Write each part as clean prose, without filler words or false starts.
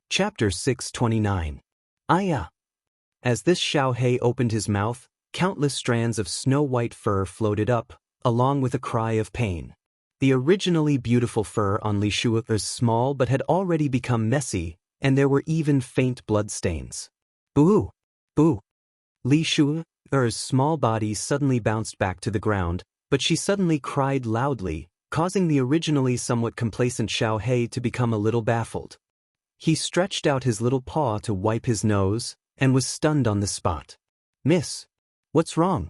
Chapter 629. Aya. As this Xiaohei opened his mouth, countless strands of snow-white fur floated up, along with a cry of pain. The originally beautiful fur on Li Shui was small but had already become messy, and there were even faint bloodstains. Boo! Boo! Li Shui's small body suddenly bounced back to the ground, but she suddenly cried loudly, causing the originally somewhat complacent Xiaohei to become a little baffled. He stretched out his little paw to wipe his nose, and was stunned on the spot. "Miss, what's wrong?"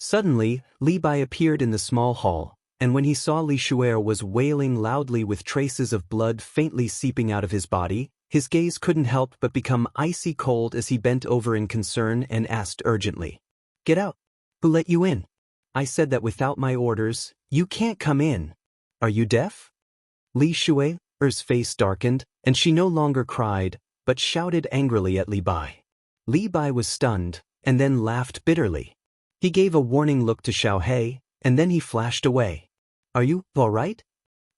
Suddenly, Li Bai appeared in the small hall, and when he saw Li Shui was wailing loudly with traces of blood faintly seeping out of his body, his gaze couldn't help but become icy cold as he bent over in concern and asked urgently, "Get out! Who let you in? I said that without my orders, you can't come in. Are you deaf?" Li Shui's face darkened, and she no longer cried, but shouted angrily at Li Bai. Li Bai was stunned, and then laughed bitterly. He gave a warning look to Xiaohei, and then he flashed away. "Are you all right?"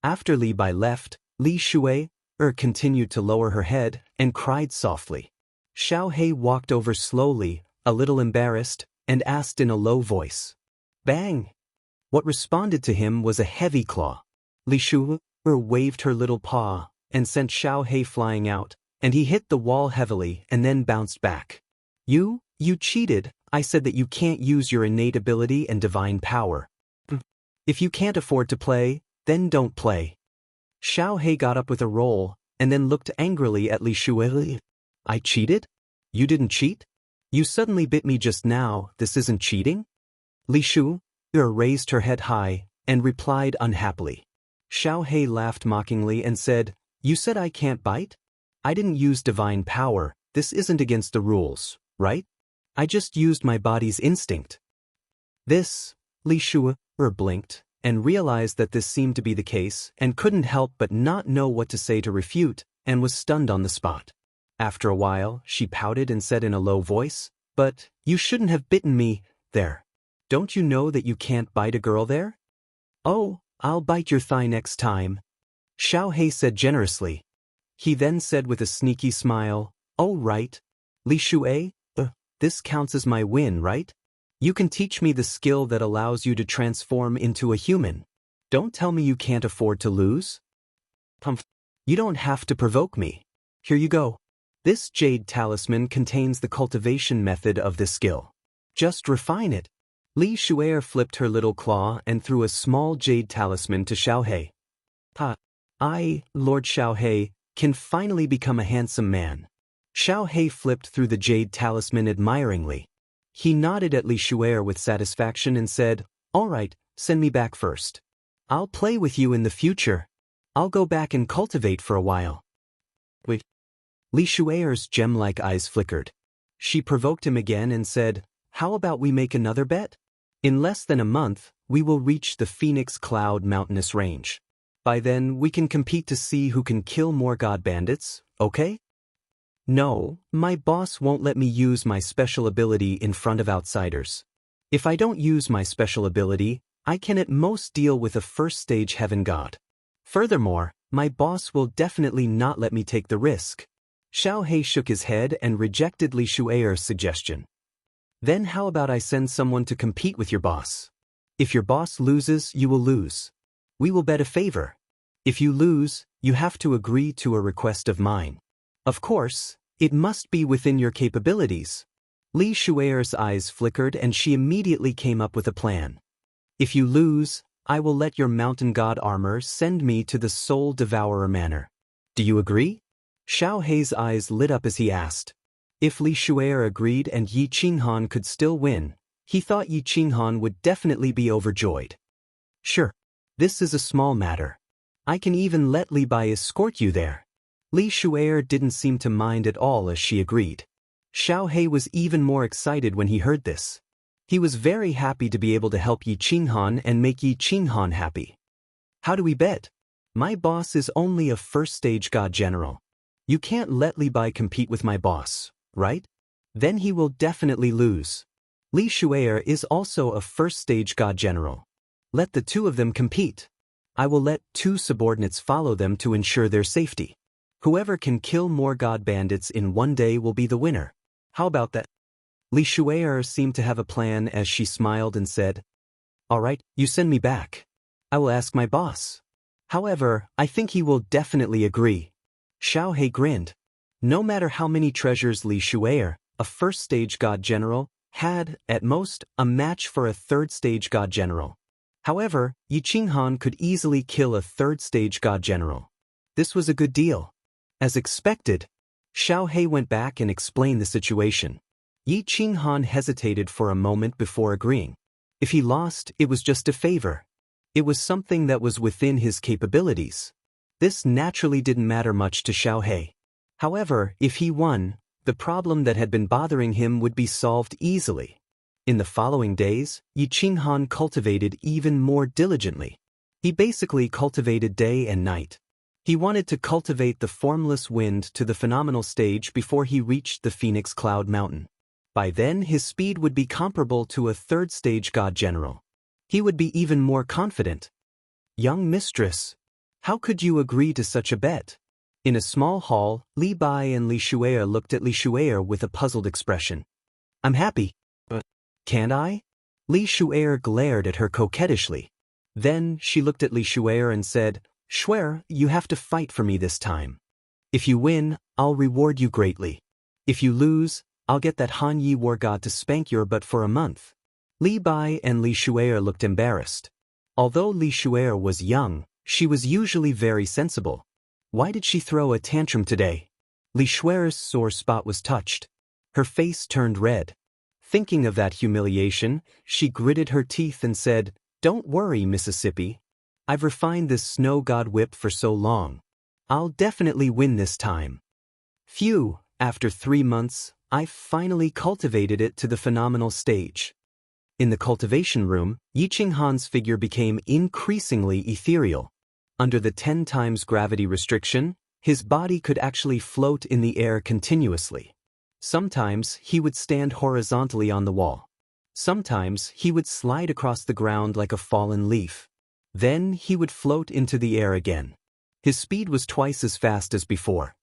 After Li Bai left, Li Shui continued to lower her head and cried softly. Xiaohei walked over slowly, a little embarrassed, and asked in a low voice, "Bang!" What responded to him was a heavy claw. Li Shui waved her little paw and sent Xiaohei flying out, and he hit the wall heavily and then bounced back. You cheated. I said that you can't use your innate ability and divine power. If you can't afford to play, then don't play." Xiaohei got up with a roll, and then looked angrily at Li Shui. "I cheated? You didn't cheat? You suddenly bit me just now, this isn't cheating?" Li Shui raised her head high, and replied unhappily. Xiaohei laughed mockingly and said, "You said I can't bite? I didn't use divine power, this isn't against the rules, right? I just used my body's instinct." This, Li Shui blinked, and realized that this seemed to be the case, and couldn't help but not know what to say to refute, and was stunned on the spot. After a while, she pouted and said in a low voice, "But, you shouldn't have bitten me, there. Don't you know that you can't bite a girl there?" "Oh, I'll bite your thigh next time," Xiaohei said generously. He then said with a sneaky smile, "Oh right. Li Shui, this counts as my win, right? You can teach me the skill that allows you to transform into a human. Don't tell me you can't afford to lose." "You don't have to provoke me. Here you go. This jade talisman contains the cultivation method of this skill. Just refine it." Li Shui flipped her little claw and threw a small jade talisman to Xiaohei. "I, Lord Xiaohei, can finally become a handsome man." Xiaohei flipped through the jade talisman admiringly. He nodded at Li Shui with satisfaction and said, "All right, send me back first. I'll play with you in the future. I'll go back and cultivate for a while." Wait. Li Shui's gem-like eyes flickered. She provoked him again and said, "How about we make another bet? In less than a month, we will reach the Phoenix Cloud mountainous range. By then, we can compete to see who can kill more god bandits, okay?" "No, my boss won't let me use my special ability in front of outsiders. If I don't use my special ability, I can at most deal with a first-stage heaven god. Furthermore, my boss will definitely not let me take the risk." Xiaohei shook his head and rejected Li Shui's suggestion. "Then how about I send someone to compete with your boss? If your boss loses, you will lose. We will bet a favor. If you lose, you have to agree to a request of mine. Of course, it must be within your capabilities." Li Shui's eyes flickered and she immediately came up with a plan. "If you lose, I will let your mountain god armor send me to the Soul Devourer Manor. Do you agree?" Xiaohei's eyes lit up as he asked. If Li Shui agreed and Yi Qinghan could still win, he thought Yi Qinghan would definitely be overjoyed. "Sure. This is a small matter. I can even let Li Bai escort you there." Li Shui didn't seem to mind at all as she agreed. Xiaohei was even more excited when he heard this. He was very happy to be able to help Yi Qinghan and make Yi Qinghan happy. "How do we bet? My boss is only a first-stage god general. You can't let Li Bai compete with my boss, right? Then he will definitely lose. Li Shui is also a first-stage god general. Let the two of them compete. I will let two subordinates follow them to ensure their safety." Whoever can kill more god bandits in one day will be the winner. How about that? Li Shu'er seemed to have a plan as she smiled and said, "All right, you send me back. I will ask my boss. However, I think he will definitely agree." Xiao He grinned. No matter how many treasures Li Shu'er, a first-stage god general, had, at most, a match for a third-stage god general. However, Yi Qinghan could easily kill a third-stage god general. This was a good deal. As expected, Xiao He went back and explained the situation. Yi Qinghan hesitated for a moment before agreeing. If he lost, it was just a favor. It was something that was within his capabilities. This naturally didn't matter much to Xiao He. However, if he won, the problem that had been bothering him would be solved easily. In the following days, Yi Qinghan cultivated even more diligently. He basically cultivated day and night. He wanted to cultivate the formless wind to the phenomenal stage before he reached the Phoenix Cloud Mountain. By then, his speed would be comparable to a third-stage god general. He would be even more confident. "Young mistress, how could you agree to such a bet?" In a small hall, Li Bai and Li Shu'er looked at Li Shu'er with a puzzled expression. "I'm happy, but can't I?" Li Shu'er glared at her coquettishly. Then she looked at Li Shu'er and said, "Shu'er, you have to fight for me this time. If you win, I'll reward you greatly. If you lose, I'll get that Han Yi war god to spank your butt for a month." Li Bai and Li Shu'er looked embarrassed. Although Li Shu'er was young, she was usually very sensible. Why did she throw a tantrum today? Li Shu'er's sore spot was touched. Her face turned red. Thinking of that humiliation, she gritted her teeth and said, "Don't worry, Mississippi. I've refined this snow god whip for so long. I'll definitely win this time." Phew, after 3 months, I finally cultivated it to the phenomenal stage. In the cultivation room, Yi Qinghan's figure became increasingly ethereal. Under the 10 times gravity restriction, his body could actually float in the air continuously. Sometimes he would stand horizontally on the wall. Sometimes he would slide across the ground like a fallen leaf. Then he would float into the air again. His speed was twice as fast as before.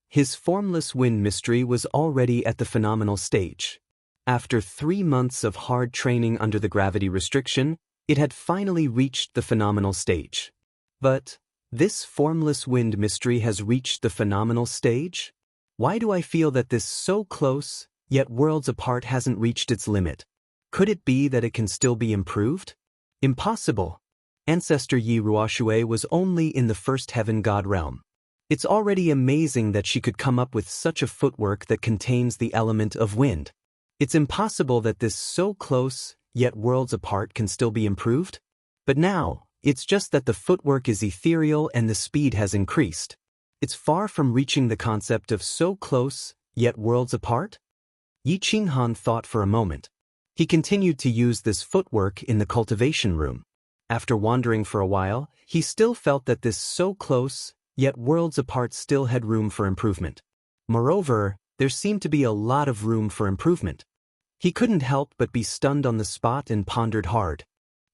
His formless wind mystery was already at the phenomenal stage. After 3 months of hard training under the gravity restriction, it had finally reached the phenomenal stage. But this formless wind mystery has reached the phenomenal stage? Why do I feel that this so close, yet worlds apart hasn't reached its limit? Could it be that it can still be improved? Impossible. Ancestor Yi Ruoxue was only in the first heaven god realm. It's already amazing that she could come up with such a footwork that contains the element of wind. It's impossible that this so close, yet worlds apart can still be improved. But now, it's just that the footwork is ethereal and the speed has increased. It's far from reaching the concept of so close, yet worlds apart? Yi Qinghan thought for a moment. He continued to use this footwork in the cultivation room. After wandering for a while, he still felt that this so close, yet worlds apart still had room for improvement. Moreover, there seemed to be a lot of room for improvement. He couldn't help but be stunned on the spot and pondered hard.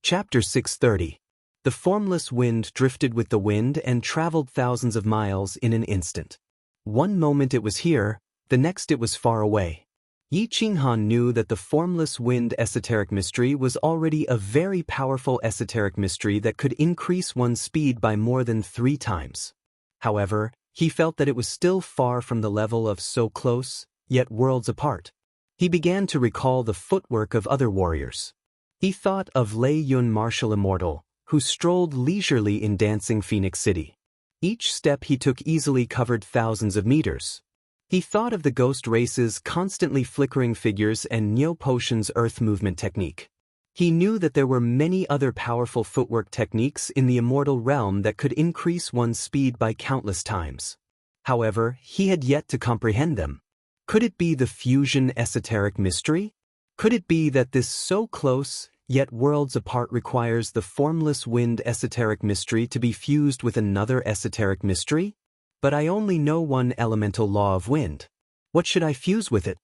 Chapter 630. The formless wind drifted with the wind and traveled thousands of miles in an instant. One moment it was here, the next it was far away. Yi Qinghan knew that the formless wind esoteric mystery was already a very powerful esoteric mystery that could increase one's speed by more than 3 times. However, he felt that it was still far from the level of so close, yet worlds apart. He began to recall the footwork of other warriors. He thought of Lei Yun Martial Immortal, who strolled leisurely in dancing Phoenix City. Each step he took easily covered thousands of meters. He thought of the ghost race's constantly flickering figures and Neo Potion's earth movement technique. He knew that there were many other powerful footwork techniques in the immortal realm that could increase one's speed by countless times. However, he had yet to comprehend them. Could it be the fusion esoteric mystery? Could it be that this so close, yet worlds apart requires the formless wind esoteric mystery to be fused with another esoteric mystery? But I only know one elemental law of wind. What should I fuse with it?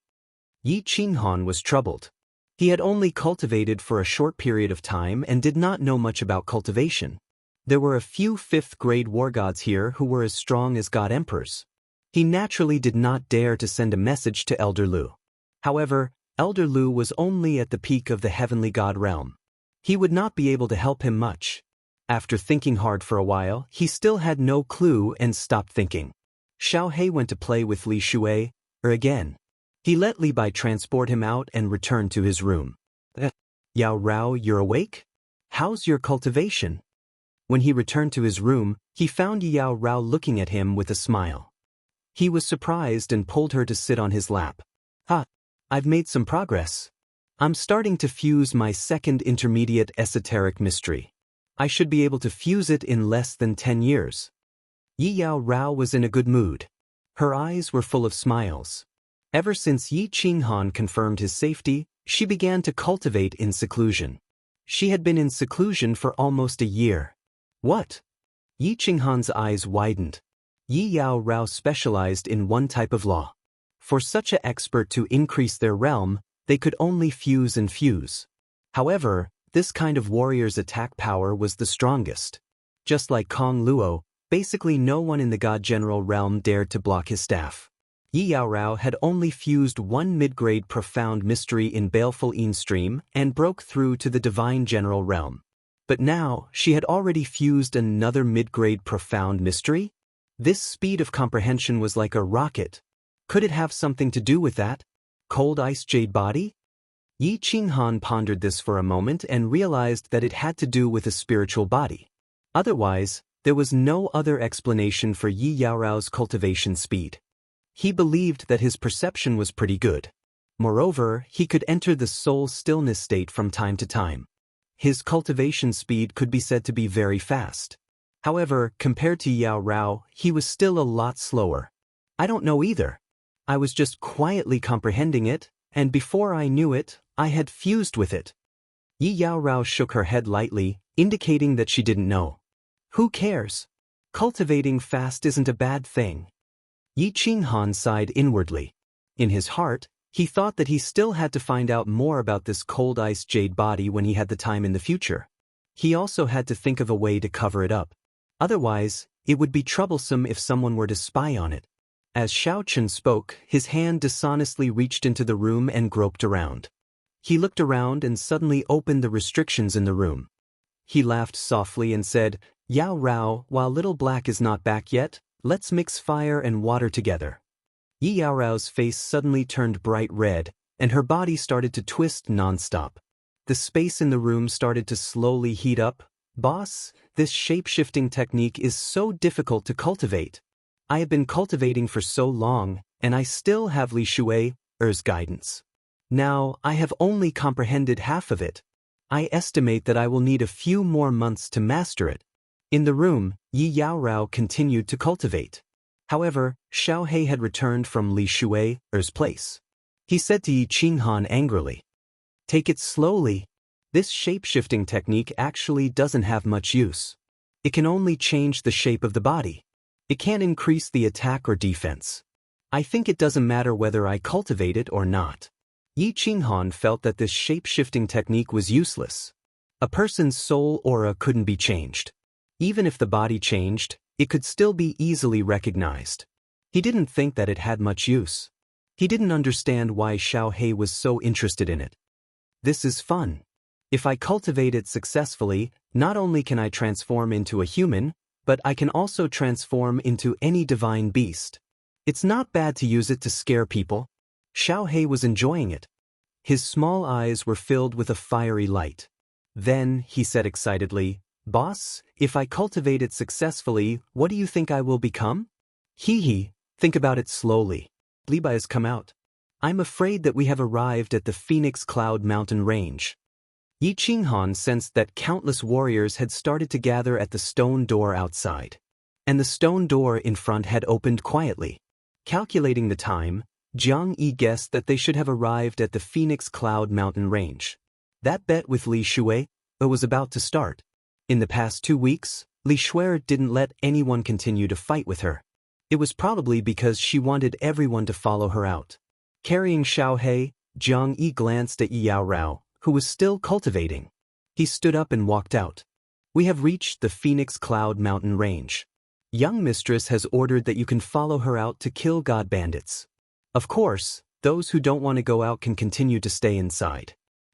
Yi Qinghan was troubled. He had only cultivated for a short period of time and did not know much about cultivation. There were a few 5th-grade war gods here who were as strong as god emperors. He naturally did not dare to send a message to Elder Lu. However, Elder Lu was only at the peak of the heavenly god realm. He would not be able to help him much. After thinking hard for a while, he still had no clue and stopped thinking. Xiaohei went to play with Li Shui, again. He let Li Bai transport him out and returned to his room. Yao Rao, you're awake? How's your cultivation? When he returned to his room, he found Yao Rao looking at him with a smile. He was surprised and pulled her to sit on his lap. I've made some progress. I'm starting to fuse my second intermediate esoteric mystery. I should be able to fuse it in less than 10 years. Yao Rao was in a good mood. Her eyes were full of smiles. Ever since Yi Qinghan confirmed his safety, she began to cultivate in seclusion. She had been in seclusion for almost a year. What? Yi Qinghan's eyes widened. Yi Yao Rao specialized in one type of law. For such an expert to increase their realm, they could only fuse and fuse. However, this kind of warrior's attack power was the strongest. Just like Kong Luo, basically no one in the God General realm dared to block his staff. Yi Yao Rao had only fused one mid-grade profound mystery in Baleful Een Stream and broke through to the Divine General realm. But now, she had already fused another mid-grade profound mystery? This speed of comprehension was like a rocket. Could it have something to do with that? Cold ice jade body? Yi Qinghan pondered this for a moment and realized that it had to do with a spiritual body. Otherwise, there was no other explanation for Yi Yaorao's cultivation speed. He believed that his perception was pretty good. Moreover, he could enter the soul stillness state from time to time. His cultivation speed could be said to be very fast. However, compared to Yao Rao, he was still a lot slower. I don't know either. I was just quietly comprehending it, and before I knew it, I had fused with it. Yi Yao Rao shook her head lightly, indicating that she didn't know. Who cares? Cultivating fast isn't a bad thing. Yi Qinghan sighed inwardly. In his heart, he thought that he still had to find out more about this cold ice jade body when he had the time in the future. He also had to think of a way to cover it up. Otherwise, it would be troublesome if someone were to spy on it. As Xiao Chen spoke, his hand dishonestly reached into the room and groped around. He looked around and suddenly opened the restrictions in the room. He laughed softly and said, Yao Rao, while Little Black is not back yet, let's mix fire and water together. Yi Yao Rao's face suddenly turned bright red, and her body started to twist non-stop. The space in the room started to slowly heat up. Boss, this shape-shifting technique is so difficult to cultivate. I have been cultivating for so long, and I still have Li Shui's guidance. Now, I have only comprehended half of it. I estimate that I will need a few more months to master it. In the room, Yi Yao Rao continued to cultivate. However, Xiaohei had returned from Li Shui's place. He said to Yi Qinghan angrily, Take it slowly. This shape-shifting technique actually doesn't have much use. It can only change the shape of the body. It can't increase the attack or defense. I think it doesn't matter whether I cultivate it or not. Yi Qinghan felt that this shape-shifting technique was useless. A person's soul aura couldn't be changed. Even if the body changed, it could still be easily recognized. He didn't think that it had much use. He didn't understand why Xiaohei was so interested in it. This is fun. If I cultivate it successfully, not only can I transform into a human, but I can also transform into any divine beast. It's not bad to use it to scare people. Xiaohei was enjoying it. His small eyes were filled with a fiery light. Then, he said excitedly, Boss, if I cultivate it successfully, what do you think I will become? Hee, think about it slowly. Li Bai has come out. I'm afraid that we have arrived at the Phoenix Cloud Mountain Range. Yi Qinghan sensed that countless warriors had started to gather at the stone door outside. And the stone door in front had opened quietly. Calculating the time, Jiang Yi guessed that they should have arrived at the Phoenix Cloud Mountain Range. That bet with Li Shui was about to start. In the past 2 weeks, Li Shui didn't let anyone continue to fight with her. It was probably because she wanted everyone to follow her out. Carrying Xiaohei, Jiang Yi glanced at Yi Yao Rao, who was still cultivating. He stood up and walked out. We have reached the Phoenix Cloud Mountain Range. Young mistress has ordered that you can follow her out to kill god bandits. Of course, those who don't want to go out can continue to stay inside.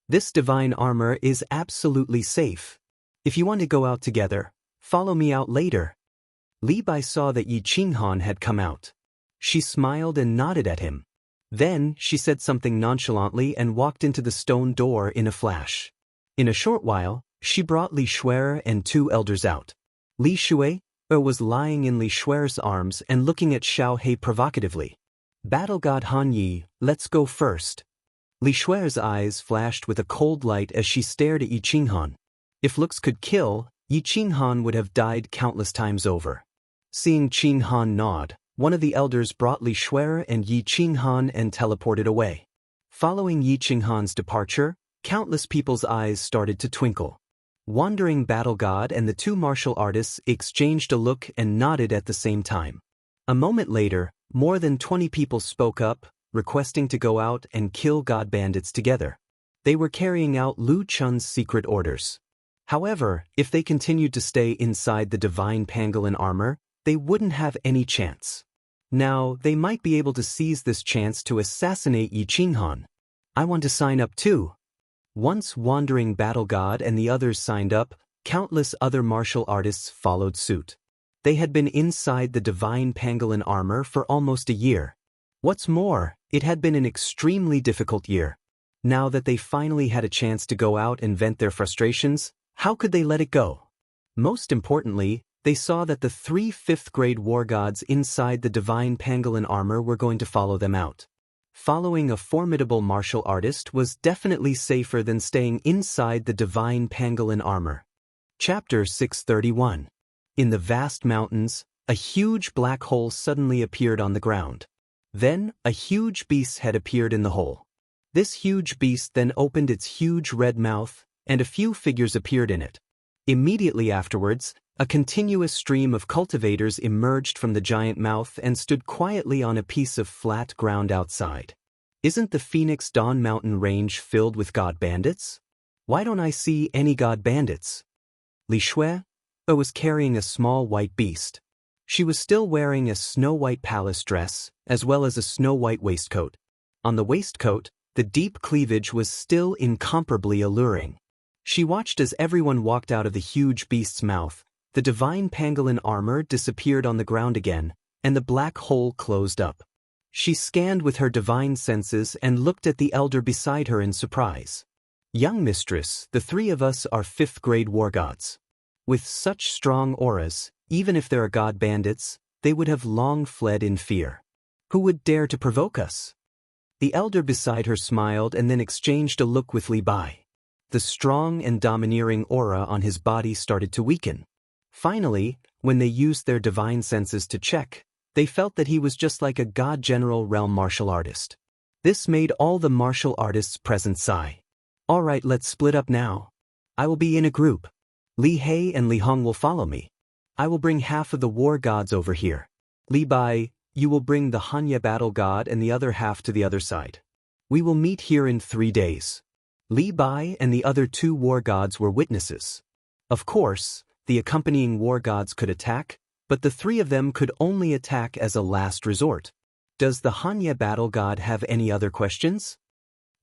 This divine armor is absolutely safe. If you want to go out together, follow me out later. Li Bai saw that Yi Qinghan had come out. She smiled and nodded at him. Then, she said something nonchalantly and walked into the stone door in a flash. In a short while, she brought Li Shuer and 2 elders out. Li Shuer was lying in Li Shuer's arms and looking at Xiao He provocatively. Battle god Han Yi, let's go first. Li Shuer's eyes flashed with a cold light as she stared at Yi Qinghan. If looks could kill, Yi Qinghan would have died countless times over. Seeing Qinghan nod, one of the elders brought Li Shuer and Yi Qinghan and teleported away. Following Yi Qinghan's departure, countless people's eyes started to twinkle. Wandering Battle God and the 2 martial artists exchanged a look and nodded at the same time. A moment later, more than 20 people spoke up, requesting to go out and kill god bandits together. They were carrying out Lu Chun's secret orders. However, if they continued to stay inside the divine pangolin armor, they wouldn't have any chance. Now, they might be able to seize this chance to assassinate Yi Qinghan. I want to sign up too. Once Wandering Battle God and the others signed up, countless other martial artists followed suit. They had been inside the divine pangolin armor for almost a year. What's more, it had been an extremely difficult year. Now that they finally had a chance to go out and vent their frustrations, how could they let it go? Most importantly, they saw that the 3 5th-grade war gods inside the divine pangolin armor were going to follow them out. Following a formidable martial artist was definitely safer than staying inside the divine pangolin armor. Chapter 631. In the vast mountains, a huge black hole suddenly appeared on the ground. Then, a huge beast's head appeared in the hole. This huge beast then opened its huge red mouth, and a few figures appeared in it. Immediately afterwards, a continuous stream of cultivators emerged from the giant mouth and stood quietly on a piece of flat ground outside. Isn't the Phoenix Dawn Mountain range filled with god bandits? Why don't I see any god bandits? Li Shuer was carrying a small white beast. She was still wearing a snow-white palace dress, as well as a snow-white waistcoat. On the waistcoat, the deep cleavage was still incomparably alluring. She watched as everyone walked out of the huge beast's mouth. The divine pangolin armor disappeared on the ground again, and the black hole closed up. She scanned with her divine senses and looked at the elder beside her in surprise. Young mistress, the 3 of us are 5th-grade war gods. With such strong auras, even if there are god bandits, they would have long fled in fear. Who would dare to provoke us? The elder beside her smiled and then exchanged a look with Li Bai. The strong and domineering aura on his body started to weaken. Finally, when they used their divine senses to check, they felt that he was just like a god general realm martial artist. This made all the martial artists present sigh. All right, let's split up now. I will be in a group. Li He and Li Hong will follow me. I will bring half of the war gods over here. Li Bai, you will bring the Hanya battle god and the other half to the other side. We will meet here in 3 days. Li Bai and the other 2 war gods were witnesses. Of course, the accompanying war gods could attack, but the 3 of them could only attack as a last resort. Does the Hanya battle god have any other questions?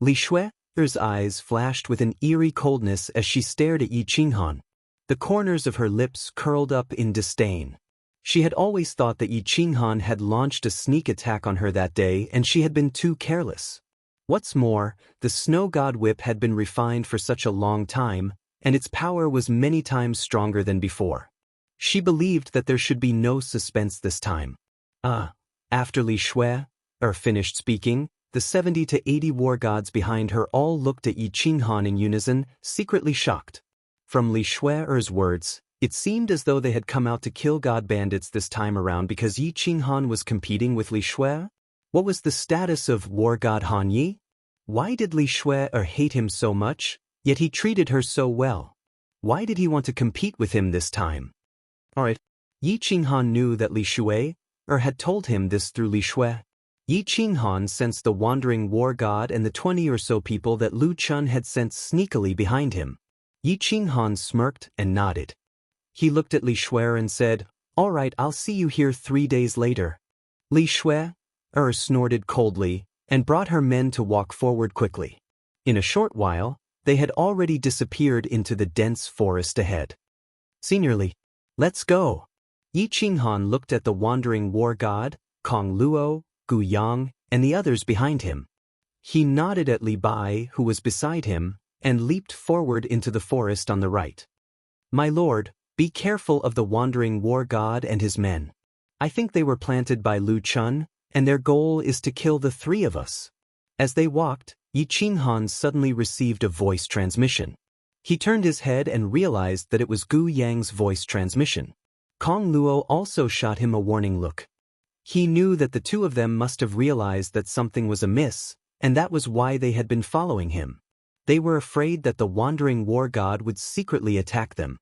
Li Shuer's eyes flashed with an eerie coldness as she stared at Yi Qinghan. The corners of her lips curled up in disdain. She had always thought that Yi Qinghan had launched a sneak attack on her that day and she had been too careless. What's more, the snow god whip had been refined for such a long time, and its power was many times stronger than before. She believed that there should be no suspense this time. After Li Shuer finished speaking, the 70 to 80 war gods behind her all looked at Yi Qinghan in unison, secretly shocked. From Li Shuer's words, it seemed as though they had come out to kill god bandits this time around because Yi Qinghan was competing with Li Shuer. What was the status of war god Han Yi? Why did Li Shuer hate him so much, yet he treated her so well? Why did he want to compete with him this time? Alright. Yi Qinghan knew that Li Shuer had told him this through Li Shuer. Yi Qinghan sensed the wandering war god and the 20 or so people that Lu Chun had sent sneakily behind him. Yi Qinghan smirked and nodded. He looked at Li Shuer and said, All right, I'll see you here 3 days later. Li Shui snorted coldly and brought her men to walk forward quickly. In a short while, they had already disappeared into the dense forest ahead. Senior Li, let's go. Yi Qinghan looked at the wandering war god, Kong Luo, Gu Yang, and the others behind him. He nodded at Li Bai, who was beside him, and leaped forward into the forest on the right. My lord, be careful of the wandering war god and his men. I think they were planted by Lu Chun, and their goal is to kill the 3 of us. As they walked, Yi Qinghan suddenly received a voice transmission. He turned his head and realized that it was Gu Yang's voice transmission. Kong Luo also shot him a warning look. He knew that the 2 of them must have realized that something was amiss, and that was why they had been following him. They were afraid that the wandering war god would secretly attack them.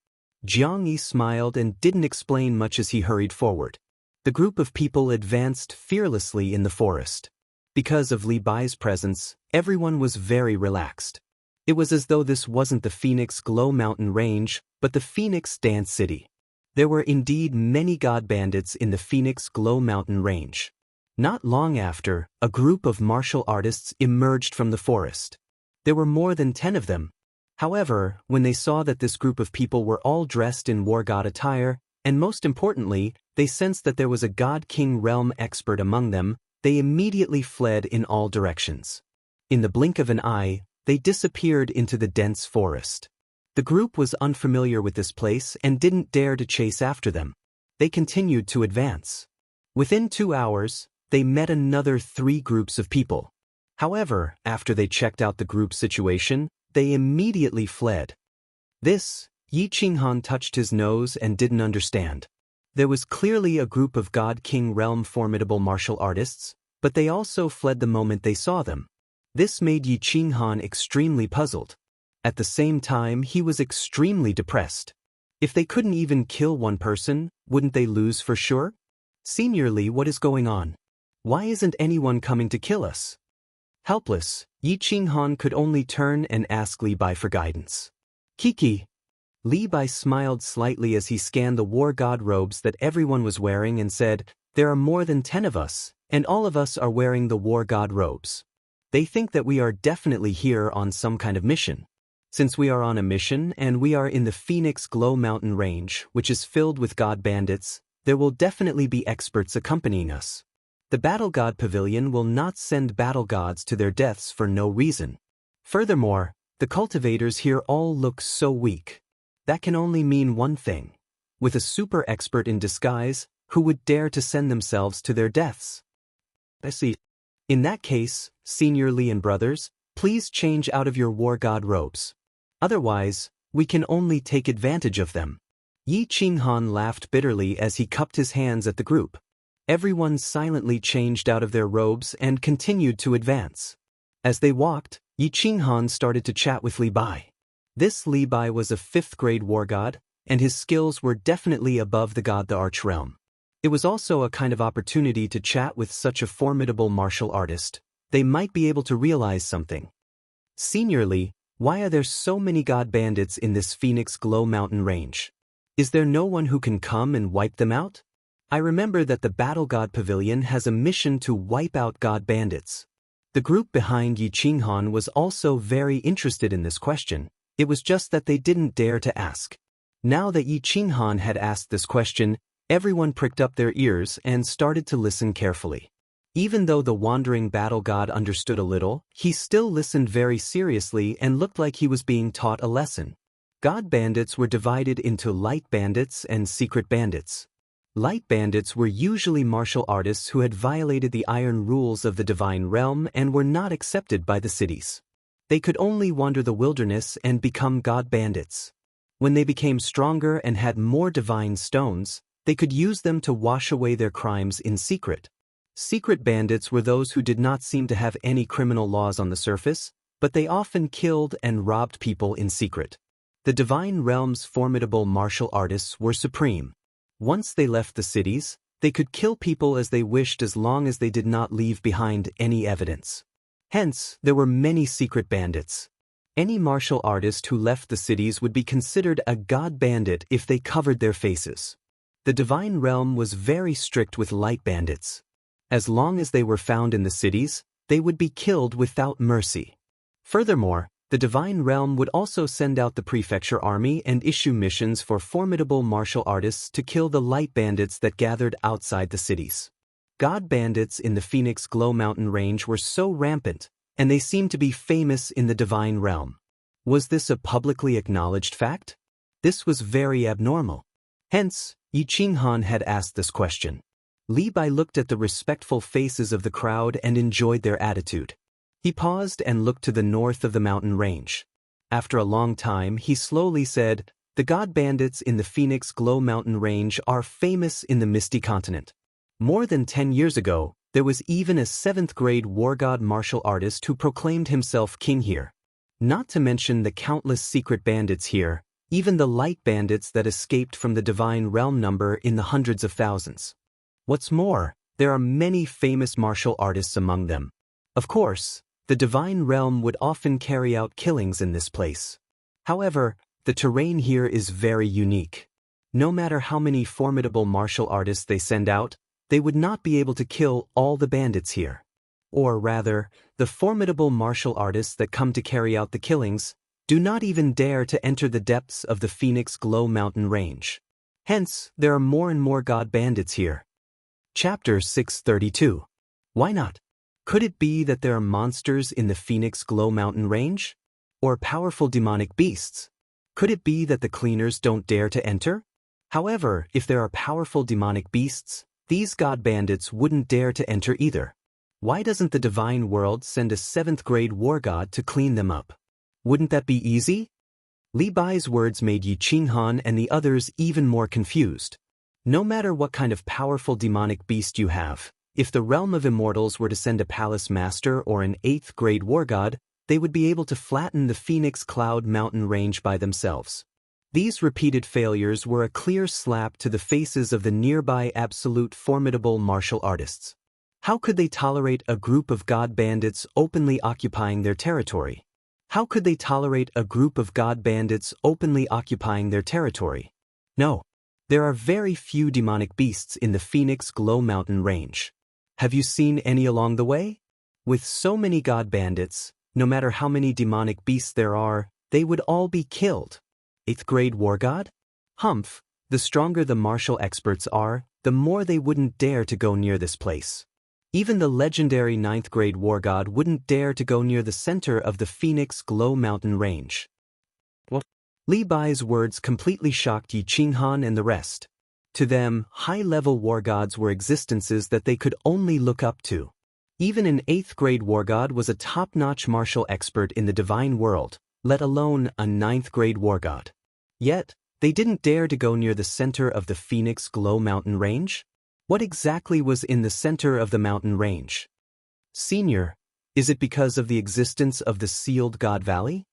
Jiang Yi smiled and didn't explain much as he hurried forward. The group of people advanced fearlessly in the forest. Because of Li Bai's presence, everyone was very relaxed. It was as though this wasn't the Phoenix Glow Mountain Range, but the Phoenix Dance City. There were indeed many god bandits in the Phoenix Glow Mountain Range. Not long after, a group of martial artists emerged from the forest. There were more than 10 of them. However, when they saw that this group of people were all dressed in war god attire, and most importantly, they sensed that there was a God King realm expert among them, they immediately fled in all directions. In the blink of an eye, they disappeared into the dense forest. The group was unfamiliar with this place and didn't dare to chase after them. They continued to advance. Within 2 hours, they met another 3 groups of people. However, after they checked out the group situation, they immediately fled. This, Yi Qinghan touched his nose and didn't understand. There was clearly a group of God King realm formidable martial artists, but they also fled the moment they saw them. This made Yi Qinghan extremely puzzled. At the same time, he was extremely depressed. If they couldn't even kill one person, wouldn't they lose for sure? Senior Li, what is going on? Why isn't anyone coming to kill us? Helpless, Yi Qinghan could only turn and ask Li Bai for guidance. Kiki. Li Bai smiled slightly as he scanned the war god robes that everyone was wearing and said, there are more than 10 of us, and all of us are wearing the war god robes. They think that we are definitely here on some kind of mission. Since we are on a mission and we are in the Phoenix Glow Mountain Range, which is filled with god bandits, there will definitely be experts accompanying us. The Battle God Pavilion will not send battle gods to their deaths for no reason. Furthermore, the cultivators here all look so weak. That can only mean one thing. With a super expert in disguise, who would dare to send themselves to their deaths? I see. In that case, Senior Li and brothers, please change out of your war god robes. Otherwise, we can only take advantage of them. Yi Qinghan laughed bitterly as he cupped his hands at the group. Everyone silently changed out of their robes and continued to advance. As they walked, Yi Qinghan started to chat with Li Bai. This Li Bai was a 5th grade war god, and his skills were definitely above the god the Arch Realm. It was also a kind of opportunity to chat with such a formidable martial artist. They might be able to realize something. Senior Li, why are there so many god bandits in this Phoenix Glow Mountain Range? Is there no one who can come and wipe them out? I remember that the Battle God Pavilion has a mission to wipe out god bandits. The group behind Yi Qinghan was also very interested in this question. It was just that they didn't dare to ask. Now that Yi Qinghan had asked this question, everyone pricked up their ears and started to listen carefully. Even though the wandering battle god understood a little, he still listened very seriously and looked like he was being taught a lesson. God bandits were divided into light bandits and secret bandits. Light bandits were usually martial artists who had violated the iron rules of the divine realm and were not accepted by the cities. They could only wander the wilderness and become god bandits. When they became stronger and had more divine stones, they could use them to wash away their crimes in secret. Secret bandits were those who did not seem to have any criminal laws on the surface, but they often killed and robbed people in secret. The divine realm's formidable martial artists were supreme. Once they left the cities, they could kill people as they wished as long as they did not leave behind any evidence. Hence, there were many secret bandits. Any martial artist who left the cities would be considered a god bandit if they covered their faces. The divine realm was very strict with light bandits. As long as they were found in the cities, they would be killed without mercy. Furthermore, the divine realm would also send out the prefecture army and issue missions for formidable martial artists to kill the light bandits that gathered outside the cities. God bandits in the Phoenix Glow Mountain range were so rampant, and they seemed to be famous in the divine realm. Was this a publicly acknowledged fact? This was very abnormal. Hence, Yi Qinghan had asked this question. Li Bai looked at the respectful faces of the crowd and enjoyed their attitude. He paused and looked to the north of the mountain range. After a long time, he slowly said, "The god bandits in the Phoenix Glow Mountain range are famous in the Misty Continent. More than 10 years ago, there was even a 7th-grade war god martial artist who proclaimed himself king here. Not to mention the countless secret bandits here, even the light bandits that escaped from the divine realm number in the hundreds of thousands. What's more, there are many famous martial artists among them. Of course, the divine realm would often carry out killings in this place. However, the terrain here is very unique. No matter how many formidable martial artists they send out, they would not be able to kill all the bandits here. Or rather, the formidable martial artists that come to carry out the killings do not even dare to enter the depths of the Phoenix Glow Mountain range. Hence, there are more and more god bandits here." Chapter 632. Why not? Could it be that there are monsters in the Phoenix Glow Mountain range? Or powerful demonic beasts? Could it be that the cleaners don't dare to enter? However, if there are powerful demonic beasts, these god bandits wouldn't dare to enter either. Why doesn't the divine world send a 7th-grade war god to clean them up? Wouldn't that be easy? Li Bai's words made Yi Qinghan and the others even more confused. No matter what kind of powerful demonic beast you have, if the realm of immortals were to send a palace master or an 8th-grade war god, they would be able to flatten the Phoenix Cloud Mountain range by themselves. These repeated failures were a clear slap to the faces of the nearby absolute formidable martial artists. How could they tolerate a group of god bandits openly occupying their territory? How could they tolerate a group of god bandits openly occupying their territory? No. There are very few demonic beasts in the Phoenix Glow Mountain range. Have you seen any along the way? With so many god bandits, no matter how many demonic beasts there are, they would all be killed. 8th-grade war god? Humph, the stronger the martial experts are, the more they wouldn't dare to go near this place. Even the legendary 9th-grade war god wouldn't dare to go near the center of the Phoenix Glow Mountain range. What? Li Bai's words completely shocked Yi Qinghan and the rest. To them, high-level war gods were existences that they could only look up to. Even an 8th-grade war god was a top-notch martial expert in the divine world, let alone a 9th-grade war god. Yet, they didn't dare to go near the center of the Phoenix Glow Mountain range? What exactly was in the center of the mountain range? Senior, is it because of the existence of the sealed god valley?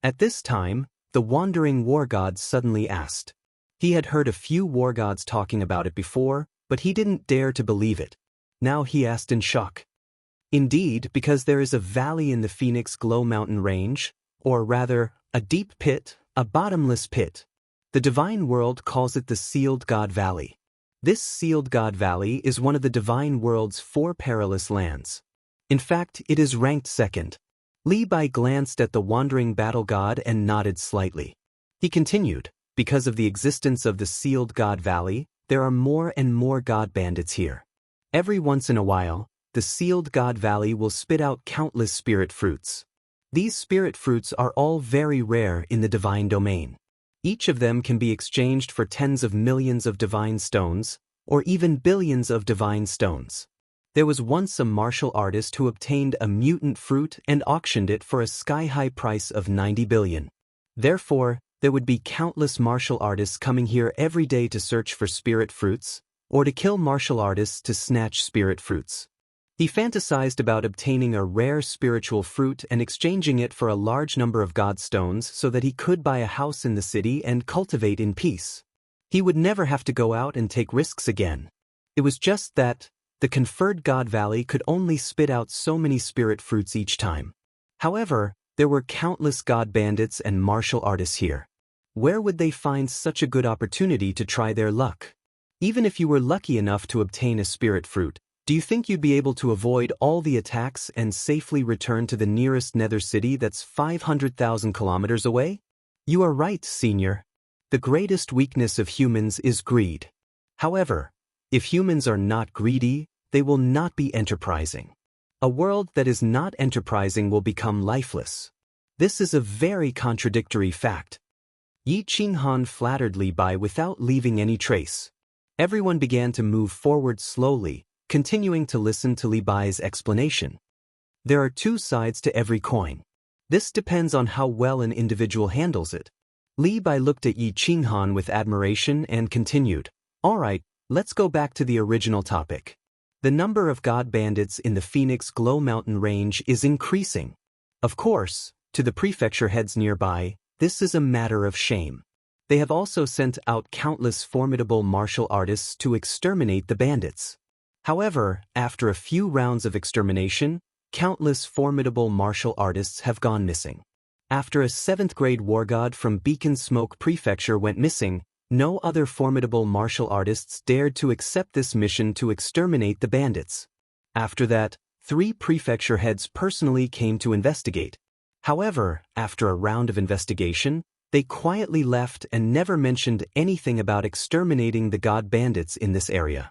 At this time, the wandering war god suddenly asked. He had heard a few war gods talking about it before, but he didn't dare to believe it. Now he asked in shock. Indeed, because there is a valley in the Phoenix Glow Mountain range, or rather, a deep pit, a bottomless pit. The divine world calls it the Sealed God Valley. This Sealed God Valley is one of the divine world's 4 perilous lands. In fact, it is ranked 2nd. Li Bai glanced at the wandering battle god and nodded slightly. He continued, because of the existence of the Sealed God Valley, there are more and more god bandits here. Every once in a while, the Sealed God Valley will spit out countless spirit fruits. These spirit fruits are all very rare in the divine domain. Each of them can be exchanged for tens of millions of divine stones, or even billions of divine stones. There was once a martial artist who obtained a mutant fruit and auctioned it for a sky-high price of 90 billion. Therefore, there would be countless martial artists coming here every day to search for spirit fruits, or to kill martial artists to snatch spirit fruits. He fantasized about obtaining a rare spiritual fruit and exchanging it for a large number of god stones so that he could buy a house in the city and cultivate in peace. He would never have to go out and take risks again. It was just that the conferred God Valley could only spit out so many spirit fruits each time. However, there were countless god bandits and martial artists here. Where would they find such a good opportunity to try their luck? Even if you were lucky enough to obtain a spirit fruit, do you think you'd be able to avoid all the attacks and safely return to the nearest nether city that's 500,000 kilometers away? You are right, Senior. The greatest weakness of humans is greed. However, if humans are not greedy, they will not be enterprising. A world that is not enterprising will become lifeless. This is a very contradictory fact. Yi Qinghan flattered Li Bai without leaving any trace. Everyone began to move forward slowly, continuing to listen to Li Bai's explanation. There are two sides to every coin. This depends on how well an individual handles it. Li Bai looked at Yi Qinghan with admiration and continued, "All right, let's go back to the original topic. The number of god bandits in the Phoenix Glow Mountain range is increasing. Of course, to the prefecture heads nearby, this is a matter of shame. They have also sent out countless formidable martial artists to exterminate the bandits. However, after a few rounds of extermination, countless formidable martial artists have gone missing. After a 7th grade war god from Beacon Smoke Prefecture went missing, no other formidable martial artists dared to accept this mission to exterminate the bandits. After that, 3 prefecture heads personally came to investigate. However, after a round of investigation, they quietly left and never mentioned anything about exterminating the god bandits in this area.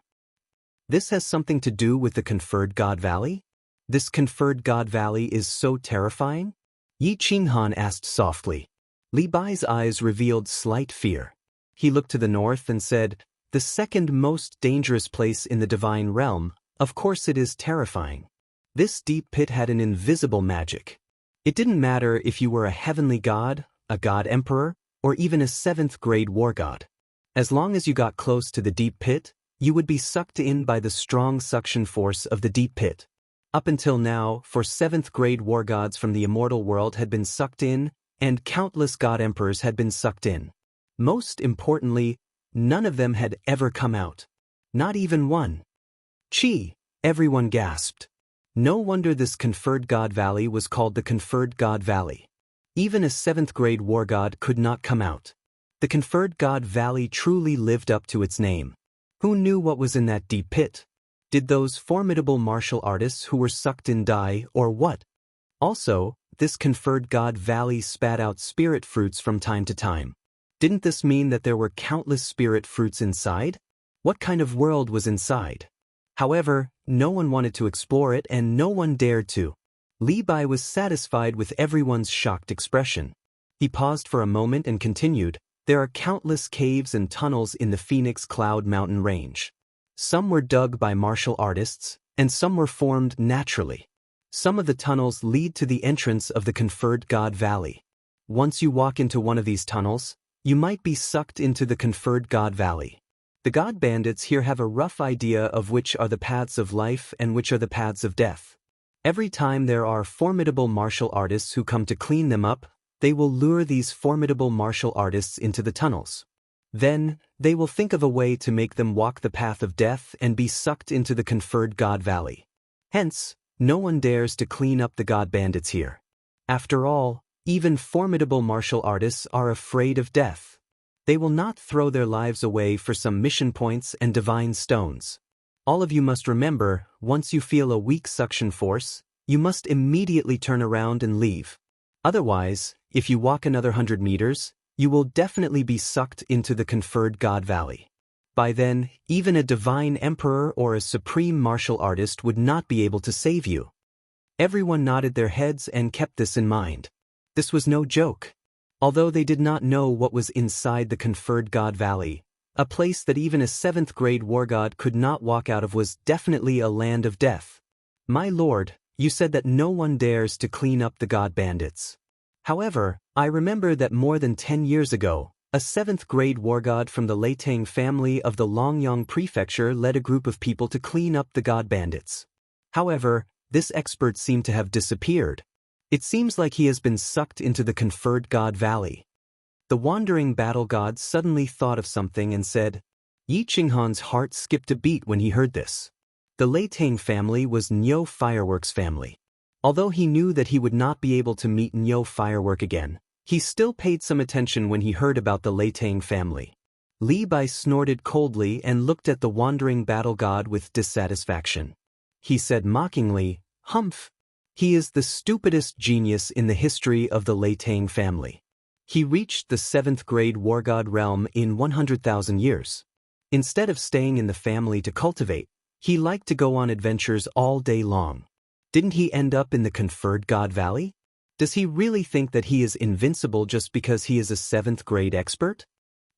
This has something to do with the Conferred God Valley? This Conferred God Valley is so terrifying?" Yi Qinghan asked softly. Li Bai's eyes revealed slight fear. He looked to the north and said, "The second most dangerous place in the divine realm, of course it is terrifying. This deep pit had an invisible magic. It didn't matter if you were a heavenly god, a god emperor, or even a 7th grade war god. As long as you got close to the deep pit, you would be sucked in by the strong suction force of the deep pit. Up until now, 7th grade war gods from the immortal world had been sucked in, and countless god emperors had been sucked in. Most importantly, none of them had ever come out. Not even one. Chi! Everyone gasped. No wonder this Conferred God Valley was called the Conferred God Valley. Even a 7th grade war god could not come out. The Conferred God Valley truly lived up to its name. Who knew what was in that deep pit? Did those formidable martial artists who were sucked in die, or what? Also, this Conferred God Valley spat out spirit fruits from time to time. Didn't this mean that there were countless spirit fruits inside? What kind of world was inside? However, no one wanted to explore it and no one dared to. Li Bai was satisfied with everyone's shocked expression. He paused for a moment and continued, "There are countless caves and tunnels in the Phoenix Cloud Mountain range. Some were dug by martial artists, and some were formed naturally. Some of the tunnels lead to the entrance of the Conferred God Valley. Once you walk into one of these tunnels, you might be sucked into the Conferred God Valley. The god bandits here have a rough idea of which are the paths of life and which are the paths of death. Every time there are formidable martial artists who come to clean them up, they will lure these formidable martial artists into the tunnels. Then, they will think of a way to make them walk the path of death and be sucked into the Conferred God Valley. Hence, no one dares to clean up the god bandits here. After all, even formidable martial artists are afraid of death. They will not throw their lives away for some mission points and divine stones. All of you must remember, once you feel a weak suction force, you must immediately turn around and leave. Otherwise, if you walk another 100 meters, you will definitely be sucked into the Conferred God Valley. By then, even a divine emperor or a supreme martial artist would not be able to save you." Everyone nodded their heads and kept this in mind. This was no joke. Although they did not know what was inside the Conferred God Valley, a place that even a 7th grade war god could not walk out of was definitely a land of death. "My lord, you said that no one dares to clean up the god bandits. However, I remember that more than 10 years ago, a 7th grade war god from the Leitang family of the Longyang Prefecture led a group of people to clean up the god bandits. However, this expert seemed to have disappeared. It seems like he has been sucked into the Conferred God Valley." The wandering battle god suddenly thought of something and said, Yi Qinghan's heart skipped a beat when he heard this. The Leitang family was Nyo Fireworks family. Although he knew that he would not be able to meet Nyo Firework again, he still paid some attention when he heard about the Leitang family. Li Bai snorted coldly and looked at the wandering battle god with dissatisfaction. He said mockingly, "Humph! He is the stupidest genius in the history of the Lei Tang family. He reached the 7th grade war god realm in 100,000 years. Instead of staying in the family to cultivate, he liked to go on adventures all day long. Didn't he end up in the conferred god valley? Does he really think that he is invincible just because he is a 7th grade expert?"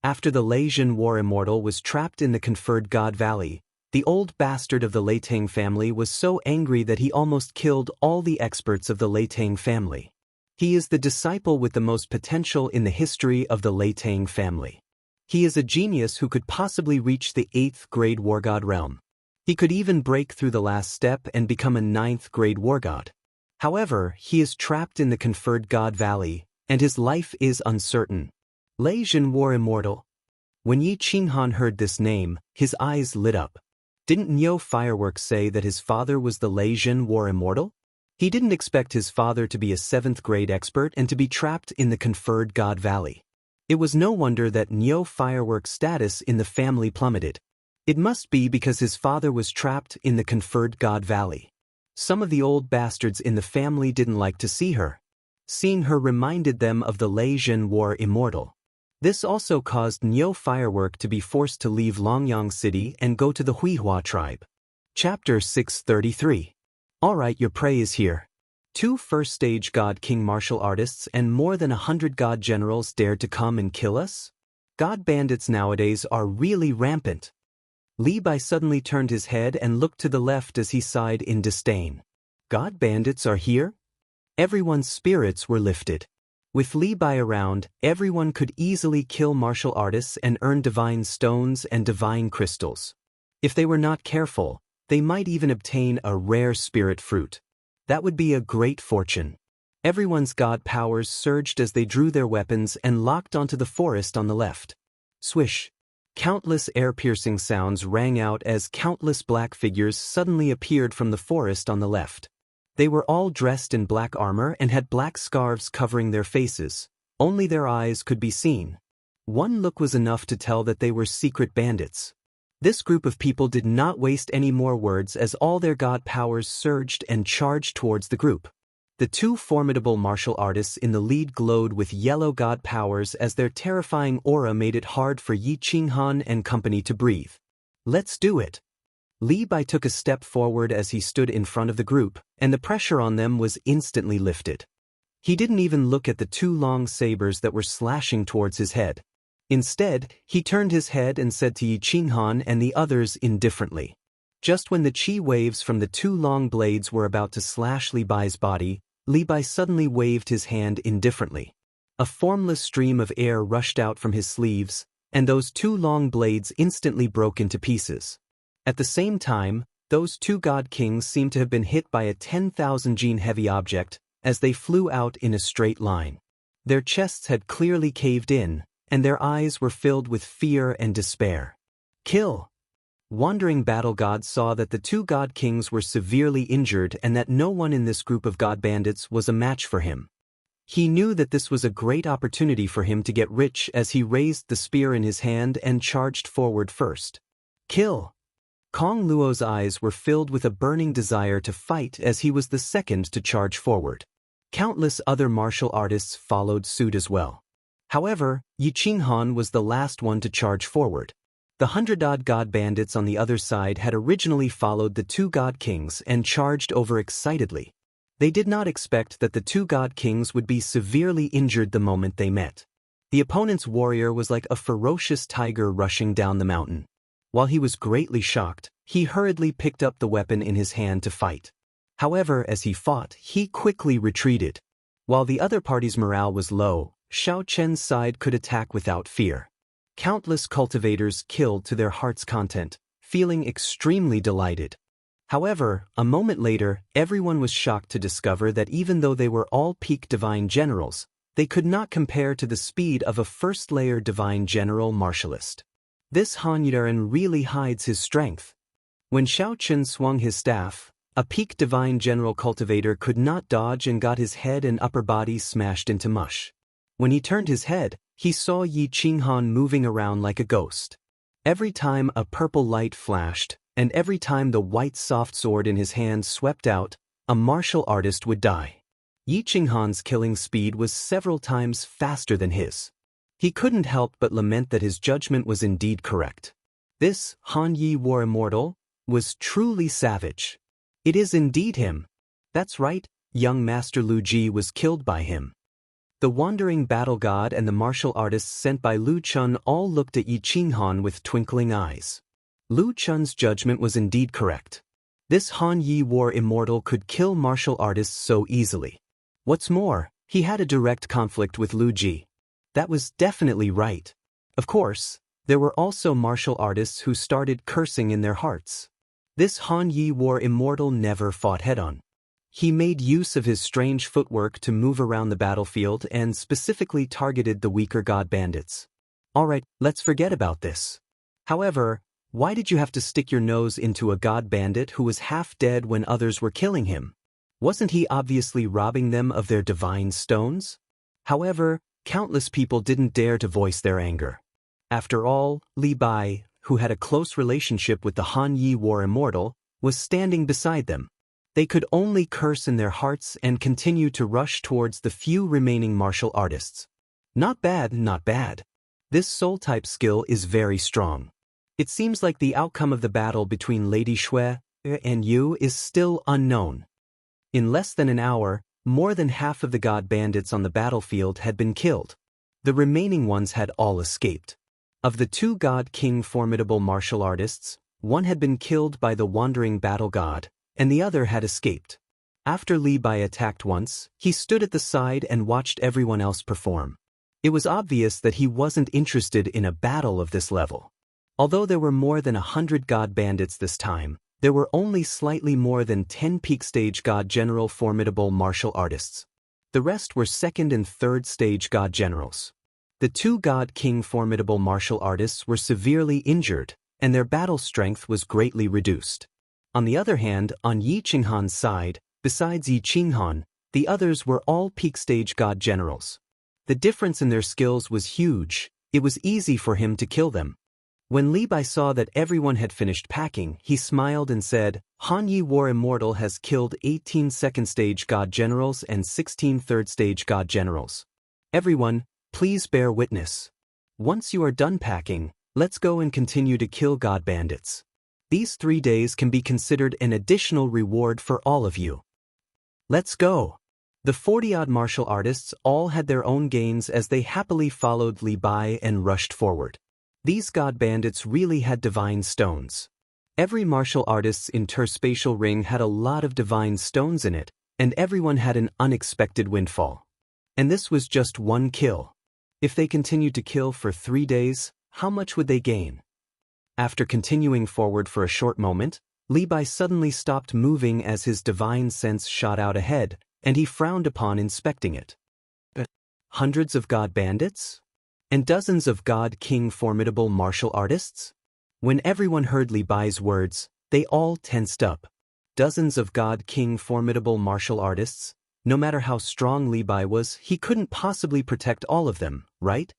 After the Leijin War Immortal was trapped in the conferred god valley, the old bastard of the Lei Tang family was so angry that he almost killed all the experts of the Lei Tang family. He is the disciple with the most potential in the history of the Lei Tang family. He is a genius who could possibly reach the 8th grade war god realm. He could even break through the last step and become a 9th grade war god. However, he is trapped in the conferred god valley, and his life is uncertain. Leijin War Immortal. When Yi Qinghan heard this name, his eyes lit up. Didn't Neo Fireworks say that his father was the Leijin War Immortal? He didn't expect his father to be a 7th grade expert and to be trapped in the conferred god valley. It was no wonder that Neo Fireworks' status in the family plummeted. It must be because his father was trapped in the conferred god valley. Some of the old bastards in the family didn't like to see her. Seeing her reminded them of the Leijin War Immortal. This also caused Neo Firework to be forced to leave Longyang City and go to the Huihua tribe. Chapter 633. Alright, your prey is here. 2 first-stage God King martial artists and more than 100 God generals dared to come and kill us? God bandits nowadays are really rampant. Li Bai suddenly turned his head and looked to the left as he sighed in disdain. God bandits are here? Everyone's spirits were lifted. With Li Bai around, everyone could easily kill martial artists and earn divine stones and divine crystals. If they were not careful, they might even obtain a rare spirit fruit. That would be a great fortune. Everyone's god powers surged as they drew their weapons and locked onto the forest on the left. Swish! Countless air-piercing sounds rang out as countless black figures suddenly appeared from the forest on the left. They were all dressed in black armor and had black scarves covering their faces. Only their eyes could be seen. One look was enough to tell that they were secret bandits. This group of people did not waste any more words as all their god powers surged and charged towards the group. The 2 formidable martial artists in the lead glowed with yellow god powers as their terrifying aura made it hard for Yi Qinghan and company to breathe. Let's do it. Li Bai took a step forward as he stood in front of the group, and the pressure on them was instantly lifted. He didn't even look at the 2 long sabers that were slashing towards his head. Instead, he turned his head and said to Yi Qinghan and the others indifferently. Just when the chi waves from the 2 long blades were about to slash Li Bai's body, Li Bai suddenly waved his hand indifferently. A formless stream of air rushed out from his sleeves, and those 2 long blades instantly broke into pieces. At the same time, those 2 god kings seemed to have been hit by a 10,000 gene heavy object as they flew out in a straight line. Their chests had clearly caved in, and their eyes were filled with fear and despair. Kill! Wandering battle gods saw that the 2 god kings were severely injured and that no one in this group of god bandits was a match for him. He knew that this was a great opportunity for him to get rich as he raised the spear in his hand and charged forward first. Kill! Kong Luo's eyes were filled with a burning desire to fight as he was the second to charge forward. Countless other martial artists followed suit as well. However, Yi Qinghan was the last one to charge forward. The 100-odd god bandits on the other side had originally followed the 2 god kings and charged over excitedly. They did not expect that the 2 god kings would be severely injured the moment they met. The opponent's warrior was like a ferocious tiger rushing down the mountain. While he was greatly shocked, he hurriedly picked up the weapon in his hand to fight. However, as he fought, he quickly retreated. While the other party's morale was low, Xiao Chen's side could attack without fear. Countless cultivators killed to their heart's content, feeling extremely delighted. However, a moment later, everyone was shocked to discover that even though they were all peak divine generals, they could not compare to the speed of a first-layer divine general martialist. This Han Yudaren really hides his strength. When Xiao Chen swung his staff, a peak divine general cultivator could not dodge and got his head and upper body smashed into mush. When he turned his head, he saw Yi Qinghan moving around like a ghost. Every time a purple light flashed, and every time the white soft sword in his hand swept out, a martial artist would die. Yi Qinghan's killing speed was several times faster than his. He couldn't help but lament that his judgment was indeed correct. This Han Yi War Immortal was truly savage. It is indeed him. That's right, young Master Lu Ji was killed by him. The wandering battle god and the martial artists sent by Lu Chun all looked at Yi Qinghan with twinkling eyes. Lu Chun's judgment was indeed correct. This Han Yi War Immortal could kill martial artists so easily. What's more, he had a direct conflict with Lu Ji. That was definitely right. Of course, there were also martial artists who started cursing in their hearts. This Han Yi War Immortal never fought head-on. He made use of his strange footwork to move around the battlefield and specifically targeted the weaker god bandits. Alright, let's forget about this. However, why did you have to stick your nose into a god bandit who was half dead when others were killing him? Wasn't he obviously robbing them of their divine stones? However, countless people didn't dare to voice their anger. After all, Li Bai, who had a close relationship with the Han Yi War Immortal, was standing beside them. They could only curse in their hearts and continue to rush towards the few remaining martial artists. Not bad, not bad. This soul-type skill is very strong. It seems like the outcome of the battle between Lady Xue and you is still unknown. In less than an hour, more than half of the god bandits on the battlefield had been killed. The remaining ones had all escaped. Of the two god king formidable martial artists, one had been killed by the wandering battle god, and the other had escaped. After Li Bai attacked once, he stood at the side and watched everyone else perform. It was obvious that he wasn't interested in a battle of this level. Although there were more than 100 god bandits this time, there were only slightly more than 10 peak stage god general formidable martial artists. The rest were second and third stage god generals. The two god king formidable martial artists were severely injured, and their battle strength was greatly reduced. On the other hand, on Yi Qinghan's side, besides Yi Qinghan, the others were all peak stage god generals. The difference in their skills was huge. It was easy for him to kill them. When Li Bai saw that everyone had finished packing, he smiled and said, Han Yi War Immortal has killed 18 second stage god generals and 16 third stage god generals. Everyone, please bear witness. Once you are done packing, let's go and continue to kill god bandits. These 3 days can be considered an additional reward for all of you. Let's go. The 40-odd martial artists all had their own gains as they happily followed Li Bai and rushed forward. These god bandits really had divine stones. Every martial artist's interspatial ring had a lot of divine stones in it, and everyone had an unexpected windfall. And this was just one kill. If they continued to kill for 3 days, how much would they gain? After continuing forward for a short moment, Li Bai suddenly stopped moving as his divine sense shot out ahead, and he frowned upon inspecting it. Hundreds of god bandits? And dozens of god king formidable martial artists? When everyone heard Li Bai's words, they all tensed up. Dozens of god king formidable martial artists? No matter how strong Li Bai was, he couldn't possibly protect all of them, right?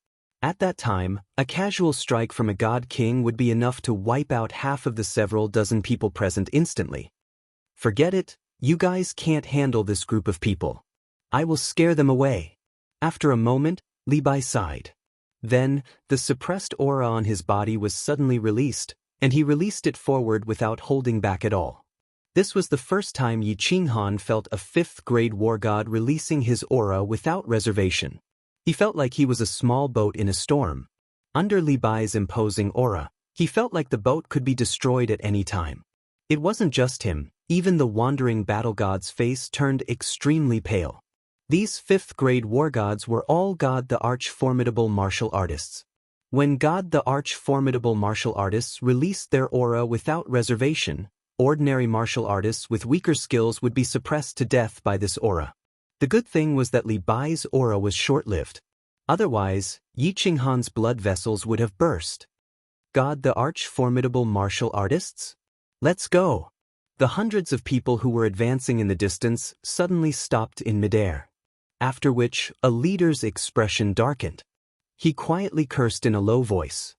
At that time, a casual strike from a god king would be enough to wipe out half of the several dozen people present instantly. Forget it, you guys can't handle this group of people. I will scare them away. After a moment, Li Bai sighed. Then, the suppressed aura on his body was suddenly released, and he released it forward without holding back at all. This was the first time Yi Qinghan felt a 5th-grade war god releasing his aura without reservation. He felt like he was a small boat in a storm. Under Li Bai's imposing aura, he felt like the boat could be destroyed at any time. It wasn't just him, even the wandering battle god's face turned extremely pale. These 5th-grade war gods were all God the Arch-Formidable martial artists. When God the Arch-Formidable martial artists released their aura without reservation, ordinary martial artists with weaker skills would be suppressed to death by this aura. The good thing was that Li Bai's aura was short-lived. Otherwise, Yi Qinghan's blood vessels would have burst. God the Arch-Formidable martial artists? Let's go! The hundreds of people who were advancing in the distance suddenly stopped in midair. After which, a leader's expression darkened. He quietly cursed in a low voice.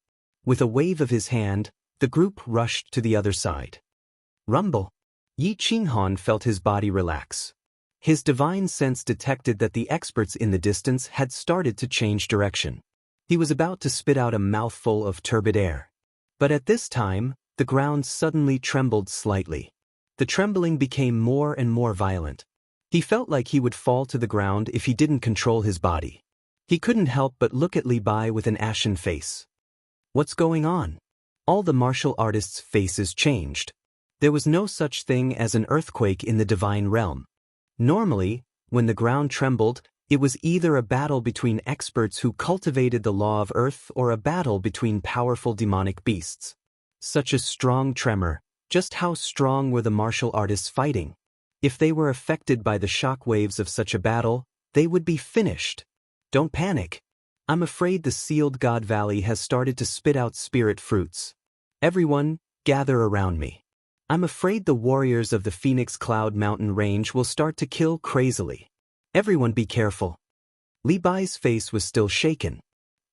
With a wave of his hand, the group rushed to the other side. Rumble. Yi Qinghan felt his body relax. His divine sense detected that the experts in the distance had started to change direction. He was about to spit out a mouthful of turbid air. But at this time, the ground suddenly trembled slightly. The trembling became more and more violent. He felt like he would fall to the ground if he didn't control his body. He couldn't help but look at Li Bai with an ashen face. What's going on? All the martial artists' faces changed. There was no such thing as an earthquake in the divine realm. Normally, when the ground trembled, it was either a battle between experts who cultivated the law of earth or a battle between powerful demonic beasts. Such a strong tremor. Just how strong were the martial artists fighting? If they were affected by the shock waves of such a battle, they would be finished. Don't panic. I'm afraid the sealed God Valley has started to spit out spirit fruits. Everyone, gather around me. I'm afraid the warriors of the Phoenix Cloud Mountain Range will start to kill crazily. Everyone be careful. Li Bai's face was still shaken.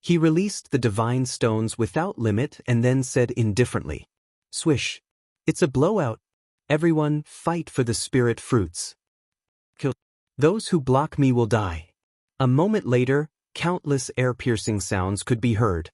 He released the divine stones without limit and then said indifferently, "Swish. It's a blowout. Everyone, fight for the spirit fruits. Kill. Those who block me will die." A moment later, countless air-piercing sounds could be heard.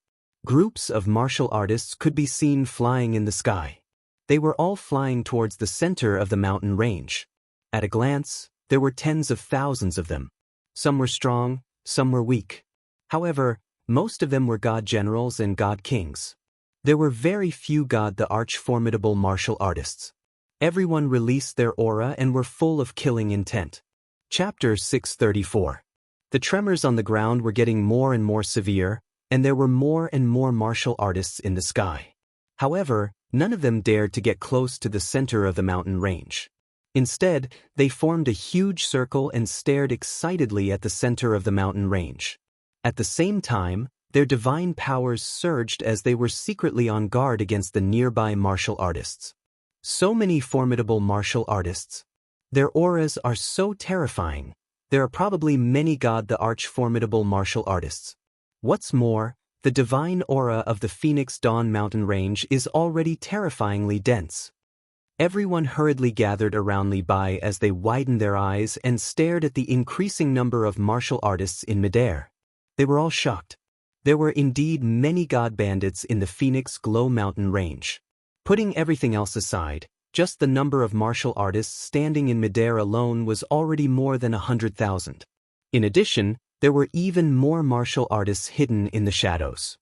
Groups of martial artists could be seen flying in the sky. They were all flying towards the center of the mountain range. At a glance, there were tens of thousands of them. Some were strong, some were weak. However, most of them were god generals and god kings. There were very few god the arch-formidable martial artists. Everyone released their aura and were full of killing intent. Chapter 634. The tremors on the ground were getting more and more severe, and there were more and more martial artists in the sky. However, none of them dared to get close to the center of the mountain range. Instead, they formed a huge circle and stared excitedly at the center of the mountain range. At the same time, their divine powers surged as they were secretly on guard against the nearby martial artists. So many formidable martial artists. Their auras are so terrifying. There are probably many god the arch-formidable martial artists. What's more, the divine aura of the Phoenix Dawn Mountain Range is already terrifyingly dense. Everyone hurriedly gathered around Li Bai as they widened their eyes and stared at the increasing number of martial artists in midair. They were all shocked. There were indeed many god bandits in the Phoenix Glow Mountain Range. Putting everything else aside, just the number of martial artists standing in midair alone was already more than 100,000. In addition, there were even more martial artists hidden in the shadows.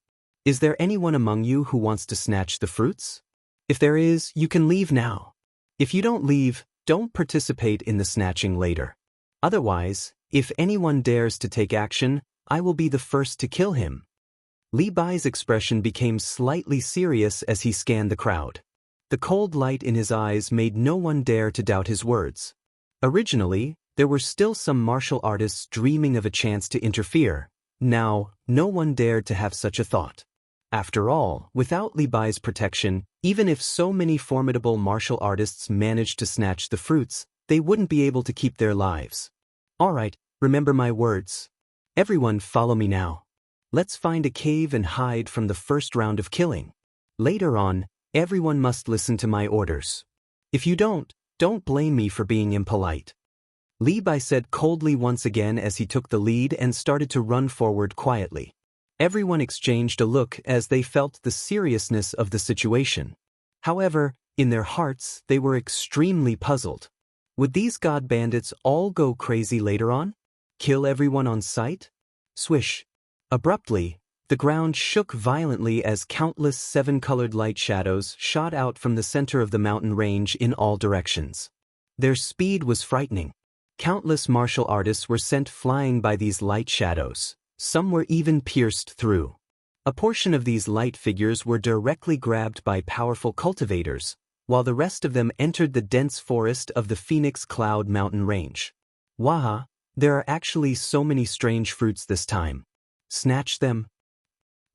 Is there anyone among you who wants to snatch the fruits? If there is, you can leave now. If you don't leave, don't participate in the snatching later. Otherwise, if anyone dares to take action, I will be the first to kill him. Li Bai's expression became slightly serious as he scanned the crowd. The cold light in his eyes made no one dare to doubt his words. Originally, there were still some martial artists dreaming of a chance to interfere. Now, no one dared to have such a thought. After all, without Li Bai's protection, even if so many formidable martial artists managed to snatch the fruits, they wouldn't be able to keep their lives. All right, remember my words. Everyone follow me now. Let's find a cave and hide from the first round of killing. Later on, everyone must listen to my orders. If you don't blame me for being impolite. Li Bai said coldly once again as he took the lead and started to run forward quietly. Everyone exchanged a look as they felt the seriousness of the situation. However, in their hearts, they were extremely puzzled. Would these god bandits all go crazy later on? Kill everyone on sight? Swish. Abruptly, the ground shook violently as countless seven-colored light shadows shot out from the center of the mountain range in all directions. Their speed was frightening. Countless martial artists were sent flying by these light shadows. Some were even pierced through. A portion of these light figures were directly grabbed by powerful cultivators, while the rest of them entered the dense forest of the Phoenix Cloud Mountain Range. Waha, there are actually so many strange fruits this time. Snatch them.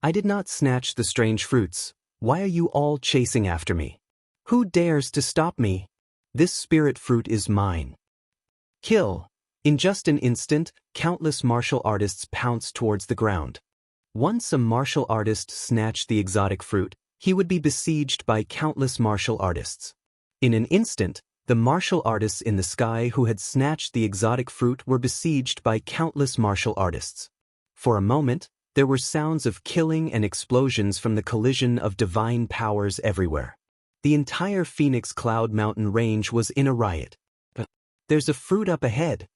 I did not snatch the strange fruits. Why are you all chasing after me? Who dares to stop me? This spirit fruit is mine. Kill. In just an instant, countless martial artists pounced towards the ground. Once a martial artist snatched the exotic fruit, he would be besieged by countless martial artists. In an instant, the martial artists in the sky who had snatched the exotic fruit were besieged by countless martial artists. For a moment, there were sounds of killing and explosions from the collision of divine powers everywhere. The entire Phoenix Cloud Mountain range was in a riot. But there's a fruit up ahead.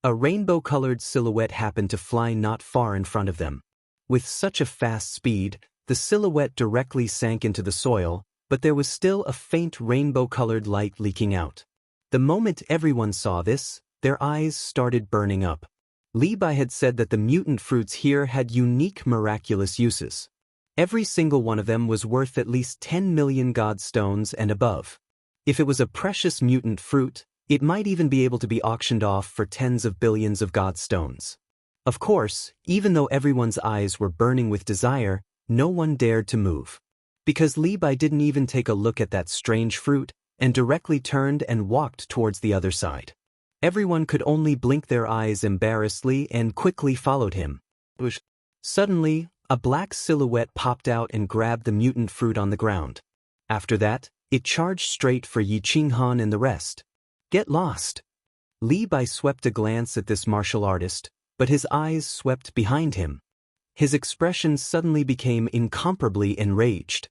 A rainbow-colored silhouette happened to fly not far in front of them. With such a fast speed, the silhouette directly sank into the soil, but there was still a faint rainbow-colored light leaking out. The moment everyone saw this, their eyes started burning up. Li Bai had said that the mutant fruits here had unique miraculous uses. Every single one of them was worth at least 10 million god stones and above. If it was a precious mutant fruit, it might even be able to be auctioned off for tens of billions of god stones. Of course, even though everyone's eyes were burning with desire, no one dared to move. Because Li Bai didn't even take a look at that strange fruit, and directly turned and walked towards the other side. Everyone could only blink their eyes embarrassedly and quickly followed him. Suddenly, a black silhouette popped out and grabbed the mutant fruit on the ground. After that, it charged straight for Yi Qinghan and the rest. Get lost! Li Bai swept a glance at this martial artist, but his eyes swept behind him. His expression suddenly became incomparably enraged.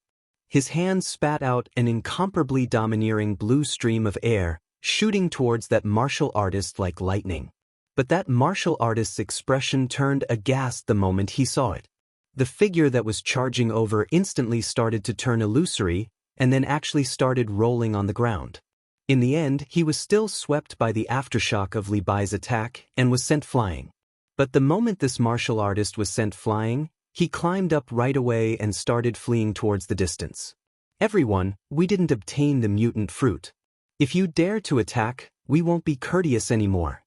His hand spat out an incomparably domineering blue stream of air, shooting towards that martial artist like lightning. But that martial artist's expression turned aghast the moment he saw it. The figure that was charging over instantly started to turn illusory, and then actually started rolling on the ground. In the end, he was still swept by the aftershock of Li Bai's attack and was sent flying. But the moment this martial artist was sent flying, he climbed up right away and started fleeing towards the distance. Everyone, we didn't obtain the mutant fruit. If you dare to attack, we won't be courteous anymore.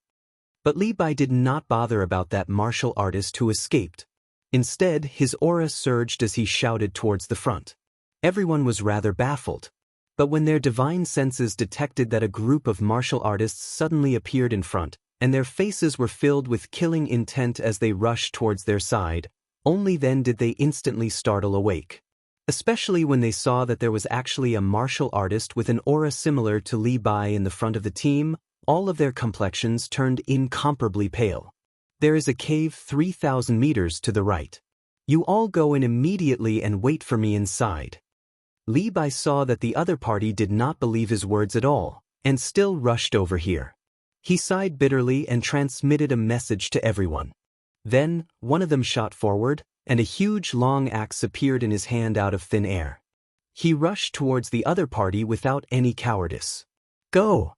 But Li Bai did not bother about that martial artist who escaped. Instead, his aura surged as he shouted towards the front. Everyone was rather baffled. But when their divine senses detected that a group of martial artists suddenly appeared in front, and their faces were filled with killing intent as they rushed towards their side, only then did they instantly startle awake. Especially when they saw that there was actually a martial artist with an aura similar to Li Bai in the front of the team, all of their complexions turned incomparably pale. There is a cave 3,000 meters to the right. You all go in immediately and wait for me inside. Li Bai saw that the other party did not believe his words at all, and still rushed over here. He sighed bitterly and transmitted a message to everyone. Then, one of them shot forward, and a huge long axe appeared in his hand out of thin air. He rushed towards the other party without any cowardice. Go!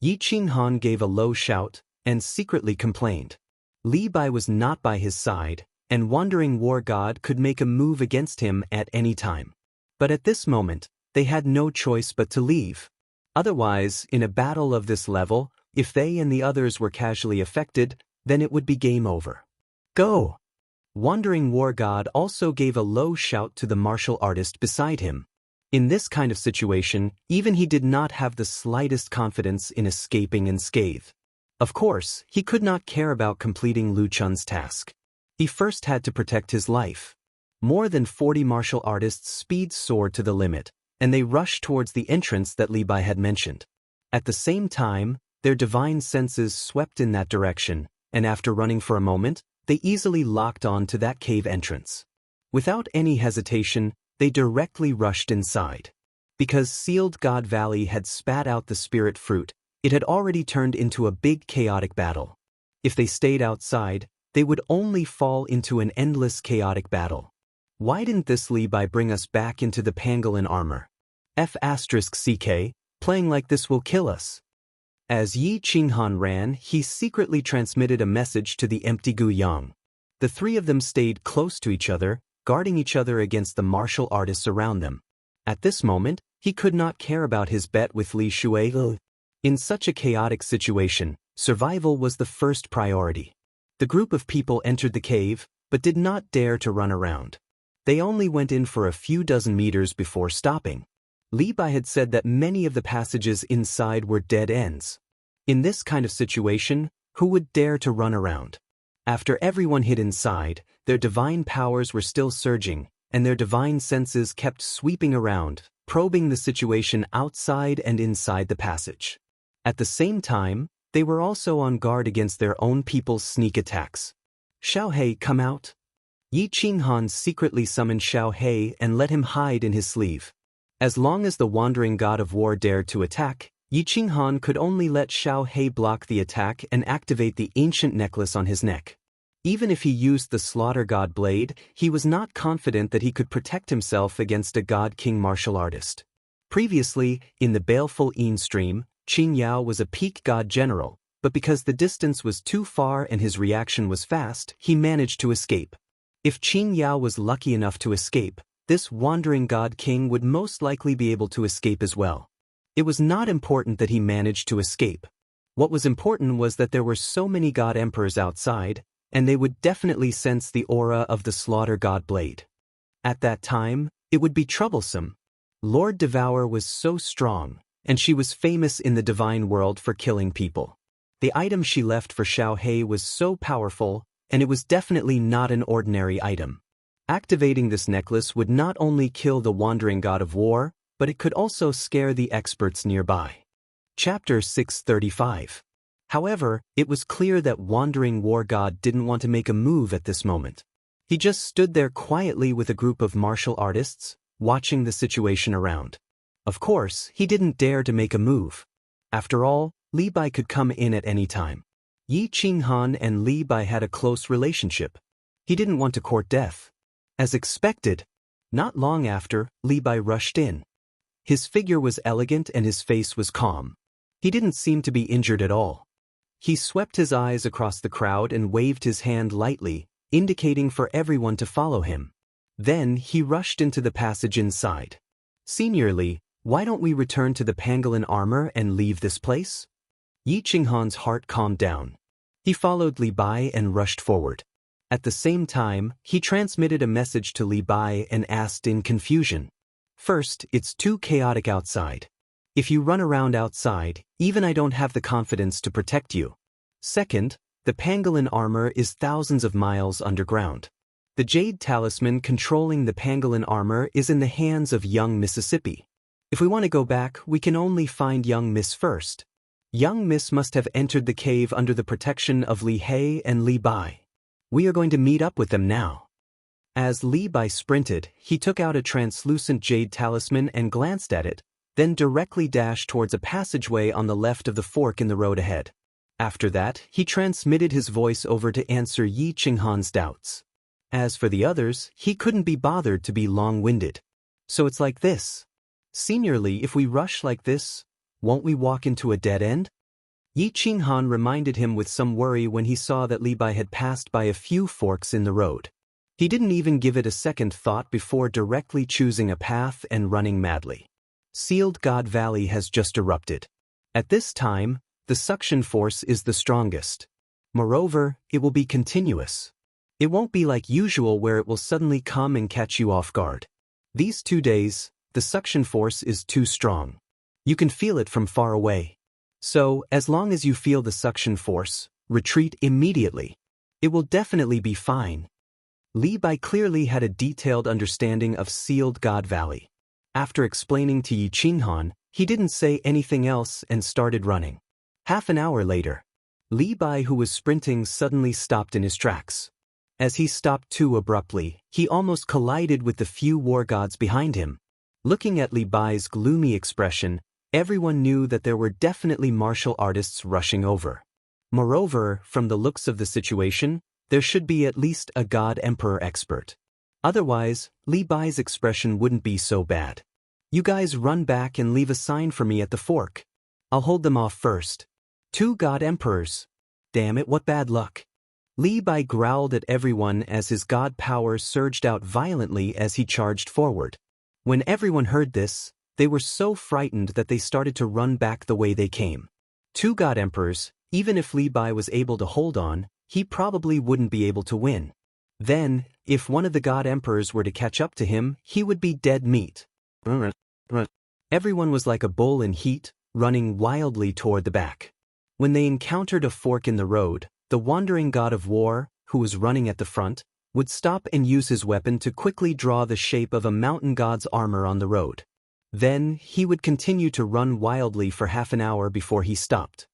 Yi Qinghan gave a low shout, and secretly complained. Li Bai was not by his side, and Wandering War God could make a move against him at any time. But at this moment, they had no choice but to leave. Otherwise, in a battle of this level, if they and the others were casually affected, then it would be game over. Go! Wandering War God also gave a low shout to the martial artist beside him. In this kind of situation, even he did not have the slightest confidence in escaping unscathed. Of course, he could not care about completing Lu Chun's task. He first had to protect his life. More than 40 martial artists' speed soared to the limit, and they rushed towards the entrance that Li Bai had mentioned. At the same time, their divine senses swept in that direction, and after running for a moment, they easily locked on to that cave entrance. Without any hesitation, they directly rushed inside. Because Sealed God Valley had spat out the spirit fruit, it had already turned into a big chaotic battle. If they stayed outside, they would only fall into an endless chaotic battle. Why didn't this Li Bai bring us back into the pangolin armor? F***CK, playing like this will kill us. As Yi Qinghan ran, he secretly transmitted a message to the empty Gu Yang. The three of them stayed close to each other, guarding each other against the martial artists around them. At this moment, he could not care about his bet with Li Shui. In such a chaotic situation, survival was the first priority. The group of people entered the cave, but did not dare to run around. They only went in for a few dozen meters before stopping. Li Bai had said that many of the passages inside were dead ends. In this kind of situation, who would dare to run around? After everyone hid inside, their divine powers were still surging, and their divine senses kept sweeping around, probing the situation outside and inside the passage. At the same time, they were also on guard against their own people's sneak attacks. Xiaohei, come out. Yi Qinghan secretly summoned Xiaohei and let him hide in his sleeve. As long as the wandering god of war dared to attack, Yi Qinghan could only let Xiaohei block the attack and activate the ancient necklace on his neck. Even if he used the slaughter god blade, he was not confident that he could protect himself against a god-king martial artist. Previously, in the baleful Yin stream, Qin Yao was a peak god general, but because the distance was too far and his reaction was fast, he managed to escape. If Qin Yao was lucky enough to escape, this wandering god king would most likely be able to escape as well. It was not important that he managed to escape. What was important was that there were so many god emperors outside, and they would definitely sense the aura of the slaughter god blade. At that time, it would be troublesome. Lord Devour was so strong, and she was famous in the divine world for killing people. The item she left for Xiaohei was so powerful, and it was definitely not an ordinary item. Activating this necklace would not only kill the wandering god of war, but it could also scare the experts nearby. Chapter 635. However, it was clear that wandering war god didn't want to make a move at this moment. He just stood there quietly with a group of martial artists, watching the situation around. Of course, he didn't dare to make a move. After all, Li Bai could come in at any time. Yi Qinghan and Li Bai had a close relationship. He didn't want to court death. As expected, not long after, Li Bai rushed in. His figure was elegant and his face was calm. He didn't seem to be injured at all. He swept his eyes across the crowd and waved his hand lightly, indicating for everyone to follow him. Then he rushed into the passage inside. Senior Li, why don't we return to the pangolin armor and leave this place? Yi Qinghan's heart calmed down. He followed Li Bai and rushed forward. At the same time, he transmitted a message to Li Bai and asked in confusion. First, it's too chaotic outside. If you run around outside, even I don't have the confidence to protect you. Second, the pangolin armor is thousands of miles underground. The jade talisman controlling the pangolin armor is in the hands of young Mississippi. If we want to go back, we can only find young Miss first. Young Miss must have entered the cave under the protection of Li Hei and Li Bai. We are going to meet up with them now. As Li Bai sprinted, he took out a translucent jade talisman and glanced at it, then directly dashed towards a passageway on the left of the fork in the road ahead. After that, he transmitted his voice over to answer Yi Qinghan's doubts. As for the others, he couldn't be bothered to be long-winded. So it's like this. Senior Li, if we rush like this, won't we walk into a dead end? Yi Qinghan reminded him with some worry when he saw that Li Bai had passed by a few forks in the road. He didn't even give it a second thought before directly choosing a path and running madly. Sealed God Valley has just erupted. At this time, the suction force is the strongest. Moreover, it will be continuous. It won't be like usual where it will suddenly come and catch you off guard. These 2 days, the suction force is too strong. You can feel it from far away. So, as long as you feel the suction force, retreat immediately. It will definitely be fine. Li Bai clearly had a detailed understanding of Sealed God Valley. After explaining to Yi Qinghan, he didn't say anything else and started running. Half an hour later, Li Bai, who was sprinting, suddenly stopped in his tracks. As he stopped too abruptly, he almost collided with the few war gods behind him. Looking at Li Bai's gloomy expression, everyone knew that there were definitely martial artists rushing over. Moreover, from the looks of the situation, there should be at least a God Emperor expert. Otherwise, Li Bai's expression wouldn't be so bad. You guys run back and leave a sign for me at the fork. I'll hold them off first. 2 God Emperors. Damn it, what bad luck. Li Bai growled at everyone as his god power surged out violently as he charged forward. When everyone heard this, they were so frightened that they started to run back the way they came. 2 God Emperors, even if Li Bai was able to hold on, he probably wouldn't be able to win. Then, if one of the God Emperors were to catch up to him, he would be dead meat. Everyone was like a bull in heat, running wildly toward the back. When they encountered a fork in the road, the wandering god of war, who was running at the front, would stop and use his weapon to quickly draw the shape of a mountain god's armor on the road. Then, he would continue to run wildly for half an hour before he stopped.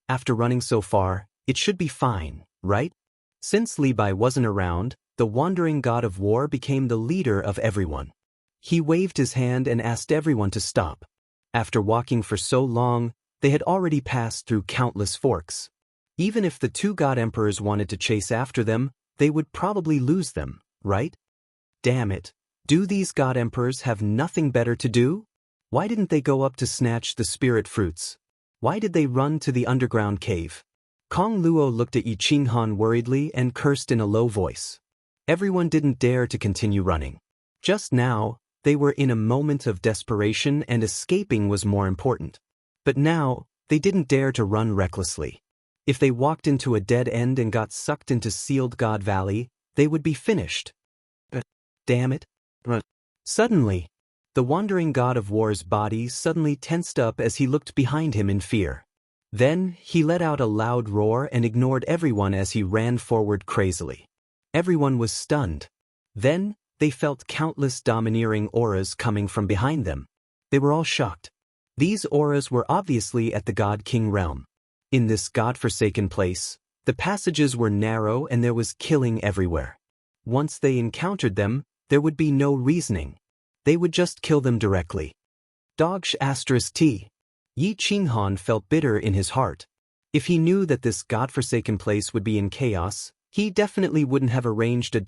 After running so far, it should be fine, right? Since Li Bai wasn't around, the wandering god of war became the leader of everyone. He waved his hand and asked everyone to stop. After walking for so long, they had already passed through countless forks. Even if the two god emperors wanted to chase after them, they would probably lose them, right? Damn it. Do these god emperors have nothing better to do? Why didn't they go up to snatch the spirit fruits? Why did they run to the underground cave? Kong Luo looked at Yi Qinghan worriedly and cursed in a low voice. Everyone didn't dare to continue running. Just now, they were in a moment of desperation and escaping was more important. But now, they didn't dare to run recklessly. If they walked into a dead end and got sucked into Sealed God Valley, they would be finished. Damn it. Suddenly, the wandering god of war's body suddenly tensed up as he looked behind him in fear. Then, he let out a loud roar and ignored everyone as he ran forward crazily. Everyone was stunned. Then, they felt countless domineering auras coming from behind them. They were all shocked. These auras were obviously at the God King realm. In this god-forsaken place, the passages were narrow and there was killing everywhere. Once they encountered them, there would be no reasoning. They would just kill them directly. T. Yi Qinghan felt bitter in his heart. If he knew that this god-forsaken place would be in chaos, he definitely wouldn't have arranged a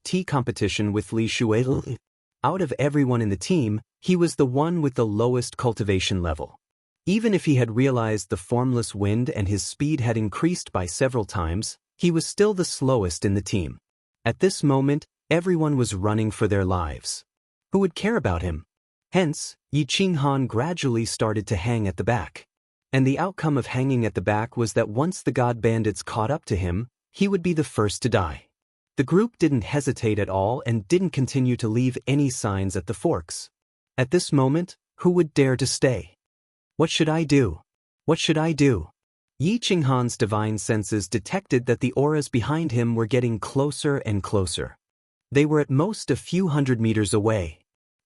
T competition with Li Shui. Out of everyone in the team, he was the one with the lowest cultivation level. Even if he had realized the formless wind and his speed had increased by several times, he was still the slowest in the team. At this moment, everyone was running for their lives. Who would care about him? Hence, Yi Qinghan gradually started to hang at the back. And the outcome of hanging at the back was that once the god bandits caught up to him, he would be the first to die. The group didn't hesitate at all and didn't continue to leave any signs at the forks. At this moment, who would dare to stay? What should I do? What should I do? Yi Qinghan's divine senses detected that the auras behind him were getting closer and closer. They were at most a few hundred meters away.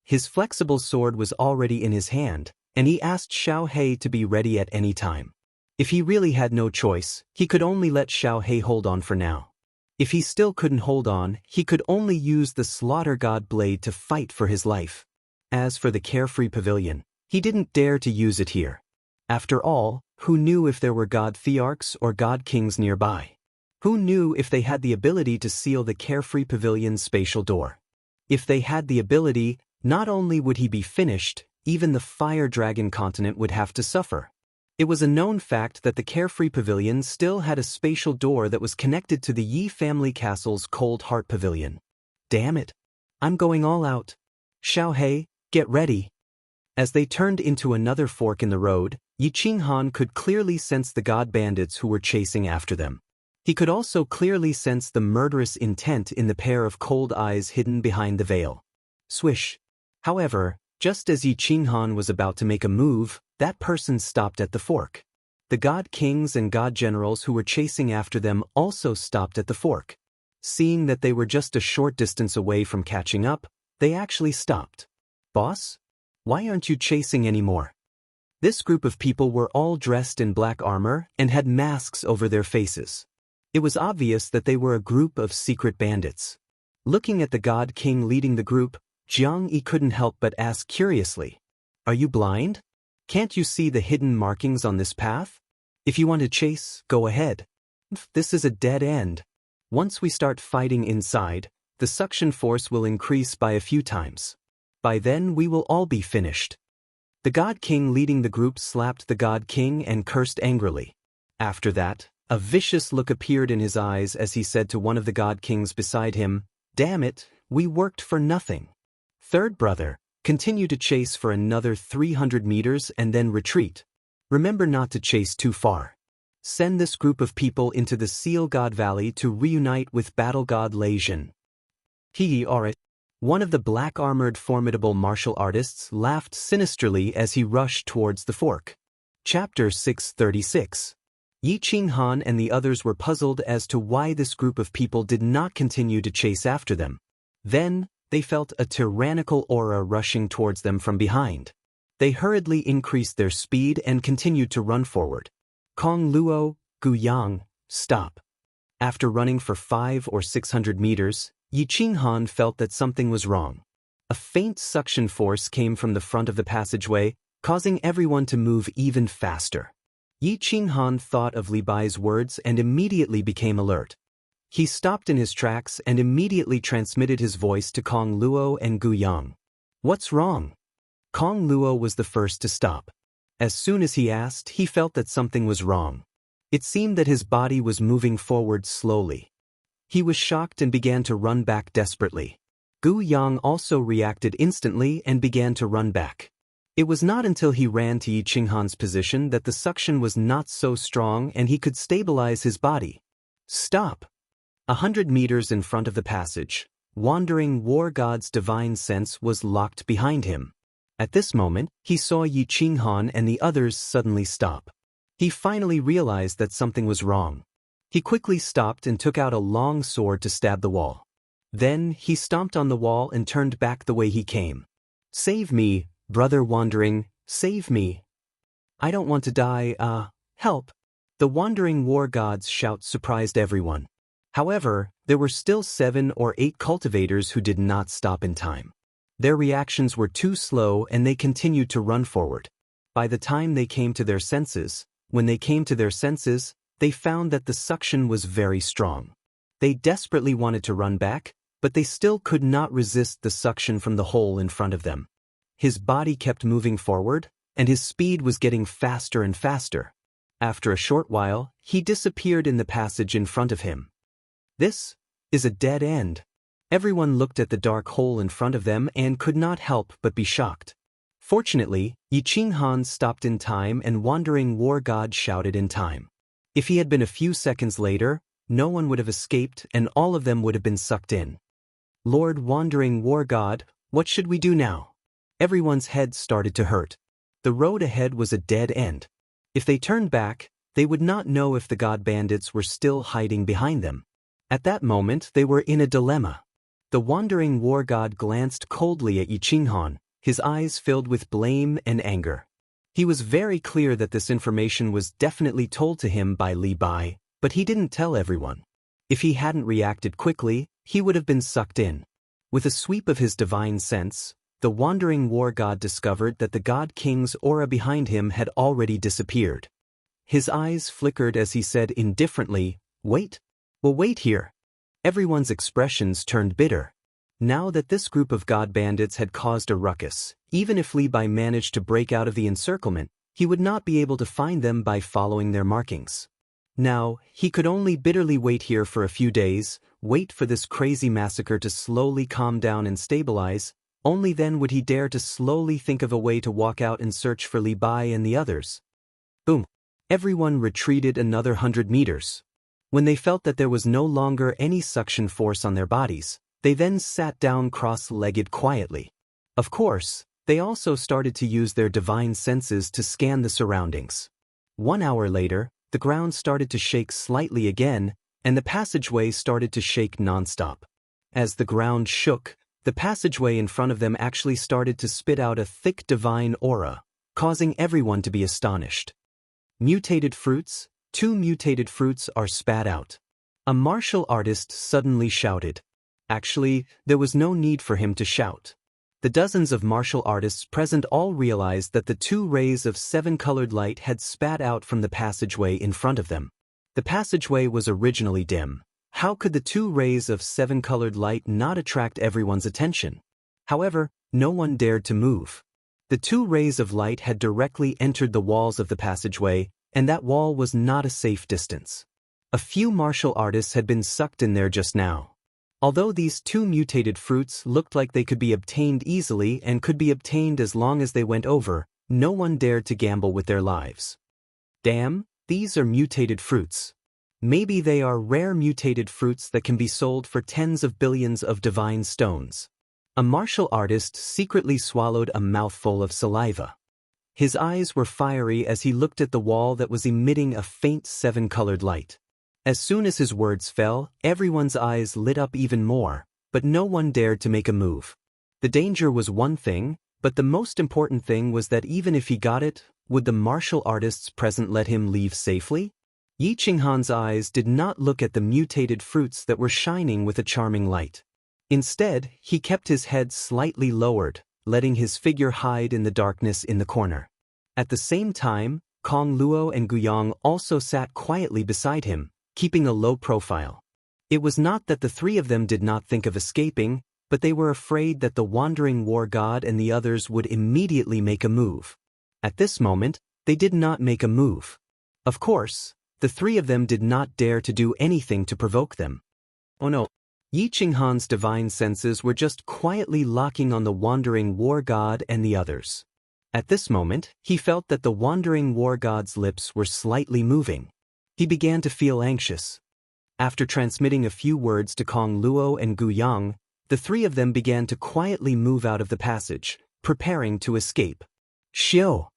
His flexible sword was already in his hand, and he asked Xiao He to be ready at any time. If he really had no choice, he could only let Xiao He hold on for now. If he still couldn't hold on, he could only use the Slaughter God blade to fight for his life. As for the Carefree Pavilion, he didn't dare to use it here. After all, who knew if there were God Thearchs or God Kings nearby? Who knew if they had the ability to seal the Carefree Pavilion's spatial door? If they had the ability, not only would he be finished, even the Fire Dragon continent would have to suffer. It was a known fact that the Carefree Pavilion still had a spatial door that was connected to the Yi family castle's Cold Heart Pavilion. Damn it. I'm going all out. Xiao He, get ready. As they turned into another fork in the road, Yi Qinghan could clearly sense the god bandits who were chasing after them. He could also clearly sense the murderous intent in the pair of cold eyes hidden behind the veil. Swish. However, just as Yi Qinghan was about to make a move, that person stopped at the fork. The god kings and god generals who were chasing after them also stopped at the fork. Seeing that they were just a short distance away from catching up, they actually stopped. Boss? Why aren't you chasing anymore? This group of people were all dressed in black armor and had masks over their faces. It was obvious that they were a group of secret bandits. Looking at the god king leading the group, Jiang Yi couldn't help but ask curiously, "Are you blind? Can't you see the hidden markings on this path? If you want to chase, go ahead. This is a dead end. Once we start fighting inside, the suction force will increase by a few times. By then we will all be finished." The God King leading the group slapped the God King and cursed angrily. After that, a vicious look appeared in his eyes as he said to one of the God Kings beside him, "Damn it, we worked for nothing. Third brother, continue to chase for another 300 meters and then retreat. Remember not to chase too far. Send this group of people into the Seal God Valley to reunite with Battle God Lei Jin." One of the black-armored formidable martial artists laughed sinisterly as he rushed towards the fork. Chapter 636. Yi Qinghan and the others were puzzled as to why this group of people did not continue to chase after them. Then, they felt a tyrannical aura rushing towards them from behind. They hurriedly increased their speed and continued to run forward. Kong Luo, Gu Yang, stop. After running for 500 or 600 meters, Yi Qinghan felt that something was wrong. A faint suction force came from the front of the passageway, causing everyone to move even faster. Yi Qinghan thought of Li Bai's words and immediately became alert. He stopped in his tracks and immediately transmitted his voice to Kong Luo and Gu Yang. What's wrong? Kong Luo was the first to stop. As soon as he asked, he felt that something was wrong. It seemed that his body was moving forward slowly. He was shocked and began to run back desperately. Gu Yang also reacted instantly and began to run back. It was not until he ran to Yi Qinghan's position that the suction was not so strong and he could stabilize his body. Stop! 100 meters in front of the passage, Wandering War God's divine sense was locked behind him. At this moment, he saw Yi Qinghan and the others suddenly stop. He finally realized that something was wrong. He quickly stopped and took out a long sword to stab the wall. Then, he stomped on the wall and turned back the way he came. Save me, brother Wandering, save me. I don't want to die, help. The Wandering War God's shout surprised everyone. However, there were still 7 or 8 cultivators who did not stop in time. Their reactions were too slow and they continued to run forward. By the time they came to their senses, they found that the suction was very strong. They desperately wanted to run back, but they still could not resist the suction from the hole in front of them. His body kept moving forward, and his speed was getting faster and faster. After a short while, he disappeared in the passage in front of him. This is a dead end. Everyone looked at the dark hole in front of them and could not help but be shocked. Fortunately, Yi Qinghan stopped in time and Wandering War God shouted in time. If he had been a few seconds later, no one would have escaped and all of them would have been sucked in. Lord Wandering War God, what should we do now? Everyone's head started to hurt. The road ahead was a dead end. If they turned back, they would not know if the god bandits were still hiding behind them. At that moment, they were in a dilemma. The Wandering War God glanced coldly at Yi Qinghan, his eyes filled with blame and anger. He was very clear that this information was definitely told to him by Li Bai, but he didn't tell everyone. If he hadn't reacted quickly, he would have been sucked in. With a sweep of his divine sense, the Wandering War God discovered that the God King's aura behind him had already disappeared. His eyes flickered as he said indifferently, "Wait. Well, wait here." Everyone's expressions turned bitter. Now that this group of god bandits had caused a ruckus, even if Li Bai managed to break out of the encirclement, he would not be able to find them by following their markings. Now, he could only bitterly wait here for a few days, wait for this crazy massacre to slowly calm down and stabilize. Only then would he dare to slowly think of a way to walk out and search for Li Bai and the others. Boom! Everyone retreated another 100 meters. When they felt that there was no longer any suction force on their bodies, they then sat down cross-legged quietly. Of course, they also started to use their divine senses to scan the surroundings. 1 hour later, the ground started to shake slightly again, and the passageway started to shake non-stop. As the ground shook, the passageway in front of them actually started to spit out a thick divine aura, causing everyone to be astonished. Mutated fruits, 2 mutated fruits are spat out. A martial artist suddenly shouted. Actually, there was no need for him to shout. The dozens of martial artists present all realized that the 2 rays of 7-colored light had spat out from the passageway in front of them. The passageway was originally dim. How could the 2 rays of 7-colored light not attract everyone's attention? However, no one dared to move. The 2 rays of light had directly entered the walls of the passageway, and that wall was not a safe distance. A few martial artists had been sucked in there just now. Although these 2 mutated fruits looked like they could be obtained easily and could be obtained as long as they went over, no one dared to gamble with their lives. Damn, these are mutated fruits. Maybe they are rare mutated fruits that can be sold for tens of billions of divine stones. A martial artist secretly swallowed a mouthful of saliva. His eyes were fiery as he looked at the wall that was emitting a faint seven-colored light. As soon as his words fell, everyone's eyes lit up even more, but no one dared to make a move. The danger was one thing, but the most important thing was that even if he got it, would the martial artists present let him leave safely? Yi Qinghan's eyes did not look at the mutated fruits that were shining with a charming light. Instead, he kept his head slightly lowered, letting his figure hide in the darkness in the corner. At the same time, Kong Luo and Guyang also sat quietly beside him, keeping a low profile. It was not that the three of them did not think of escaping, but they were afraid that the wandering war god and the others would immediately make a move. At this moment, they did not make a move. Of course, the three of them did not dare to do anything to provoke them. Oh no. Yi Qinghan's divine senses were just quietly locking on the wandering war god and the others. At this moment, he felt that the wandering war god's lips were slightly moving. He began to feel anxious. After transmitting a few words to Kong Luo and Guyang, the three of them began to quietly move out of the passage, preparing to escape. Xiao!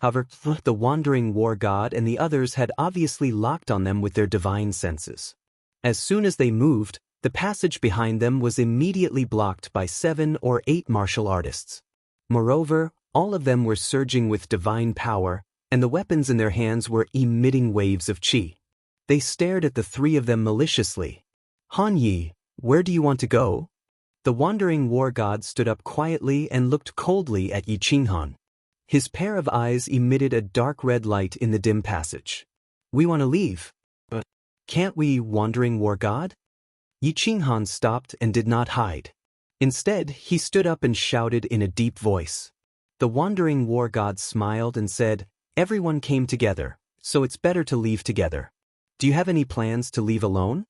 However, the wandering war god and the others had obviously locked on them with their divine senses. As soon as they moved, the passage behind them was immediately blocked by 7 or 8 martial artists. Moreover, all of them were surging with divine power, and the weapons in their hands were emitting waves of qi. They stared at the three of them maliciously. Han Yi, where do you want to go? The wandering war god stood up quietly and looked coldly at Yi Qinghan. His pair of eyes emitted a dark red light in the dim passage. We want to leave. But can't we, wandering war god? Yi Qinghan stopped and did not hide. Instead, he stood up and shouted in a deep voice. The wandering war god smiled and said, everyone came together, so it's better to leave together. Do you have any plans to leave alone?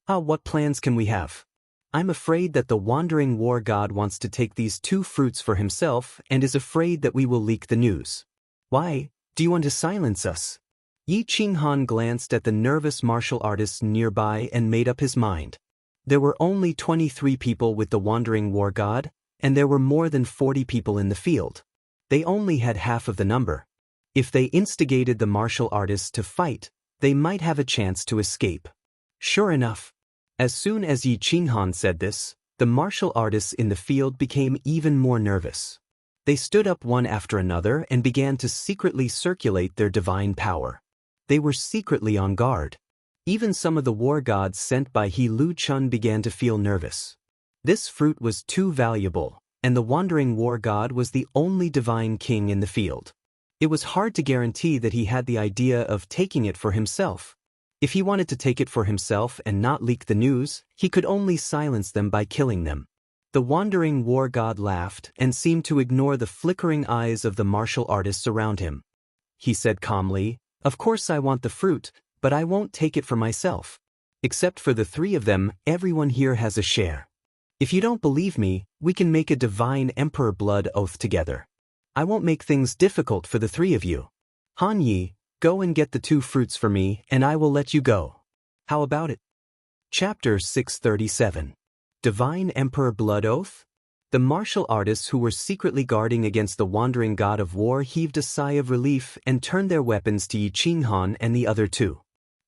What plans can we have? I'm afraid that the wandering war god wants to take these 2 fruits for himself and is afraid that we will leak the news. Why, do you want to silence us? Yi Qinghan glanced at the nervous martial artists nearby and made up his mind. There were only 23 people with the wandering war god, and there were more than 40 people in the field. They only had half of the number. If they instigated the martial artists to fight, they might have a chance to escape. Sure enough, as soon as Yi Qinghan said this, the martial artists in the field became even more nervous. They stood up one after another and began to secretly circulate their divine power. They were secretly on guard. Even some of the war gods sent by He Lu Chun began to feel nervous. This fruit was too valuable, and the wandering war god was the only divine king in the field. It was hard to guarantee that he had the idea of taking it for himself. If he wanted to take it for himself and not leak the news, he could only silence them by killing them. The wandering war god laughed and seemed to ignore the flickering eyes of the martial artists around him. He said calmly, of course I want the fruit, but I won't take it for myself. Except for the 3 of them, everyone here has a share. If you don't believe me, we can make a divine emperor blood oath together. I won't make things difficult for the 3 of you. Han Yi, go and get the 2 fruits for me, and I will let you go. How about it? Chapter 637. Divine Emperor Blood Oath? The martial artists who were secretly guarding against the wandering god of war heaved a sigh of relief and turned their weapons to Yi Qinghan and the other 2.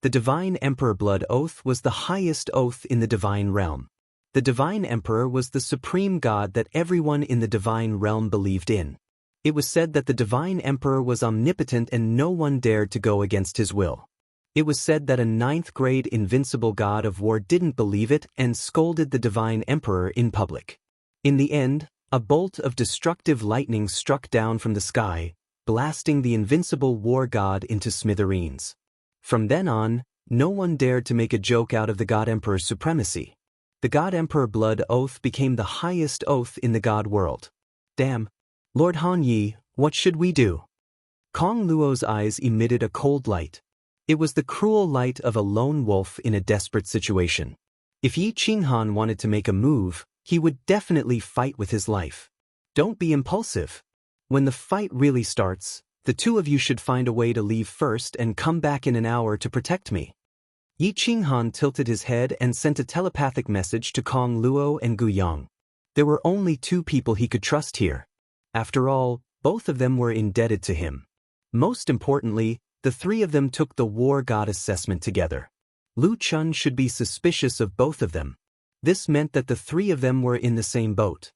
The Divine Emperor Blood Oath was the highest oath in the divine realm. The Divine Emperor was the supreme god that everyone in the divine realm believed in. It was said that the Divine Emperor was omnipotent and no one dared to go against his will. It was said that a 9th-grade invincible god of war didn't believe it and scolded the Divine Emperor in public. In the end, a bolt of destructive lightning struck down from the sky, blasting the invincible war god into smithereens. From then on, no one dared to make a joke out of the God Emperor's supremacy. The God Emperor Blood Oath became the highest oath in the god world. Damn. Lord Han Yi, what should we do? Kong Luo's eyes emitted a cold light. It was the cruel light of a lone wolf in a desperate situation. If Yi Qinghan wanted to make a move, he would definitely fight with his life. Don't be impulsive. When the fight really starts, the 2 of you should find a way to leave first and come back in an hour to protect me. Yi Qinghan tilted his head and sent a telepathic message to Kong Luo and Guyang. There were only 2 people he could trust here. After all, Both of them were indebted to him. Most importantly, the three of them took the war god assessment together. Lu Chun should be suspicious of both of them. This meant that the three of them were in the same boat.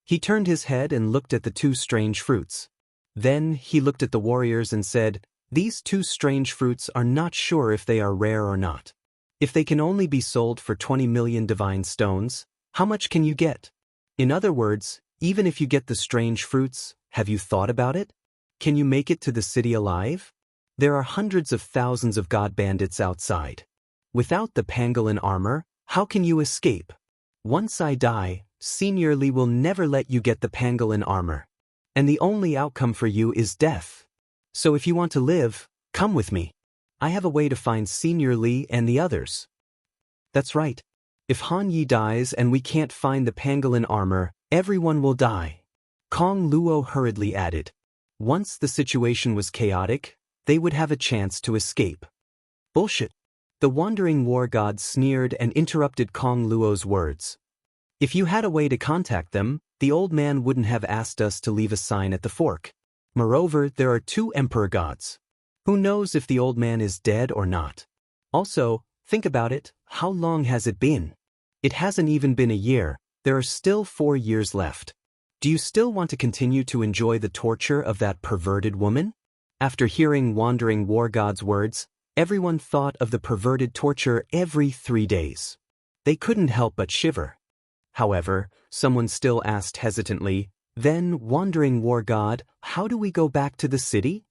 He turned his head and looked at the two strange fruits. Then he looked at the warriors and said, "These two strange fruits are not sure if they are rare or not. If they can only be sold for 20 million divine stones, how much can you get? In other words, even if you get the strange fruits, have you thought about it? Can you make it to the city alive? There are hundreds of thousands of god bandits outside. Without the pangolin armor, how can you escape? Once I die, Senior Li will never let you get the pangolin armor. And the only outcome for you is death. So if you want to live, come with me. I have a way to find Senior Li and the others." That's right. If Han Yi dies and we can't find the pangolin armor, everyone will die. Kong Luo hurriedly added. Once the situation was chaotic, they would have a chance to escape. Bullshit. The wandering war god sneered and interrupted Kong Luo's words. If you had a way to contact them, the old man wouldn't have asked us to leave a sign at the fork. Moreover, there are two emperor gods. Who knows if the old man is dead or not? Also, think about it, how long has it been? It hasn't even been a year, there are still 4 years left. Do you still want to continue to enjoy the torture of that perverted woman? After hearing wandering war god's words, everyone thought of the perverted torture every 3 days. They couldn't help but shiver. However, someone still asked hesitantly, "Then, wandering war god, how do we go back to the city?"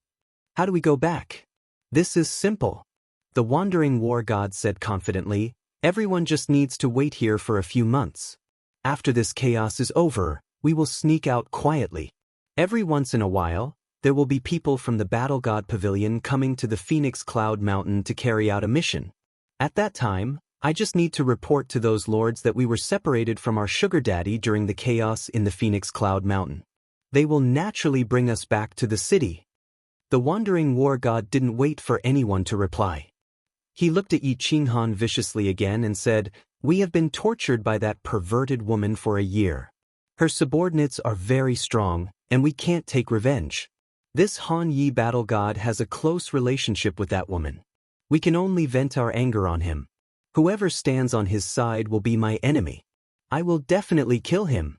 "How do we go back? This is simple." The wandering war god said confidently, "Everyone just needs to wait here for a few months. After this chaos is over, we will sneak out quietly. Every once in a while, there will be people from the Battle God Pavilion coming to the Phoenix Cloud Mountain to carry out a mission. At that time, I just need to report to those lords that we were separated from our sugar daddy during the chaos in the Phoenix Cloud Mountain. They will naturally bring us back to the city." The wandering war god didn't wait for anyone to reply. He looked at Yi Qinghan viciously again and said, "We have been tortured by that perverted woman for a year. Her subordinates are very strong, and we can't take revenge. This Han Yi battle god has a close relationship with that woman. We can only vent our anger on him. Whoever stands on his side will be my enemy. I will definitely kill him."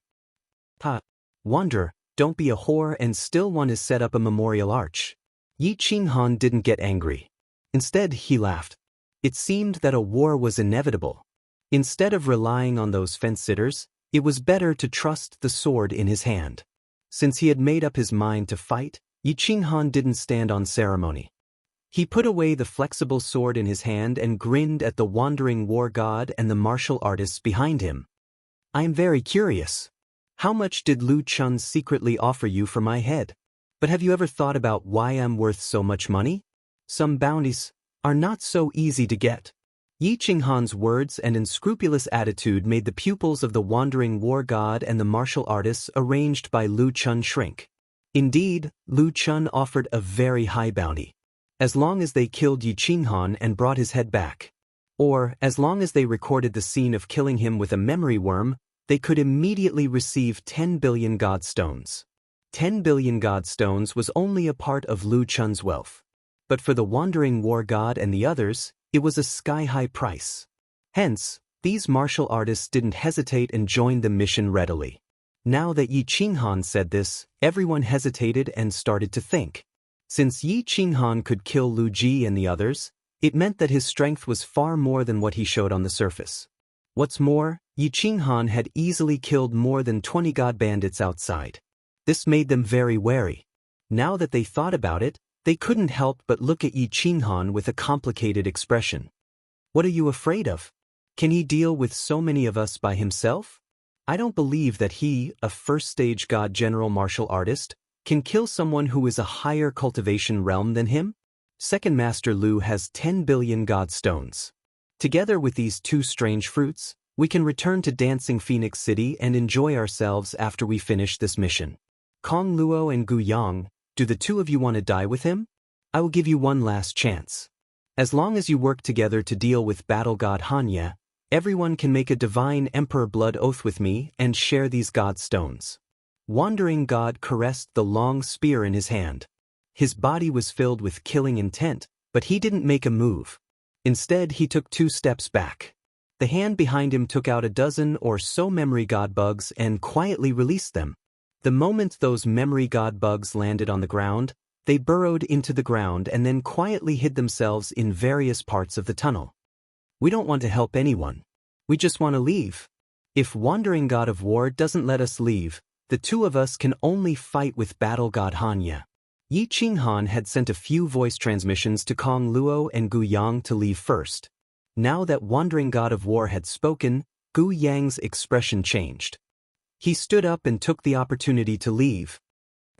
Wander, don't be a whore and still want to set up a memorial arch. Yi Qinghan didn't get angry. Instead, he laughed. It seemed that a war was inevitable. Instead of relying on those fence-sitters, it was better to trust the sword in his hand. Since he had made up his mind to fight, Yi Qinghan didn't stand on ceremony. He put away the flexible sword in his hand and grinned at the wandering war god and the martial artists behind him. "I am very curious. How much did Lu Chun secretly offer you for my head? But have you ever thought about why I'm worth so much money? Some bounties are not so easy to get." Yi Qinghan's words and unscrupulous attitude made the pupils of the wandering war god and the martial artists arranged by Lu Chun shrink. Indeed, Lu Chun offered a very high bounty. As long as they killed Yi Qinghan and brought his head back. Or, as long as they recorded the scene of killing him with a memory worm, they could immediately receive 10 billion god stones. 10 billion god stones was only a part of Lu Chun's wealth. But for the wandering war god and the others, it was a sky-high price. Hence, these martial artists didn't hesitate and joined the mission readily. Now that Yi Qinghan said this, everyone hesitated and started to think. Since Yi Qinghan could kill Lu Ji and the others, it meant that his strength was far more than what he showed on the surface. What's more, Yi Qinghan had easily killed more than 20 god bandits outside. This made them very wary. Now that they thought about it, they couldn't help but look at Yi Qinghan with a complicated expression. "What are you afraid of? Can he deal with so many of us by himself? I don't believe that he, a first-stage god general martial artist, can kill someone who is a higher cultivation realm than him. Second Master Lu has 10 billion god stones. Together with these two strange fruits, we can return to Dancing Phoenix City and enjoy ourselves after we finish this mission. Kong Luo and Gu Yang, do the two of you want to die with him? I will give you one last chance. As long as you work together to deal with battle god Hanya, everyone can make a divine emperor blood oath with me and share these god stones. Wandering God caressed the long spear in his hand. His body was filled with killing intent, but he didn't make a move. Instead, he took 2 steps back. The hand behind him took out a dozen or so memory god bugs and quietly released them. The moment those memory god bugs landed on the ground, they burrowed into the ground and then quietly hid themselves in various parts of the tunnel. We don't want to help anyone. We just want to leave. If Wandering God of War doesn't let us leave, the 2 of us can only fight with Battle God Hanya. Yi Qinghan had sent a few voice transmissions to Kong Luo and Gu Yang to leave first. Now that Wandering God of War had spoken, Gu Yang's expression changed. He stood up and took the opportunity to leave.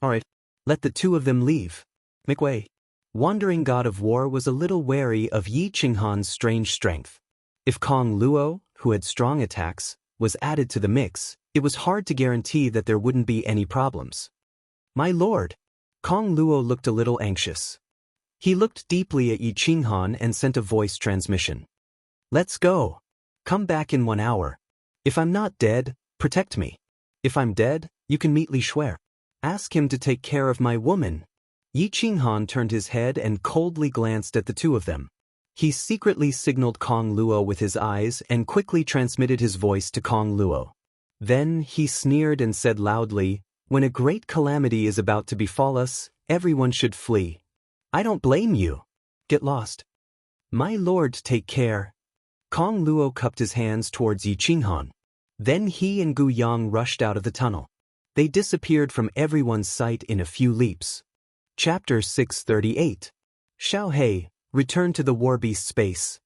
Alright, let the 2 of them leave. Make way. Wandering God of War was a little wary of Yi Qinghan's strange strength. If Kong Luo, who had strong attacks, was added to the mix, it was hard to guarantee that there wouldn't be any problems. My lord. Kong Luo looked a little anxious. He looked deeply at Yi Qinghan and sent a voice transmission. Let's go. Come back in 1 hour. If I'm not dead, protect me. If I'm dead, you can meet Li Shuer. Ask him to take care of my woman. Yi Qinghan turned his head and coldly glanced at the 2 of them. He secretly signaled Kong Luo with his eyes and quickly transmitted his voice to Kong Luo. Then he sneered and said loudly, "When a great calamity is about to befall us, everyone should flee. I don't blame you. Get lost." My lord, take care. Kong Luo cupped his hands towards Yi Qinghan. Then he and Gu Yang rushed out of the tunnel. They disappeared from everyone's sight in a few leaps. Chapter 638. Xiaohei returned to the Warbeast space.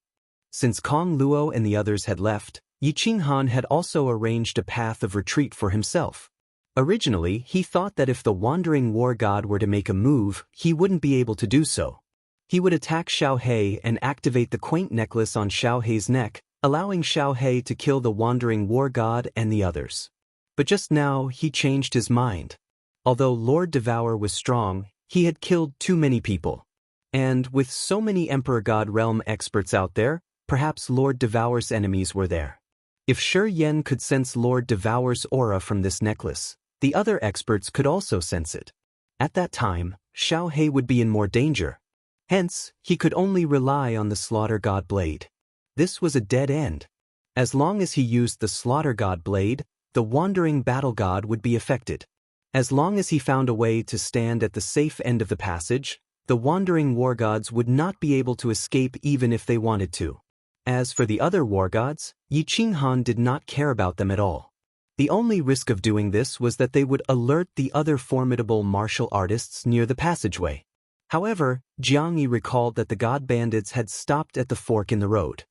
Since Kong Luo and the others had left, Yi Qinghan had also arranged a path of retreat for himself. Originally, he thought that if the Wandering War God were to make a move, he wouldn't be able to do so. He would attack Xiaohei and activate the quaint necklace on Xiaohei's neck, allowing Xiaohei to kill the Wandering War God and the others. But just now, he changed his mind. Although Lord Devour was strong, he had killed too many people. And with so many Emperor God Realm experts out there, perhaps Lord Devour's enemies were there. If Shi Yen could sense Lord Devour's aura from this necklace, the other experts could also sense it. At that time, Xiaohei would be in more danger. Hence, he could only rely on the Slaughter God Blade. This was a dead end. As long as he used the Slaughter God Blade, the Wandering Battle God would be affected. As long as he found a way to stand at the safe end of the passage, the Wandering War Gods would not be able to escape even if they wanted to. As for the other War Gods, Yi Qinghan did not care about them at all. The only risk of doing this was that they would alert the other formidable martial artists near the passageway. However, Jiang Yi recalled that the God Bandits had stopped at the fork in the road.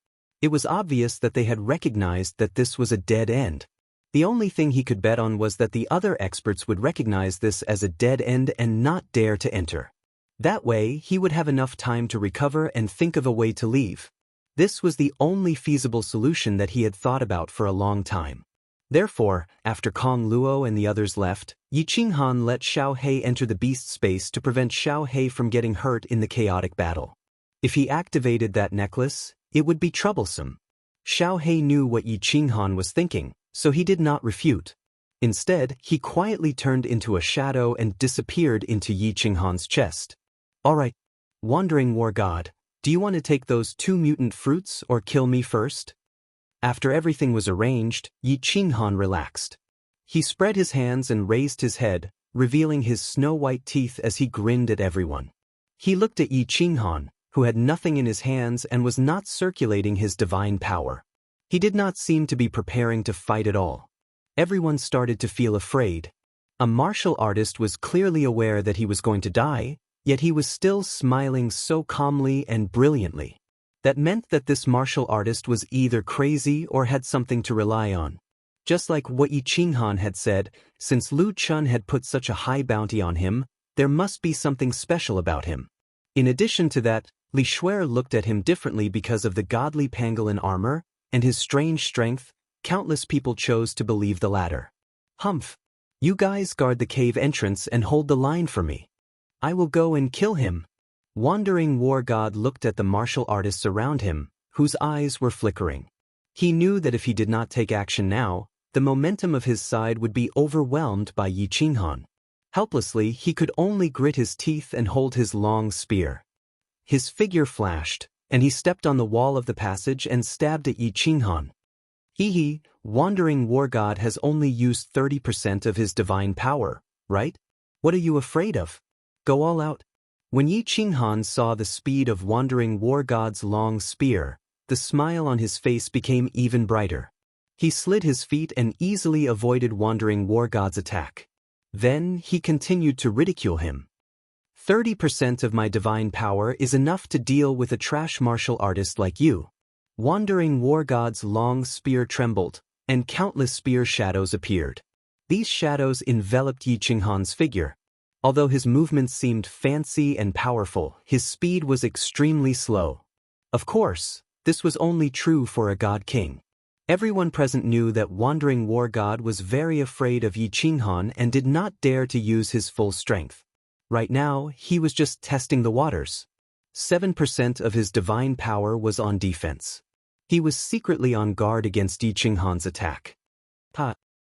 It was obvious that they had recognized that this was a dead end. The only thing he could bet on was that the other experts would recognize this as a dead end and not dare to enter. That way, he would have enough time to recover and think of a way to leave. This was the only feasible solution that he had thought about for a long time. Therefore, after Kong Luo and the others left, Yi Qinghan let Xiaohei enter the beast space to prevent Xiaohei from getting hurt in the chaotic battle. If he activated that necklace, it would be troublesome. Xiaohei knew what Yi Qinghan was thinking, so he did not refute. Instead, he quietly turned into a shadow and disappeared into Yi Qinghan's chest. Alright, Wandering War God, do you want to take those 2 mutant fruits or kill me first? After everything was arranged, Yi Qinghan relaxed. He spread his hands and raised his head, revealing his snow-white teeth as he grinned at everyone. He looked at Yi Qinghan, who had nothing in his hands and was not circulating his divine power. He did not seem to be preparing to fight at all. Everyone started to feel afraid. A martial artist was clearly aware that he was going to die, yet he was still smiling so calmly and brilliantly. That meant that this martial artist was either crazy or had something to rely on. Just like what Yi Qinghan had said, since Lu Chun had put such a high bounty on him, there must be something special about him. In addition to that, Li Shuer looked at him differently because of the godly pangolin armor and his strange strength. Countless people chose to believe the latter. Humph. You guys guard the cave entrance and hold the line for me. I will go and kill him. Wandering War God looked at the martial artists around him, whose eyes were flickering. He knew that if he did not take action now, the momentum of his side would be overwhelmed by Yi Qinghan. Helplessly, he could only grit his teeth and hold his long spear. His figure flashed, and he stepped on the wall of the passage and stabbed at Yi Qinghan. He, Wandering War God, has only used 30% of his divine power, right? What are you afraid of? Go all out. When Yi Qinghan saw the speed of Wandering War God's long spear, the smile on his face became even brighter. He slid his feet and easily avoided Wandering War God's attack. Then he continued to ridicule him. 30% of my divine power is enough to deal with a trash martial artist like you. Wandering War God's long spear trembled, and countless spear shadows appeared. These shadows enveloped Yi Qinghan's figure. Although his movements seemed fancy and powerful, his speed was extremely slow. Of course, this was only true for a god king. Everyone present knew that Wandering War God was very afraid of Yi Qinghan and did not dare to use his full strength. Right now, he was just testing the waters. 7% of his divine power was on defense. He was secretly on guard against Yi Qinghan's attack.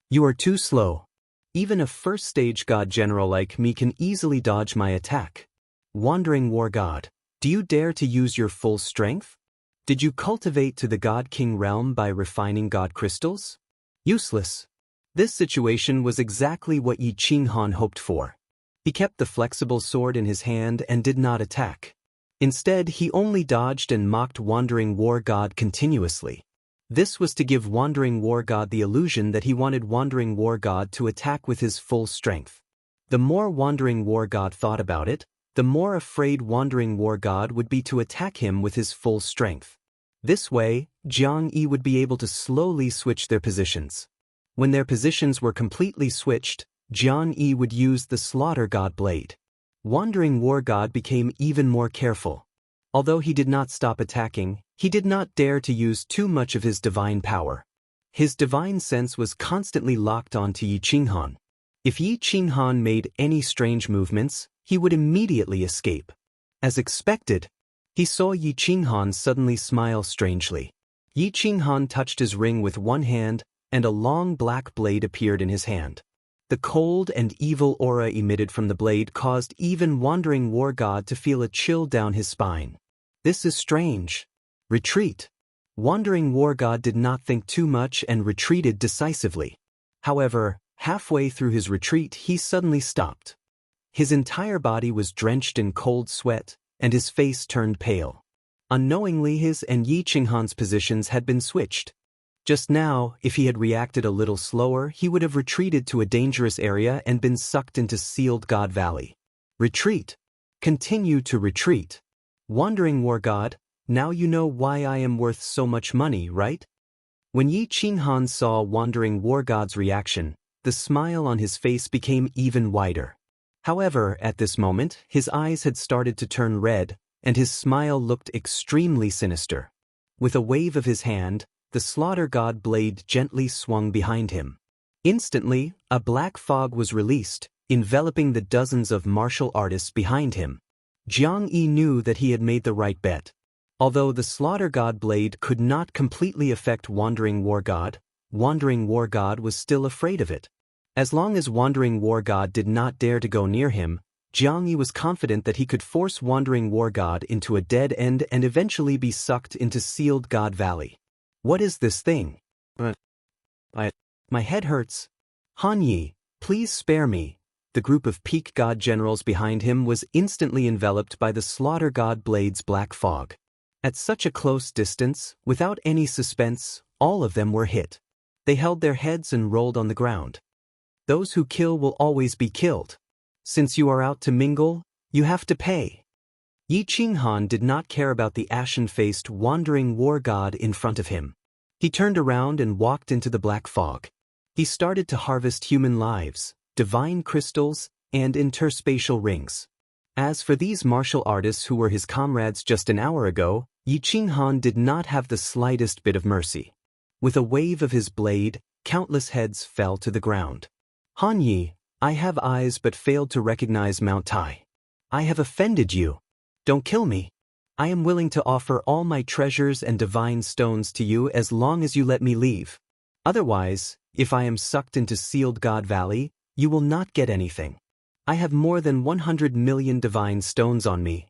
You are too slow. Even a first-stage god general like me can easily dodge my attack. Wandering War God, do you dare to use your full strength? Did you cultivate to the God King realm by refining god crystals? Useless. This situation was exactly what Yi Qinghan hoped for. He kept the flexible sword in his hand and did not attack. Instead, he only dodged and mocked Wandering War God continuously. This was to give Wandering War God the illusion that he wanted Wandering War God to attack with his full strength. The more Wandering War God thought about it, the more afraid Wandering War God would be to attack him with his full strength. This way, Jiang Yi would be able to slowly switch their positions. When their positions were completely switched, Jiang Yi would use the Slaughter God blade. Wandering War God became even more careful. Although he did not stop attacking, he did not dare to use too much of his divine power. His divine sense was constantly locked onto Yi Qinghan. If Yi Qinghan made any strange movements, he would immediately escape. As expected, he saw Yi Qinghan suddenly smile strangely. Yi Qinghan touched his ring with one hand, and a long black blade appeared in his hand. The cold and evil aura emitted from the blade caused even Wandering War God to feel a chill down his spine. This is strange. Retreat. Wandering War God did not think too much and retreated decisively. However, halfway through his retreat he suddenly stopped. His entire body was drenched in cold sweat, and his face turned pale. Unknowingly, his and Yi Qinghan's positions had been switched. Just now, if he had reacted a little slower, he would have retreated to a dangerous area and been sucked into Sealed God Valley. Retreat. Continue to retreat. Wandering War God, now you know why I am worth so much money, right? When Yi Qinghan saw Wandering War God's reaction, the smile on his face became even wider. However, at this moment, his eyes had started to turn red, and his smile looked extremely sinister. With a wave of his hand, the Slaughter God blade gently swung behind him. Instantly, a black fog was released, enveloping the dozens of martial artists behind him. Jiang Yi knew that he had made the right bet. Although the Slaughter God blade could not completely affect Wandering War God was still afraid of it. As long as Wandering War God did not dare to go near him, Jiang Yi was confident that he could force Wandering War God into a dead end and eventually be sucked into Sealed God Valley. What is this thing? My head hurts. Han Yi, please spare me. The group of peak god generals behind him was instantly enveloped by the Slaughter God blade's black fog. At such a close distance, without any suspense, all of them were hit. They held their heads and rolled on the ground. Those who kill will always be killed. Since you are out to mingle, you have to pay. Yi Qinghan did not care about the ashen-faced Wandering War God in front of him. He turned around and walked into the black fog. He started to harvest human lives, divine crystals, and interspatial rings. As for these martial artists who were his comrades just an hour ago, Yi Qinghan did not have the slightest bit of mercy. With a wave of his blade, countless heads fell to the ground. Han Yi, I have eyes but failed to recognize Mount Tai. I have offended you. Don't kill me. I am willing to offer all my treasures and divine stones to you as long as you let me leave. Otherwise, if I am sucked into Sealed God Valley, you will not get anything. I have more than 100 million divine stones on me.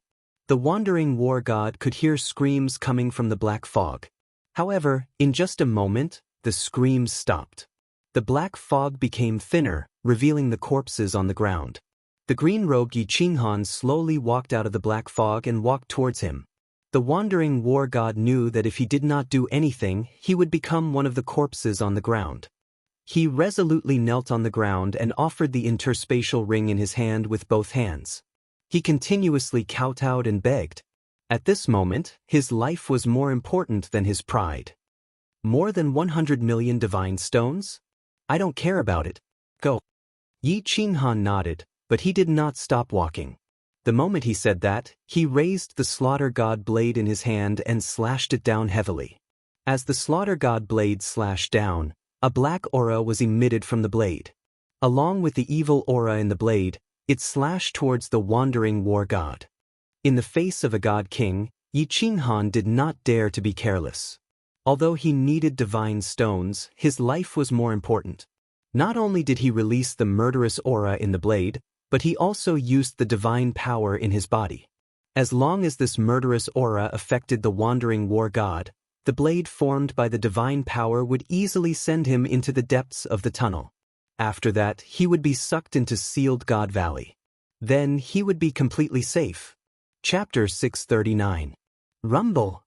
The wandering war god could hear screams coming from the black fog. However, in just a moment, the screams stopped. The black fog became thinner, revealing the corpses on the ground. The green-robed Yi Qinghan slowly walked out of the black fog and walked towards him. The wandering war god knew that if he did not do anything, he would become one of the corpses on the ground. He resolutely knelt on the ground and offered the interspatial ring in his hand with both hands. He continuously kowtowed and begged. At this moment, his life was more important than his pride. More than 100 million divine stones? I don't care about it. Go. Yi Qinghan nodded, but he did not stop walking. The moment he said that, he raised the slaughter god blade in his hand and slashed it down heavily. As the slaughter god blade slashed down, a black aura was emitted from the blade. Along with the evil aura in the blade, it slashed towards the wandering war god. In the face of a god king, Yi Qinghan did not dare to be careless. Although he needed divine stones, his life was more important. Not only did he release the murderous aura in the blade, but he also used the divine power in his body. As long as this murderous aura affected the wandering war god, the blade formed by the divine power would easily send him into the depths of the tunnel. After that, he would be sucked into Sealed God Valley. Then he would be completely safe. Chapter 639. Rumble.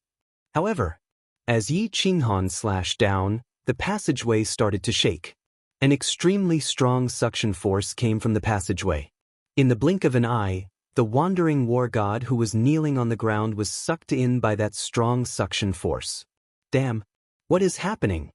However, as Yi Qinghan slashed down, the passageway started to shake. An extremely strong suction force came from the passageway. In the blink of an eye, the wandering war god who was kneeling on the ground was sucked in by that strong suction force. Damn, what is happening?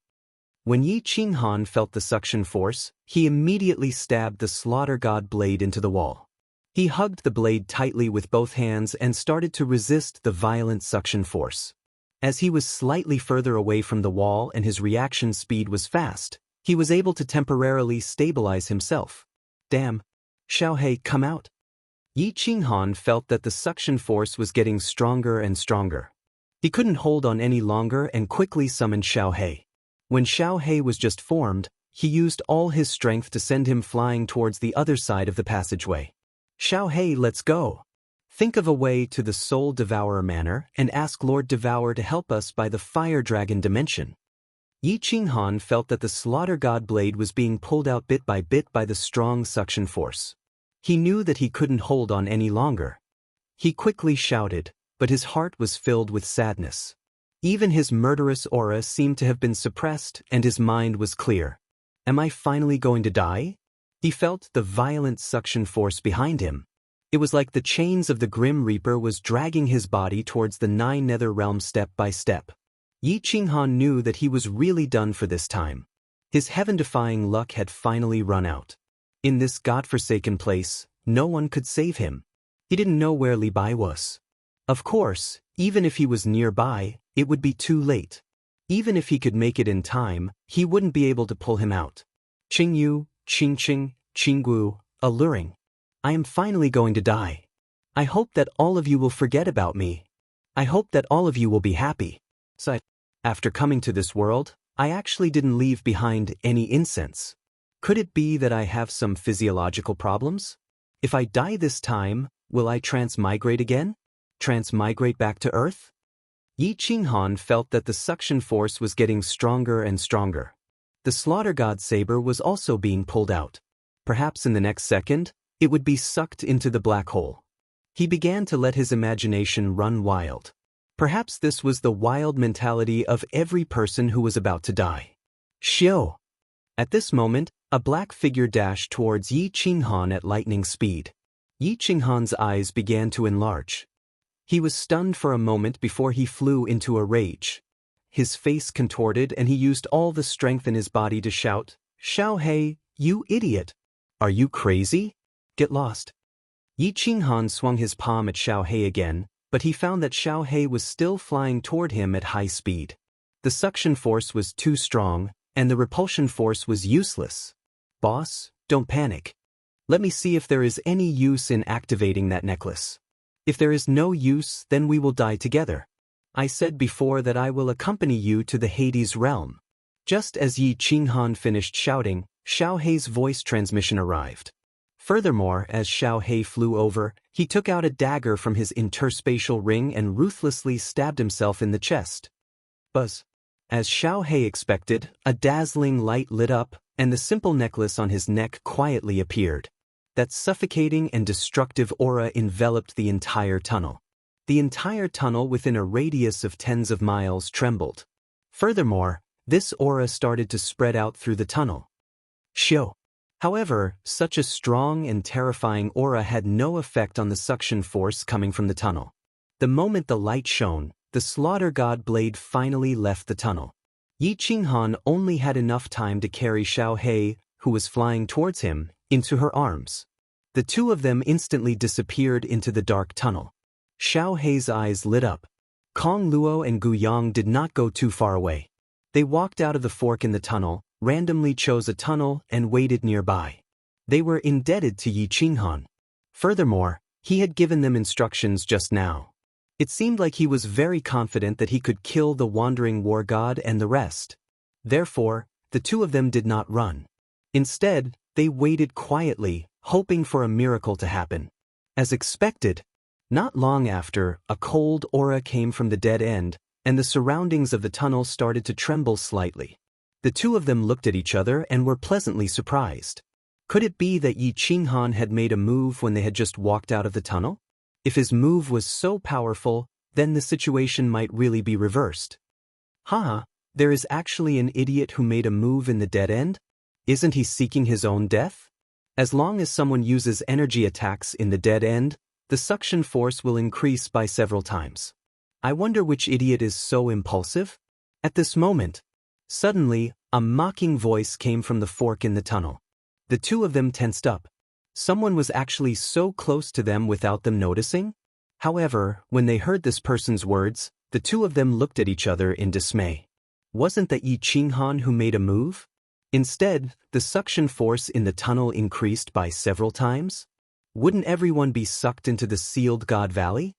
When Yi Qinghan felt the suction force, he immediately stabbed the slaughter god blade into the wall. He hugged the blade tightly with both hands and started to resist the violent suction force. As he was slightly further away from the wall and his reaction speed was fast, he was able to temporarily stabilize himself. Damn. Xiaohei, come out. Yi Qinghan felt that the suction force was getting stronger and stronger. He couldn't hold on any longer and quickly summoned Xiaohei. When Xiaohei was just formed, he used all his strength to send him flying towards the other side of the passageway. Xiaohei, let's go. Think of a way to the Soul Devourer manor and ask Lord Devour to help us by the Fire Dragon dimension. Yi Qinghan felt that the slaughter god blade was being pulled out bit by the strong suction force. He knew that he couldn't hold on any longer. He quickly shouted, but his heart was filled with sadness. Even his murderous aura seemed to have been suppressed and his mind was clear. Am I finally going to die? He felt the violent suction force behind him. It was like the chains of the Grim Reaper was dragging his body towards the 9 nether realms step by step. Yi Qinghan knew that he was really done for this time. His heaven-defying luck had finally run out. In this godforsaken place, no one could save him. He didn't know where Li Bai was. Of course, even if he was nearby, it would be too late. Even if he could make it in time, he wouldn't be able to pull him out. Qingyu, Qingqing, Qinggu, alluring. I am finally going to die. I hope that all of you will forget about me. I hope that all of you will be happy. So, after coming to this world, I actually didn't leave behind any incense. Could it be that I have some physiological problems? If I die this time, will I transmigrate again? Transmigrate back to Earth? Yi Qinghan felt that the suction force was getting stronger and stronger. The slaughter god saber was also being pulled out. Perhaps in the next second, it would be sucked into the black hole. He began to let his imagination run wild. Perhaps this was the wild mentality of every person who was about to die. Xiao! At this moment, a black figure dashed towards Yi Qinghan at lightning speed. Yi Qinghan's eyes began to enlarge. He was stunned for a moment before he flew into a rage. His face contorted and he used all the strength in his body to shout, Xiaohei, you idiot! Are you crazy? Get lost. Yi Qinghan swung his palm at Xiaohei again, but he found that Xiaohei was still flying toward him at high speed. The suction force was too strong, and the repulsion force was useless. Boss, don't panic. Let me see if there is any use in activating that necklace. If there is no use, then we will die together. I said before that I will accompany you to the Hades realm. Just as Yi Qinghan finished shouting, Xiao Hei's voice transmission arrived. Furthermore, as Xiao Hei flew over, he took out a dagger from his interspatial ring and ruthlessly stabbed himself in the chest. Buzz. As Xiao Hei expected, a dazzling light lit up, and the simple necklace on his neck quietly appeared. That suffocating and destructive aura enveloped the entire tunnel. The entire tunnel within a radius of tens of miles trembled. Furthermore, this aura started to spread out through the tunnel. Shio. However, such a strong and terrifying aura had no effect on the suction force coming from the tunnel. The moment the light shone, the slaughter god blade finally left the tunnel. Yi Qinghan only had enough time to carry Xiao Hei, who was flying towards him, into her arms. The two of them instantly disappeared into the dark tunnel. Xiao Hei's eyes lit up. Kong Luo and Gu Yang did not go too far away. They walked out of the fork in the tunnel, randomly chose a tunnel, and waited nearby. They were indebted to Yi Qinghan. Furthermore, he had given them instructions just now. It seemed like he was very confident that he could kill the wandering war god and the rest. Therefore, the two of them did not run. Instead, they waited quietly, hoping for a miracle to happen. As expected, not long after, a cold aura came from the dead end, and the surroundings of the tunnel started to tremble slightly. The two of them looked at each other and were pleasantly surprised. Could it be that Yi Qinghan had made a move when they had just walked out of the tunnel? If his move was so powerful, then the situation might really be reversed. Haha, there is actually an idiot who made a move in the dead end? Isn't he seeking his own death? As long as someone uses energy attacks in the dead end, the suction force will increase by several times. I wonder which idiot is so impulsive? At this moment, suddenly, a mocking voice came from the fork in the tunnel. The two of them tensed up. Someone was actually so close to them without them noticing? However, when they heard this person's words, the two of them looked at each other in dismay. Wasn't that Yi Qinghan who made a move? Instead, the suction force in the tunnel increased by several times? Wouldn't everyone be sucked into the sealed God Valley?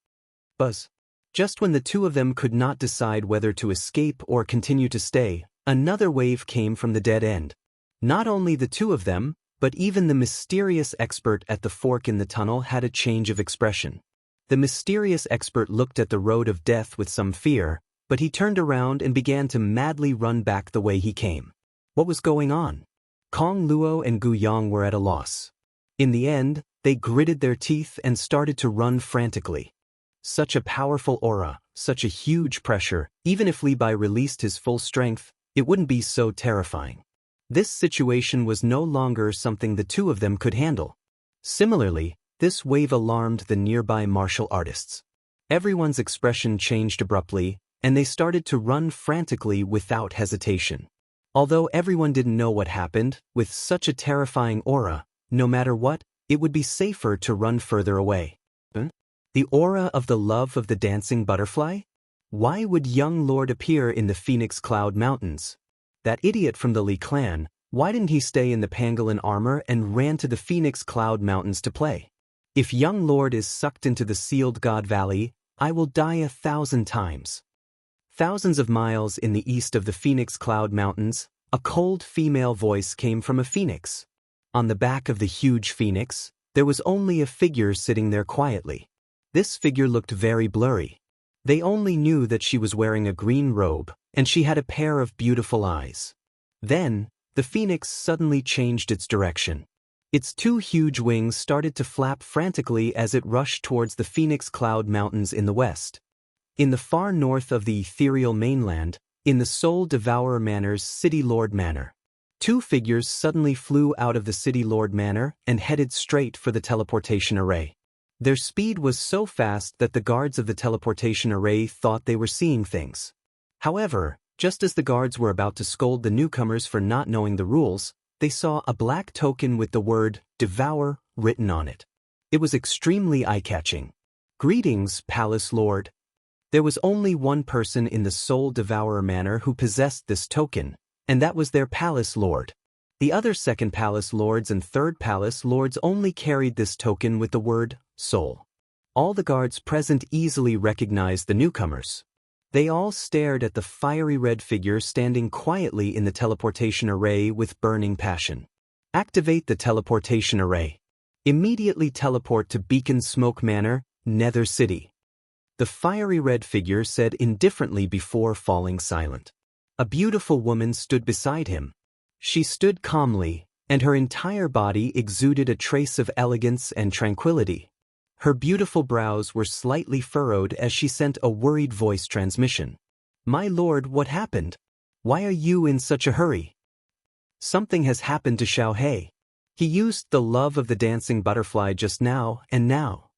Buzz. Just when the two of them could not decide whether to escape or continue to stay, another wave came from the dead end. Not only the two of them, but even the mysterious expert at the fork in the tunnel had a change of expression. The mysterious expert looked at the road of death with some fear, but he turned around and began to madly run back the way he came. What was going on? Kong Luo and Gu Yang were at a loss. In the end, they gritted their teeth and started to run frantically. Such a powerful aura, such a huge pressure, even if Li Bai released his full strength, it wouldn't be so terrifying. This situation was no longer something the two of them could handle. Similarly, this wave alarmed the nearby martial artists. Everyone's expression changed abruptly, and they started to run frantically without hesitation. Although everyone didn't know what happened, with such a terrifying aura, no matter what, it would be safer to run further away. The aura of the love of the dancing butterfly? Why would young Lord appear in the Phoenix Cloud Mountains? That idiot from the Li clan, why didn't he stay in the pangolin armor and ran to the Phoenix Cloud Mountains to play? If young Lord is sucked into the sealed God Valley, I will die 1,000 times. Thousands of miles in the east of the Phoenix Cloud Mountains, a cold female voice came from a phoenix. On the back of the huge phoenix, there was only a figure sitting there quietly. This figure looked very blurry. They only knew that she was wearing a green robe, and she had a pair of beautiful eyes. Then, the phoenix suddenly changed its direction. Its two huge wings started to flap frantically as it rushed towards the Phoenix Cloud Mountains in the west. In the far north of the ethereal mainland, in the Soul Devourer Manor's City Lord Manor, two figures suddenly flew out of the City Lord Manor and headed straight for the teleportation array. Their speed was so fast that the guards of the teleportation array thought they were seeing things. However, just as the guards were about to scold the newcomers for not knowing the rules, they saw a black token with the word "Devour" written on it. It was extremely eye-catching. "Greetings, Palace Lord." There was only one person in the Soul Devourer Manor who possessed this token, and that was their Palace Lord. The other second Palace Lords and third Palace Lords only carried this token with the word "Soul." All the guards present easily recognized the newcomers. They all stared at the fiery red figure standing quietly in the teleportation array with burning passion. Activate the teleportation array. Immediately teleport to Beacon Smoke Manor, Nether City. The fiery red figure said indifferently before falling silent. A beautiful woman stood beside him. She stood calmly, and her entire body exuded a trace of elegance and tranquility. Her beautiful brows were slightly furrowed as she sent a worried voice transmission. "My lord, what happened? Why are you in such a hurry?" "Something has happened to Xiaohei. He used the love of the dancing butterfly just now, and now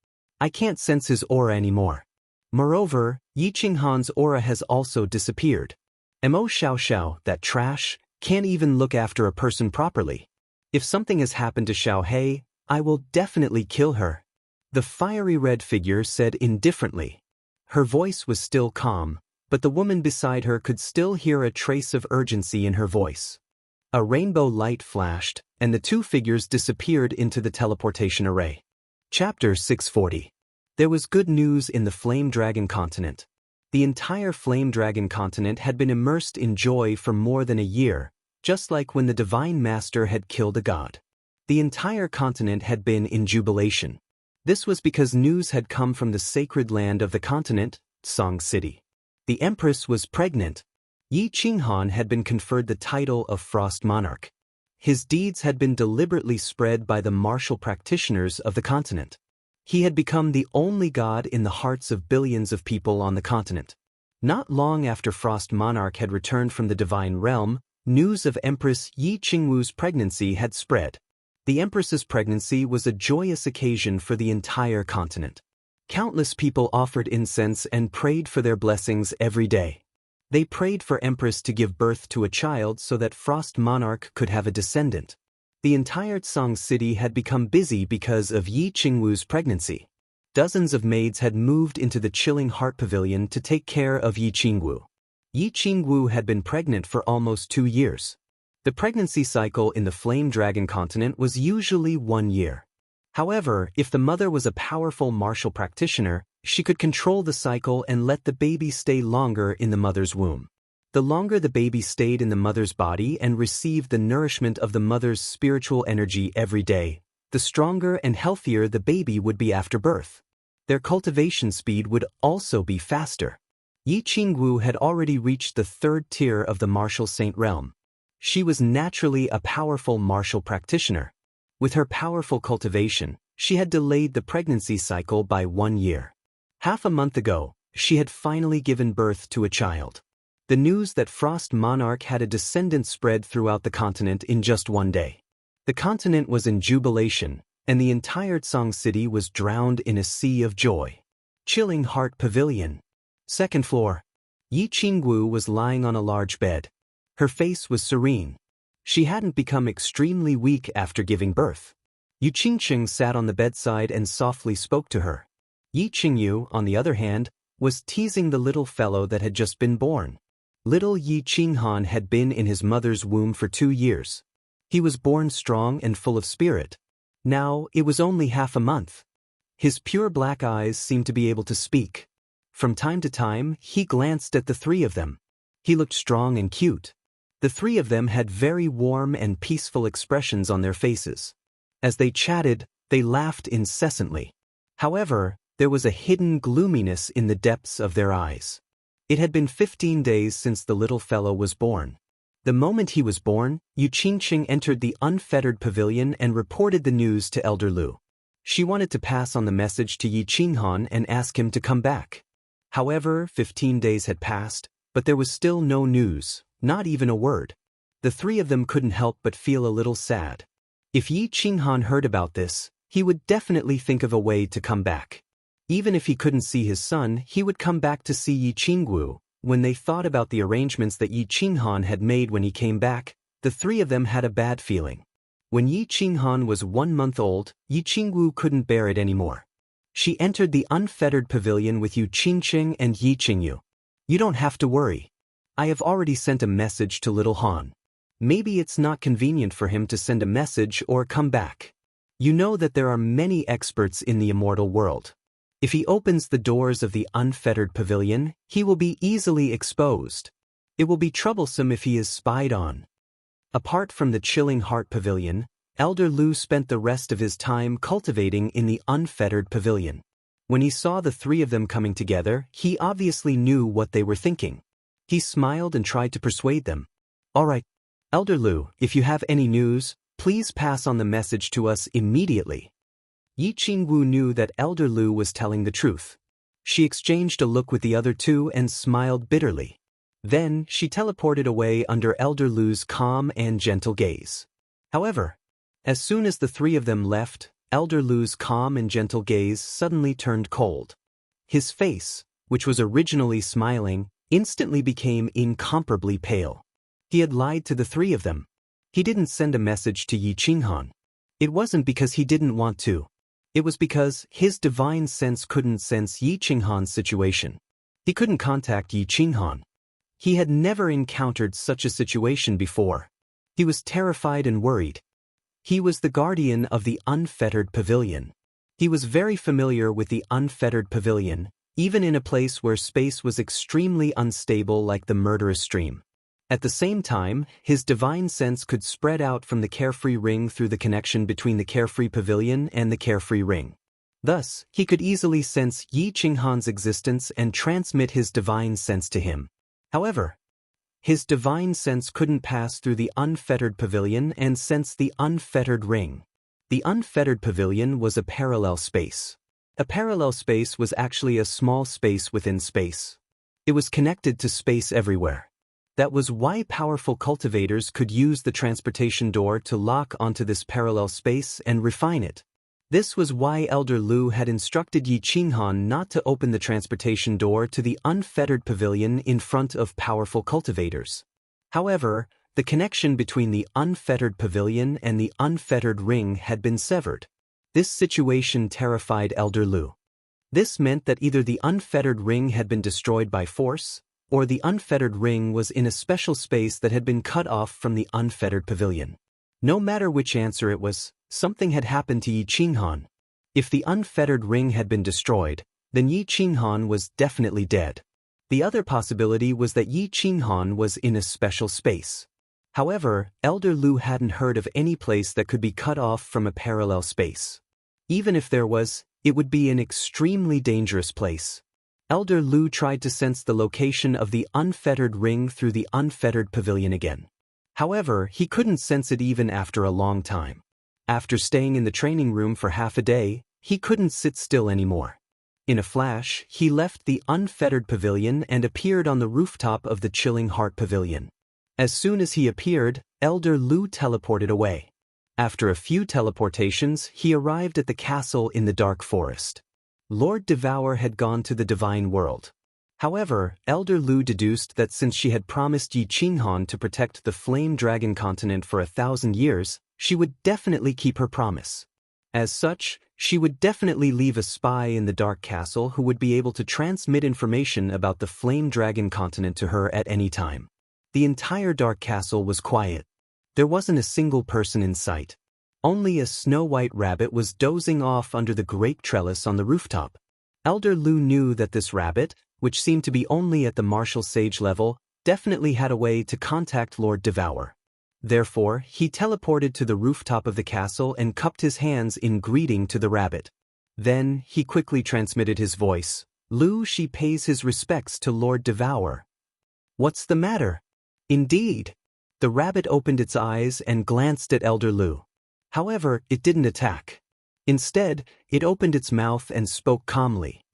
I can't sense his aura anymore. Moreover, Yi Qinghan's aura has also disappeared. Mo Xiaoxiao, that trash, can't even look after a person properly. If something has happened to Xiaohei, I will definitely kill her," the fiery red figure said indifferently. Her voice was still calm, but the woman beside her could still hear a trace of urgency in her voice. A rainbow light flashed, and the two figures disappeared into the teleportation array. Chapter 640. There was good news in the Flame Dragon continent. The entire Flame Dragon continent had been immersed in joy for more than a year, just like when the Divine Master had killed a god. The entire continent had been in jubilation. This was because news had come from the sacred land of the continent, Song City. The Empress was pregnant. Yi Qinghan had been conferred the title of Frost Monarch. His deeds had been deliberately spread by the martial practitioners of the continent. He had become the only god in the hearts of billions of people on the continent. Not long after Frost Monarch had returned from the Divine Realm, news of Empress Yi Qingwu's pregnancy had spread. The Empress's pregnancy was a joyous occasion for the entire continent. Countless people offered incense and prayed for their blessings every day. They prayed for Empress to give birth to a child so that Frost Monarch could have a descendant. The entire Song City had become busy because of Yi Qingwu's pregnancy. Dozens of maids had moved into the Chilling Heart Pavilion to take care of Yi Qingwu. Yi Qingwu had been pregnant for almost 2 years. The pregnancy cycle in the Flame Dragon continent was usually 1 year. However, if the mother was a powerful martial practitioner, she could control the cycle and let the baby stay longer in the mother's womb. The longer the baby stayed in the mother's body and received the nourishment of the mother's spiritual energy every day, the stronger and healthier the baby would be after birth. Their cultivation speed would also be faster. Yi Qingwu had already reached the 3rd tier of the martial saint realm. She was naturally a powerful martial practitioner. With her powerful cultivation, she had delayed the pregnancy cycle by 1 year. Half a month ago, she had finally given birth to a child. The news that Frost Monarch had a descendant spread throughout the continent in just 1 day. The continent was in jubilation, and the entire Song City was drowned in a sea of joy. Chilling Heart Pavilion. 2nd floor. Yi Qingwu was lying on a large bed. Her face was serene. She hadn't become extremely weak after giving birth. Yu Qingqing sat on the bedside and softly spoke to her. Yi Qingyu, on the other hand, was teasing the little fellow that had just been born. Little Yi Qinghan had been in his mother's womb for 2 years. He was born strong and full of spirit. Now, it was only half a month. His pure black eyes seemed to be able to speak. From time to time, he glanced at the 3 of them. He looked strong and cute. The 3 of them had very warm and peaceful expressions on their faces. As they chatted, they laughed incessantly. However, there was a hidden gloominess in the depths of their eyes. It had been 15 days since the little fellow was born. The moment he was born, Yu Qingqing entered the unfettered pavilion and reported the news to Elder Lu. She wanted to pass on the message to Yi Qinghan and ask him to come back. However, 15 days had passed, but there was still no news, not even a word. The 3 of them couldn't help but feel a little sad. If Yi Qinghan heard about this, he would definitely think of a way to come back. Even if he couldn't see his son, he would come back to see Yi Qingwu. When they thought about the arrangements that Yi Qinghan had made when he came back, the 3 of them had a bad feeling. When Yi Qinghan was 1 month old, Yi Qingwu couldn't bear it anymore. She entered the unfettered pavilion with Yu Qingqing and Yi Qingyu. "You don't have to worry. I have already sent a message to little Han. Maybe it's not convenient for him to send a message or come back. You know that there are many experts in the immortal world. If he opens the doors of the unfettered pavilion, he will be easily exposed. It will be troublesome if he is spied on. Apart from the chilling heart pavilion, Elder Lu spent the rest of his time cultivating in the unfettered pavilion. When he saw the three of them coming together, he obviously knew what they were thinking. He smiled and tried to persuade them. "All right, Elder Lu, if you have any news, please pass on the message to us immediately." Yi Qingwu knew that Elder Lu was telling the truth. She exchanged a look with the other two and smiled bitterly. Then, she teleported away under Elder Lu's calm and gentle gaze. However, as soon as the three of them left, Elder Lu's calm and gentle gaze suddenly turned cold. His face, which was originally smiling, instantly became incomparably pale. He had lied to the three of them. He didn't send a message to Yi Qinghan. It wasn't because he didn't want to. It was because his divine sense couldn't sense Yi Qinghan's situation. He couldn't contact Yi Qinghan. He had never encountered such a situation before. He was terrified and worried. He was the guardian of the unfettered pavilion. He was very familiar with the unfettered pavilion, even in a place where space was extremely unstable like the murderous stream. At the same time, his divine sense could spread out from the carefree ring through the connection between the carefree pavilion and the carefree ring. Thus, he could easily sense Yi Qinghan's existence and transmit his divine sense to him. However, his divine sense couldn't pass through the unfettered pavilion and sense the unfettered ring. The unfettered pavilion was a parallel space. A parallel space was actually a small space within space. It was connected to space everywhere. That was why powerful cultivators could use the transportation door to lock onto this parallel space and refine it. This was why Elder Lu had instructed Yi Qinghan not to open the transportation door to the unfettered pavilion in front of powerful cultivators. However, the connection between the unfettered pavilion and the unfettered ring had been severed. This situation terrified Elder Lu. This meant that either the unfettered ring had been destroyed by force, or the unfettered ring was in a special space that had been cut off from the unfettered pavilion. No matter which answer it was, something had happened to Yi Qinghan. If the unfettered ring had been destroyed, then Yi Qinghan was definitely dead. The other possibility was that Yi Qinghan was in a special space. However, Elder Lu hadn't heard of any place that could be cut off from a parallel space. Even if there was, it would be an extremely dangerous place. Elder Lu tried to sense the location of the unfettered ring through the unfettered pavilion again. However, he couldn't sense it even after a long time. After staying in the training room for half a day, he couldn't sit still anymore. In a flash, he left the unfettered pavilion and appeared on the rooftop of the Chilling Heart Pavilion. As soon as he appeared, Elder Lu teleported away. After a few teleportations, he arrived at the castle in the dark forest. Lord Devour had gone to the divine world. However, Elder Lu deduced that since she had promised Yi Qinghan to protect the Flame Dragon continent for 1,000 years, she would definitely keep her promise. As such, she would definitely leave a spy in the Dark Castle who would be able to transmit information about the Flame Dragon continent to her at any time. The entire Dark Castle was quiet. There wasn't a single person in sight. Only a snow-white rabbit was dozing off under the grape trellis on the rooftop. Elder Lu knew that this rabbit, which seemed to be only at the martial sage level, definitely had a way to contact Lord Devour. Therefore, he teleported to the rooftop of the castle and cupped his hands in greeting to the rabbit. Then, he quickly transmitted his voice. "Lu, she pays his respects to Lord Devour." "What's the matter?" "Indeed." The rabbit opened its eyes and glanced at Elder Lu. However, it didn't attack. Instead, it opened its mouth and spoke calmly.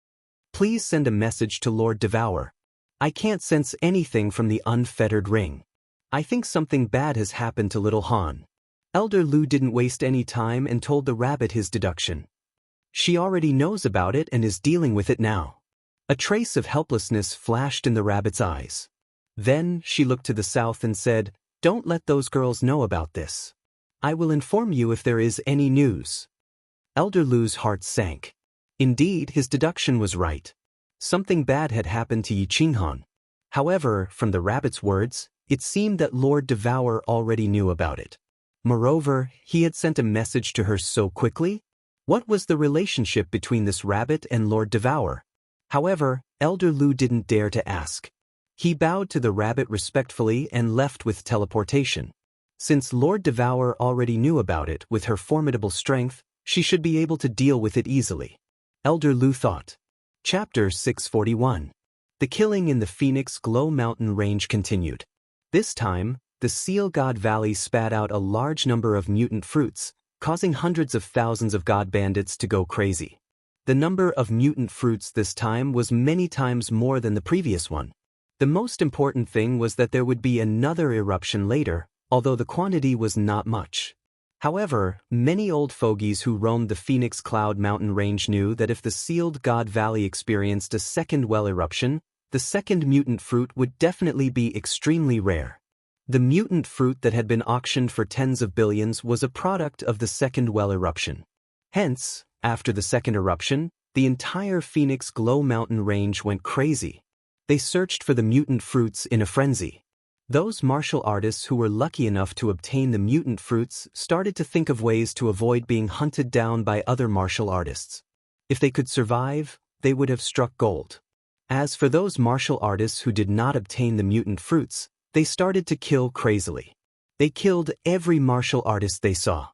"Please send a message to Lord Devour. I can't sense anything from the unfettered ring. I think something bad has happened to little Han." Elder Lu didn't waste any time and told the rabbit his deduction. She already knows about it and is dealing with it now. A trace of helplessness flashed in the rabbit's eyes. Then, she looked to the south and said, "Don't let those girls know about this. I will inform you if there is any news." Elder Lu's heart sank. Indeed, his deduction was right. Something bad had happened to Yi Qinghan. However, from the rabbit's words, it seemed that Lord Devour already knew about it. Moreover, he had sent a message to her so quickly. What was the relationship between this rabbit and Lord Devour? However, Elder Lu didn't dare to ask. He bowed to the rabbit respectfully and left with teleportation. Since Lord Devour already knew about it with her formidable strength, she should be able to deal with it easily. Elder Lu thought. Chapter 641. The killing in the Phoenix Glow Mountain Range continued. This time, the Seal God Valley spat out a large number of mutant fruits, causing hundreds of thousands of god bandits to go crazy. The number of mutant fruits this time was many times more than the previous one. The most important thing was that there would be another eruption later, although the quantity was not much. However, many old fogies who roamed the Phoenix Cloud Mountain Range knew that if the Sealed God Valley experienced a second well eruption, the second mutant fruit would definitely be extremely rare. The mutant fruit that had been auctioned for tens of billions was a product of the second well eruption. Hence, after the second eruption, the entire Phoenix Glow Mountain Range went crazy. They searched for the mutant fruits in a frenzy. Those martial artists who were lucky enough to obtain the mutant fruits started to think of ways to avoid being hunted down by other martial artists. If they could survive, they would have struck gold. As for those martial artists who did not obtain the mutant fruits, they started to kill crazily. They killed every martial artist they saw.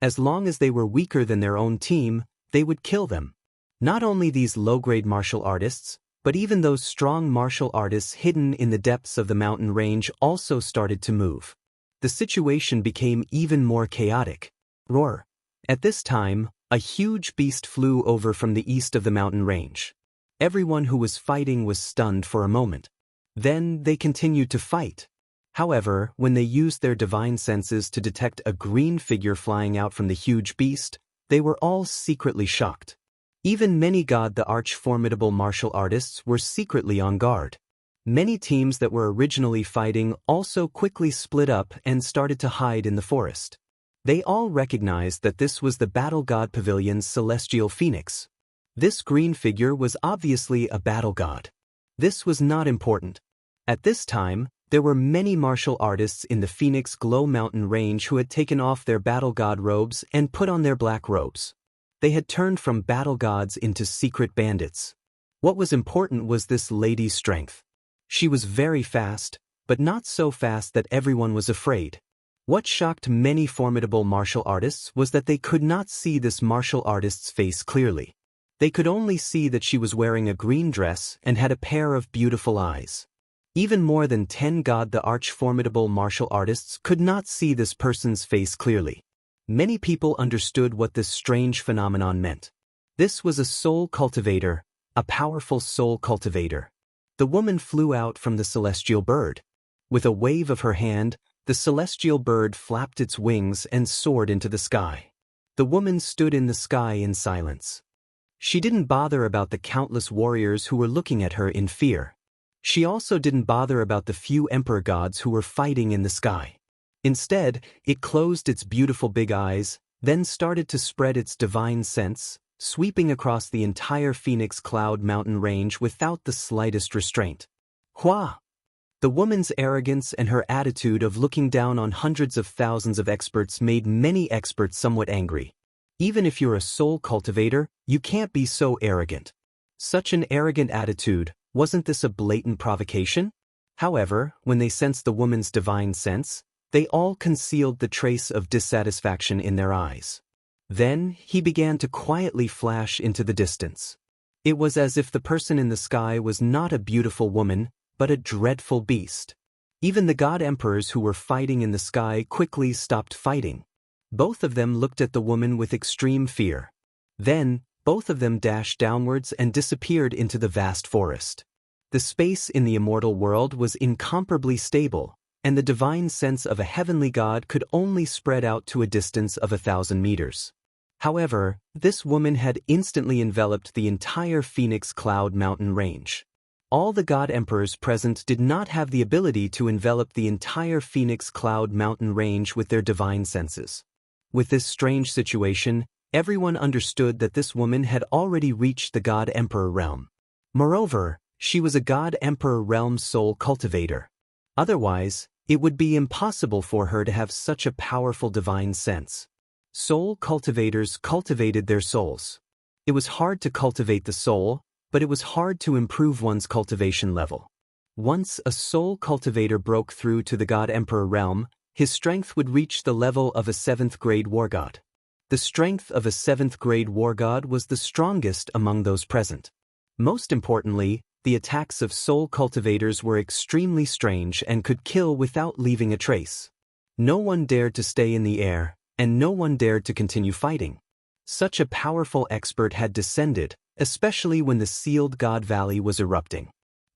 As long as they were weaker than their own team, they would kill them. Not only these low-grade martial artists, but even those strong martial artists hidden in the depths of the mountain range also started to move. The situation became even more chaotic. Roar! At this time, a huge beast flew over from the east of the mountain range. Everyone who was fighting was stunned for a moment. Then they continued to fight. However, when they used their divine senses to detect a green figure flying out from the huge beast, they were all secretly shocked. Even many the arch-formidable martial artists were secretly on guard. Many teams that were originally fighting also quickly split up and started to hide in the forest. They all recognized that this was the Battle God Pavilion's celestial phoenix. This green figure was obviously a battle god. This was not important. At this time, there were many martial artists in the Phoenix Glow Mountain Range who had taken off their battle god robes and put on their black robes. They had turned from battle gods into secret bandits. What was important was this lady's strength. She was very fast, but not so fast that everyone was afraid. What shocked many formidable martial artists was that they could not see this martial artist's face clearly. They could only see that she was wearing a green dress and had a pair of beautiful eyes. Even more than 10 the arch-formidable martial artists could not see this person's face clearly. Many people understood what this strange phenomenon meant. This was a soul cultivator, a powerful soul cultivator. The woman flew out from the celestial bird. With a wave of her hand, the celestial bird flapped its wings and soared into the sky. The woman stood in the sky in silence. She didn't bother about the countless warriors who were looking at her in fear. She also didn't bother about the few emperor gods who were fighting in the sky. Instead, it closed its beautiful big eyes, then started to spread its divine sense, sweeping across the entire Phoenix Cloud Mountain Range without the slightest restraint. Hua! The woman's arrogance and her attitude of looking down on hundreds of thousands of experts made many experts somewhat angry. Even if you're a soul cultivator, you can't be so arrogant. Such an arrogant attitude, wasn't this a blatant provocation? However, when they sensed the woman's divine sense, they all concealed the trace of dissatisfaction in their eyes. Then, he began to quietly flash into the distance. It was as if the person in the sky was not a beautiful woman, but a dreadful beast. Even the god emperors who were fighting in the sky quickly stopped fighting. Both of them looked at the woman with extreme fear. Then, both of them dashed downwards and disappeared into the vast forest. The space in the immortal world was incomparably stable, and the divine sense of a heavenly god could only spread out to a distance of 1,000 meters. However, this woman had instantly enveloped the entire Phoenix Cloud Mountain Range. All the god emperors present did not have the ability to envelop the entire Phoenix Cloud Mountain Range with their divine senses. With this strange situation, everyone understood that this woman had already reached the god emperor realm. Moreover, she was a god emperor realm soul cultivator. Otherwise, it would be impossible for her to have such a powerful divine sense. Soul cultivators cultivated their souls. It was hard to cultivate the soul, but it was hard to improve one's cultivation level. Once a soul cultivator broke through to the God Emperor realm, his strength would reach the level of a 7th grade war god. The strength of a 7th grade war god was the strongest among those present. Most importantly, the attacks of soul cultivators were extremely strange and could kill without leaving a trace. No one dared to stay in the air, and no one dared to continue fighting. Such a powerful expert had descended, especially when the sealed God Valley was erupting.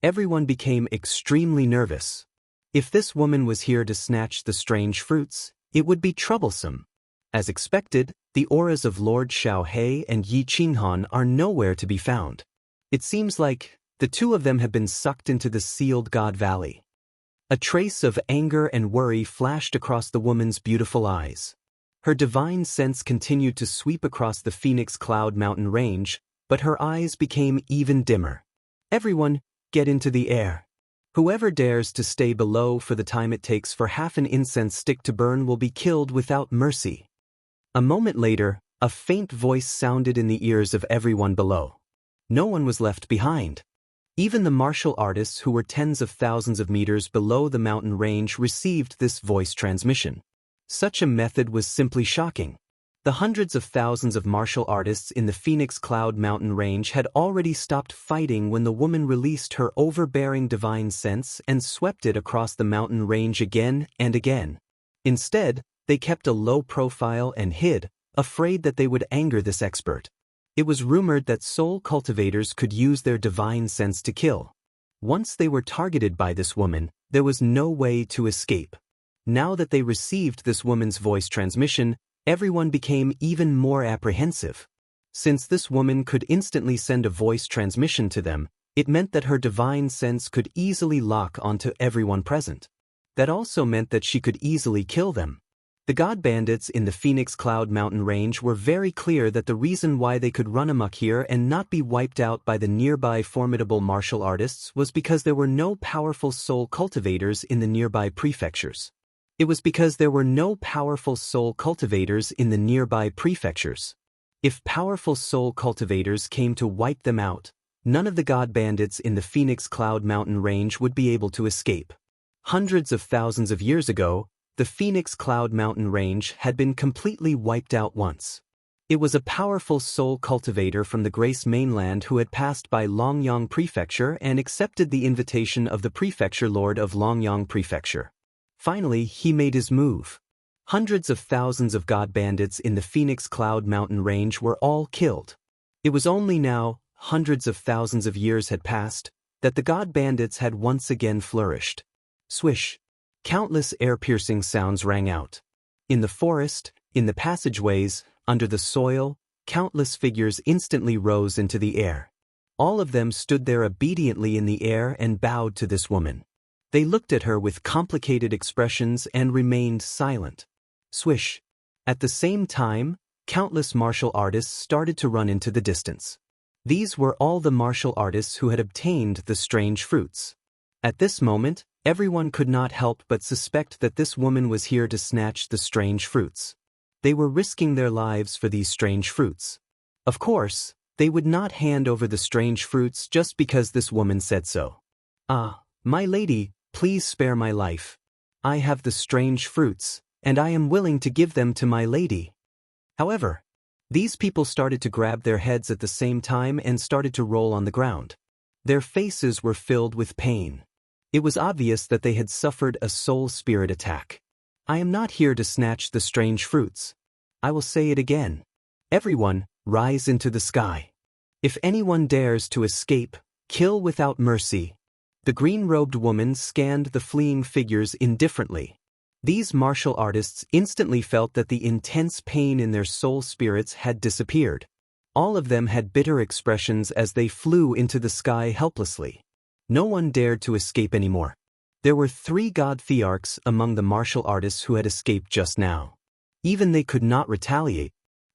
Everyone became extremely nervous. If this woman was here to snatch the strange fruits, it would be troublesome. As expected, the auras of Lord Xiaohe and Yi Qinghan are nowhere to be found. It seems like the two of them have been sucked into the sealed God Valley. A trace of anger and worry flashed across the woman's beautiful eyes. Her divine sense continued to sweep across the Phoenix Cloud mountain range, but her eyes became even dimmer. Everyone, get into the air. Whoever dares to stay below for the time it takes for half an incense stick to burn will be killed without mercy. A moment later, a faint voice sounded in the ears of everyone below. No one was left behind. Even the martial artists who were tens of thousands of meters below the mountain range received this voice transmission. Such a method was simply shocking. The hundreds of thousands of martial artists in the Phoenix Cloud mountain range had already stopped fighting when the woman released her overbearing divine sense and swept it across the mountain range again and again. Instead, they kept a low profile and hid, afraid that they would anger this expert. It was rumored that soul cultivators could use their divine sense to kill. Once they were targeted by this woman, there was no way to escape. Now that they received this woman's voice transmission, everyone became even more apprehensive. Since this woman could instantly send a voice transmission to them, it meant that her divine sense could easily lock onto everyone present. That also meant that she could easily kill them. The god bandits in the Phoenix Cloud mountain range were very clear that the reason why they could run amok here and not be wiped out by the nearby formidable martial artists was because there were no powerful soul cultivators in the nearby prefectures. It was because there were no powerful soul cultivators in the nearby prefectures. If powerful soul cultivators came to wipe them out, none of the god bandits in the Phoenix Cloud mountain range would be able to escape. Hundreds of thousands of years ago, the Phoenix Cloud mountain range had been completely wiped out once. It was a powerful soul cultivator from the Grace mainland who had passed by Longyang Prefecture and accepted the invitation of the Prefecture Lord of Longyang Prefecture. Finally, he made his move. Hundreds of thousands of god bandits in the Phoenix Cloud mountain range were all killed. It was only now, hundreds of thousands of years had passed, that the god bandits had once again flourished. Swish! Countless air-piercing sounds rang out. In the forest, in the passageways, under the soil, countless figures instantly rose into the air. All of them stood there obediently in the air and bowed to this woman. They looked at her with complicated expressions and remained silent. Swish! At the same time, countless martial artists started to run into the distance. These were all the martial artists who had obtained the strange fruits. At this moment, everyone could not help but suspect that this woman was here to snatch the strange fruits. They were risking their lives for these strange fruits. Of course, they would not hand over the strange fruits just because this woman said so. "Ah, my lady, please spare my life. I have the strange fruits, and I am willing to give them to my lady." However, these people started to grab their heads at the same time and started to roll on the ground. Their faces were filled with pain. It was obvious that they had suffered a soul spirit attack. I am not here to snatch the strange fruits. I will say it again. Everyone, rise into the sky. If anyone dares to escape, kill without mercy. The green-robed woman scanned the fleeing figures indifferently. These martial artists instantly felt that the intense pain in their soul spirits had disappeared. All of them had bitter expressions as they flew into the sky helplessly. No one dared to escape anymore. There were 3 god thearchs among the martial artists who had escaped just now. Even they could not retaliate.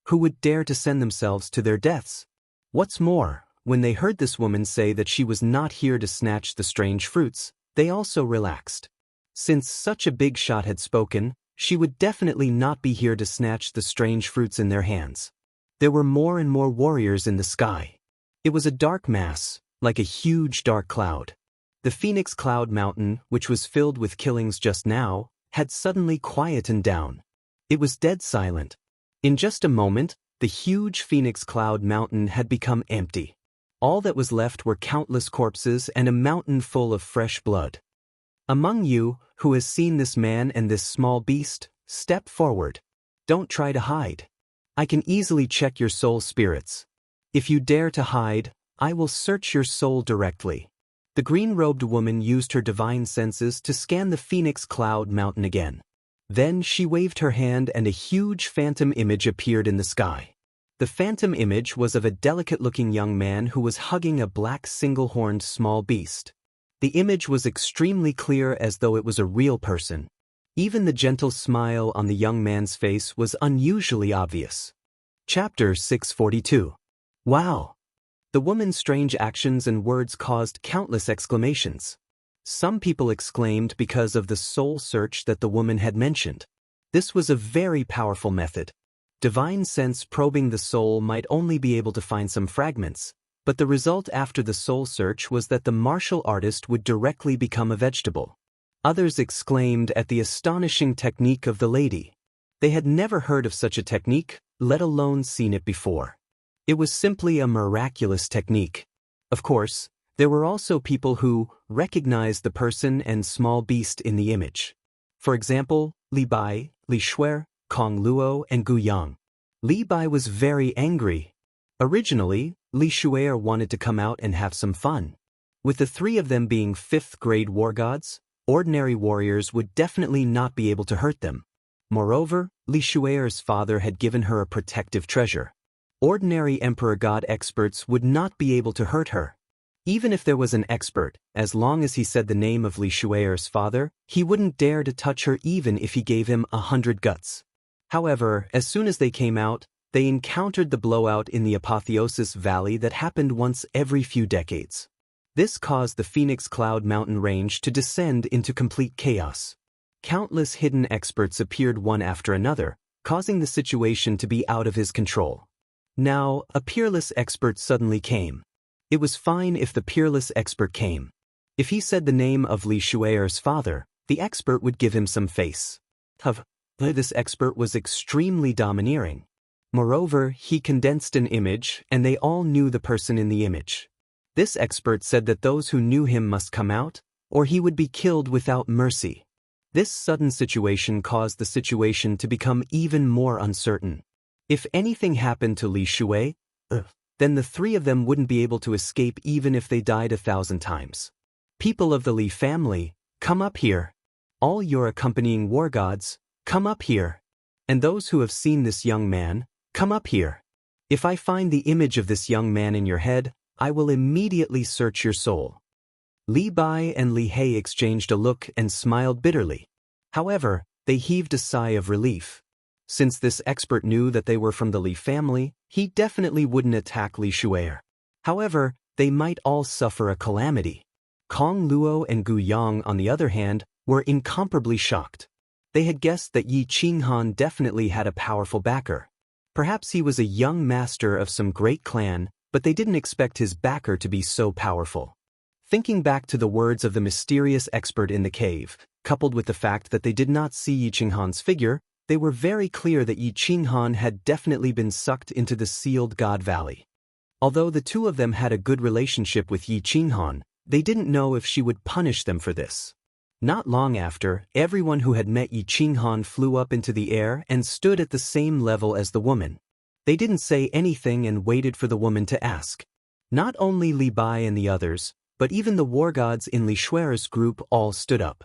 Who would dare to send themselves to their deaths? What's more, when they heard this woman say that she was not here to snatch the strange fruits, they also relaxed. Since such a big shot had spoken, she would definitely not be here to snatch the strange fruits in their hands. There were more and more warriors in the sky. It was a dark mass, like a huge dark cloud. The Phoenix Cloud Mountain, which was filled with killings just now, had suddenly quietened down. It was dead silent. In just a moment, the huge Phoenix Cloud Mountain had become empty. All that was left were countless corpses and a mountain full of fresh blood. Among you, who has seen this man and this small beast, step forward. Don't try to hide. I can easily check your soul spirits. If you dare to hide, I will search your soul directly. The green-robed woman used her divine senses to scan the Phoenix Cloud Mountain again. Then she waved her hand and a huge phantom image appeared in the sky. The phantom image was of a delicate-looking young man who was hugging a black single-horned small beast. The image was extremely clear as though it was a real person. Even the gentle smile on the young man's face was unusually obvious. Chapter 642. Wow! The woman's strange actions and words caused countless exclamations. Some people exclaimed because of the soul search that the woman had mentioned. This was a very powerful method. Divine sense probing the soul might only be able to find some fragments, but the result after the soul search was that the martial artist would directly become a vegetable. Others exclaimed at the astonishing technique of the lady. They had never heard of such a technique, let alone seen it before. It was simply a miraculous technique. Of course, there were also people who recognized the person and small beast in the image. For example, Li Bai, Li Shuer, Kong Luo, and Gu Yang. Li Bai was very angry. Originally, Li Shuer wanted to come out and have some fun. With the three of them being 5th-grade war gods, ordinary warriors would definitely not be able to hurt them. Moreover, Li Shuer's father had given her a protective treasure. Ordinary Emperor God experts would not be able to hurt her. Even if there was an expert, as long as he said the name of Li Shuer's father, he wouldn't dare to touch her even if he gave him 100 guts. However, as soon as they came out, they encountered the blowout in the Apotheosis Valley that happened once every few decades. This caused the Phoenix Cloud Mountain range to descend into complete chaos. Countless hidden experts appeared one after another, causing the situation to be out of his control. Now, a peerless expert suddenly came. It was fine if the peerless expert came. If he said the name of Li Shuer's father, the expert would give him some face. This expert was extremely domineering. Moreover, he condensed an image, and they all knew the person in the image. This expert said that those who knew him must come out, or he would be killed without mercy. This sudden situation caused the situation to become even more uncertain. If anything happened to Li Shuer, then the three of them wouldn't be able to escape even if they died 1,000 times. People of the Li family, come up here. All your accompanying war gods, come up here. And those who have seen this young man, come up here. If I find the image of this young man in your head, I will immediately search your soul. Li Bai and Li He exchanged a look and smiled bitterly. However, they heaved a sigh of relief. Since this expert knew that they were from the Li family, he definitely wouldn't attack Li Shuer. However, they might all suffer a calamity. Kong Luo and Gu Yang, on the other hand, were incomparably shocked. They had guessed that Yi Qinghan definitely had a powerful backer. Perhaps he was a young master of some great clan, but they didn't expect his backer to be so powerful. Thinking back to the words of the mysterious expert in the cave, coupled with the fact that they did not see Yi Qinghan's figure, they were very clear that Yi Qinghan had definitely been sucked into the sealed God Valley. Although the two of them had a good relationship with Yi Qinghan, they didn't know if she would punish them for this. Not long after, everyone who had met Yi Qinghan flew up into the air and stood at the same level as the woman. They didn't say anything and waited for the woman to ask. Not only Li Bai and the others, but even the war gods in Li Shuer's group all stood up.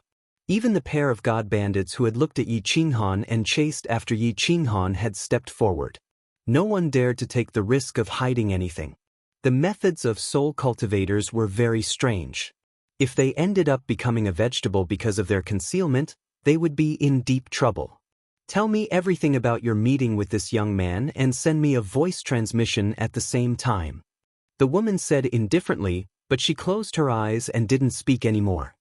Even the pair of god bandits who had looked at Yi Qinghan and chased after Yi Qinghan had stepped forward. No one dared to take the risk of hiding anything. The methods of soul cultivators were very strange. If they ended up becoming a vegetable because of their concealment, they would be in deep trouble. Tell me everything about your meeting with this young man and send me a voice transmission at the same time. The woman said indifferently, but she closed her eyes and didn't speak anymore.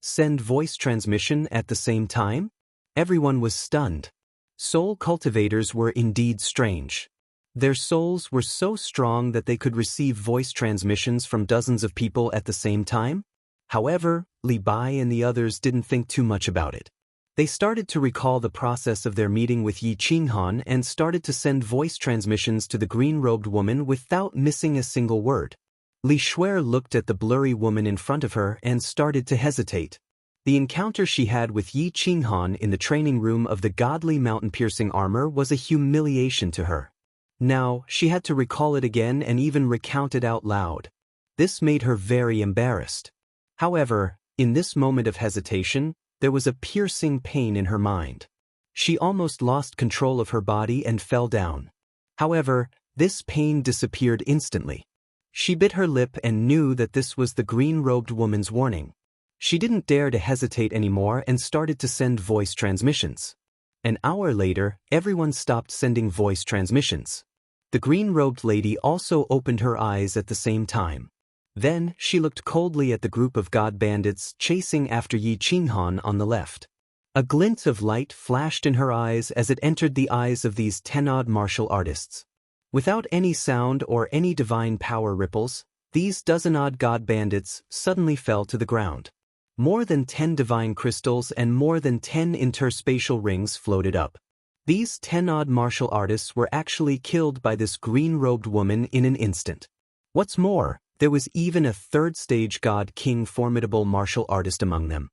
Send voice transmission at the same time? Everyone was stunned. Soul cultivators were indeed strange. Their souls were so strong that they could receive voice transmissions from dozens of people at the same time. However, Li Bai and the others didn't think too much about it. They started to recall the process of their meeting with Yi Qinghan and started to send voice transmissions to the green-robed woman without missing a single word. Li Shuer looked at the blurry woman in front of her and started to hesitate. The encounter she had with Yi Qinghan in the training room of the godly mountain-piercing armor was a humiliation to her. Now, she had to recall it again and even recount it out loud. This made her very embarrassed. However, in this moment of hesitation, there was a piercing pain in her mind. She almost lost control of her body and fell down. However, this pain disappeared instantly. She bit her lip and knew that this was the green-robed woman's warning. She didn't dare to hesitate anymore and started to send voice transmissions. An hour later, everyone stopped sending voice transmissions. The green-robed lady also opened her eyes at the same time. Then, she looked coldly at the group of god bandits chasing after Yi Qinghan on the left. A glint of light flashed in her eyes as it entered the eyes of these 10-odd martial artists. Without any sound or any divine power ripples, these dozen-odd god bandits suddenly fell to the ground. More than 10 divine crystals and more than 10 interspatial rings floated up. These 10-odd martial artists were actually killed by this green-robed woman in an instant. What's more, there was even a third-stage god-king formidable martial artist among them.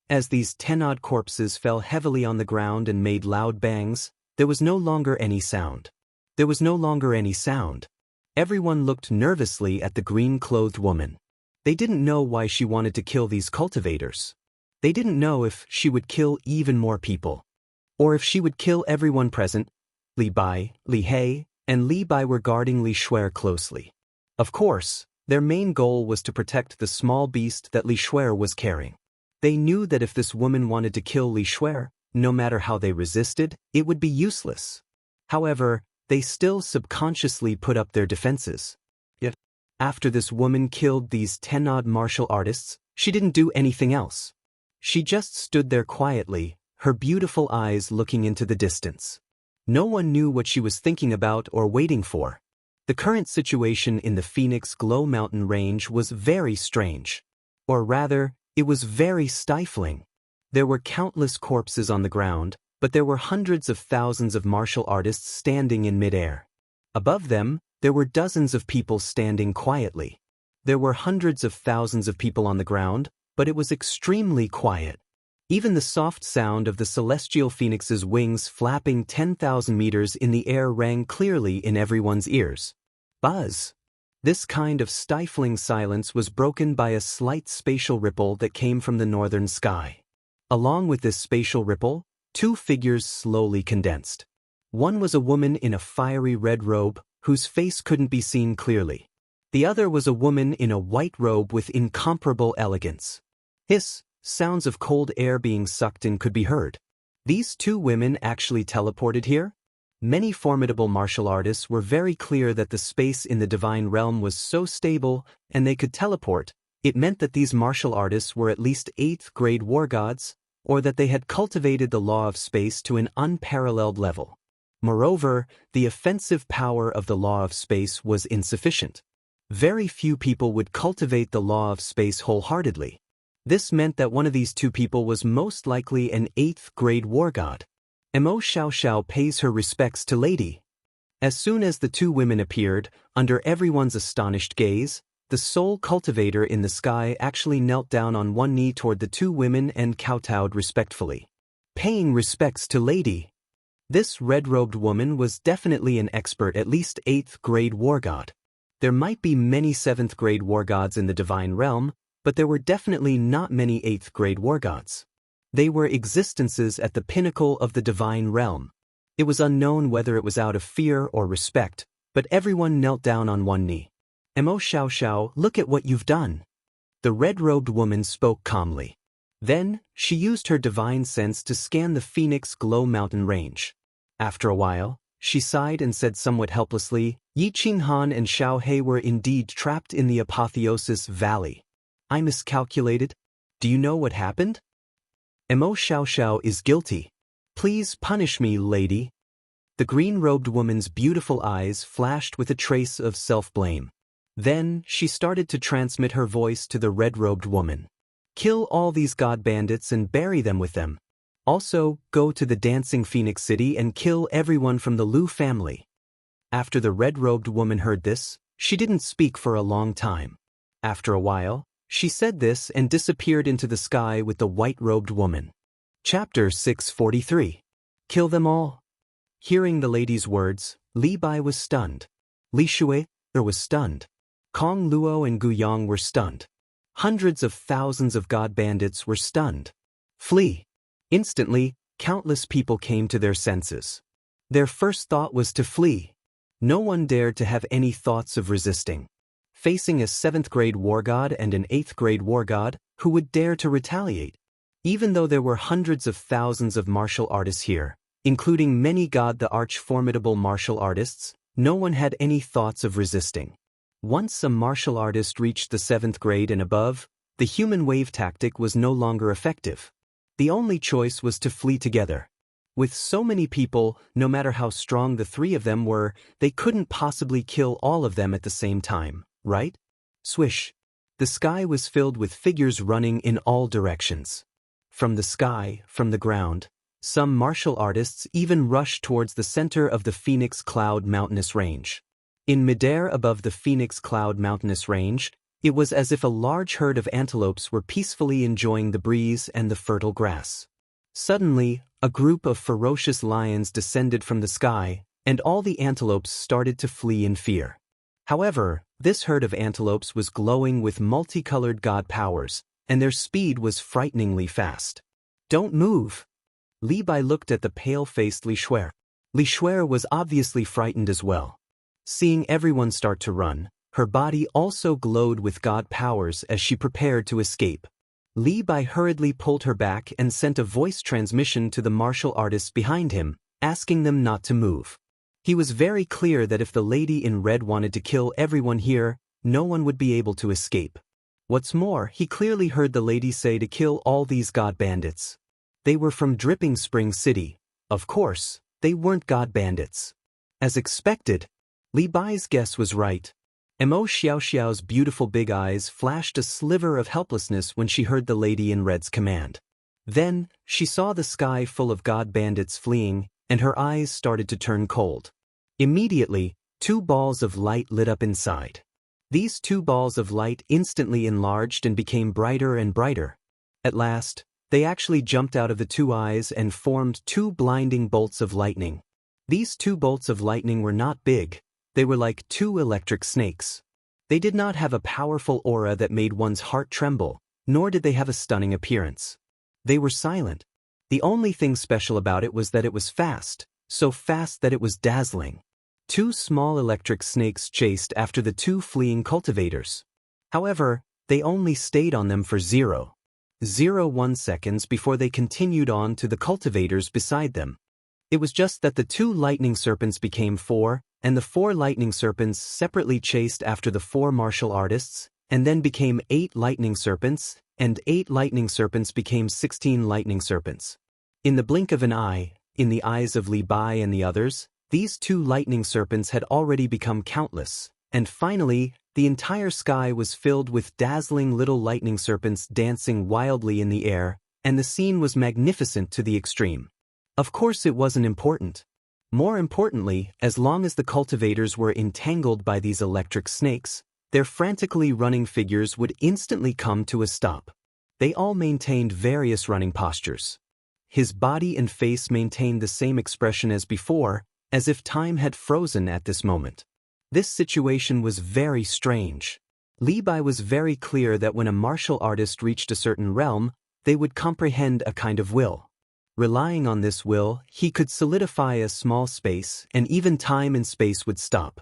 As these 10-odd corpses fell heavily on the ground and made loud bangs, there was no longer any sound. There was no longer any sound. Everyone looked nervously at the green-clothed woman. They didn't know why she wanted to kill these cultivators. They didn't know if she would kill even more people. Or if she would kill everyone present. Li Bai, Li He, and Li Bai were guarding Li Shuer closely. Of course, their main goal was to protect the small beast that Li Shuer was carrying. They knew that if this woman wanted to kill Li Shuer, no matter how they resisted, it would be useless. However, they still subconsciously put up their defenses. After this woman killed these 10-odd martial artists, she didn't do anything else. She just stood there quietly, her beautiful eyes looking into the distance. No one knew what she was thinking about or waiting for. The current situation in the Phoenix Glow Mountain range was very strange. Or rather, it was very stifling. There were countless corpses on the ground, but there were hundreds of thousands of martial artists standing in midair. Above them, there were dozens of people standing quietly. There were hundreds of thousands of people on the ground, but it was extremely quiet. Even the soft sound of the celestial phoenix's wings flapping 10,000 meters in the air rang clearly in everyone's ears. Buzz! This kind of stifling silence was broken by a slight spatial ripple that came from the northern sky. Along with this spatial ripple, two figures slowly condensed. One was a woman in a fiery red robe, whose face couldn't be seen clearly. The other was a woman in a white robe with incomparable elegance. Sounds of cold air being sucked in could be heard. These two women actually teleported here? Many formidable martial artists were very clear that the space in the divine realm was so stable and they could teleport. It meant that these martial artists were at least 8th grade war gods, or that they had cultivated the law of space to an unparalleled level. Moreover, the offensive power of the law of space was insufficient. Very few people would cultivate the law of space wholeheartedly. This meant that one of these two people was most likely an 8th grade war god. Mo Xiaoxiao pays her respects to Lady. As soon as the two women appeared, under everyone's astonished gaze, the soul cultivator in the sky actually knelt down on one knee toward the two women and kowtowed respectfully. Paying respects to Lady. This red-robed woman was definitely an expert, at least 8th grade war god. There might be many 7th grade war gods in the divine realm, but there were definitely not many 8th grade war gods. They were existences at the pinnacle of the divine realm. It was unknown whether it was out of fear or respect, but everyone knelt down on one knee. Mo Xiaoxiao, look at what you've done. The red-robed woman spoke calmly. Then, she used her divine sense to scan the Phoenix Glow Mountain range. After a while, she sighed and said somewhat helplessly, Yi Qinghan and Xiao He were indeed trapped in the Apotheosis Valley. I miscalculated. Do you know what happened? Mo Xiaoxiao is guilty. Please punish me, lady. The green-robed woman's beautiful eyes flashed with a trace of self-blame. Then, she started to transmit her voice to the red-robed woman. Kill all these god bandits and bury them with them. Also, go to the Dancing Phoenix City and kill everyone from the Lu family. After the red-robed woman heard this, she didn't speak for a long time. After a while, she said this and disappeared into the sky with the white-robed woman. Chapter 643. Kill them all. Hearing the lady's words, Li Bai was stunned. Li Shui was stunned. Kong Luo and Gu Yang were stunned. Hundreds of thousands of god bandits were stunned. Flee. Instantly, countless people came to their senses. Their first thought was to flee. No one dared to have any thoughts of resisting. Facing a 7th-grade war god and an 8th-grade war god, who would dare to retaliate? Even though there were hundreds of thousands of martial artists here, including many the arch-formidable martial artists, no one had any thoughts of resisting. Once a martial artist reached the 7th grade and above, the human wave tactic was no longer effective. The only choice was to flee together. With so many people, no matter how strong the three of them were, they couldn't possibly kill all of them at the same time, right? Swish. The sky was filled with figures running in all directions. From the sky, from the ground, some martial artists even rushed towards the center of the Phoenix Cloud Mountainous Range. In midair above the Phoenix Cloud Mountainous Range, it was as if a large herd of antelopes were peacefully enjoying the breeze and the fertile grass. Suddenly, a group of ferocious lions descended from the sky, and all the antelopes started to flee in fear. However, this herd of antelopes was glowing with multicolored god powers, and their speed was frighteningly fast. Don't move! Li Bai looked at the pale-faced Li Shui. Li Shui was obviously frightened as well. Seeing everyone start to run, her body also glowed with god powers as she prepared to escape. Li Bai hurriedly pulled her back and sent a voice transmission to the martial artists behind him, asking them not to move. He was very clear that if the lady in red wanted to kill everyone here, no one would be able to escape. What's more, he clearly heard the lady say to kill all these god bandits. They were from Dripping Spring City. Of course, they weren't god bandits. As expected, Li Bai's guess was right. Mo Xiaoxiao's beautiful big eyes flashed a sliver of helplessness when she heard the lady in red's command. Then, she saw the sky full of god bandits fleeing, and her eyes started to turn cold. Immediately, 2 balls of light lit up inside. These 2 balls of light instantly enlarged and became brighter and brighter. At last, they actually jumped out of the 2 eyes and formed 2 blinding bolts of lightning. These 2 bolts of lightning were not big. They were like 2 electric snakes. They did not have a powerful aura that made one's heart tremble, nor did they have a stunning appearance. They were silent. The only thing special about it was that it was fast, so fast that it was dazzling. 2 small electric snakes chased after the 2 fleeing cultivators. However, they only stayed on them for 0.01 seconds before they continued on to the cultivators beside them. It was just that the 2 lightning serpents became 4, and the 4 lightning serpents separately chased after the 4 martial artists, and then became 8 lightning serpents, and 8 lightning serpents became 16 lightning serpents. In the blink of an eye, in the eyes of Li Bai and the others, these 2 lightning serpents had already become countless, and finally, the entire sky was filled with dazzling little lightning serpents dancing wildly in the air, and the scene was magnificent to the extreme. Of course it wasn't important. More importantly, as long as the cultivators were entangled by these electric snakes, their frantically running figures would instantly come to a stop. They all maintained various running postures. His body and face maintained the same expression as before, as if time had frozen at this moment. This situation was very strange. Li Bai was very clear that when a martial artist reached a certain realm, they would comprehend a kind of will. Relying on this will, he could solidify a small space, and even time and space would stop.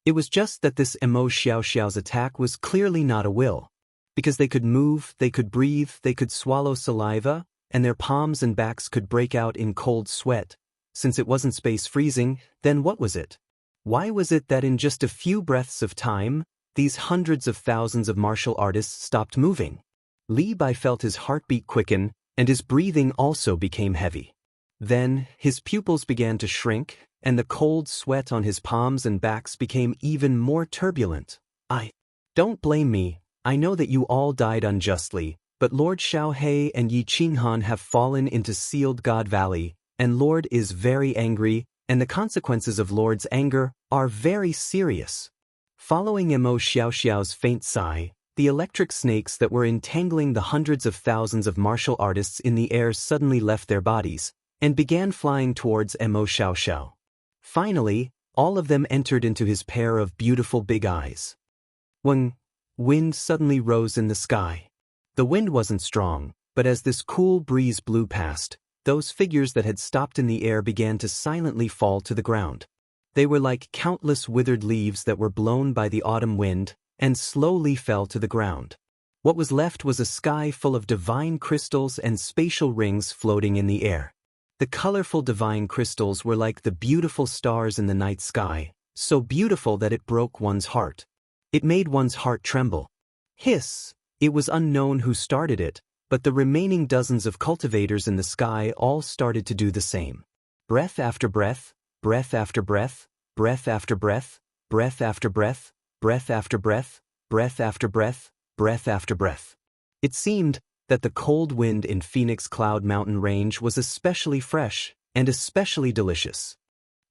It was just that this Mo Xiaoxiao's attack was clearly not a will. Because they could move, they could breathe, they could swallow saliva, and their palms and backs could break out in cold sweat. Since it wasn't space freezing, then what was it? Why was it that in just a few breaths of time, these hundreds of thousands of martial artists stopped moving? Li Bai felt his heartbeat quicken, and his breathing also became heavy. Then, his pupils began to shrink, and the cold sweat on his palms and backs became even more turbulent. Don't blame me, I know that you all died unjustly, but Lord Xiaohe and Yi Qinghan have fallen into Sealed God Valley, and Lord is very angry, and the consequences of Lord's anger are very serious. Following Mo Xiaoxiao's faint sigh, the electric snakes that were entangling the hundreds of thousands of martial artists in the air suddenly left their bodies, and began flying towards Mo Xiaoxiao. Finally, all of them entered into his pair of beautiful big eyes. Wind suddenly rose in the sky. The wind wasn't strong, but as this cool breeze blew past, those figures that had stopped in the air began to silently fall to the ground. They were like countless withered leaves that were blown by the autumn wind, and slowly fell to the ground. What was left was a sky full of divine crystals and spatial rings floating in the air. The colorful divine crystals were like the beautiful stars in the night sky, so beautiful that it broke one's heart. It made one's heart tremble. Hiss! It was unknown who started it, but the remaining dozens of cultivators in the sky all started to do the same. Breath after breath, breath after breath, breath after breath, breath after breath, breath after breath, breath after breath, breath after breath. It seemed that the cold wind in Phoenix Cloud Mountain Range was especially fresh and especially delicious.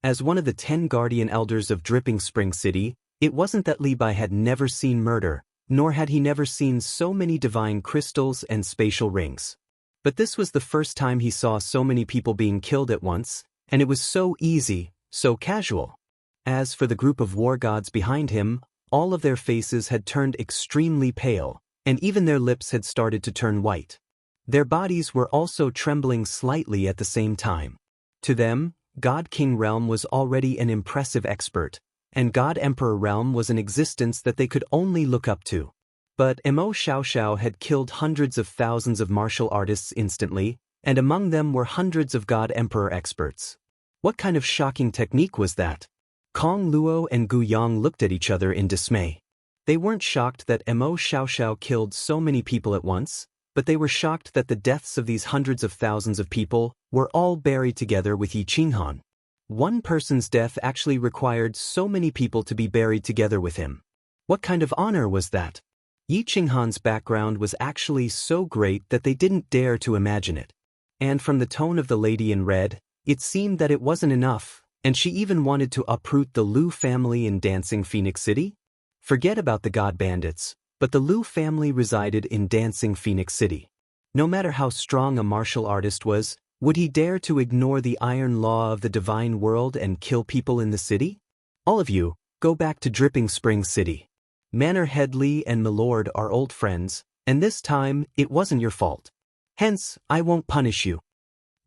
As one of the 10 guardian elders of Dripping Spring City, it wasn't that Li Bai had never seen murder, nor had he never seen so many divine crystals and spatial rings. But this was the first time he saw so many people being killed at once, and it was so easy, so casual. As for the group of war gods behind him, all of their faces had turned extremely pale, and even their lips had started to turn white. Their bodies were also trembling slightly at the same time. To them, God King Realm was already an impressive expert, and God Emperor Realm was an existence that they could only look up to. But Mo Xiaoxiao had killed hundreds of thousands of martial artists instantly, and among them were hundreds of God Emperor experts. What kind of shocking technique was that? Kong Luo and Gu Yang looked at each other in dismay. They weren't shocked that Mo Xiaoxiao killed so many people at once, but they were shocked that the deaths of these hundreds of thousands of people were all buried together with Yi Qinghan. One person's death actually required so many people to be buried together with him. What kind of honor was that? Yi Qinghan's background was actually so great that they didn't dare to imagine it. And from the tone of the lady in red, it seemed that it wasn't enough, and she even wanted to uproot the Liu family in Dancing Phoenix City? Forget about the god bandits, but the Liu family resided in Dancing Phoenix City. No matter how strong a martial artist was, would he dare to ignore the iron law of the divine world and kill people in the city? All of you, go back to Dripping Spring City. Manor Head Li and Milord are old friends, and this time, it wasn't your fault. Hence, I won't punish you.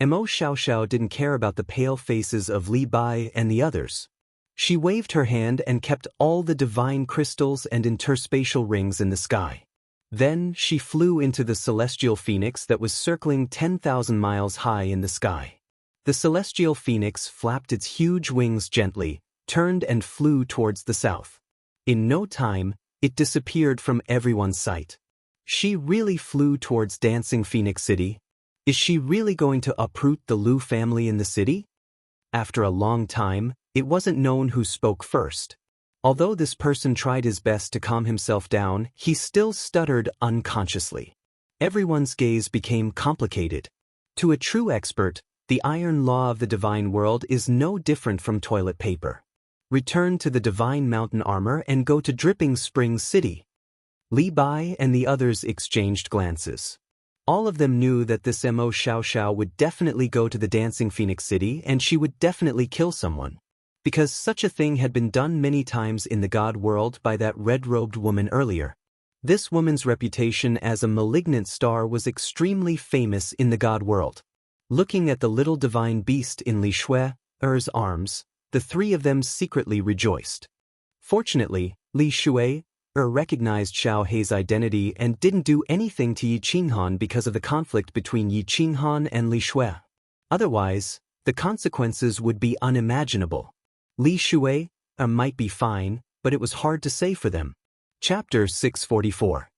Mo Xiaoxiao didn't care about the pale faces of Li Bai and the others. She waved her hand and kept all the divine crystals and interspatial rings in the sky. Then she flew into the celestial phoenix that was circling 10,000 miles high in the sky. The celestial phoenix flapped its huge wings gently, turned and flew towards the south. In no time, it disappeared from everyone's sight. She really flew towards Dancing Phoenix City. Is she really going to uproot the Liu family in the city? After a long time, it wasn't known who spoke first. Although this person tried his best to calm himself down, he still stuttered unconsciously. Everyone's gaze became complicated. To a true expert, the iron law of the divine world is no different from toilet paper. Return to the divine mountain armor and go to Dripping Spring City. Li Bai and the others exchanged glances. All of them knew that this Mo Xiaoxiao would definitely go to the Dancing Phoenix City and she would definitely kill someone. Because such a thing had been done many times in the god world by that red-robed woman earlier. This woman's reputation as a malignant star was extremely famous in the god world. Looking at the little divine beast in Li Shui's arms, the three of them secretly rejoiced. Fortunately, Li Shui recognized Xiao Hei's identity and didn't do anything to Yi Qinghan because of the conflict between Yi Qinghan and Li Shui. Otherwise, the consequences would be unimaginable. Li Shui might be fine, but it was hard to say for them. Chapter 644.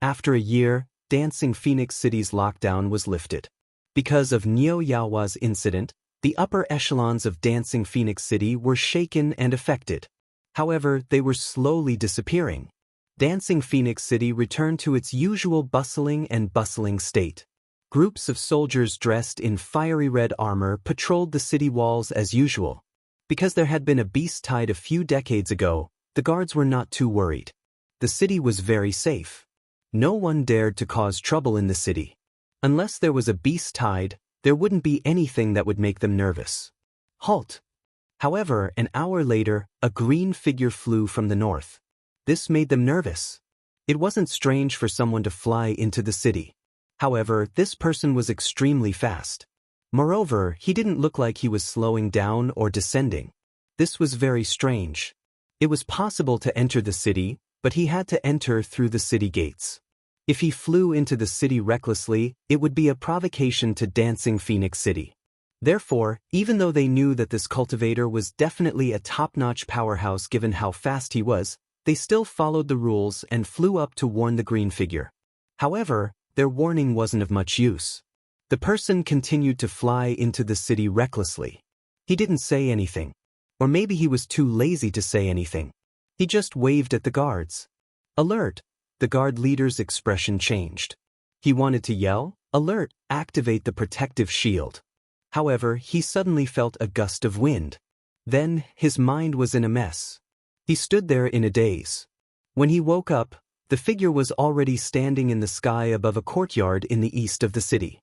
After a year, Dancing Phoenix City's lockdown was lifted. Because of Niu Yaowa's incident, the upper echelons of Dancing Phoenix City were shaken and affected. However, they were slowly disappearing. Dancing Phoenix City returned to its usual bustling state. Groups of soldiers dressed in fiery red armor patrolled the city walls as usual. Because there had been a beast tide a few decades ago, the guards were not too worried. The city was very safe. No one dared to cause trouble in the city. Unless there was a beast tide, there wouldn't be anything that would make them nervous. Halt! However, an hour later, a green figure flew from the north. This made them nervous. It wasn't strange for someone to fly into the city. However, this person was extremely fast. Moreover, he didn't look like he was slowing down or descending. This was very strange. It was possible to enter the city, but he had to enter through the city gates. If he flew into the city recklessly, it would be a provocation to Dancing Phoenix City. Therefore, even though they knew that this cultivator was definitely a top-notch powerhouse given how fast he was, they still followed the rules and flew up to warn the green figure. However, their warning wasn't of much use. The person continued to fly into the city recklessly. He didn't say anything. Or maybe he was too lazy to say anything. He just waved at the guards. Alert! The guard leader's expression changed. He wanted to yell, "Alert! Activate the protective shield." However, he suddenly felt a gust of wind. Then, his mind was in a mess. He stood there in a daze. When he woke up, the figure was already standing in the sky above a courtyard in the east of the city.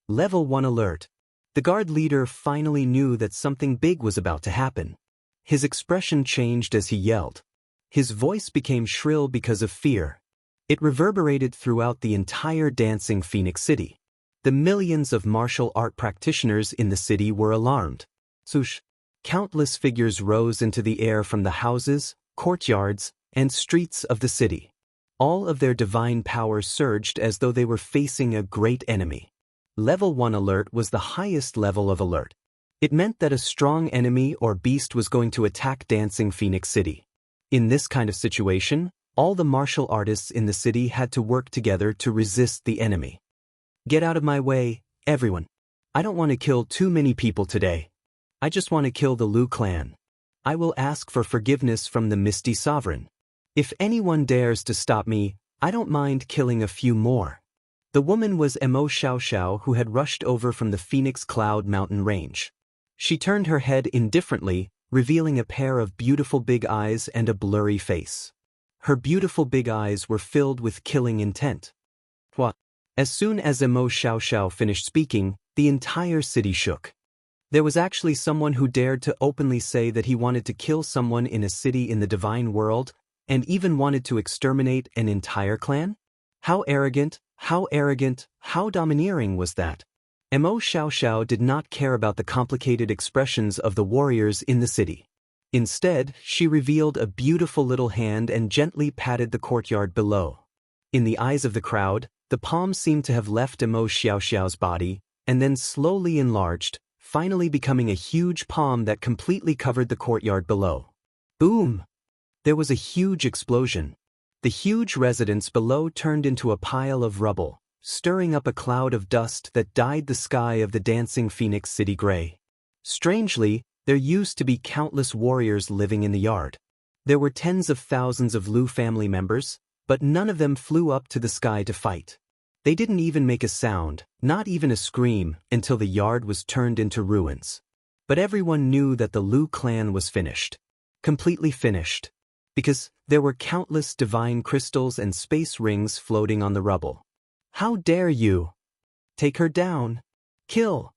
Level 1 alert. The guard leader finally knew that something big was about to happen. His expression changed as he yelled. His voice became shrill because of fear. It reverberated throughout the entire Dancing Phoenix City. The millions of martial art practitioners in the city were alarmed. Swoosh! Countless figures rose into the air from the houses, courtyards, and streets of the city. All of their divine power surged as though they were facing a great enemy. Level 1 alert was the highest level of alert. It meant that a strong enemy or beast was going to attack Dancing Phoenix City. In this kind of situation, all the martial artists in the city had to work together to resist the enemy. Get out of my way, everyone. I don't want to kill too many people today. I just want to kill the Lu clan. I will ask for forgiveness from the Misty Sovereign. If anyone dares to stop me, I don't mind killing a few more. The woman was Mo Xiaoxiao, who had rushed over from the Phoenix Cloud mountain range. She turned her head indifferently, revealing a pair of beautiful big eyes and a blurry face. Her beautiful big eyes were filled with killing intent. What? As soon as Mo Xiaoxiao finished speaking, the entire city shook. There was actually someone who dared to openly say that he wanted to kill someone in a city in the divine world, and even wanted to exterminate an entire clan? How arrogant, how domineering was that? Mo Xiaoxiao did not care about the complicated expressions of the warriors in the city. Instead, she revealed a beautiful little hand and gently patted the courtyard below. In the eyes of the crowd, the palm seemed to have left Mo Xiaoxiao's body, and then slowly enlarged, finally becoming a huge palm that completely covered the courtyard below. Boom! There was a huge explosion. The huge residence below turned into a pile of rubble, stirring up a cloud of dust that dyed the sky of the Dancing Phoenix City gray. Strangely, there used to be countless warriors living in the yard. There were tens of thousands of Lu family members, but none of them flew up to the sky to fight. They didn't even make a sound, not even a scream, until the yard was turned into ruins. But everyone knew that the Lu clan was finished. Completely finished. Because there were countless divine crystals and space rings floating on the rubble. How dare you? Take her down. Kill.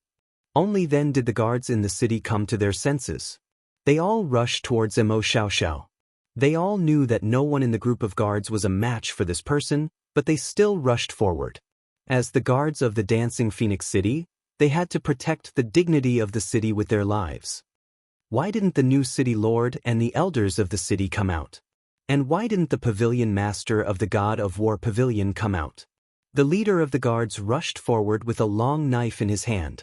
Only then did the guards in the city come to their senses. They all rushed towards Mo Xiaoxiao. They all knew that no one in the group of guards was a match for this person, but they still rushed forward. As the guards of the Dancing Phoenix City, they had to protect the dignity of the city with their lives. Why didn't the new city lord and the elders of the city come out? And why didn't the pavilion master of the God of War pavilion come out? The leader of the guards rushed forward with a long knife in his hand.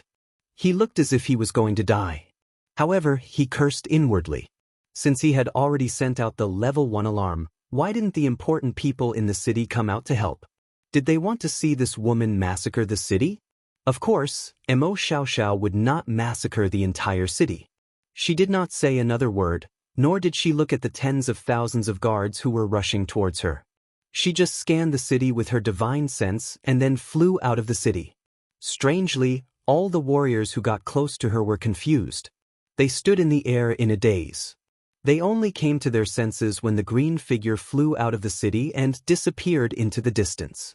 He looked as if he was going to die. However, he cursed inwardly. Since he had already sent out the level 1 alarm, why didn't the important people in the city come out to help? Did they want to see this woman massacre the city? Of course, Mo Xiaoxiao would not massacre the entire city. She did not say another word, nor did she look at the tens of thousands of guards who were rushing towards her. She just scanned the city with her divine sense and then flew out of the city. Strangely, all the warriors who got close to her were confused. They stood in the air in a daze. They only came to their senses when the green figure flew out of the city and disappeared into the distance.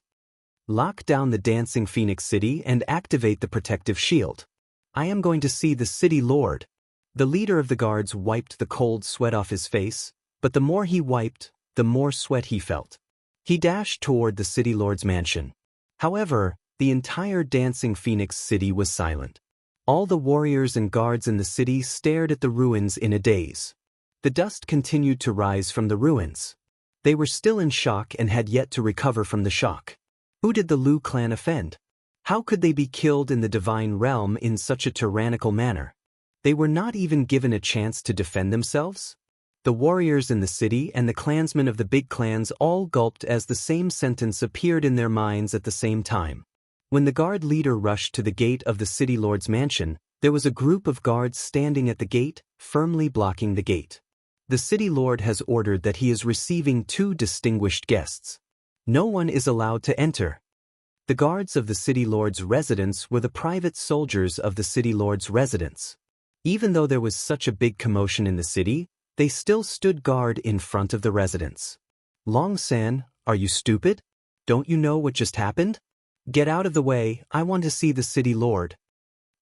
Lock down the dancing phoenix city and activate the protective shield. I am going to see the city lord. The leader of the guards wiped the cold sweat off his face, but the more he wiped, the more sweat he felt. He dashed toward the city lord's mansion. However, the entire dancing phoenix city was silent. All the warriors and guards in the city stared at the ruins in a daze. The dust continued to rise from the ruins. They were still in shock and had yet to recover from the shock. Who did the Lu clan offend? How could they be killed in the divine realm in such a tyrannical manner? They were not even given a chance to defend themselves? The warriors in the city and the clansmen of the big clans all gulped as the same sentence appeared in their minds at the same time. When the guard leader rushed to the gate of the city lord's mansion, there was a group of guards standing at the gate, firmly blocking the gate. The city lord has ordered that he is receiving 2 distinguished guests. No one is allowed to enter. The guards of the city lord's residence were the private soldiers of the city lord's residence. Even though there was such a big commotion in the city, they still stood guard in front of the residence. Long San, are you stupid? Don't you know what just happened? Get out of the way, I want to see the city lord.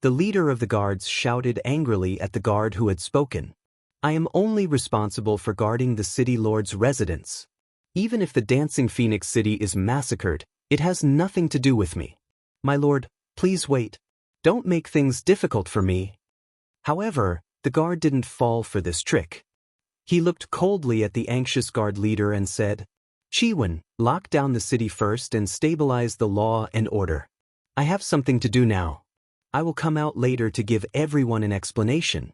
The leader of the guards shouted angrily at the guard who had spoken. I am only responsible for guarding the city lord's residence. Even if the dancing phoenix city is massacred, it has nothing to do with me. My lord, please wait. Don't make things difficult for me. However, the guard didn't fall for this trick. He looked coldly at the anxious guard leader and said, Chiwen, lock down the city first and stabilize the law and order. I have something to do now. I will come out later to give everyone an explanation.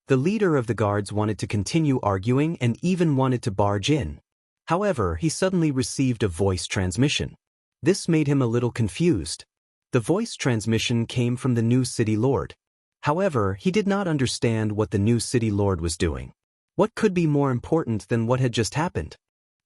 The leader of the guards wanted to continue arguing and even wanted to barge in. However, he suddenly received a voice transmission. This made him a little confused. The voice transmission came from the new city lord. However, he did not understand what the new city lord was doing. What could be more important than what had just happened?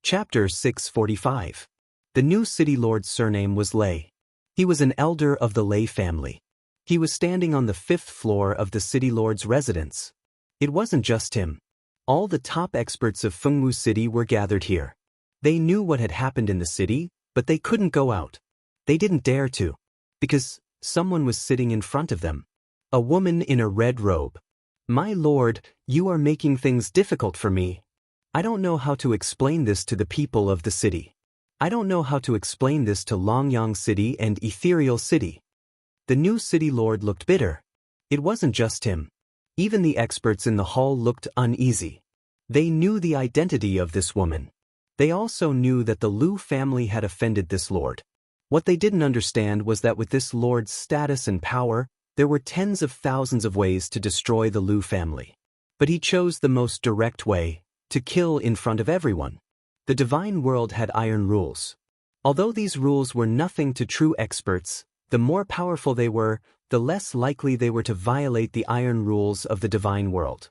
Chapter 645. The new city lord's surname was Lei. He was an elder of the Lei family. He was standing on the 5th floor of the city lord's residence. It wasn't just him. All the top experts of Fengwu City were gathered here. They knew what had happened in the city, but they couldn't go out. They didn't dare to, because someone was sitting in front of them. A woman in a red robe. My lord, you are making things difficult for me. I don't know how to explain this to the people of the city. I don't know how to explain this to Longyang City and Ethereal City. The new city lord looked bitter. It wasn't just him. Even the experts in the hall looked uneasy. They knew the identity of this woman. They also knew that the Lu family had offended this lord. What they didn't understand was that with this lord's status and power, there were tens of thousands of ways to destroy the Lu family. But he chose the most direct way, to kill in front of everyone. The divine world had iron rules. Although these rules were nothing to true experts, the more powerful they were, the less likely they were to violate the iron rules of the divine world.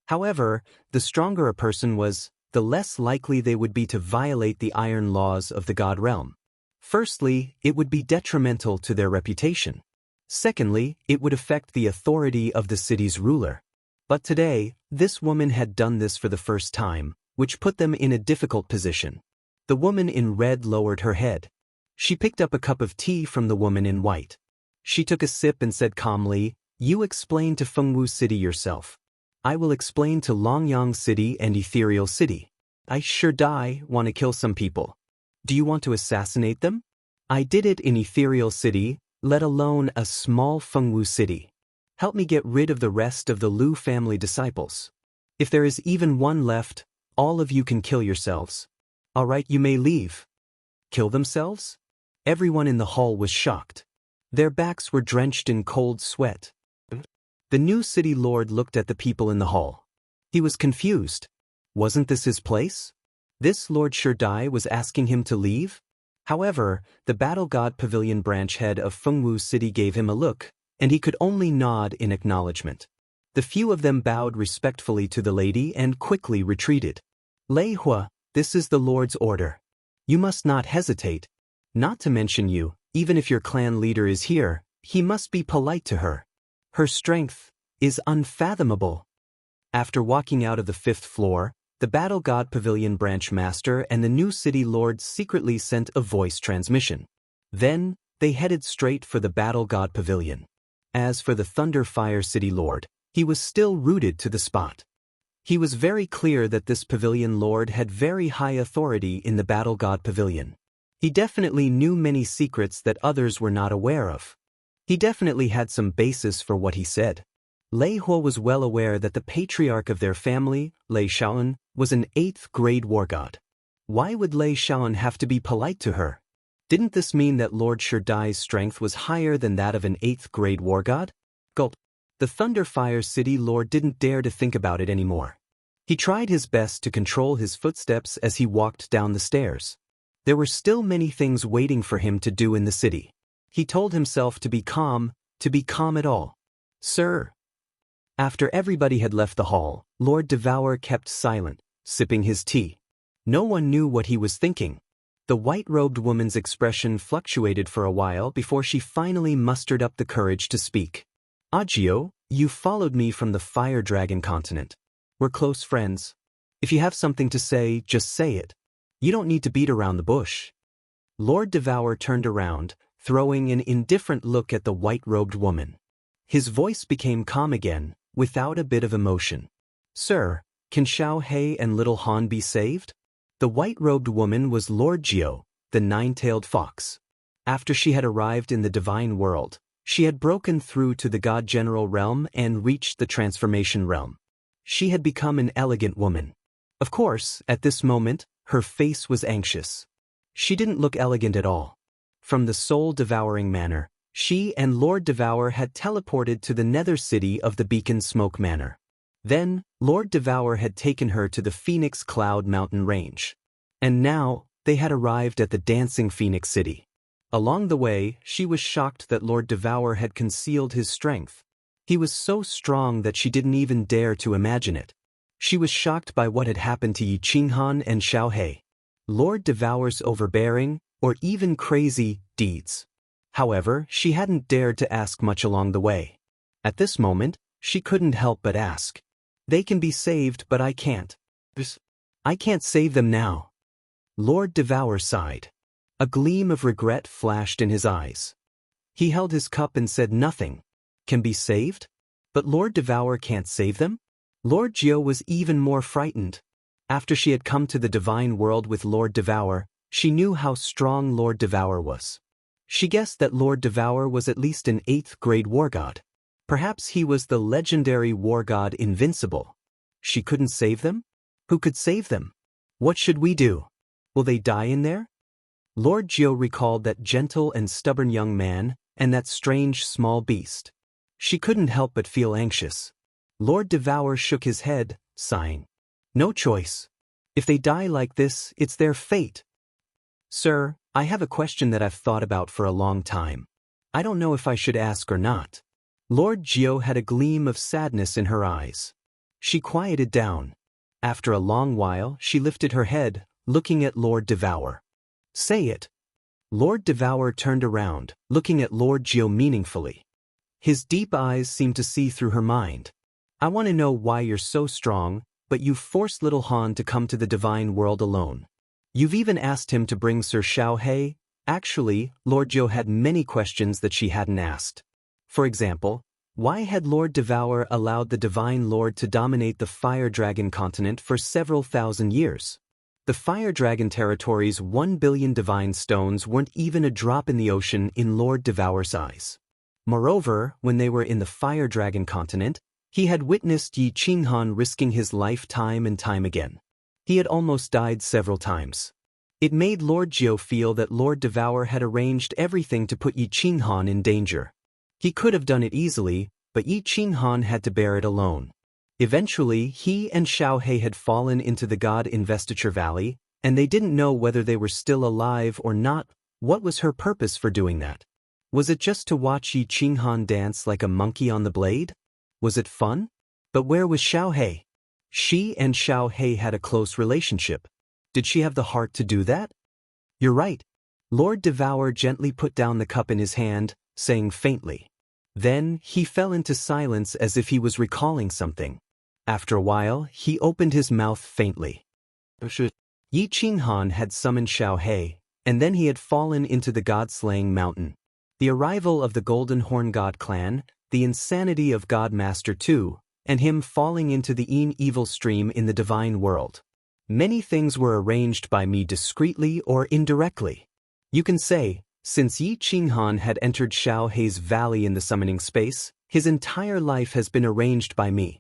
However, the stronger a person was, the less likely they would be to violate the iron laws of the god realm. Firstly, it would be detrimental to their reputation. Secondly, it would affect the authority of the city's ruler. But today, this woman had done this for the first time, which put them in a difficult position. The woman in red lowered her head. She picked up a cup of tea from the woman in white. She took a sip and said calmly, You explain to Fengwu City yourself. I will explain to Longyang City and Ethereal City. I sure want to kill some people. Do you want to assassinate them? I did it in Ethereal City, let alone a small Fengwu City. Help me get rid of the rest of the Lu family disciples. If there is even one left, all of you can kill yourselves. All right, you may leave. Kill themselves? Everyone in the hall was shocked. Their backs were drenched in cold sweat. The new city lord looked at the people in the hall. He was confused. Wasn't this his place? This Lord Shurdai was asking him to leave? However, the Battle God Pavilion branch head of Fengwu City gave him a look, and he could only nod in acknowledgement. The few of them bowed respectfully to the lady and quickly retreated. Lei Hua, this is the Lord's order. You must not hesitate. Not to mention you, even if your clan leader is here, he must be polite to her. Her strength is unfathomable. After walking out of the 5th floor, the Battle God Pavilion branch master and the new city lord secretly sent a voice transmission. Then, they headed straight for the Battle God Pavilion. As for the Thunder Fire City Lord, he was still rooted to the spot. He was very clear that this pavilion lord had very high authority in the Battle God Pavilion. He definitely knew many secrets that others were not aware of. He definitely had some basis for what he said. Lei Hua was well aware that the patriarch of their family, Lei Shaoan, was an 8th grade war god. Why would Lei Shaoan have to be polite to her? Didn't this mean that Lord Shurdai's strength was higher than that of an 8th grade war god? Gulp. The Thunderfire City Lord didn't dare to think about it anymore. He tried his best to control his footsteps as he walked down the stairs. There were still many things waiting for him to do in the city. He told himself to be calm at all. Sir. After everybody had left the hall, Lord Devour kept silent, sipping his tea. No one knew what he was thinking. The white-robed woman's expression fluctuated for a while before she finally mustered up the courage to speak. Agio, you followed me from the Fire Dragon continent. We're close friends. If you have something to say, just say it. You don't need to beat around the bush. Lord Devour turned around, throwing an indifferent look at the white-robed woman. His voice became calm again, without a bit of emotion. Sir, can Xiao He and Little Han be saved? The white-robed woman was Lord Jiao, the nine-tailed fox. After she had arrived in the divine world, she had broken through to the God General realm and reached the transformation realm. She had become an elegant woman. Of course, at this moment, her face was anxious. She didn't look elegant at all. From the soul-devouring manor, she and Lord Devour had teleported to the nether city of the Beacon Smoke Manor. Then, Lord Devour had taken her to the Phoenix Cloud Mountain Range. And now, they had arrived at the Dancing Phoenix City. Along the way, she was shocked that Lord Devour had concealed his strength. He was so strong that she didn't even dare to imagine it. She was shocked by what had happened to Yi Qinghan and Xiao He. Lord Devour's overbearing, or even crazy, deeds. However, she hadn't dared to ask much along the way. At this moment, she couldn't help but ask. They can be saved, but I can't. I can't save them now. Lord Devour sighed. A gleam of regret flashed in his eyes. He held his cup and said nothing. Can be saved? But Lord Devour can't save them? Lord Jiao was even more frightened. After she had come to the divine world with Lord Devour, she knew how strong Lord Devour was. She guessed that Lord Devour was at least an 8th grade war god. Perhaps he was the legendary war god Invincible. She couldn't save them? Who could save them? What should we do? Will they die in there? Lord Jiao recalled that gentle and stubborn young man, and that strange small beast. She couldn't help but feel anxious. Lord Devour shook his head, sighing. No choice. If they die like this, it's their fate. Sir, I have a question that I've thought about for a long time. I don't know if I should ask or not. Lord Jiao had a gleam of sadness in her eyes. She quieted down. After a long while, she lifted her head, looking at Lord Devour. Say it. Lord Devour turned around, looking at Lord Jiao meaningfully. His deep eyes seemed to see through her mind. I want to know why you're so strong, but you forced little Han to come to the divine world alone. You've even asked him to bring Sir Xiao He. Actually, Lord Jiao had many questions that she hadn't asked. For example, why had Lord Devour allowed the Divine Lord to dominate the Fire Dragon continent for several thousand years? The Fire Dragon territory's 1 billion divine stones weren't even a drop in the ocean in Lord Devour's eyes. Moreover, when they were in the Fire Dragon continent, he had witnessed Yi Qinghan risking his life time and time again. He had almost died several times. It made Lord Jiao feel that Lord Devour had arranged everything to put Yi Qinghan in danger. He could have done it easily, but Yi Qinghan had to bear it alone. Eventually, he and Xiao He had fallen into the God Investiture Valley, and they didn't know whether they were still alive or not What was her purpose for doing that? Was it just to watch Yi Qinghan dance like a monkey on the blade? Was it fun? But where was Xiaohei? She and Xiaohei had a close relationship. Did she have the heart to do that? You're right. Lord Devour gently put down the cup in his hand, saying faintly. Then he fell into silence as if he was recalling something. After a while, he opened his mouth faintly. Yi Qinghan had summoned Xiaohei, and then he had fallen into the god-slaying mountain. The arrival of the Golden Horn God clan, the insanity of God Master II, and him falling into the evil stream in the divine world. Many things were arranged by me discreetly or indirectly. You can say, since Yi Qinghan had entered Xiaohei's valley in the summoning space, his entire life has been arranged by me.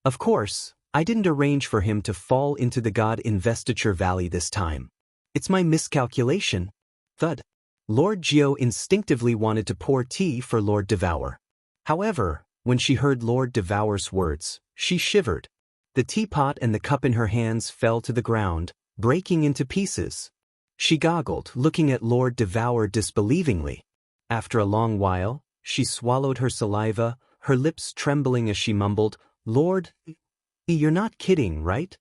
Of course, I didn't arrange for him to fall into the God Investiture Valley this time. It's my miscalculation. Thud. Lord Jiao instinctively wanted to pour tea for Lord Devour. However, when she heard Lord Devour's words, she shivered. The teapot and the cup in her hands fell to the ground, breaking into pieces. She goggled, looking at Lord Devour disbelievingly. After a long while, she swallowed her saliva, her lips trembling as she mumbled, "Lord, you're not kidding, right?"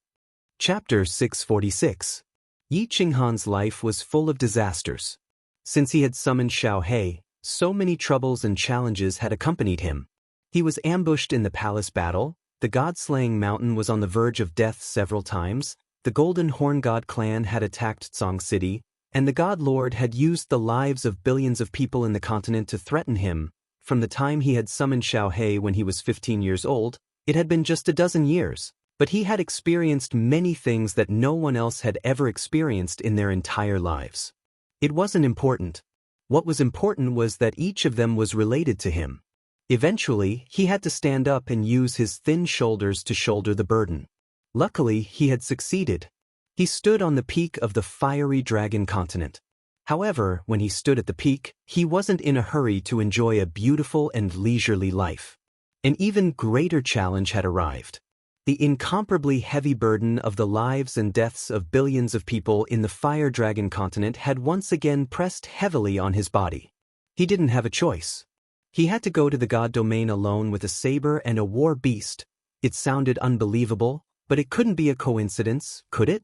Chapter 646. Yi Qinghan's life was full of disasters. Since he had summoned Xiaohei, so many troubles and challenges had accompanied him. He was ambushed in the palace battle, the god-slaying mountain was on the verge of death several times, the Golden Horn God clan had attacked Tsong City, and the God Lord had used the lives of billions of people in the continent to threaten him. From the time he had summoned Xiaohei when he was 15 years old, it had been just a dozen years, but he had experienced many things that no one else had ever experienced in their entire lives. It wasn't important. What was important was that each of them was related to him. Eventually, he had to stand up and use his thin shoulders to shoulder the burden. Luckily, he had succeeded. He stood on the peak of the fiery dragon continent. However, when he stood at the peak, he wasn't in a hurry to enjoy a beautiful and leisurely life. An even greater challenge had arrived. The incomparably heavy burden of the lives and deaths of billions of people in the fire dragon continent had once again pressed heavily on his body. He didn't have a choice. He had to go to the god domain alone with a saber and a war beast. It sounded unbelievable, but it couldn't be a coincidence, could it?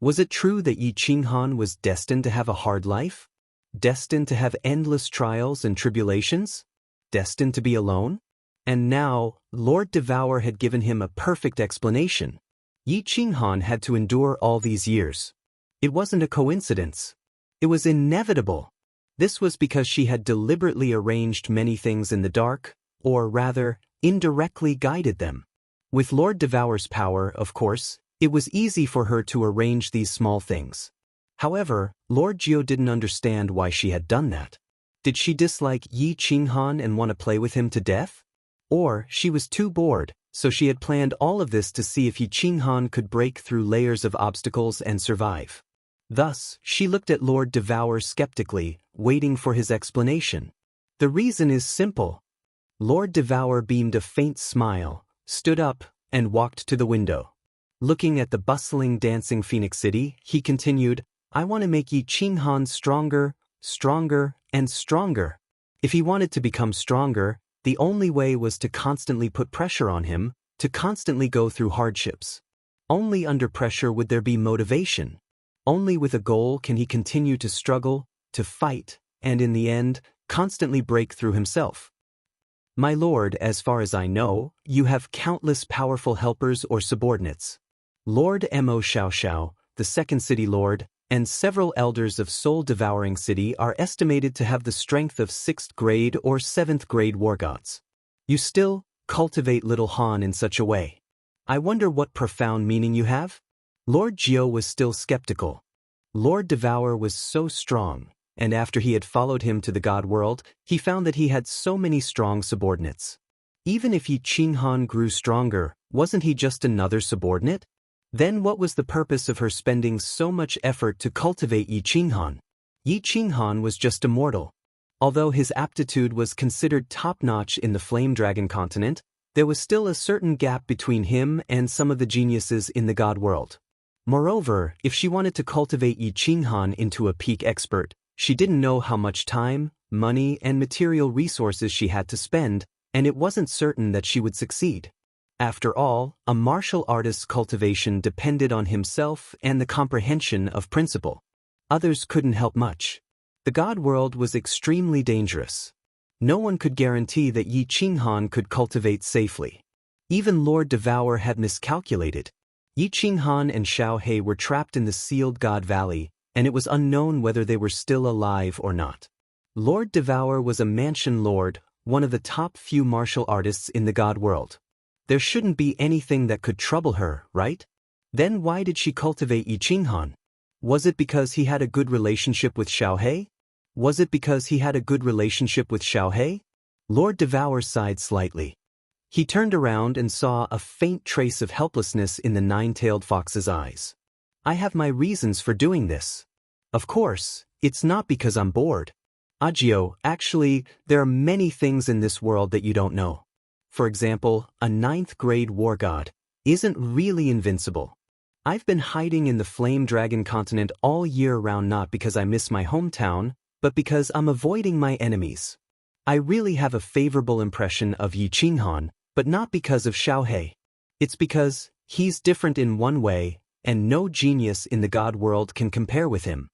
Was it true that Yi Qinghan was destined to have a hard life? Destined to have endless trials and tribulations? Destined to be alone? And now, Lord Devour had given him a perfect explanation. Yi Qinghan had to endure all these years. It wasn't a coincidence. It was inevitable. This was because she had deliberately arranged many things in the dark, or rather, indirectly guided them. With Lord Devour's power, of course, it was easy for her to arrange these small things. However, Lord Jiao didn't understand why she had done that. Did she dislike Yi Qinghan and want to play with him to death? Or she was too bored, so she had planned all of this to see if Yi Qinghan could break through layers of obstacles and survive. Thus, she looked at Lord Devour skeptically, waiting for his explanation. The reason is simple. Lord Devour beamed a faint smile, stood up, and walked to the window. Looking at the bustling, dancing Phoenix City, he continued, "I want to make Yi Qinghan stronger, stronger, and stronger." If he wanted to become stronger, the only way was to constantly put pressure on him, to constantly go through hardships. Only under pressure would there be motivation. Only with a goal can he continue to struggle, to fight, and in the end, constantly break through himself. My lord, as far as I know, you have countless powerful helpers or subordinates. Lord Mo Xiaoxiao, the second city lord, and several elders of soul-devouring city are estimated to have the strength of 6th grade or 7th grade war gods. You still cultivate little Han in such a way. I wonder what profound meaning you have? Lord Jiao was still skeptical. Lord Devour was so strong, and after he had followed him to the god world, he found that he had so many strong subordinates. Even if Yi Qinghan grew stronger, wasn't he just another subordinate? Then what was the purpose of her spending so much effort to cultivate Yi Qinghan? Yi Qinghan was just a mortal. Although his aptitude was considered top-notch in the Flame Dragon continent, there was still a certain gap between him and some of the geniuses in the god world. Moreover, if she wanted to cultivate Yi Qinghan into a peak expert, She didn't know how much time, money, and material resources she had to spend, and it wasn't certain that she would succeed. After all, a martial artist's cultivation depended on himself and the comprehension of principle. Others couldn't help much. The god world was extremely dangerous. No one could guarantee that Yi Qinghan could cultivate safely. Even Lord Devour had miscalculated. Yi Qinghan and Xiaohe were trapped in the sealed God Valley, and it was unknown whether they were still alive or not. Lord Devour was a mansion lord, one of the top few martial artists in the god world. There shouldn't be anything that could trouble her, right? Then why did she cultivate Yi Qinghan? Was it because he had a good relationship with Xiaohe? Was it because he had a good relationship with Xiaohe? Lord Devour sighed slightly. He turned around and saw a faint trace of helplessness in the nine-tailed fox's eyes. I have my reasons for doing this. Of course, it's not because I'm bored. Agio, actually, there are many things in this world that you don't know. For example, a 9th-grade war god isn't really invincible. I've been hiding in the Flame Dragon continent all year round not because I miss my hometown, but because I'm avoiding my enemies. I really have a favorable impression of Yi Qinghan, but not because of Xiaohe. It's because he's different in one way, and no genius in the god world can compare with him.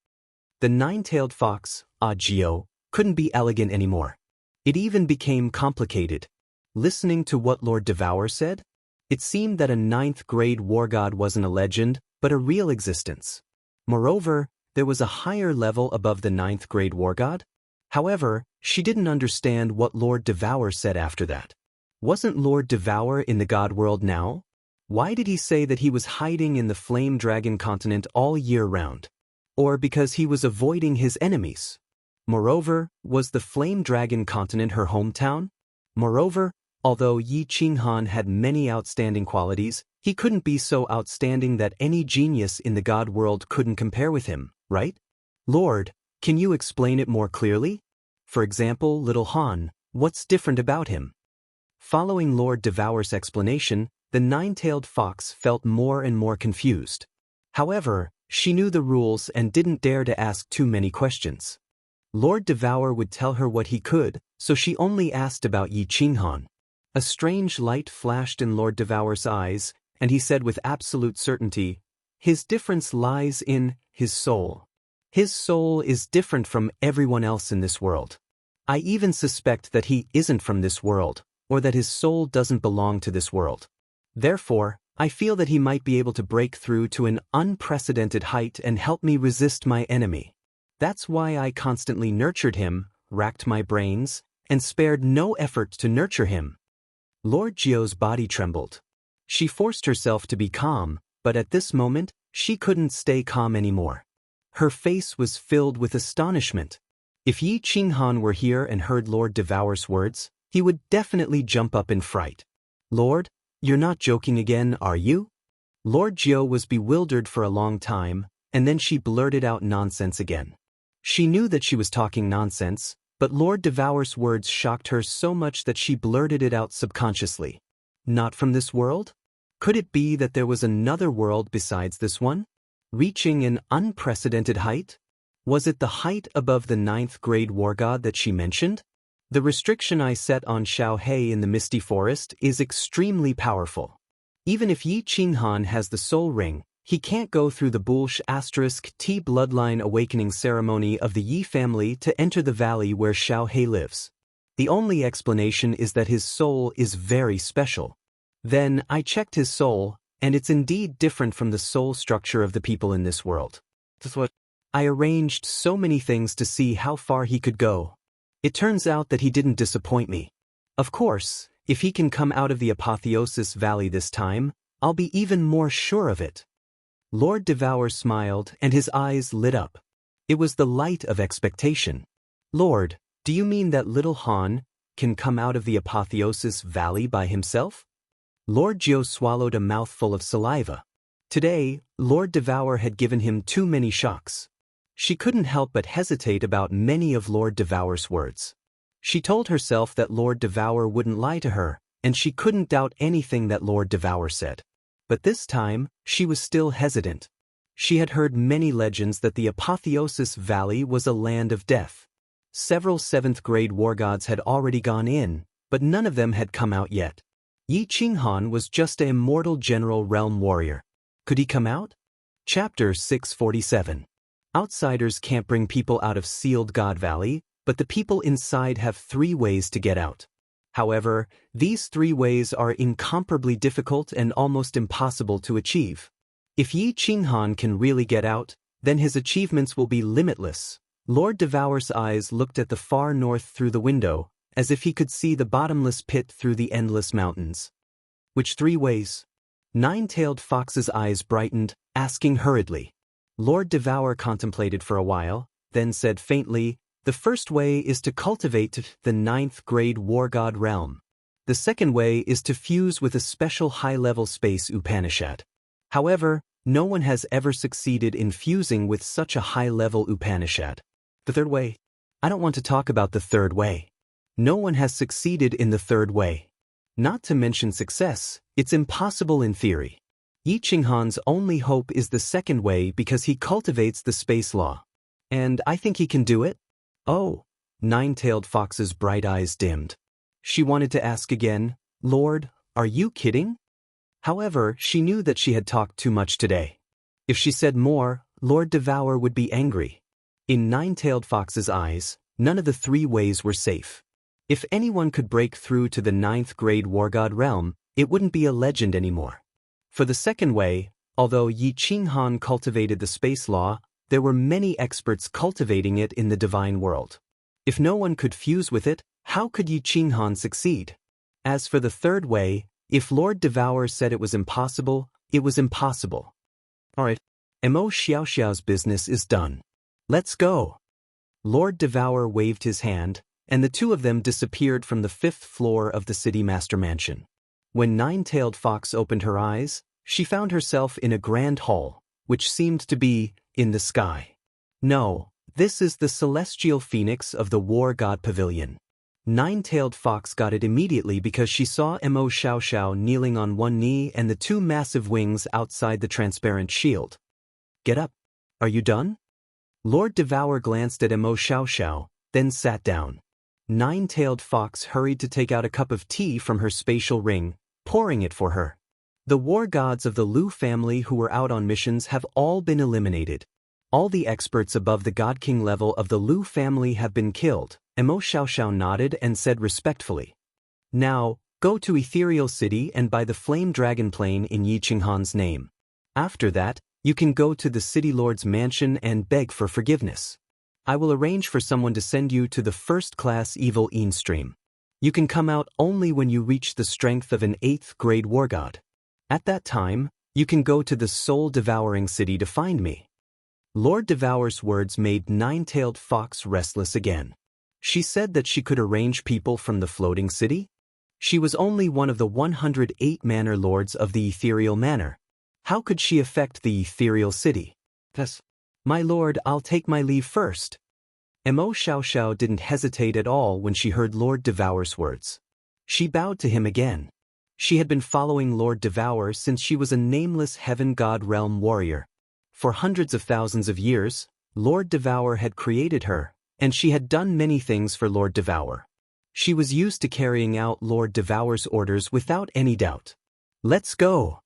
The nine-tailed fox, Agio, couldn't be elegant anymore. It even became complicated. Listening to what Lord Devour said, it seemed that a 9th-grade war god wasn't a legend, but a real existence. Moreover, there was a higher level above the 9th-grade war god. However, she didn't understand what Lord Devour said after that. Wasn't Lord Devour in the god world now? Why did he say that he was hiding in the Flame Dragon continent all year round? Or because he was avoiding his enemies? Moreover, was the Flame Dragon continent her hometown? Moreover, although Yi Qinghan had many outstanding qualities, he couldn't be so outstanding that any genius in the god world couldn't compare with him, right? Lord, can you explain it more clearly? For example, Little Han, what's different about him? Following Lord Devour's explanation, the nine-tailed fox felt more and more confused. However, she knew the rules and didn't dare to ask too many questions. Lord Devour would tell her what he could, so she only asked about Yi Qinghan. A strange light flashed in Lord Devour's eyes, and he said with absolute certainty, "His difference lies in his soul. His soul is different from everyone else in this world. I even suspect that he isn't from this world, or that his soul doesn't belong to this world. Therefore, I feel that he might be able to break through to an unprecedented height and help me resist my enemy. That's why I constantly nurtured him, racked my brains, and spared no effort to nurture him." Lord Jio's body trembled. She forced herself to be calm, but at this moment, she couldn't stay calm anymore. Her face was filled with astonishment. If Yi Qinghan were here and heard Lord Devour's words, he would definitely jump up in fright. "Lord, you're not joking again, are you?" Lord Jio was bewildered for a long time, and then she blurted out nonsense again. She knew that she was talking nonsense, but Lord Devour's words shocked her so much that she blurted it out subconsciously. Not from this world? Could it be that there was another world besides this one? Reaching an unprecedented height? Was it the height above the 9th-grade war god that she mentioned? The restriction I set on Xiaohe in the Misty Forest is extremely powerful. Even if Yi Qinghan has the soul ring, he can't go through the *T bloodline awakening ceremony of the Yi family to enter the valley where Xiaohe lives. The only explanation is that his soul is very special. Then I checked his soul, and it's indeed different from the soul structure of the people in this world. I arranged so many things to see how far he could go. It turns out that he didn't disappoint me. Of course, if he can come out of the Apotheosis Valley this time, I'll be even more sure of it. Lord Devour smiled and his eyes lit up. It was the light of expectation. "Lord, do you mean that little Han can come out of the Apotheosis Valley by himself?" Lord Jio swallowed a mouthful of saliva. Today, Lord Devour had given him too many shocks. She couldn't help but hesitate about many of Lord Devour's words. She told herself that Lord Devour wouldn't lie to her, and she couldn't doubt anything that Lord Devour said. But this time, she was still hesitant. She had heard many legends that the Apotheosis Valley was a land of death. Several 7th-grade war gods had already gone in, but none of them had come out yet. Yi Qinghan was just an immortal general realm warrior. Could he come out? Chapter 647. Outsiders can't bring people out of Sealed God Valley, but the people inside have 3 ways to get out. However, these 3 ways are incomparably difficult and almost impossible to achieve. If Yi Qinghan can really get out, then his achievements will be limitless. Lord Devour's eyes looked at the far north through the window, as if he could see the bottomless pit through the endless mountains. Which 3 ways? Nine-tailed Fox's eyes brightened, asking hurriedly. Lord Devour contemplated for a while, then said faintly, "The first way is to cultivate the 9th-grade war god realm. The second way is to fuse with a special high-level space Upanishad. However, no one has ever succeeded in fusing with such a high-level Upanishad. The third way? I don't want to talk about the third way. No one has succeeded in the third way. Not to mention success, it's impossible in theory. Yi Qinghan's only hope is the second way because he cultivates the space law. And I think he can do it?" "Oh." Nine-tailed Fox's bright eyes dimmed. She wanted to ask again, "Lord, are you kidding?" However, she knew that she had talked too much today. If she said more, Lord Devour would be angry. In Nine-tailed Fox's eyes, none of the 3 ways were safe. If anyone could break through to the 9th-grade war god realm, it wouldn't be a legend anymore. For the second way, although Yi Qinghan cultivated the space law, there were many experts cultivating it in the divine world. If no one could fuse with it, how could Yi Qinghan succeed? As for the third way, if Lord Devour said it was impossible, it was impossible. Alright, Mo Xiaoxiao's business is done. Let's go. Lord Devour waved his hand, and the 2 of them disappeared from the 5th floor of the City Master Mansion. When Nine-tailed Fox opened her eyes, she found herself in a grand hall, which seemed to be in the sky. No, this is the celestial phoenix of the War God Pavilion. Nine-tailed Fox got it immediately because she saw Mo Xiaoxiao kneeling on one knee and the 2 massive wings outside the transparent shield. "Get up. Are you done?" Lord Devour glanced at Mo Xiaoxiao, then sat down. Nine-tailed Fox hurried to take out a cup of tea from her spatial ring, pouring it for her. The war gods of the Lu family who were out on missions have all been eliminated. All the experts above the God King level of the Lu family have been killed. Mo Xiaoxiao nodded and said respectfully, "Now, go to Ethereal City and buy the Flame Dragon plane in Yi Qinghan's name. After that, you can go to the City Lord's mansion and beg for forgiveness. I will arrange for someone to send you to the first-class evil Een stream. You can come out only when you reach the strength of an 8th-grade war god. At that time, you can go to the soul-devouring city to find me." Lord Devour's words made Nine-tailed Fox restless again. She said that she could arrange people from the floating city? She was only one of the 108 manor lords of the ethereal manor. How could she affect the ethereal city? "Thus, my lord, I'll take my leave first." Mo Xiaoxiao didn't hesitate at all when she heard Lord Devour's words. She bowed to him again. She had been following Lord Devour since she was a nameless heaven god realm warrior. For hundreds of thousands of years, Lord Devour had created her, and she had done many things for Lord Devour. She was used to carrying out Lord Devour's orders without any doubt. "Let's go."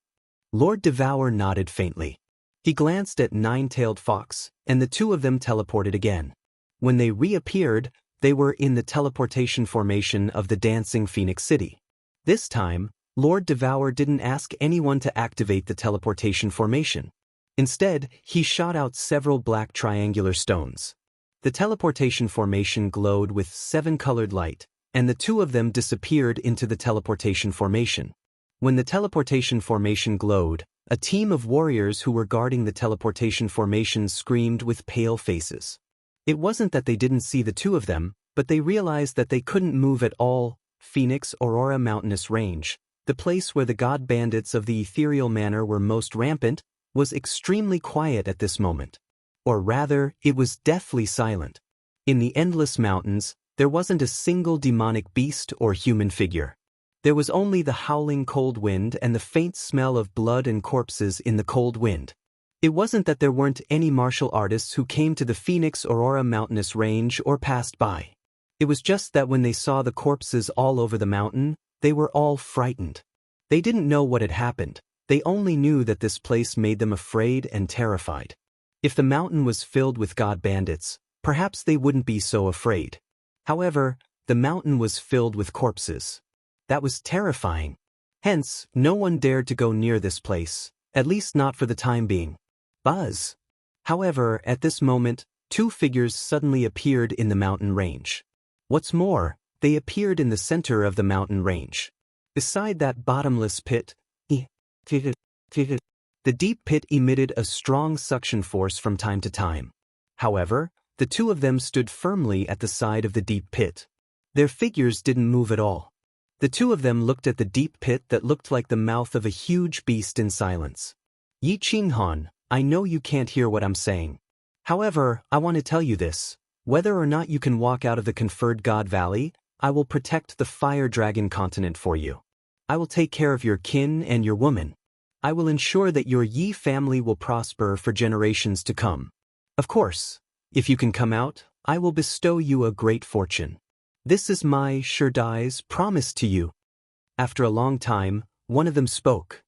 Lord Devour nodded faintly. He glanced at Nine-tailed Fox, and the 2 of them teleported again. When they reappeared, they were in the teleportation formation of the Dancing Phoenix City. This time, Lord Devour didn't ask anyone to activate the teleportation formation. Instead, he shot out several black triangular stones. The teleportation formation glowed with 7-colored light, and the 2 of them disappeared into the teleportation formation. When the teleportation formation glowed, a team of warriors who were guarding the teleportation formation screamed with pale faces. It wasn't that they didn't see the 2 of them, but they realized that they couldn't move at all. Phoenix Aurora Mountainous Range, the place where the god bandits of the ethereal manor were most rampant, was extremely quiet at this moment. Or rather, it was deathly silent. In the endless mountains, there wasn't a single demonic beast or human figure. There was only the howling cold wind and the faint smell of blood and corpses in the cold wind. It wasn't that there weren't any martial artists who came to the Phoenix Aurora mountainous range or passed by. It was just that when they saw the corpses all over the mountain, they were all frightened. They didn't know what had happened, they only knew that this place made them afraid and terrified. If the mountain was filled with god bandits, perhaps they wouldn't be so afraid. However, the mountain was filled with corpses. That was terrifying. Hence, no one dared to go near this place, at least not for the time being. Buzz. However, at this moment, two figures suddenly appeared in the mountain range. What's more, they appeared in the center of the mountain range. Beside that bottomless pit, the deep pit emitted a strong suction force from time to time. However, the two of them stood firmly at the side of the deep pit. Their figures didn't move at all. The two of them looked at the deep pit that looked like the mouth of a huge beast in silence. Yi Qinghan, I know you can't hear what I'm saying. However, I want to tell you this. Whether or not you can walk out of the conferred God Valley, I will protect the Fire Dragon continent for you. I will take care of your kin and your woman. I will ensure that your Yi family will prosper for generations to come. Of course, if you can come out, I will bestow you a great fortune. This is my Shurdai's promise to you. After a long time, one of them spoke.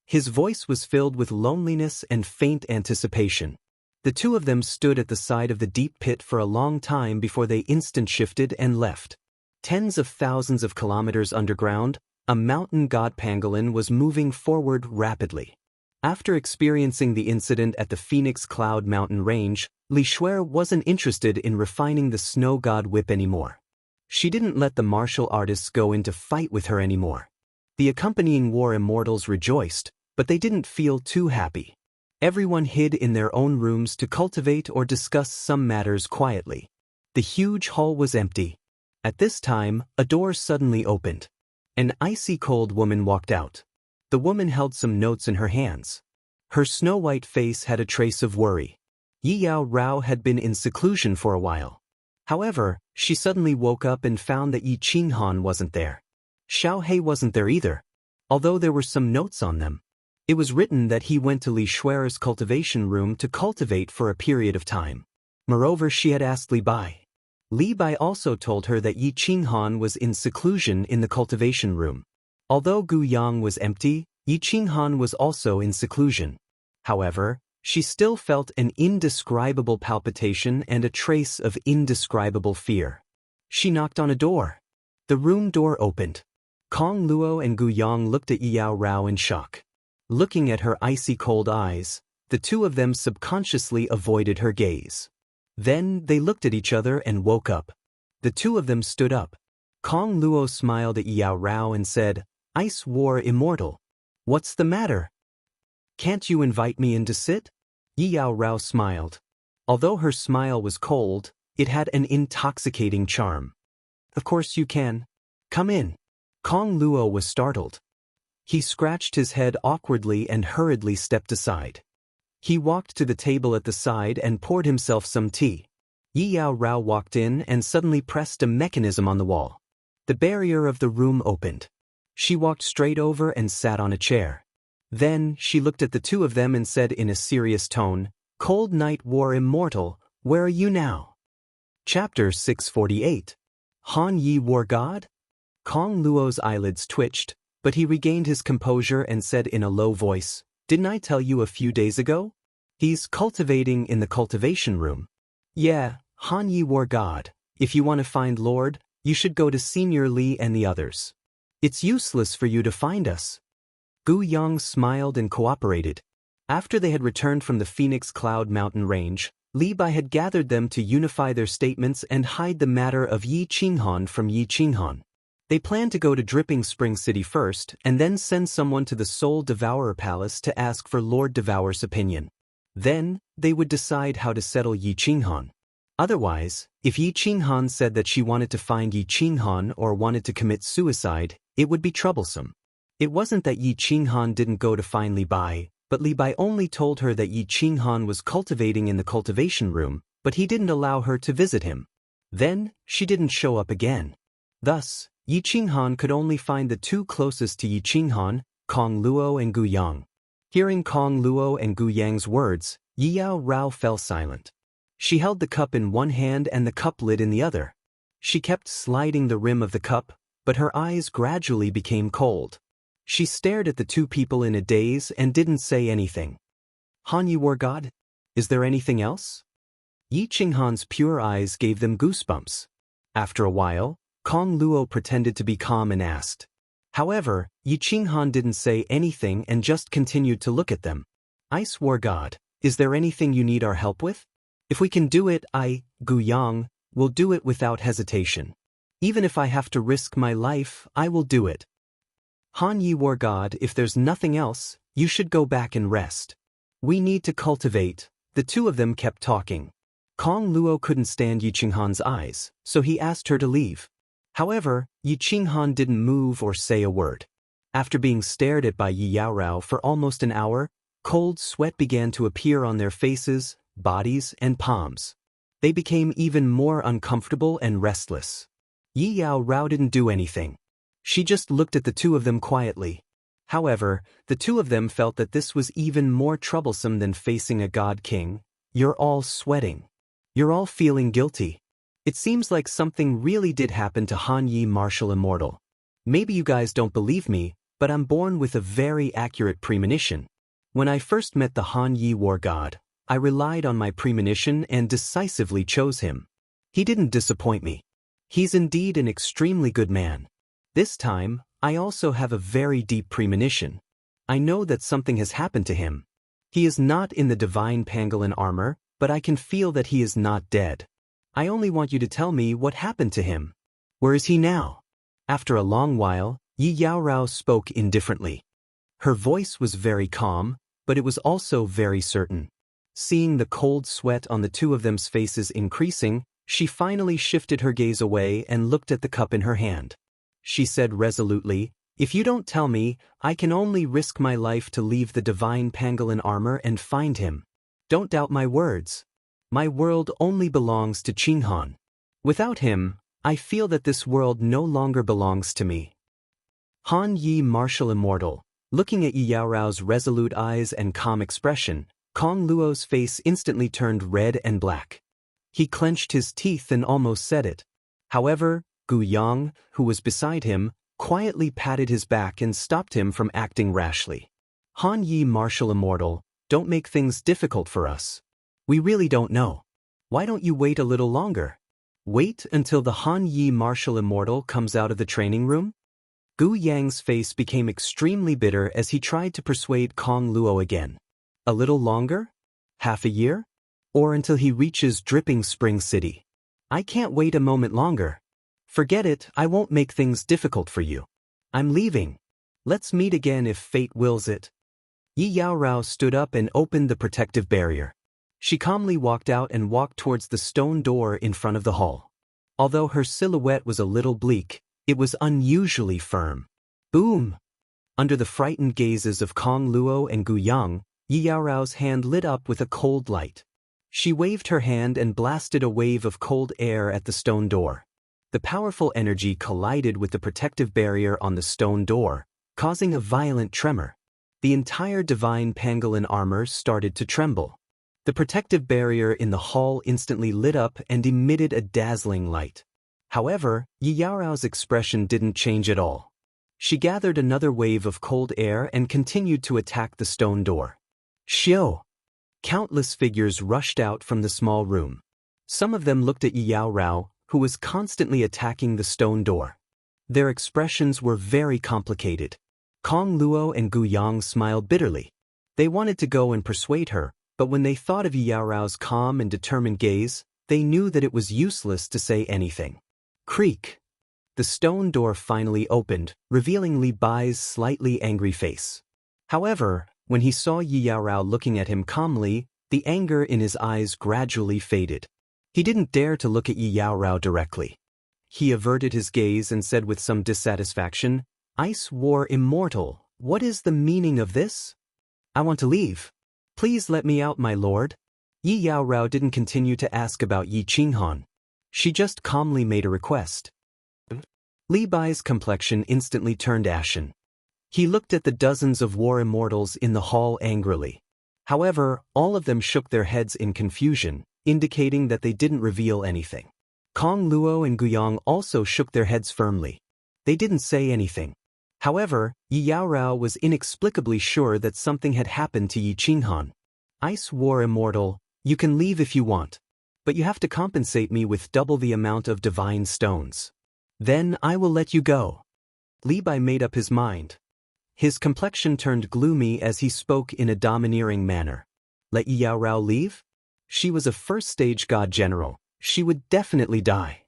His voice was filled with loneliness and faint anticipation. The two of them stood at the side of the deep pit for a long time before they instant shifted and left. Tens of thousands of kilometers underground, a mountain god pangolin was moving forward rapidly. After experiencing the incident at the Phoenix Cloud mountain range, Li Shuer wasn't interested in refining the snow god whip anymore. She didn't let the martial artists go in to fight with her anymore. The accompanying war immortals rejoiced, but they didn't feel too happy. Everyone hid in their own rooms to cultivate or discuss some matters quietly. The huge hall was empty. At this time, a door suddenly opened. An icy-cold woman walked out. The woman held some notes in her hands. Her snow-white face had a trace of worry. Yi Yao Rao had been in seclusion for a while. However, she suddenly woke up and found that Yi Qinghan wasn't there. Xiao He wasn't there either, although there were some notes on them. It was written that he went to Li Shuer's cultivation room to cultivate for a period of time. Moreover, she had asked Li Bai. Li Bai also told her that Yi Qinghan was in seclusion in the cultivation room. Although Gu Yang was empty, Yi Qinghan was also in seclusion. However, she still felt an indescribable palpitation and a trace of indescribable fear. She knocked on a door. The room door opened. Kong Luo and Gu Yang looked at Yi Yao Rao in shock. Looking at her icy-cold eyes, the two of them subconsciously avoided her gaze. Then they looked at each other and woke up. The two of them stood up. Kong Luo smiled at Yi Yao Rao and said, "Ice War Immortal. What's the matter? Can't you invite me in to sit?" Yi Yao Rao smiled. Although her smile was cold, it had an intoxicating charm. "Of course you can. Come in." Kong Luo was startled. He scratched his head awkwardly and hurriedly stepped aside. He walked to the table at the side and poured himself some tea. Yi Yao Rao walked in and suddenly pressed a mechanism on the wall. The barrier of the room opened. She walked straight over and sat on a chair. Then she looked at the two of them and said in a serious tone, "Cold Night War Immortal, where are you now?" Chapter 648. Han Yi War God? Kong Luo's eyelids twitched, but he regained his composure and said in a low voice, "Didn't I tell you a few days ago? He's cultivating in the cultivation room." "Yeah, Han Yi War God. If you want to find Lord, you should go to Senior Li and the others. It's useless for you to find us." Gu Yang smiled and cooperated. After they had returned from the Phoenix Cloud mountain range, Li Bai had gathered them to unify their statements and hide the matter of Yi Qinghan from Yi Qinghan. They planned to go to Dripping Spring City first and then send someone to the Soul Devourer Palace to ask for Lord Devourer's opinion. Then, they would decide how to settle Yi Qinghan. Otherwise, if Yi Qinghan said that she wanted to find Yi Qinghan or wanted to commit suicide, it would be troublesome. It wasn't that Yi Qinghan didn't go to find Li Bai, but Li Bai only told her that Yi Qinghan was cultivating in the cultivation room, but he didn't allow her to visit him. Then, she didn't show up again. Thus, Yi Qinghan could only find the two closest to Yi Qinghan, Kong Luo and Gu Yang. Hearing Kong Luo and Gu Yang's words, Yiyao Rao fell silent. She held the cup in one hand and the cup lid in the other. She kept sliding the rim of the cup, but her eyes gradually became cold. She stared at the two people in a daze and didn't say anything. Han Yi War God? Is there anything else? Yi Qinghan's pure eyes gave them goosebumps. After a while, Kong Luo pretended to be calm and asked. However, Yi Qinghan didn't say anything and just continued to look at them. Ice War God, is there anything you need our help with? If we can do it, Gu Yang, will do it without hesitation. Even if I have to risk my life, I will do it. Han Yi War God, if there's nothing else, you should go back and rest. We need to cultivate. The two of them kept talking. Kong Luo couldn't stand Yi Qinghan's eyes, so he asked her to leave. However, Yi Qinghan didn't move or say a word. After being stared at by Yi Yaorao for almost an hour, cold sweat began to appear on their faces, bodies, and palms. They became even more uncomfortable and restless. Yi Yaorao didn't do anything. She just looked at the two of them quietly. However, the two of them felt that this was even more troublesome than facing a god king. You're all sweating. You're all feeling guilty. It seems like something really did happen to Han Yi Martial Immortal. Maybe you guys don't believe me, but I'm born with a very accurate premonition. When I first met the Han Yi War God, I relied on my premonition and decisively chose him. He didn't disappoint me. He's indeed an extremely good man. This time, I also have a very deep premonition. I know that something has happened to him. He is not in the divine pangolin armor, but I can feel that he is not dead. I only want you to tell me what happened to him. Where is he now? After a long while, Yi Yaorao spoke indifferently. Her voice was very calm, but it was also very certain. Seeing the cold sweat on the two of them's faces increasing, she finally shifted her gaze away and looked at the cup in her hand. She said resolutely, "If you don't tell me, I can only risk my life to leave the divine pangolin armor and find him. Don't doubt my words. My world only belongs to Qinghan. Without him, I feel that this world no longer belongs to me." Han Yi Martial Immortal, looking at Yi Yaorao's resolute eyes and calm expression, Kong Luo's face instantly turned red and black. He clenched his teeth and almost said it. However, Gu Yang, who was beside him, quietly patted his back and stopped him from acting rashly. Han Yi Martial Immortal, don't make things difficult for us. We really don't know. Why don't you wait a little longer? Wait until the Han Yi Martial Immortal comes out of the training room? Gu Yang's face became extremely bitter as he tried to persuade Kong Luo again. A little longer? Half a year? Or until he reaches Dripping Spring City? I can't wait a moment longer. Forget it, I won't make things difficult for you. I'm leaving. Let's meet again if fate wills it. Yi Yaorao stood up and opened the protective barrier. She calmly walked out and walked towards the stone door in front of the hall. Although her silhouette was a little bleak, it was unusually firm. Boom! Under the frightened gazes of Kong Luo and Gu Yang, Yi Yaorao's hand lit up with a cold light. She waved her hand and blasted a wave of cold air at the stone door. The powerful energy collided with the protective barrier on the stone door, causing a violent tremor. The entire divine pangolin armor started to tremble. The protective barrier in the hall instantly lit up and emitted a dazzling light. However, Yi Yaorao's expression didn't change at all. She gathered another wave of cold air and continued to attack the stone door. Xiao! Countless figures rushed out from the small room. Some of them looked at Yi Yaorao, who was constantly attacking the stone door. Their expressions were very complicated. Kong Luo and Gu Yang smiled bitterly. They wanted to go and persuade her, but when they thought of Yi Yaorao's calm and determined gaze, they knew that it was useless to say anything. Creak! The stone door finally opened, revealing Li Bai's slightly angry face. However, when he saw Yi Yaorao looking at him calmly, the anger in his eyes gradually faded. He didn't dare to look at Yi Yaorao directly. He averted his gaze and said with some dissatisfaction, "Ice War Immortal, what is the meaning of this? I want to leave. Please let me out, my lord." Yi Yaorao didn't continue to ask about Yi Qinghan. She just calmly made a request. Li Bai's complexion instantly turned ashen. He looked at the dozens of war immortals in the hall angrily. However, all of them shook their heads in confusion, indicating that they didn't reveal anything. Kong Luo and Guyang also shook their heads firmly. They didn't say anything. However, Yi Yaorao was inexplicably sure that something had happened to Yi Qinghan. Ice War Immortal, you can leave if you want. But you have to compensate me with double the amount of divine stones. Then I will let you go. Li Bai made up his mind. His complexion turned gloomy as he spoke in a domineering manner. Let Yi Yaorao leave? She was a first-stage god general. She would definitely die.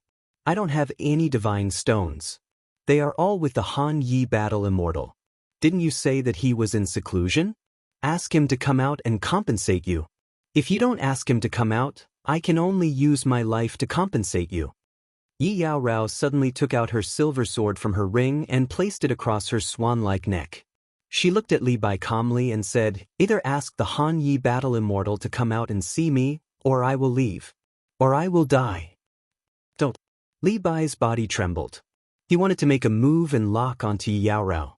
I don't have any divine stones. They are all with the Han Yi Battle Immortal. Didn't you say that he was in seclusion? Ask him to come out and compensate you. If you don't ask him to come out, I can only use my life to compensate you. Yi Yaorao suddenly took out her silver sword from her ring and placed it across her swan-like neck. She looked at Li Bai calmly and said, either ask the Han Yi Battle Immortal to come out and see me, or I will leave. Or I will die. Don't. Li Bai's body trembled. He wanted to make a move and lock onto Yi Yaorao.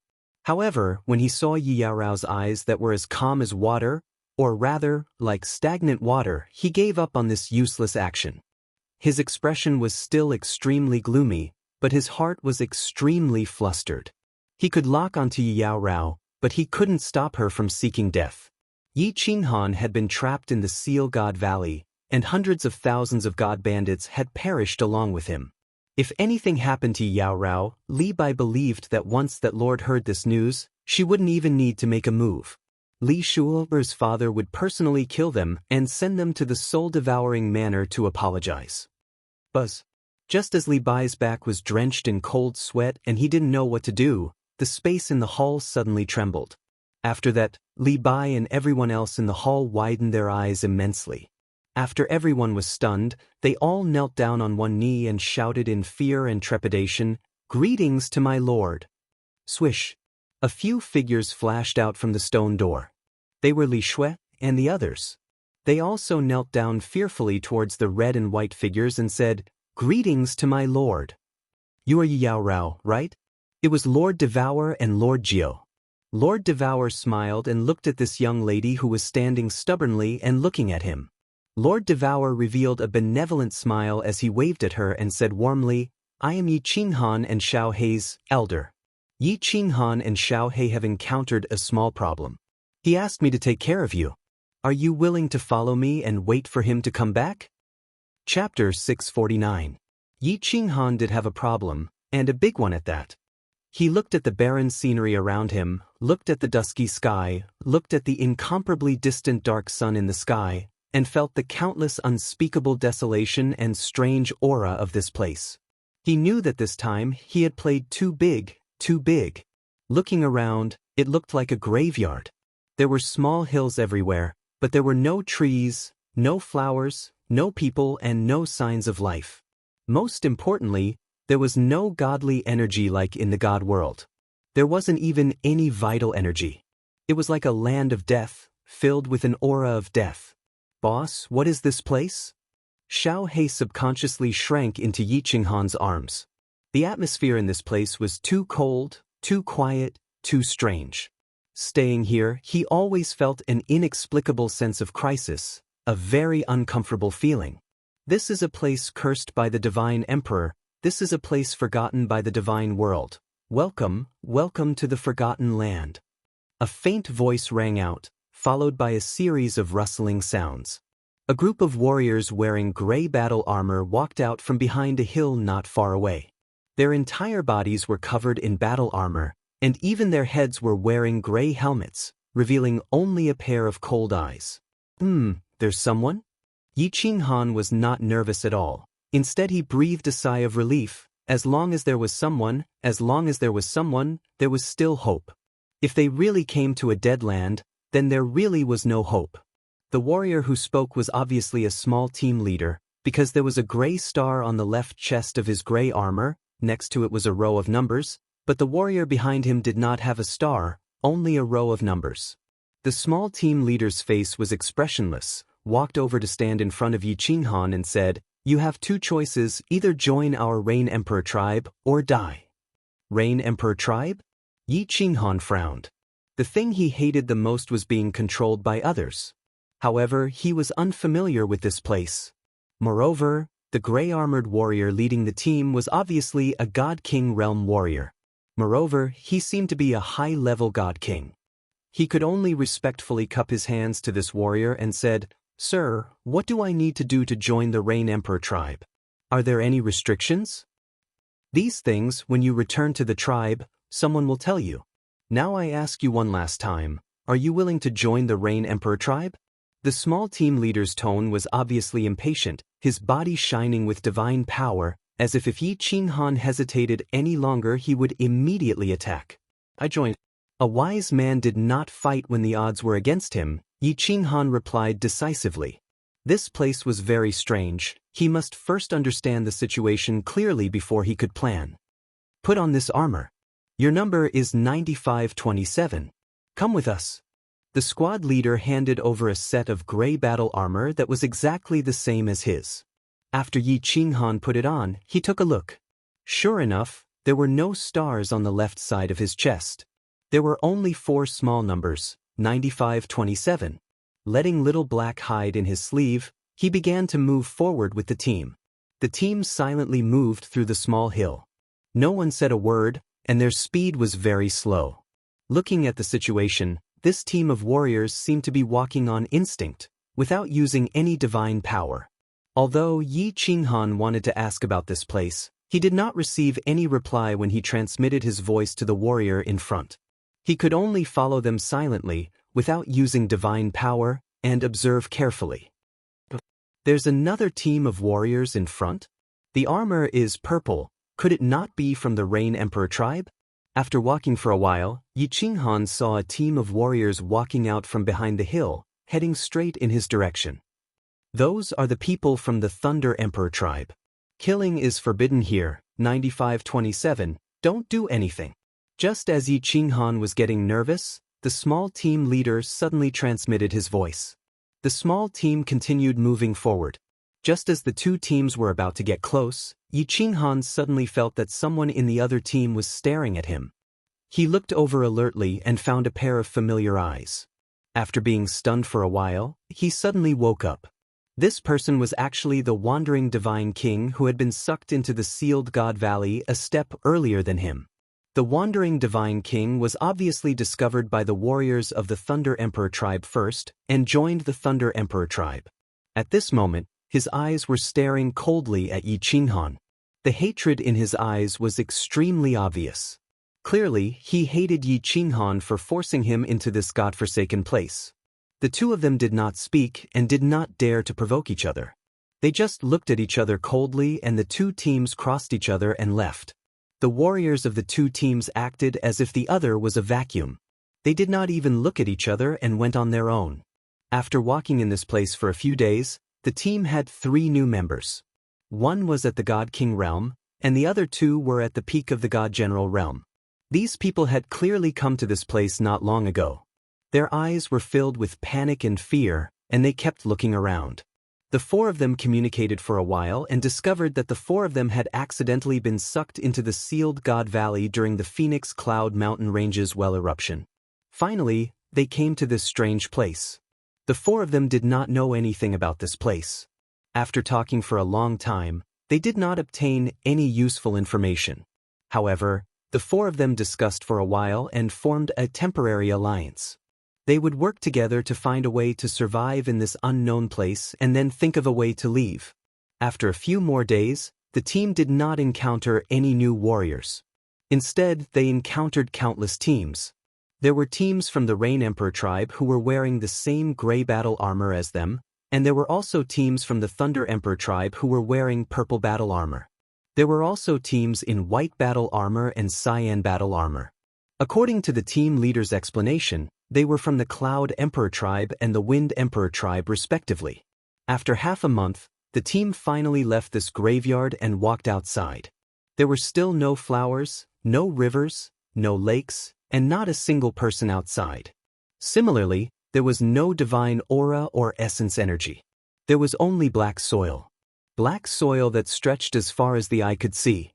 However, when he saw Yi Yaorao's eyes that were as calm as water, or rather, like stagnant water, he gave up on this useless action. His expression was still extremely gloomy, but his heart was extremely flustered. He could lock onto Yi Yaorao, but he couldn't stop her from seeking death. Yi Qinghan had been trapped in the Seal God Valley, and hundreds of thousands of god bandits had perished along with him. If anything happened to Yi Yaorao, Li Bai believed that once that Lord heard this news, she wouldn't even need to make a move. Li Shuo'er's father would personally kill them and send them to the soul-devouring manor to apologize. Buzz. Just as Li Bai's back was drenched in cold sweat and he didn't know what to do, the space in the hall suddenly trembled. After that, Li Bai and everyone else in the hall widened their eyes immensely. After everyone was stunned, they all knelt down on one knee and shouted in fear and trepidation, "Greetings to my lord!" Swish! A few figures flashed out from the stone door. They were Li Shui and the others. They also knelt down fearfully towards the red and white figures and said, "Greetings to my lord." You are Yi Yaorao, right? It was Lord Devour and Lord Jiu. Lord Devour smiled and looked at this young lady who was standing stubbornly and looking at him. Lord Devour revealed a benevolent smile as he waved at her and said warmly, "I am Yi Qinghan and Xiao Hei's elder. Yi Qinghan and Xiao Hei have encountered a small problem. He asked me to take care of you. Are you willing to follow me and wait for him to come back?" Chapter 649. Yi Qinghan did have a problem, and a big one at that. He looked at the barren scenery around him, looked at the dusky sky, looked at the incomparably distant dark sun in the sky, and felt the countless unspeakable desolation and strange aura of this place. He knew that this time he had played too big, too big. Looking around, it looked like a graveyard. There were small hills everywhere, but there were no trees, no flowers, no people, and no signs of life. Most importantly, there was no godly energy like in the god world. There wasn't even any vital energy. It was like a land of death, filled with an aura of death. "Boss, what is this place?" Xiao Hei subconsciously shrank into Yi Qinghan's arms. The atmosphere in this place was too cold, too quiet, too strange. Staying here, he always felt an inexplicable sense of crisis, a very uncomfortable feeling. This is a place cursed by the Divine Emperor. This is a place forgotten by the Divine World. Welcome, welcome to the Forgotten Land. A faint voice rang out, followed by a series of rustling sounds. A group of warriors wearing gray battle armor walked out from behind a hill not far away. Their entire bodies were covered in battle armor, and even their heads were wearing gray helmets, revealing only a pair of cold eyes. There's someone? Yi Qinghan was not nervous at all. Instead he breathed a sigh of relief. As long as there was someone, there was still hope. If they really came to a dead land, then there really was no hope. The warrior who spoke was obviously a small team leader, because there was a gray star on the left chest of his gray armor, next to it was a row of numbers, but the warrior behind him did not have a star, only a row of numbers. The small team leader's face was expressionless, walked over to stand in front of Yi Qinghan and said, "You have two choices, either join our Rain Emperor tribe or die." Rain Emperor tribe? Yi Qinghan frowned. The thing he hated the most was being controlled by others. However, he was unfamiliar with this place. Moreover, the gray-armored warrior leading the team was obviously a God King realm warrior. Moreover, he seemed to be a high-level God King. He could only respectfully cup his hands to this warrior and said, "Sir, what do I need to do to join the Rain Emperor tribe? Are there any restrictions?" These things, when you return to the tribe, someone will tell you. Now I ask you one last time, are you willing to join the Rain Emperor tribe? The small team leader's tone was obviously impatient, his body shining with divine power, as if Yi Qinghan hesitated any longer he would immediately attack. I joined. A wise man did not fight when the odds were against him, Yi Qinghan replied decisively. This place was very strange, he must first understand the situation clearly before he could plan. Put on this armor. Your number is 9527. Come with us. The squad leader handed over a set of gray battle armor that was exactly the same as his. After Yi Qinghan put it on, he took a look. Sure enough, there were no stars on the left side of his chest. There were only 4 small numbers, 9527. Letting little black hide in his sleeve, he began to move forward with the team. The team silently moved through the small hill. No one said a word, and their speed was very slow. Looking at the situation, this team of warriors seemed to be walking on instinct, without using any divine power. Although Yi Qinghan wanted to ask about this place, he did not receive any reply when he transmitted his voice to the warrior in front. He could only follow them silently, without using divine power, and observe carefully. There's another team of warriors in front? The armor is purple, could it not be from the Rain Emperor tribe? After walking for a while, Yi Qinghan saw a team of warriors walking out from behind the hill, heading straight in his direction. Those are the people from the Thunder Emperor tribe. Killing is forbidden here, 9527, don't do anything. Just as Yi Qinghan was getting nervous, the small team leader suddenly transmitted his voice. The small team continued moving forward. Just as the two teams were about to get close, Yi Qinghan suddenly felt that someone in the other team was staring at him. He looked over alertly and found a pair of familiar eyes. After being stunned for a while, he suddenly woke up. This person was actually the wandering divine king who had been sucked into the sealed God Valley a step earlier than him. The wandering divine king was obviously discovered by the warriors of the Thunder Emperor tribe first and joined the Thunder Emperor tribe. At this moment, his eyes were staring coldly at Yi Qinghan. The hatred in his eyes was extremely obvious. Clearly, he hated Yi Qinghan for forcing him into this godforsaken place. The two of them did not speak and did not dare to provoke each other. They just looked at each other coldly and the two teams crossed each other and left. The warriors of the two teams acted as if the other was a vacuum. They did not even look at each other and went on their own. After walking in this place for a few days, the team had 3 new members. One was at the God King realm, and the other 2 were at the peak of the God General realm. These people had clearly come to this place not long ago. Their eyes were filled with panic and fear, and they kept looking around. The 4 of them communicated for a while and discovered that the 4 of them had accidentally been sucked into the sealed God Valley during the Phoenix Cloud Mountain Range's well eruption. Finally, they came to this strange place. The 4 of them did not know anything about this place. After talking for a long time, they did not obtain any useful information. However, the 4 of them discussed for a while and formed a temporary alliance. They would work together to find a way to survive in this unknown place and then think of a way to leave. After a few more days, the team did not encounter any new warriors. Instead, they encountered countless teams. There were teams from the Rain Emperor tribe who were wearing the same gray battle armor as them, and there were also teams from the Thunder Emperor tribe who were wearing purple battle armor. There were also teams in white battle armor and cyan battle armor. According to the team leader's explanation, they were from the Cloud Emperor tribe and the Wind Emperor tribe respectively. After half a month, the team finally left this graveyard and walked outside. There were still no flowers, no rivers, no lakes, and not a single person outside. Similarly, there was no divine aura or essence energy. There was only black soil. Black soil that stretched as far as the eye could see.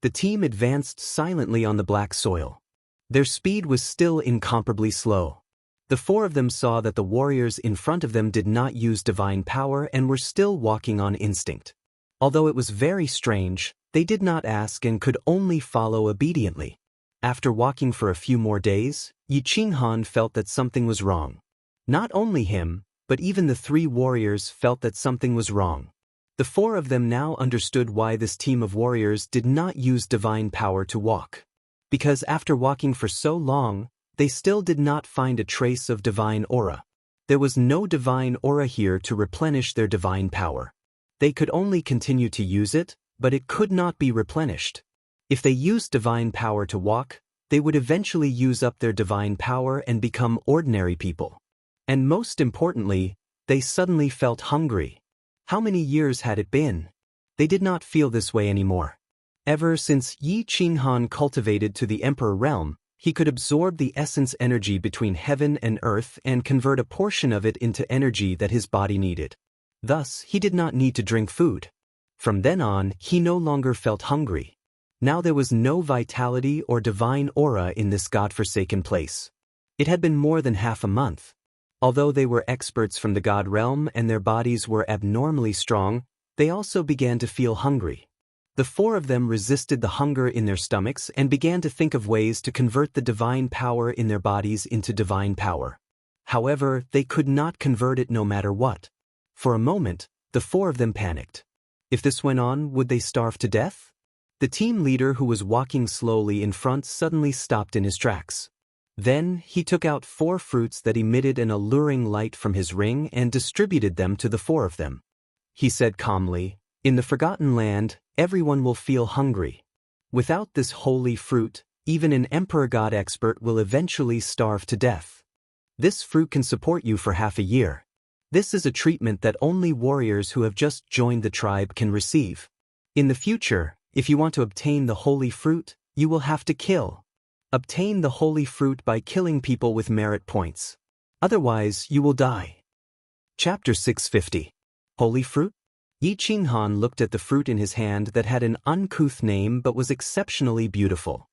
The team advanced silently on the black soil. Their speed was still incomparably slow. The four of them saw that the warriors in front of them did not use divine power and were still walking on instinct. Although it was very strange, they did not ask and could only follow obediently. After walking for a few more days, Yi Qinghan felt that something was wrong. Not only him, but even the three warriors felt that something was wrong. The four of them now understood why this team of warriors did not use divine power to walk. Because after walking for so long, they still did not find a trace of divine aura. There was no divine aura here to replenish their divine power. They could only continue to use it, but it could not be replenished. If they used divine power to walk, they would eventually use up their divine power and become ordinary people. And most importantly, they suddenly felt hungry. How many years had it been? They did not feel this way anymore. Ever since Yi Qinghan cultivated to the Emperor realm, he could absorb the essence energy between heaven and earth and convert a portion of it into energy that his body needed. Thus, he did not need to drink food. From then on, he no longer felt hungry. Now there was no vitality or divine aura in this godforsaken place. It had been more than half a month. Although they were experts from the god realm and their bodies were abnormally strong, they also began to feel hungry. The four of them resisted the hunger in their stomachs and began to think of ways to convert the divine power in their bodies into divine power. However, they could not convert it no matter what. For a moment, the four of them panicked. If this went on, would they starve to death? The team leader, who was walking slowly in front, suddenly stopped in his tracks. Then, he took out 4 fruits that emitted an alluring light from his ring and distributed them to the 4 of them. He said calmly, "In the Forgotten Land, everyone will feel hungry. Without this holy fruit, even an emperor god expert will eventually starve to death. This fruit can support you for half a year. This is a treatment that only warriors who have just joined the tribe can receive. In the future, if you want to obtain the holy fruit, you will have to kill. Obtain the holy fruit by killing people with merit points. Otherwise, you will die." Chapter 650. Holy Fruit? Yi Qinghan looked at the fruit in his hand that had an uncouth name but was exceptionally beautiful.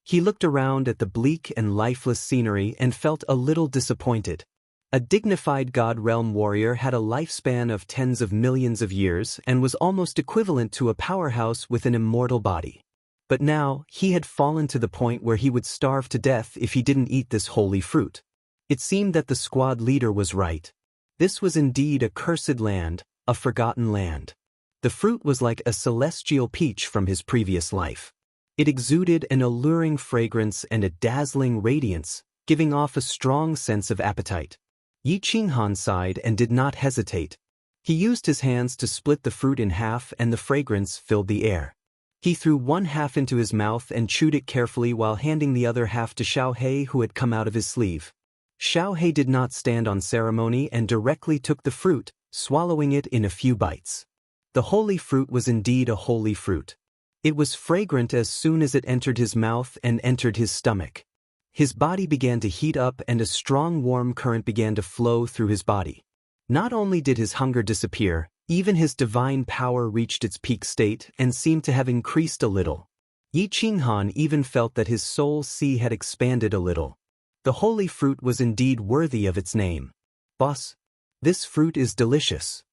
He looked around at the bleak and lifeless scenery and felt a little disappointed. A dignified god realm warrior had a lifespan of tens of millions of years and was almost equivalent to a powerhouse with an immortal body. But now, he had fallen to the point where he would starve to death if he didn't eat this holy fruit. It seemed that the squad leader was right. This was indeed a cursed land, a forgotten land. The fruit was like a celestial peach from his previous life. It exuded an alluring fragrance and a dazzling radiance, giving off a strong sense of appetite. Yi Qinghan sighed and did not hesitate. He used his hands to split the fruit in half and the fragrance filled the air. He threw one half into his mouth and chewed it carefully while handing the other half to Xiaohe, who had come out of his sleeve. Xiaohe did not stand on ceremony and directly took the fruit, swallowing it in a few bites. The holy fruit was indeed a holy fruit. It was fragrant as soon as it entered his mouth and entered his stomach. His body began to heat up and a strong warm current began to flow through his body. Not only did his hunger disappear, even his divine power reached its peak state and seemed to have increased a little. Yi Qinghan even felt that his soul sea had expanded a little. The holy fruit was indeed worthy of its name. "Boss, this fruit is delicious.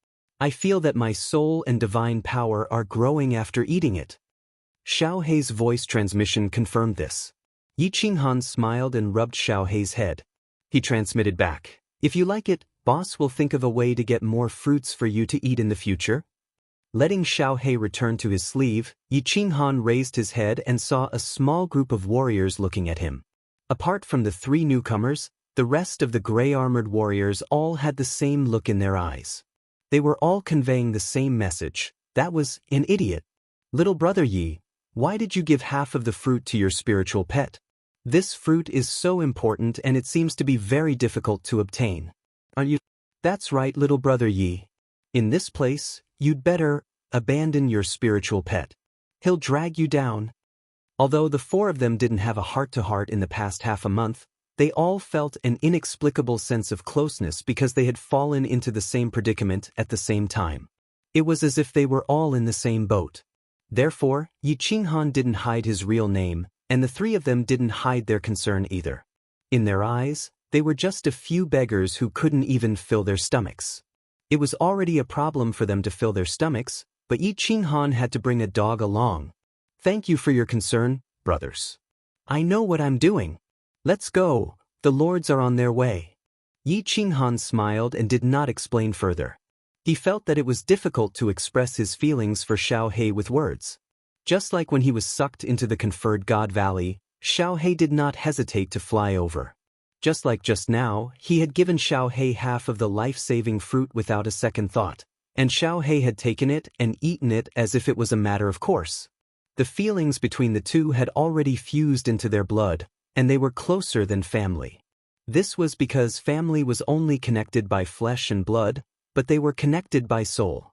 I feel that my soul and divine power are growing after eating it." Xiaohe's voice transmission confirmed this. Yi Qinghan smiled and rubbed Xiaohe's head. He transmitted back, "If you like it, boss will think of a way to get more fruits for you to eat in the future." Letting Xiaohe return to his sleeve, Yi Qinghan raised his head and saw a small group of warriors looking at him. Apart from the 3 newcomers, the rest of the gray-armored warriors all had the same look in their eyes. They were all conveying the same message. That was an idiot. "Little brother Yi, why did you give half of the fruit to your spiritual pet? This fruit is so important and it seems to be very difficult to obtain. Are you?" "That's right, little brother Yi. In this place, you'd better abandon your spiritual pet. He'll drag you down." Although the 4 of them didn't have a heart-to-heart in the past half a month, they all felt an inexplicable sense of closeness because they had fallen into the same predicament at the same time. It was as if they were all in the same boat. Therefore, Yi Qinghan didn't hide his real name, and the three of them didn't hide their concern either. In their eyes, they were just a few beggars who couldn't even fill their stomachs. It was already a problem for them to fill their stomachs, but Yi Qinghan had to bring a dog along. "Thank you for your concern, brothers. I know what I'm doing. Let's go, the lords are on their way." Yi Qinghan smiled and did not explain further. He felt that it was difficult to express his feelings for Xiao He with words. Just like when he was sucked into the conferred God Valley, Xiao He did not hesitate to fly over. Just like just now, he had given Xiao He half of the life-saving fruit without a second thought, and Xiao He had taken it and eaten it as if it was a matter of course. The feelings between the two had already fused into their blood, and they were closer than family. This was because family was only connected by flesh and blood, but they were connected by soul.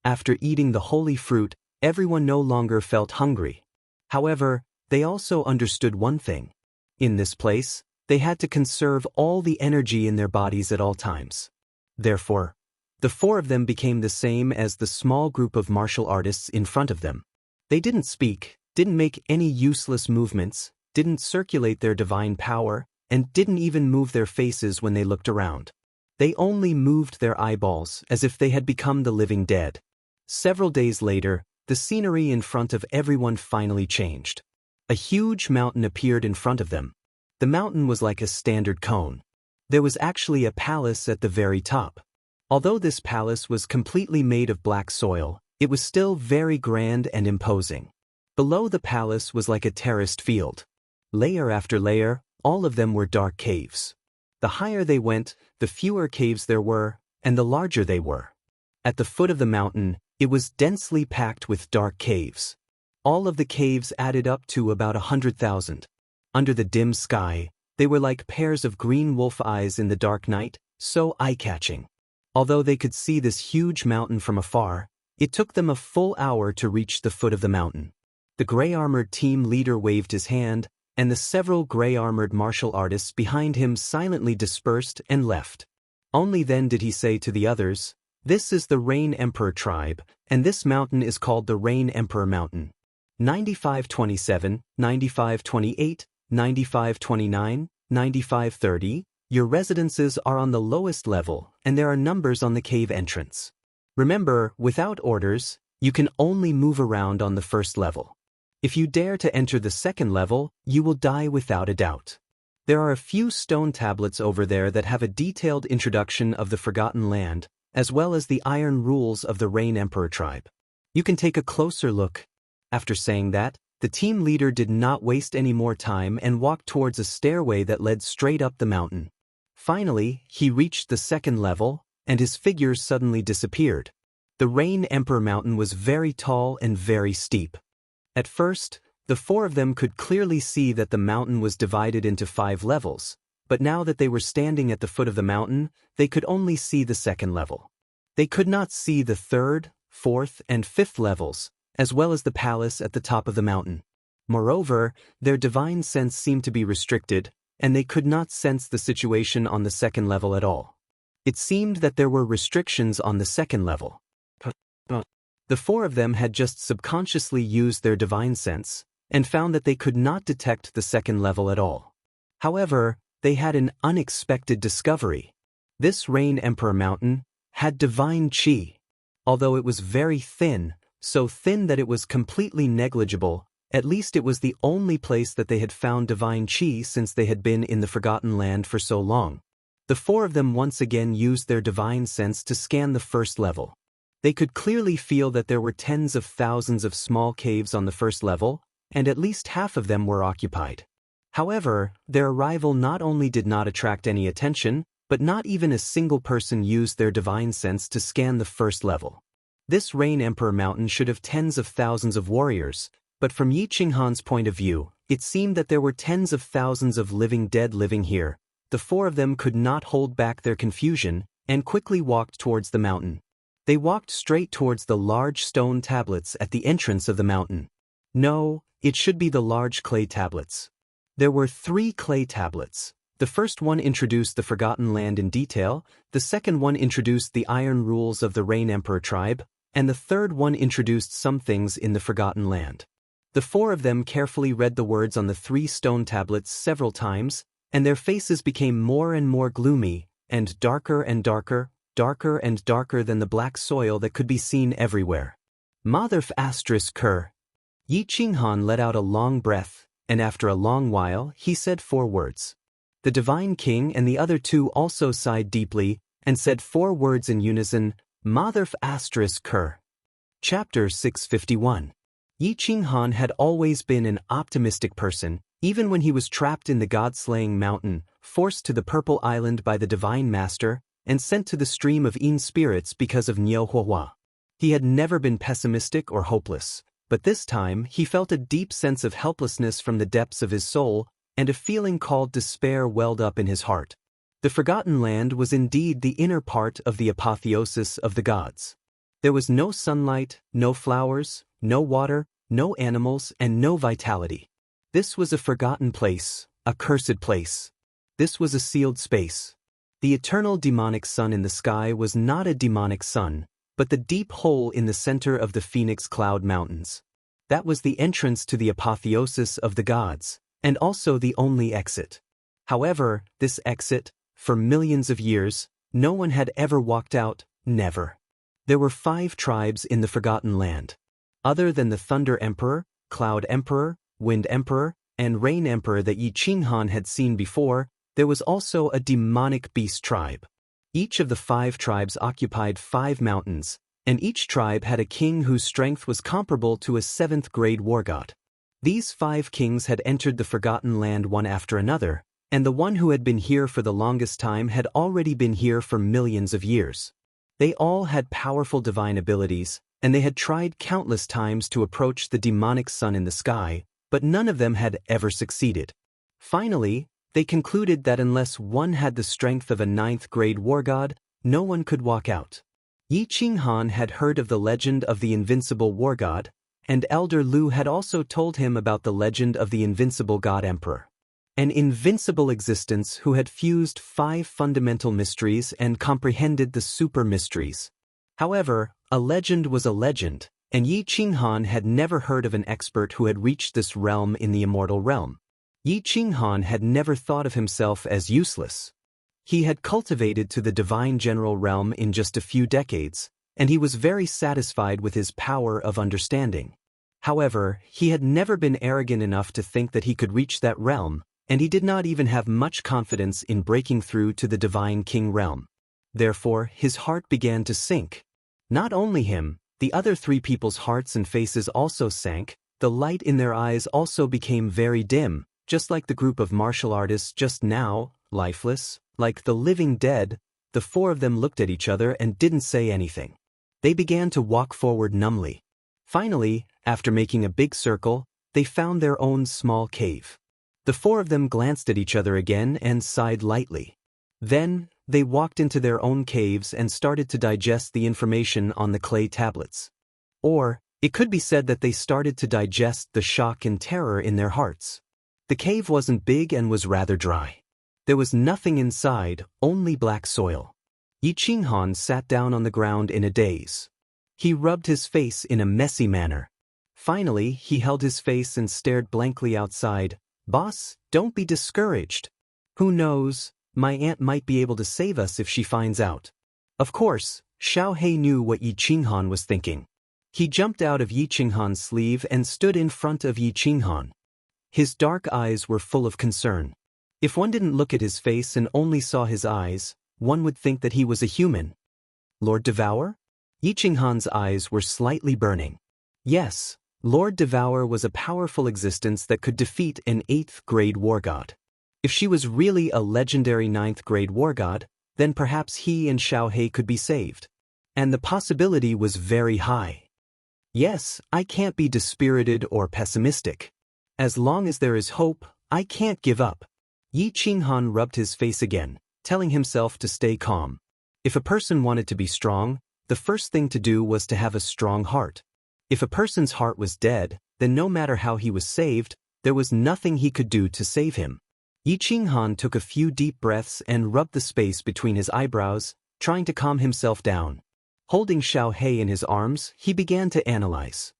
After eating the holy fruit, everyone no longer felt hungry. However, they also understood one thing. In this place, they had to conserve all the energy in their bodies at all times. Therefore, the four of them became the same as the small group of martial artists in front of them. They didn't speak, didn't make any useless movements, didn't circulate their divine power, and didn't even move their faces when they looked around. They only moved their eyeballs as if they had become the living dead. Several days later, the scenery in front of everyone finally changed. A huge mountain appeared in front of them. The mountain was like a standard cone. There was actually a palace at the very top. Although this palace was completely made of black soil, it was still very grand and imposing. Below the palace was like a terraced field. Layer after layer, all of them were dark caves. The higher they went, the fewer caves there were, and the larger they were. At the foot of the mountain, it was densely packed with dark caves. All of the caves added up to about 100,000. Under the dim sky, they were like pairs of green wolf eyes in the dark night, so eye-catching. Although they could see this huge mountain from afar, it took them a full hour to reach the foot of the mountain. The gray-armored team leader waved his hand, and the several gray-armored martial artists behind him silently dispersed and left. Only then did he say to the others, "This is the Rain Emperor tribe, and this mountain is called the Rain Emperor Mountain. 9527, 9528, 9529, 9530, your residences are on the lowest level, and there are numbers on the cave entrance. Remember, without orders, you can only move around on the first level. If you dare to enter the second level, you will die without a doubt. There are a few stone tablets over there that have a detailed introduction of the Forgotten Land, as well as the iron rules of the Rain Emperor tribe. You can take a closer look." After saying that, the team leader did not waste any more time and walked towards a stairway that led straight up the mountain. Finally, he reached the second level, and his figure suddenly disappeared. The Rain Emperor Mountain was very tall and very steep. At first, the four of them could clearly see that the mountain was divided into 5 levels, but now that they were standing at the foot of the mountain, they could only see the second level. They could not see the 3rd, 4th, and 5th levels, as well as the palace at the top of the mountain. Moreover, their divine sense seemed to be restricted, and they could not sense the situation on the second level at all. It seemed that there were restrictions on the second level. The four of them had just subconsciously used their divine sense, and found that they could not detect the second level at all. However, they had an unexpected discovery. This Rain Emperor Mountain had divine qi. Although it was very thin, so thin that it was completely negligible, at least it was the only place that they had found divine qi since they had been in the Forgotten Land for so long. The four of them once again used their divine sense to scan the first level. They could clearly feel that there were tens of thousands of small caves on the first level, and at least half of them were occupied. However, their arrival not only did not attract any attention, but not even a single person used their divine sense to scan the first level. This Rain Emperor Mountain should have tens of thousands of warriors, but from Yi Qinghan's point of view, it seemed that there were tens of thousands of living dead living here. The four of them could not hold back their confusion, and quickly walked towards the mountain. They walked straight towards the large stone tablets at the entrance of the mountain. No, it should be the large clay tablets. There were 3 clay tablets. The first one introduced the Forgotten Land in detail, the second one introduced the iron rules of the Rain Emperor tribe, and the third one introduced some things in the Forgotten Land. The four of them carefully read the words on the 3 stone tablets several times, and their faces became more and more gloomy, and darker and darker, darker and darker than the black soil that could be seen everywhere. Motherf asterisk Ker. Yi Qinghan let out a long breath, and after a long while he said 4 words. The Divine King and the other 2 also sighed deeply, and said 4 words in unison, Motherf asterisk Ker. Chapter 651. Yi Qinghan had always been an optimistic person, even when he was trapped in the god-slaying mountain, forced to the Purple Island by the Divine Master, and sent to the stream of Yin spirits because of Niu Huahua. He had never been pessimistic or hopeless, but this time he felt a deep sense of helplessness from the depths of his soul, and a feeling called despair welled up in his heart. The Forgotten Land was indeed the inner part of the apotheosis of the gods. There was no sunlight, no flowers, no water, no animals, and no vitality. This was a forgotten place, a cursed place. This was a sealed space. The eternal demonic sun in the sky was not a demonic sun, but the deep hole in the center of the Phoenix Cloud Mountains. That was the entrance to the apotheosis of the gods, and also the only exit. However, this exit, for millions of years, no one had ever walked out, never. There were 5 tribes in the Forgotten Land. Other than the Thunder Emperor, Cloud Emperor, Wind Emperor, and Rain Emperor that Yi Qinghan had seen before, there was also a demonic beast tribe. Each of the 5 tribes occupied 5 mountains, and each tribe had a king whose strength was comparable to a 7th-grade war god. These 5 kings had entered the Forgotten Land one after another, and the one who had been here for the longest time had already been here for millions of years. They all had powerful divine abilities, and they had tried countless times to approach the demonic sun in the sky, but none of them had ever succeeded. Finally, they concluded that unless one had the strength of a 9th-grade war god, no one could walk out. Yi Qinghan had heard of the legend of the invincible war god, and Elder Lu had also told him about the legend of the invincible god emperor. An invincible existence who had fused 5 fundamental mysteries and comprehended the super mysteries. However, a legend was a legend, and Yi Qinghan had never heard of an expert who had reached this realm in the immortal realm. Yi Qinghan had never thought of himself as useless. He had cultivated to the divine general realm in just a few decades, and he was very satisfied with his power of understanding. However, he had never been arrogant enough to think that he could reach that realm, and he did not even have much confidence in breaking through to the divine king realm. Therefore, his heart began to sink. Not only him, the other 3 people's hearts and faces also sank, the light in their eyes also became very dim, just like the group of martial artists just now, lifeless, like the living dead. The 4 of them looked at each other and didn't say anything. They began to walk forward numbly. Finally, after making a big circle, they found their own small cave. The 4 of them glanced at each other again and sighed lightly. Then, they walked into their own caves and started to digest the information on the clay tablets. Or, it could be said that they started to digest the shock and terror in their hearts. The cave wasn't big and was rather dry. There was nothing inside, only black soil. Yi Qinghan sat down on the ground in a daze. He rubbed his face in a messy manner. Finally, he held his face and stared blankly outside. Boss, don't be discouraged. Who knows, my aunt might be able to save us if she finds out. Of course, Xiaohei knew what Yi Qinghan was thinking. He jumped out of Yi Qinghan's sleeve and stood in front of Yi Qinghan. His dark eyes were full of concern. If one didn't look at his face and only saw his eyes, one would think that he was a human. Lord Devour? Yi Qinghan's eyes were slightly burning. Yes, Lord Devour was a powerful existence that could defeat an 8th-grade war god. If she was really a legendary 9th-grade war god, then perhaps he and Xiaohei could be saved. And the possibility was very high. Yes, I can't be dispirited or pessimistic. As long as there is hope, I can't give up. Yi Qinghan rubbed his face again, telling himself to stay calm. If a person wanted to be strong, the first thing to do was to have a strong heart. If a person's heart was dead, then no matter how he was saved, there was nothing he could do to save him. Yi Qinghan took a few deep breaths and rubbed the space between his eyebrows, trying to calm himself down. Holding Xiaohei in his arms, he began to analyze.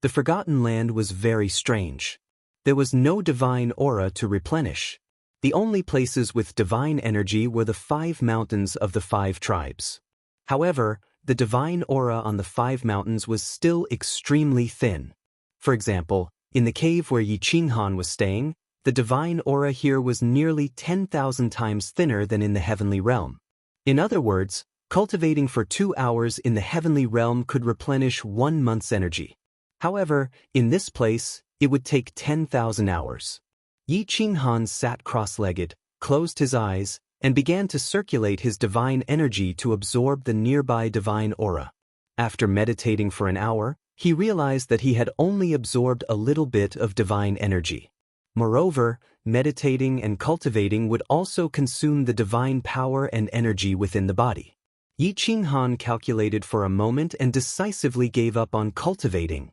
The Forgotten Land was very strange. There was no divine aura to replenish. The only places with divine energy were the 5 mountains of the 5 tribes. However, the divine aura on the 5 mountains was still extremely thin. For example, in the cave where Yi Qinghan was staying, the divine aura here was nearly 10,000 times thinner than in the heavenly realm. In other words, cultivating for 2 hours in the heavenly realm could replenish 1 month's energy. However, in this place, it would take 10,000 hours. Yi Qinghan sat cross-legged, closed his eyes, and began to circulate his divine energy to absorb the nearby divine aura. After meditating for an hour, he realized that he had only absorbed a little bit of divine energy. Moreover, meditating and cultivating would also consume the divine power and energy within the body. Yi Qinghan calculated for a moment and decisively gave up on cultivating.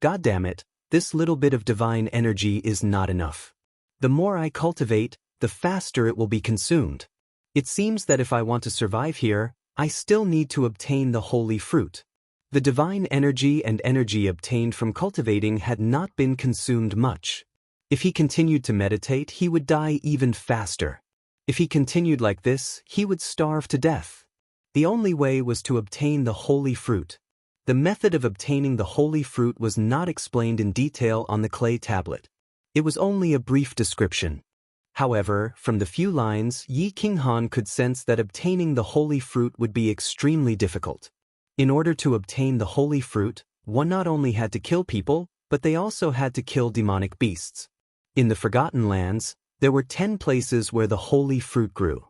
God damn it, this little bit of divine energy is not enough. The more I cultivate, the faster it will be consumed. It seems that if I want to survive here, I still need to obtain the holy fruit. The divine energy and energy obtained from cultivating had not been consumed much. If he continued to meditate, he would die even faster. If he continued like this, he would starve to death. The only way was to obtain the holy fruit. The method of obtaining the holy fruit was not explained in detail on the clay tablet. It was only a brief description. However, from the few lines, Yi Qinghan could sense that obtaining the holy fruit would be extremely difficult. In order to obtain the holy fruit, one not only had to kill people, but they also had to kill demonic beasts. In the Forgotten Lands, there were 10 places where the holy fruit grew.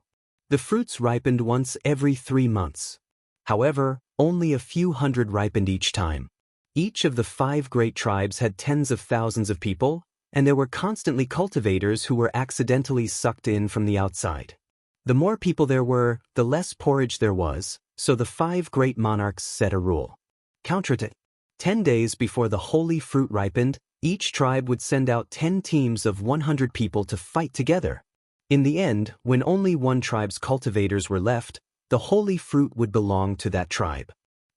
The fruits ripened once every 3 months. However, only a few hundred ripened each time. Each of the 5 great tribes had tens of thousands of people, and there were constantly cultivators who were accidentally sucked in from the outside. The more people there were, the less porridge there was, so the 5 great monarchs set a rule. Counterattack. 10 days before the holy fruit ripened, each tribe would send out 10 teams of 100 people to fight together. In the end, when only one tribe's cultivators were left, the holy fruit would belong to that tribe.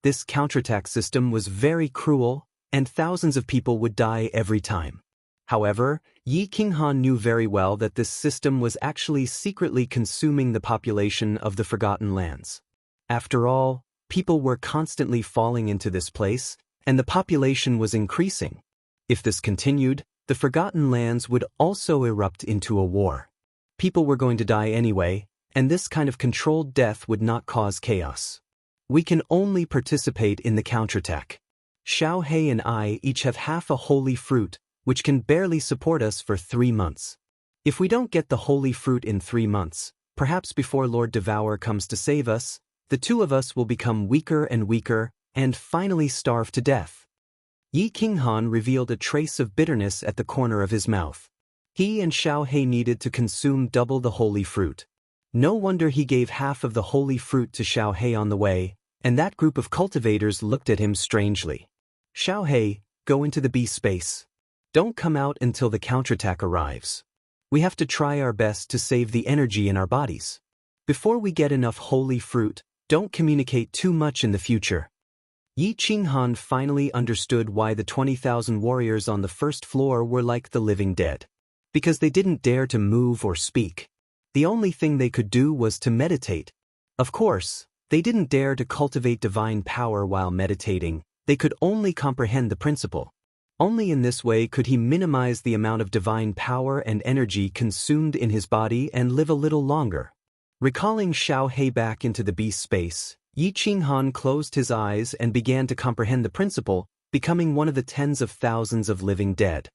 This counterattack system was very cruel, and thousands of people would die every time. However, Yi Qinghan knew very well that this system was actually secretly consuming the population of the Forgotten Lands. After all, people were constantly falling into this place, and the population was increasing. If this continued, the Forgotten Lands would also erupt into a war. People were going to die anyway, and this kind of controlled death would not cause chaos. We can only participate in the counterattack. Xiaohei and I each have half a holy fruit, which can barely support us for 3 months. If we don't get the holy fruit in 3 months, perhaps before Lord Devour comes to save us, the 2 of us will become weaker and weaker, and finally starve to death. Yi Qinghan revealed a trace of bitterness at the corner of his mouth. He and Xiaohei needed to consume double the holy fruit. No wonder he gave half of the holy fruit to Xiaohei on the way, and that group of cultivators looked at him strangely. Xiaohei, go into the B space. Don't come out until the counterattack arrives. We have to try our best to save the energy in our bodies. Before we get enough holy fruit, don't communicate too much in the future. Yi Qinghan finally understood why the 20,000 warriors on the first floor were like the living dead. Because they didn't dare to move or speak. The only thing they could do was to meditate. Of course, they didn't dare to cultivate divine power while meditating, they could only comprehend the principle. Only in this way could he minimize the amount of divine power and energy consumed in his body and live a little longer. Recalling Xiaohei back into the beast space, Yi Qinghan closed his eyes and began to comprehend the principle, becoming one of the tens of thousands of living dead.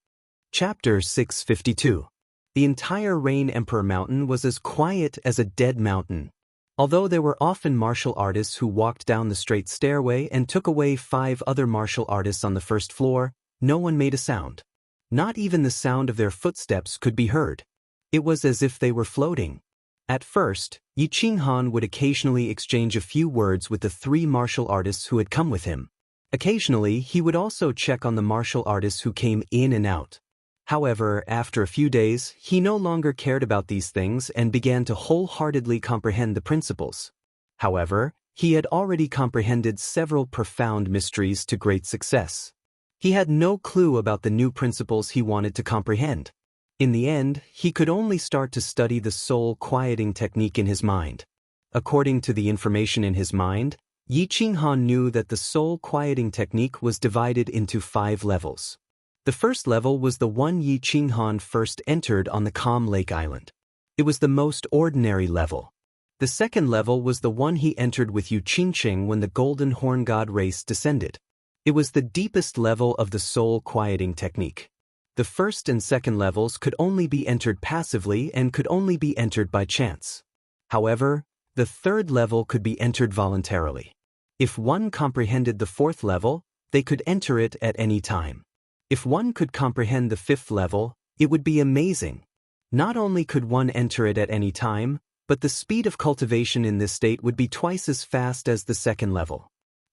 Chapter 652. The entire Rain Emperor Mountain was as quiet as a dead mountain. Although there were often martial artists who walked down the straight stairway and took away 5 other martial artists on the first floor, no one made a sound. Not even the sound of their footsteps could be heard. It was as if they were floating. At first, Yi Qinghan would occasionally exchange a few words with the 3 martial artists who had come with him. Occasionally, he would also check on the martial artists who came in and out. However, after a few days, he no longer cared about these things and began to wholeheartedly comprehend the principles. However, he had already comprehended several profound mysteries to great success. He had no clue about the new principles he wanted to comprehend. In the end, he could only start to study the soul quieting technique in his mind. According to the information in his mind, Yi Qinghan knew that the soul quieting technique was divided into 5 levels. The first level was the one Yi Qinghan first entered on the Calm Lake Island. It was the most ordinary level. The second level was the one he entered with Yu Qingqing when the Golden Horn God race descended. It was the deepest level of the soul quieting technique. The first and second levels could only be entered passively and could only be entered by chance. However, the third level could be entered voluntarily. If one comprehended the fourth level, they could enter it at any time. If one could comprehend the fifth level, it would be amazing. Not only could one enter it at any time, but the speed of cultivation in this state would be twice as fast as the second level.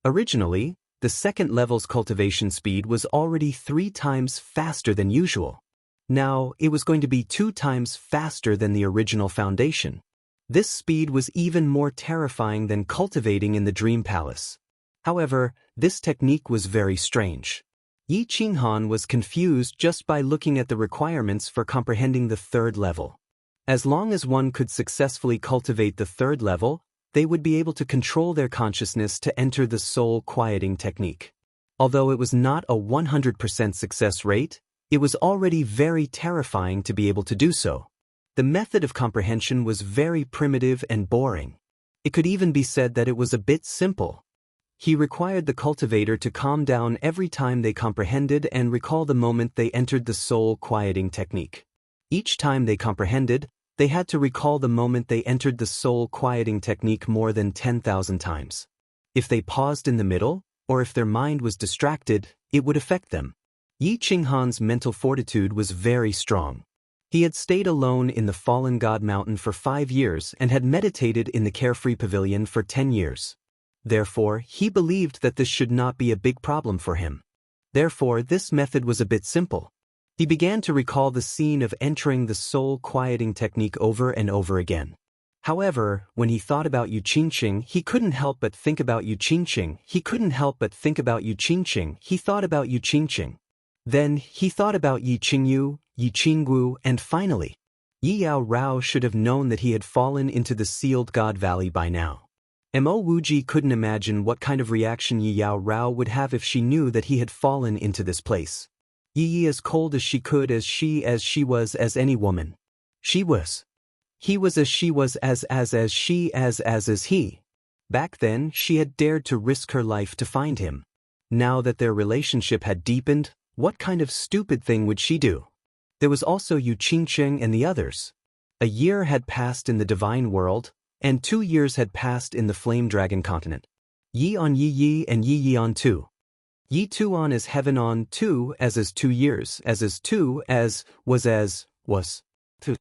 Originally, the second level's cultivation speed was already 3 times faster than usual. Now, it was going to be 2 times faster than the original foundation. This speed was even more terrifying than cultivating in the Dream Palace. However, this technique was very strange. Yi Qinghan was confused just by looking at the requirements for comprehending the third level. As long as one could successfully cultivate the third level, they would be able to control their consciousness to enter the soul quieting technique. Although it was not a 100% success rate, it was already very terrifying to be able to do so. The method of comprehension was very primitive and boring. It could even be said that it was a bit simple. He required the cultivator to calm down every time they comprehended and recall the moment they entered the soul quieting technique. Each time they comprehended, they had to recall the moment they entered the soul quieting technique more than 10,000 times. If they paused in the middle, or if their mind was distracted, it would affect them. Yi Qinghan's mental fortitude was very strong. He had stayed alone in the Fallen God Mountain for 5 years and had meditated in the Carefree Pavilion for 10 years. Therefore, he believed that this should not be a big problem for him. Therefore, this method was a bit simple. He began to recall the scene of entering the soul quieting technique over and over again. However, when he thought about Yu Qingqing, he couldn't help but think about Yu Qingqing. He couldn't help but think about Yu Qingqing. He thought about Yu Qingqing. Then, he thought about Yi Qingyu, Yi Qinggu, and finally, Yi Yao Rao should have known that he had fallen into the Sealed God Valley by now. Mo Wuji couldn't imagine what kind of reaction Yi Yao Rao would have if she knew that he had fallen into this place. Yi as cold as she could, as she was as any woman. She was. He was as she was as she as he. Back then, she had dared to risk her life to find him. Now that their relationship had deepened, what kind of stupid thing would she do? There was also Yu Qingqing and the others. A year had passed in the divine world, and 2 years had passed in the Flame Dragon continent. Yi on Yi and Yi on 2. Yi 2 on as heaven on 2 as is 2 years, as is 2 as was 2.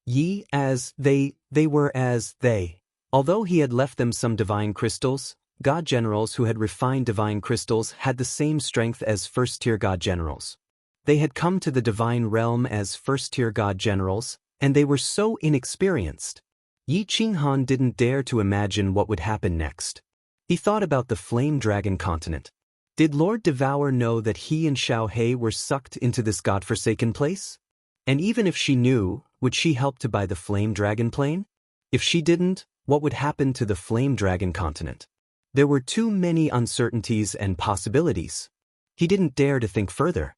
Yi as they were as they. Although he had left them some divine crystals, God generals who had refined divine crystals had the same strength as first-tier God generals. They had come to the divine realm as first-tier God generals, and they were so inexperienced. Yi Qinghan didn't dare to imagine what would happen next. He thought about the Flame Dragon continent. Did Lord Devour know that he and Xiaohei were sucked into this godforsaken place? And even if she knew, would she help to buy the Flame Dragon plane? If she didn't, what would happen to the Flame Dragon continent? There were too many uncertainties and possibilities. He didn't dare to think further.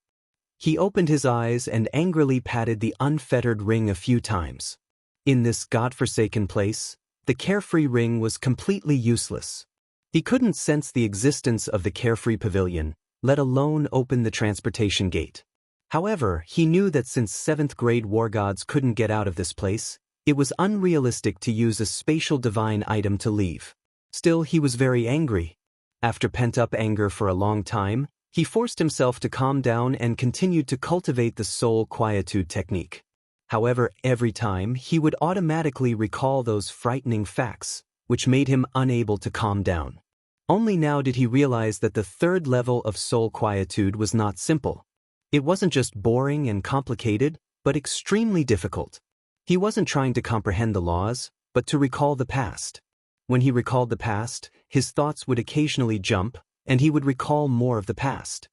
He opened his eyes and angrily patted the unfettered ring a few times. In this godforsaken place, the carefree ring was completely useless. He couldn't sense the existence of the carefree pavilion, let alone open the transportation gate. However, he knew that since 7th grade war gods couldn't get out of this place, it was unrealistic to use a spatial divine item to leave. Still, he was very angry. After pent-up anger for a long time, he forced himself to calm down and continued to cultivate the soul quietude technique. However, every time, he would automatically recall those frightening facts, which made him unable to calm down. Only now did he realize that the third level of soul quietude was not simple. It wasn't just boring and complicated, but extremely difficult. He wasn't trying to comprehend the laws, but to recall the past. When he recalled the past, his thoughts would occasionally jump, and he would recall more of the past.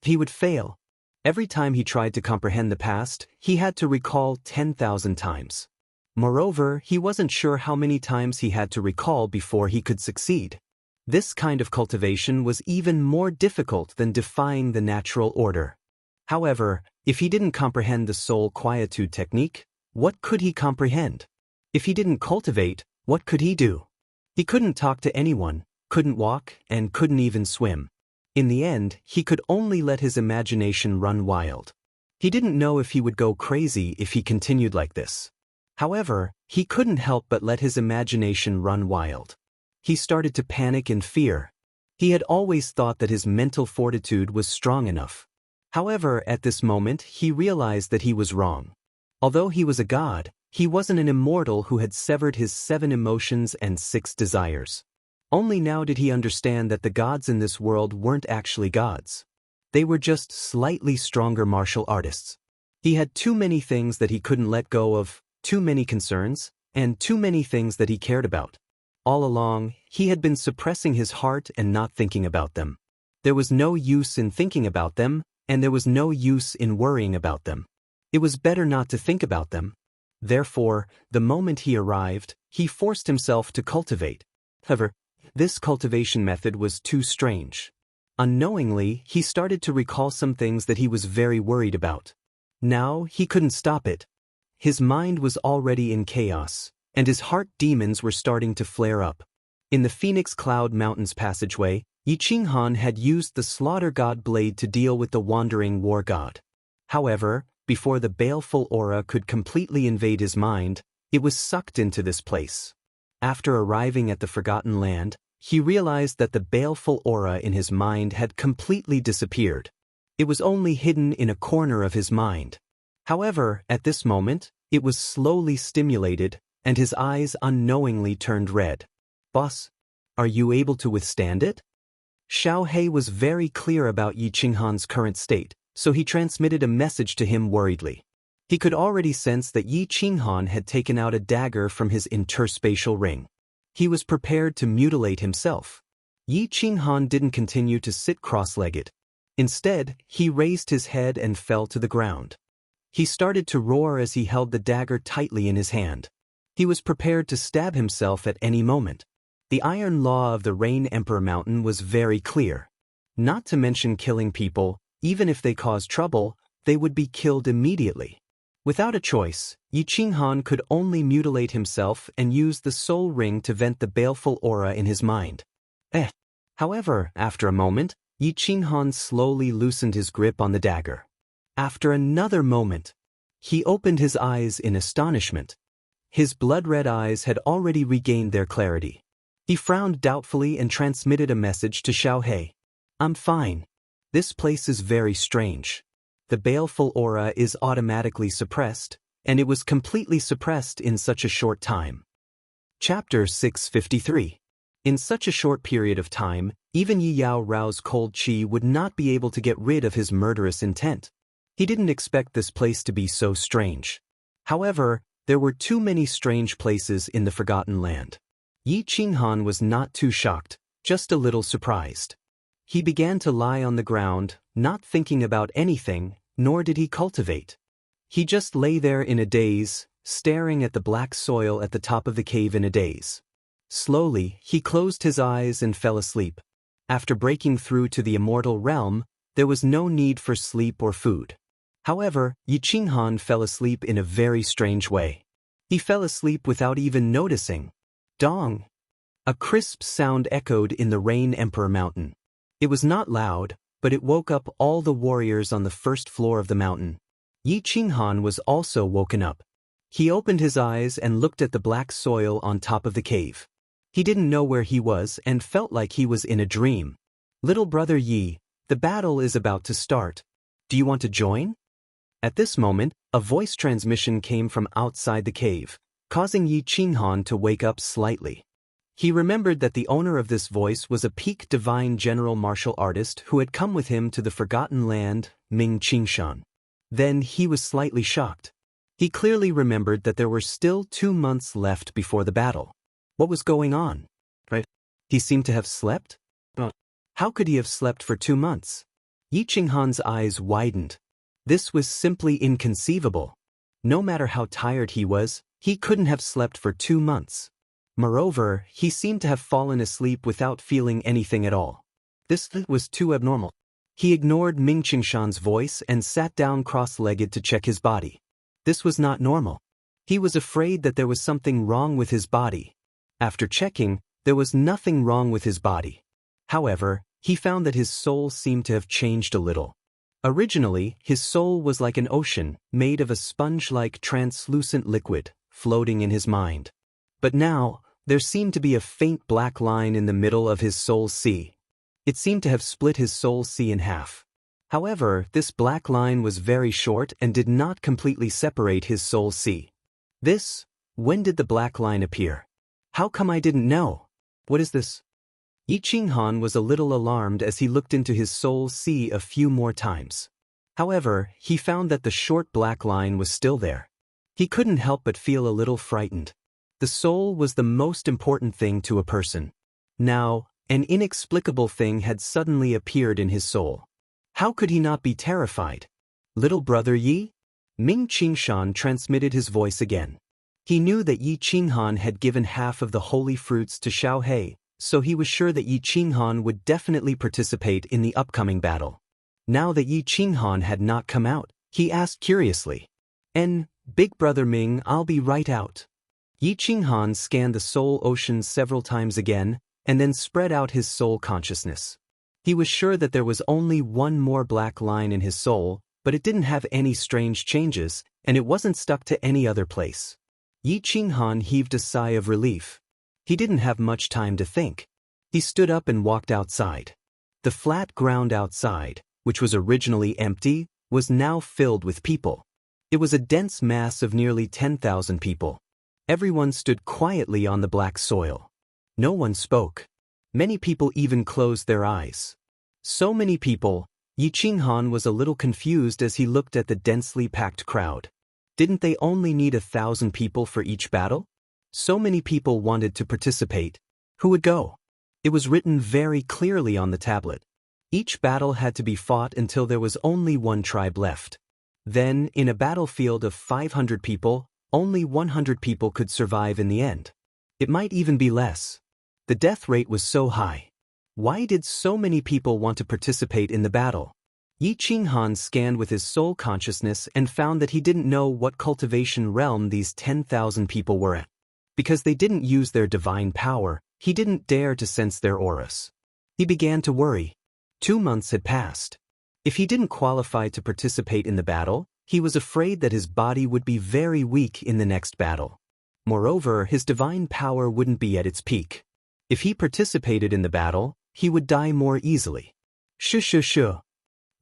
he would fail. Every time he tried to comprehend the past, he had to recall 10,000 times. Moreover, he wasn't sure how many times he had to recall before he could succeed. This kind of cultivation was even more difficult than defying the natural order. However, if he didn't comprehend the soul quietude technique, what could he comprehend? If he didn't cultivate, what could he do? He couldn't talk to anyone, couldn't walk, and couldn't even swim. In the end, he could only let his imagination run wild. He didn't know if he would go crazy if he continued like this. However, he couldn't help but let his imagination run wild. He started to panic in fear. He had always thought that his mental fortitude was strong enough. However, at this moment, he realized that he was wrong. Although he was a god, he wasn't an immortal who had severed his 7 emotions and 6 desires. Only now did he understand that the gods in this world weren't actually gods. They were just slightly stronger martial artists. He had too many things that he couldn't let go of, too many concerns, and too many things that he cared about. All along, he had been suppressing his heart and not thinking about them. There was no use in thinking about them, and there was no use in worrying about them. It was better not to think about them. Therefore, the moment he arrived, he forced himself to cultivate. However, this cultivation method was too strange. Unknowingly, he started to recall some things that he was very worried about. Now, he couldn't stop it. His mind was already in chaos, and his heart demons were starting to flare up. In the Phoenix Cloud Mountains passageway, Yiqinghan had used the Slaughter God blade to deal with the wandering war god. However, before the baleful aura could completely invade his mind, it was sucked into this place. After arriving at the Forgotten Land, he realized that the baleful aura in his mind had completely disappeared. It was only hidden in a corner of his mind. However, at this moment, it was slowly stimulated, and his eyes unknowingly turned red. "Boss, are you able to withstand it?" Xiaohei was very clear about Yiqinghan's current state, so he transmitted a message to him worriedly. He could already sense that Yiqinghan had taken out a dagger from his interspatial ring. He was prepared to mutilate himself. Yiqinghan didn't continue to sit cross-legged. Instead, he raised his head and fell to the ground. He started to roar as he held the dagger tightly in his hand. He was prepared to stab himself at any moment. The iron law of the Rain Emperor Mountain was very clear. Not to mention killing people, even if they caused trouble, they would be killed immediately. Without a choice, Yiqinghan could only mutilate himself and use the soul ring to vent the baleful aura in his mind. However, after a moment, Yiqinghan slowly loosened his grip on the dagger. After another moment, he opened his eyes in astonishment. His blood-red eyes had already regained their clarity. He frowned doubtfully and transmitted a message to Xiaohei. "I'm fine. This place is very strange. The baleful aura is automatically suppressed, and it was completely suppressed in such a short time." Chapter 653. In such a short period of time, even Yi Yao Rao's cold chi would not be able to get rid of his murderous intent. He didn't expect this place to be so strange. However, there were too many strange places in the Forgotten Land. Yiqinghan was not too shocked, just a little surprised. He began to lie on the ground, not thinking about anything, nor did he cultivate. He just lay there in a daze, staring at the black soil at the top of the cave in a daze. Slowly, he closed his eyes and fell asleep. After breaking through to the immortal realm, there was no need for sleep or food. However, Yiqinghan fell asleep in a very strange way. He fell asleep without even noticing. Dong! A crisp sound echoed in the Rain Emperor Mountain. It was not loud, but it woke up all the warriors on the first floor of the mountain. Yiqinghan was also woken up. He opened his eyes and looked at the black soil on top of the cave. He didn't know where he was and felt like he was in a dream. "Little brother Yi, the battle is about to start. Do you want to join?" At this moment, a voice transmission came from outside the cave, causing Yiqinghan to wake up slightly. He remembered that the owner of this voice was a peak divine general martial artist who had come with him to the Forgotten Land, Ming Qingshan. Then he was slightly shocked. He clearly remembered that there were still 2 months left before the battle. What was going on? Right? He seemed to have slept? But how could he have slept for 2 months? Yi Qinghan's eyes widened. This was simply inconceivable. No matter how tired he was, he couldn't have slept for 2 months. Moreover, he seemed to have fallen asleep without feeling anything at all. This was too abnormal. He ignored Ming Qingshan's voice and sat down cross-legged to check his body. This was not normal. He was afraid that there was something wrong with his body. After checking, there was nothing wrong with his body. However, he found that his soul seemed to have changed a little. Originally, his soul was like an ocean, made of a sponge-like translucent liquid, floating in his mind. But now, there seemed to be a faint black line in the middle of his soul sea. It seemed to have split his soul sea in half. However, this black line was very short and did not completely separate his soul sea. When did the black line appear? How come I didn't know? What is this? Yi Qinghan was a little alarmed as he looked into his soul sea a few more times. However, he found that the short black line was still there. He couldn't help but feel a little frightened. The soul was the most important thing to a person. Now, an inexplicable thing had suddenly appeared in his soul. How could he not be terrified? Little brother Yi? Ming Qingshan transmitted his voice again. He knew that Yi Qinghan had given half of the holy fruits to Xiaohei, so he was sure that Yi Qinghan would definitely participate in the upcoming battle. Now that Yi Qinghan had not come out, he asked curiously, Big brother Ming, I'll be right out. Yi Qinghan scanned the soul ocean several times again, and then spread out his soul consciousness. He was sure that there was only one more black line in his soul, but it didn't have any strange changes, and it wasn't stuck to any other place. Yi Qinghan heaved a sigh of relief. He didn't have much time to think. He stood up and walked outside. The flat ground outside, which was originally empty, was now filled with people. It was a dense mass of nearly 10,000 people. Everyone stood quietly on the black soil. No one spoke. Many people even closed their eyes. So many people, Yi Qinghan was a little confused as he looked at the densely packed crowd. Didn't they only need 1,000 people for each battle? So many people wanted to participate. Who would go? It was written very clearly on the tablet. Each battle had to be fought until there was only one tribe left. Then, in a battlefield of 500 people, only 100 people could survive in the end. It might even be less. The death rate was so high. Why did so many people want to participate in the battle? Yi Qinghan scanned with his soul consciousness and found that he didn't know what cultivation realm these 10,000 people were at. Because they didn't use their divine power, he didn't dare to sense their auras. He began to worry. 2 months had passed. If he didn't qualify to participate in the battle, he was afraid that his body would be very weak in the next battle. Moreover, his divine power wouldn't be at its peak. If he participated in the battle, he would die more easily. Shh.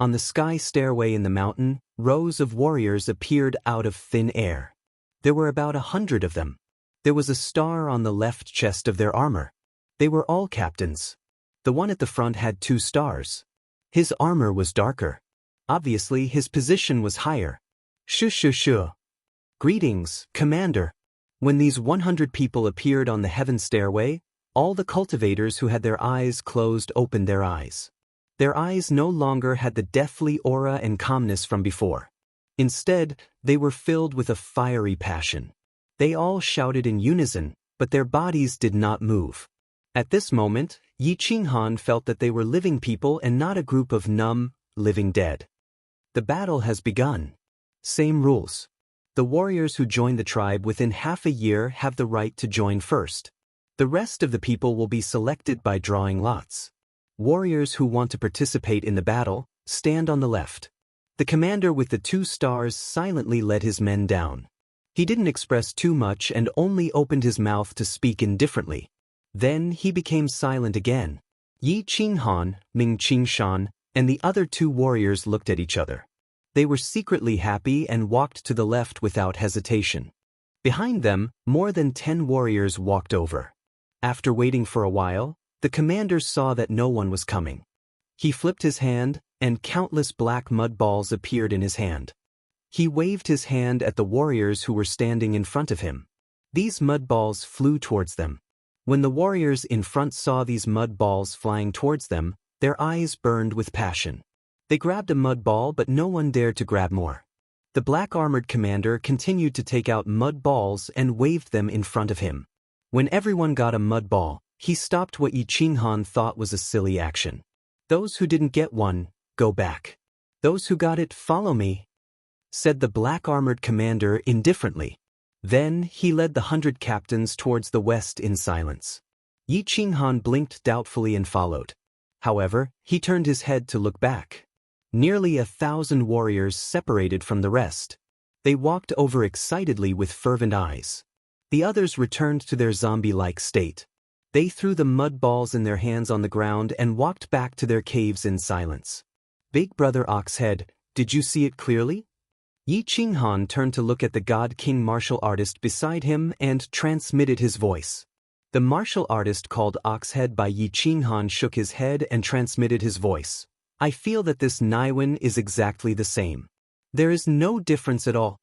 On the sky stairway in the mountain, rows of warriors appeared out of thin air. There were about 100 of them. There was a star on the left chest of their armor. They were all captains. The one at the front had 2 stars. His armor was darker. Obviously, his position was higher. Shh. Greetings, Commander. When these 100 people appeared on the heaven stairway, all the cultivators who had their eyes closed opened their eyes. Their eyes no longer had the deathly aura and calmness from before. Instead, they were filled with a fiery passion. They all shouted in unison, but their bodies did not move. At this moment, Yi Qinghan felt that they were living people and not a group of numb, living dead. The battle has begun. Same rules. The warriors who join the tribe within half a year have the right to join first. The rest of the people will be selected by drawing lots. Warriors who want to participate in the battle, stand on the left. The commander with the 2 stars silently led his men down. He didn't express too much and only opened his mouth to speak indifferently. Then he became silent again. Yi Qinghan, Ming Qingshan, and the other 2 warriors looked at each other. They were secretly happy and walked to the left without hesitation. Behind them, more than 10 warriors walked over. After waiting for a while, the commander saw that no one was coming. He flipped his hand, and countless black mud balls appeared in his hand. He waved his hand at the warriors who were standing in front of him. These mud balls flew towards them. When the warriors in front saw these mud balls flying towards them, their eyes burned with passion. They grabbed a mud ball, but no one dared to grab more. The black-armored commander continued to take out mud balls and waved them in front of him. When everyone got a mud ball, he stopped what Yi Qinghan thought was a silly action. "Those who didn't get one, go back. Those who got it, follow me," said the black-armored commander indifferently. Then he led the 100 captains towards the west in silence. Yi Qinghan blinked doubtfully and followed. However, he turned his head to look back. Nearly 1,000 warriors separated from the rest. They walked over excitedly with fervent eyes. The others returned to their zombie-like state. They threw the mud balls in their hands on the ground and walked back to their caves in silence. "Big Brother Oxhead, did you see it clearly?" Yi Qinghan turned to look at the God King martial artist beside him and transmitted his voice. The martial artist called Oxhead by Yi Qinghan shook his head and transmitted his voice. "I feel that this Niwen is exactly the same. There is no difference at all."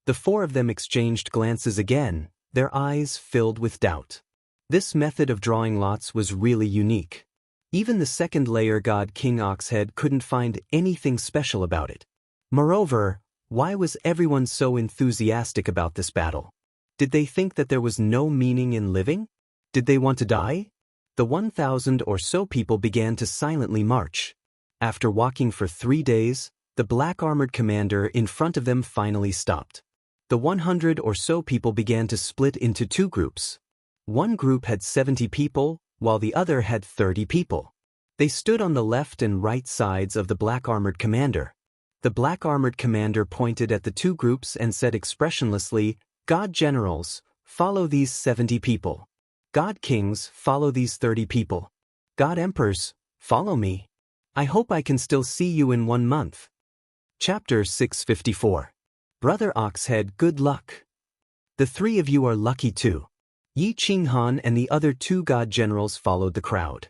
The four of them exchanged glances again, their eyes filled with doubt. This method of drawing lots was really unique. Even the second-layer God King Oxhead couldn't find anything special about it. Moreover, why was everyone so enthusiastic about this battle? Did they think that there was no meaning in living? Did they want to die? The 1,000 or so people began to silently march. After walking for 3 days, the black-armored commander in front of them finally stopped. The 100 or so people began to split into 2 groups. One group had 70 people, while the other had 30 people. They stood on the left and right sides of the black-armored commander. The black-armored commander pointed at the 2 groups and said expressionlessly, "God generals, follow these 70 people. God kings, follow these 30 people. God emperors, follow me. I hope I can still see you in 1 month." Chapter 654. Brother Oxhead, good luck. The 3 of you are lucky too. Yi Qinghan and the other 2 god generals followed the crowd.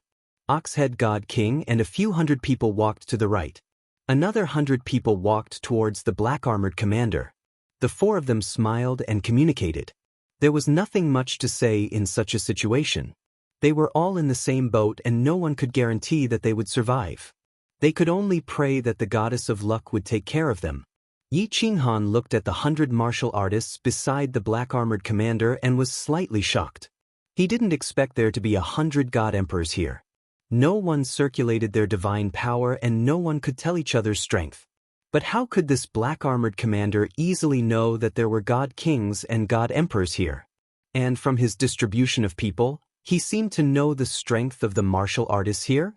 Oxhead God King and a few hundred people walked to the right. Another 100 people walked towards the black-armored commander. The 4 of them smiled and communicated. There was nothing much to say in such a situation. They were all in the same boat and no one could guarantee that they would survive. They could only pray that the goddess of luck would take care of them. Yi Qinghan looked at the 100 martial artists beside the black-armored commander and was slightly shocked. He didn't expect there to be 100 god emperors here. No one circulated their divine power and no one could tell each other's strength. But how could this black-armored commander easily know that there were god kings and god emperors here? And from his distribution of people, he seemed to know the strength of the martial artists here?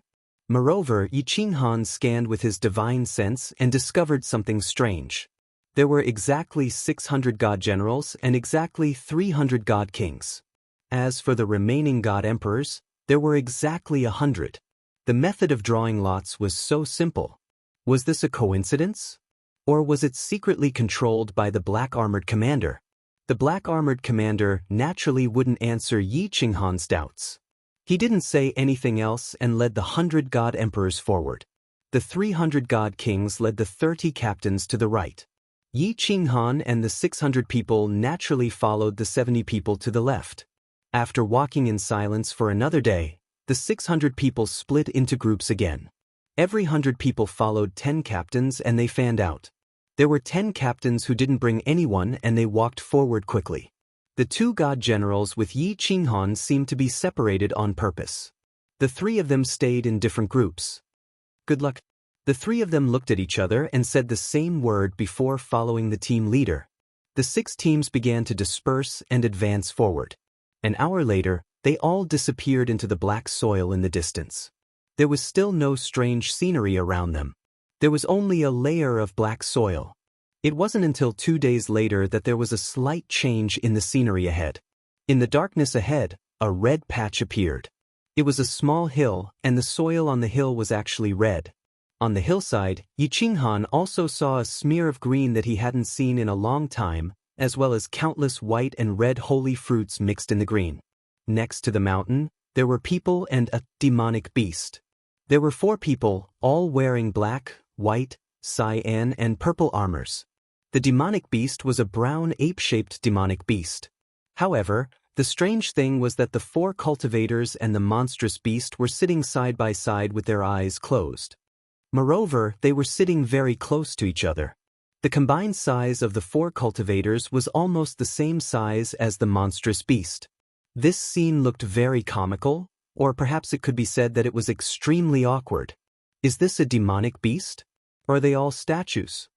Moreover, Yi Qinghan scanned with his divine sense and discovered something strange. There were exactly 600 god generals and exactly 300 god kings. As for the remaining god emperors, there were exactly 100. The method of drawing lots was so simple. Was this a coincidence? Or was it secretly controlled by the black-armored commander? The black-armored commander naturally wouldn't answer Yi Qinghan's doubts. He didn't say anything else and led the 100 god emperors forward. The 300 god kings led the 30 captains to the right. Yi Qinghan and the 600 people naturally followed the 70 people to the left. After walking in silence for another day, the 600 people split into groups again. Every 100 people followed 10 captains and they fanned out. There were 10 captains who didn't bring anyone and they walked forward quickly. The 2 god generals with Yi Qinghan seemed to be separated on purpose. The 3 of them stayed in different groups. Good luck. The 3 of them looked at each other and said the same word before following the team leader. The 6 teams began to disperse and advance forward. An hour later, they all disappeared into the black soil in the distance. There was still no strange scenery around them. There was only a layer of black soil. It wasn't until 2 days later that there was a slight change in the scenery ahead. In the darkness ahead, a red patch appeared. It was a small hill, and the soil on the hill was actually red. On the hillside, Yi Qinghan also saw a smear of green that he hadn't seen in a long time, as well as countless white and red holy fruits mixed in the green. Next to the mountain, there were people and a demonic beast. There were 4 people, all wearing black, white, cyan, and purple armors. The demonic beast was a brown ape-shaped demonic beast. However, the strange thing was that the 4 cultivators and the monstrous beast were sitting side by side with their eyes closed. Moreover, they were sitting very close to each other. The combined size of the 4 cultivators was almost the same size as the monstrous beast. This scene looked very comical, or perhaps it could be said that it was extremely awkward. Is this a demonic beast? Or are they all statues?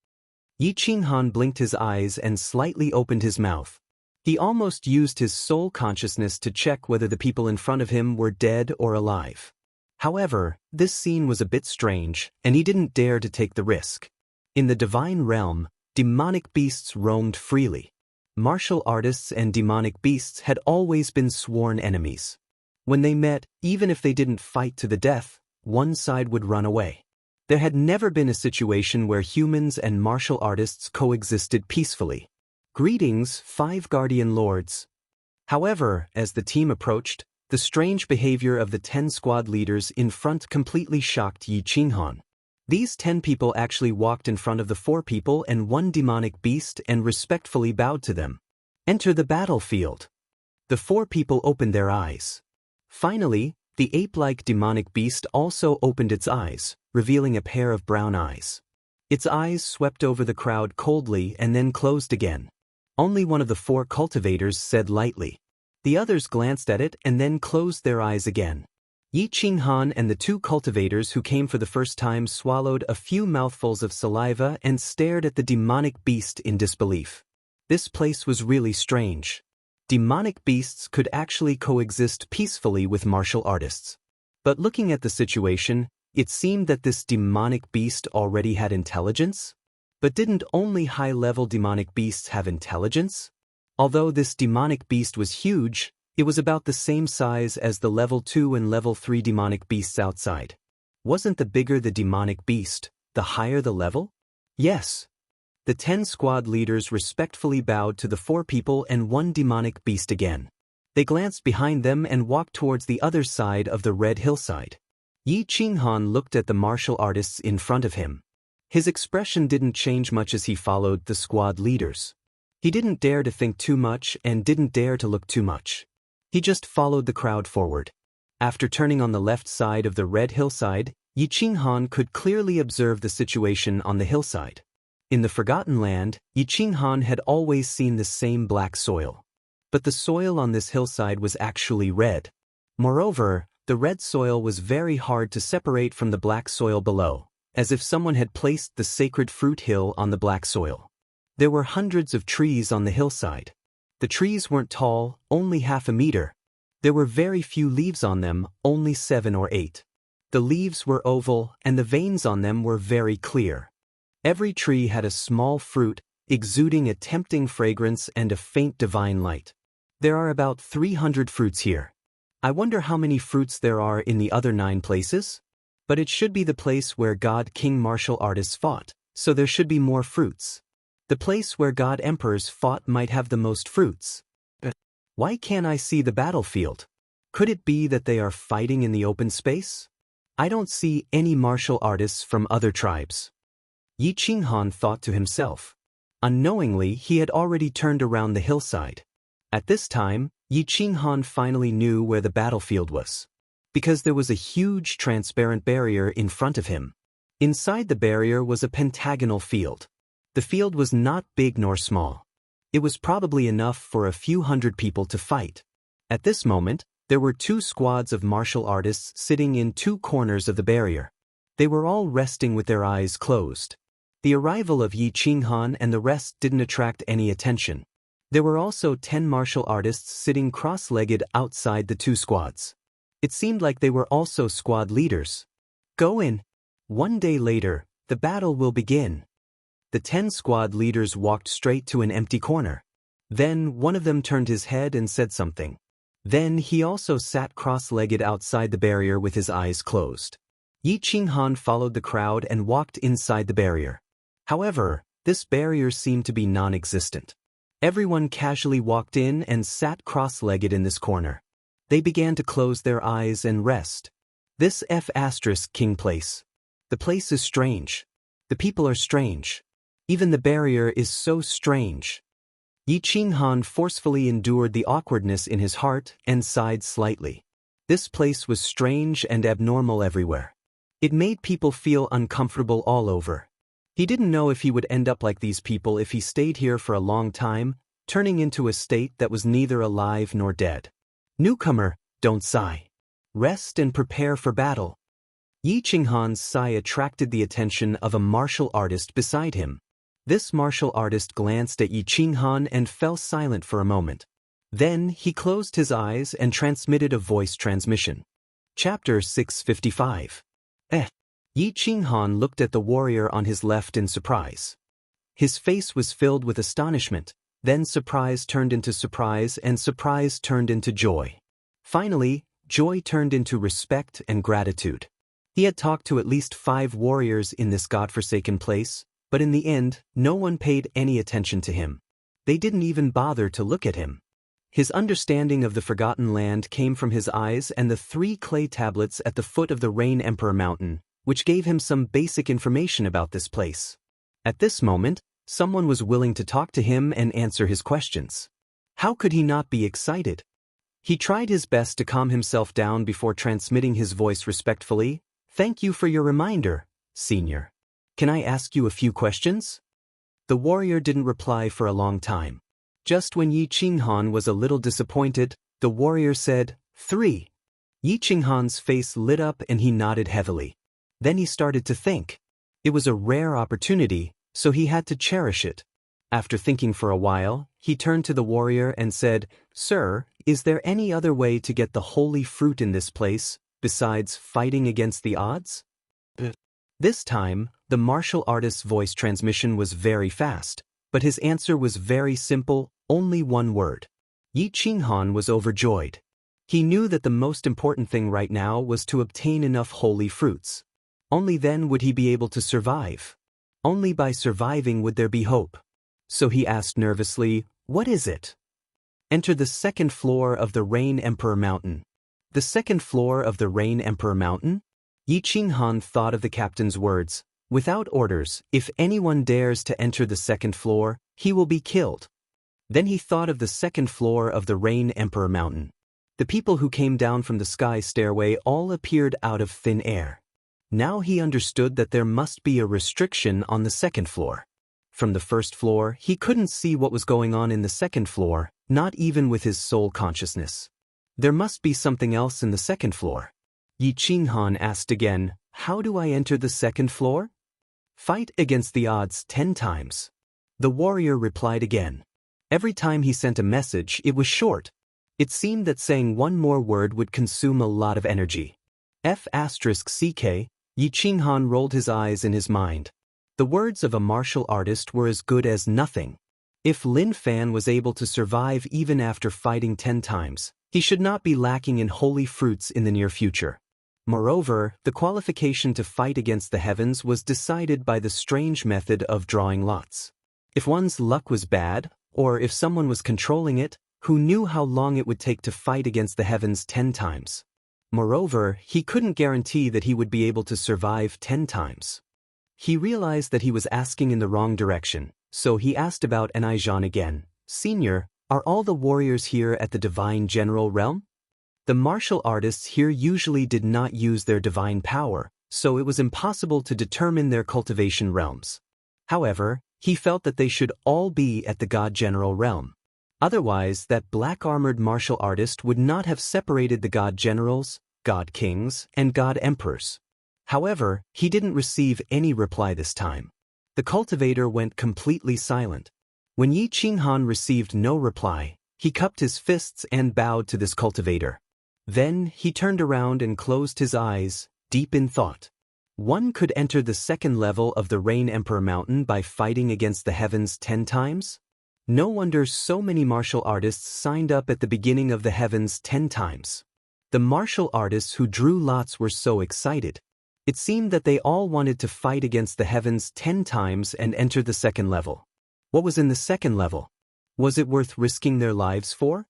Yi Qinghan blinked his eyes and slightly opened his mouth. He almost used his soul consciousness to check whether the people in front of him were dead or alive. However, this scene was a bit strange, and he didn't dare to take the risk. In the divine realm, demonic beasts roamed freely. Martial artists and demonic beasts had always been sworn enemies. When they met, even if they didn't fight to the death, one side would run away. There had never been a situation where humans and martial artists coexisted peacefully. Greetings, 5 guardian lords. However, as the team approached, the strange behavior of the 10 squad leaders in front completely shocked Yi Qinghan. These 10 people actually walked in front of the 4 people and 1 demonic beast and respectfully bowed to them. Enter the battlefield. The 4 people opened their eyes. Finally, the ape-like demonic beast also opened its eyes, revealing a pair of brown eyes. Its eyes swept over the crowd coldly and then closed again. Only one of the 4 cultivators said lightly. The others glanced at it and then closed their eyes again. Yi Qinghan and the 2 cultivators who came for the first time swallowed a few mouthfuls of saliva and stared at the demonic beast in disbelief. This place was really strange. Demonic beasts could actually coexist peacefully with martial artists. But looking at the situation, it seemed that this demonic beast already had intelligence? But didn't only high-level demonic beasts have intelligence? Although this demonic beast was huge, it was about the same size as the level 2 and level 3 demonic beasts outside. Wasn't the bigger the demonic beast, the higher the level? Yes. The 10 squad leaders respectfully bowed to the 4 people and 1 demonic beast again. They glanced behind them and walked towards the other side of the red hillside. Yi Qinghan looked at the martial artists in front of him. His expression didn't change much as he followed the squad leaders. He didn't dare to think too much and didn't dare to look too much. He just followed the crowd forward. After turning on the left side of the red hillside, Yi Qinghan could clearly observe the situation on the hillside. In the Forgotten Land, Yi Qinghan had always seen the same black soil. But the soil on this hillside was actually red. Moreover, the red soil was very hard to separate from the black soil below, as if someone had placed the sacred fruit hill on the black soil. There were hundreds of trees on the hillside. The trees weren't tall, only half a meter. There were very few leaves on them, only 7 or 8. The leaves were oval and the veins on them were very clear. Every tree had a small fruit, exuding a tempting fragrance and a faint divine light. There are about 300 fruits here. I wonder how many fruits there are in the other 9 places? But it should be the place where God King martial artists fought, so there should be more fruits. The place where God emperors fought might have the most fruits. Why can't I see the battlefield? Could it be that they are fighting in the open space? I don't see any martial artists from other tribes. Yi Qinghan thought to himself. Unknowingly, he had already turned around the hillside. At this time, Yi Qinghan finally knew where the battlefield was. Because there was a huge transparent barrier in front of him. Inside the barrier was a pentagonal field. The field was not big nor small. It was probably enough for a few hundred people to fight. At this moment, there were 2 squads of martial artists sitting in 2 corners of the barrier. They were all resting with their eyes closed. The arrival of Yi Qinghan and the rest didn't attract any attention. There were also 10 martial artists sitting cross-legged outside the 2 squads. It seemed like they were also squad leaders. Go in. One day later, the battle will begin. The 10 squad leaders walked straight to an empty corner. Then one of them turned his head and said something. Then he also sat cross-legged outside the barrier with his eyes closed. Yi Qinghan followed the crowd and walked inside the barrier. However, this barrier seemed to be non-existent. Everyone casually walked in and sat cross-legged in this corner. They began to close their eyes and rest. This King place. The place is strange. The people are strange. Even the barrier is so strange. Yi Qinghan forcefully endured the awkwardness in his heart and sighed slightly. This place was strange and abnormal everywhere. It made people feel uncomfortable all over. He didn't know if he would end up like these people if he stayed here for a long time, turning into a state that was neither alive nor dead. Newcomer, don't sigh. Rest and prepare for battle. Yi Qinghan's sigh attracted the attention of a martial artist beside him. This martial artist glanced at Yi Qinghan and fell silent for a moment. Then he closed his eyes and transmitted a voice transmission. Chapter 655. Yi Qinghan looked at the warrior on his left in surprise. His face was filled with astonishment, then surprise turned into surprise and surprise turned into joy. Finally, joy turned into respect and gratitude. He had talked to at least 5 warriors in this godforsaken place, but in the end, no one paid any attention to him. They didn't even bother to look at him. His understanding of the Forgotten Land came from his eyes and the 3 clay tablets at the foot of the Rain Emperor Mountain, which gave him some basic information about this place. At this moment, someone was willing to talk to him and answer his questions. How could he not be excited? He tried his best to calm himself down before transmitting his voice respectfully. Thank you for your reminder, Senior. Can I ask you a few questions? The warrior didn't reply for a long time. Just when Yi Qinghan was a little disappointed, the warrior said, 3. Yi Qinghan's face lit up and he nodded heavily. Then he started to think. It was a rare opportunity, so he had to cherish it. After thinking for a while, he turned to the warrior and said, Sir, is there any other way to get the holy fruit in this place, besides fighting against the odds? This time, the martial artist's voice transmission was very fast, but his answer was very simple, only one word. Yi Qinghan was overjoyed. He knew that the most important thing right now was to obtain enough holy fruits. Only then would he be able to survive. Only by surviving would there be hope. So he asked nervously, What is it? Enter the 2nd floor of the Rain Emperor Mountain. The 2nd floor of the Rain Emperor Mountain? Yi Qinghan thought of the captain's words. Without orders, if anyone dares to enter the 2nd floor, he will be killed. Then he thought of the 2nd floor of the Rain Emperor Mountain. The people who came down from the sky stairway all appeared out of thin air. Now he understood that there must be a restriction on the 2nd floor. From the 1st floor, he couldn't see what was going on in the 2nd floor, not even with his soul consciousness. There must be something else in the 2nd floor. Yi Qinghan asked again, How do I enter the 2nd floor? Fight against the odds 10 times. The warrior replied again. Every time he sent a message, it was short. It seemed that saying one more word would consume a lot of energy. F***CK, Yi Qinghan rolled his eyes in his mind. The words of a martial artist were as good as nothing. If Lin Fan was able to survive even after fighting 10 times, he should not be lacking in holy fruits in the near future. Moreover, the qualification to fight against the heavens was decided by the strange method of drawing lots. If one's luck was bad, or if someone was controlling it, who knew how long it would take to fight against the heavens 10 times? Moreover, he couldn't guarantee that he would be able to survive 10 times. He realized that he was asking in the wrong direction, so he asked about Enijan again. Senior, are all the warriors here at the Divine General Realm? The martial artists here usually did not use their divine power, so it was impossible to determine their cultivation realms. However, he felt that they should all be at the God General Realm. Otherwise, that black-armored martial artist would not have separated the God Generals, God Kings, and God Emperors. However, he didn't receive any reply this time. The cultivator went completely silent. When Yi Qinghan received no reply, he cupped his fists and bowed to this cultivator. Then he turned around and closed his eyes, deep in thought. One could enter the 2nd level of the Rain Emperor Mountain by fighting against the heavens 10 times? No wonder so many martial artists signed up at the beginning of the heavens 10 times. The martial artists who drew lots were so excited. It seemed that they all wanted to fight against the heavens 10 times and enter the 2nd level. What was in the 2nd level? Was it worth risking their lives for?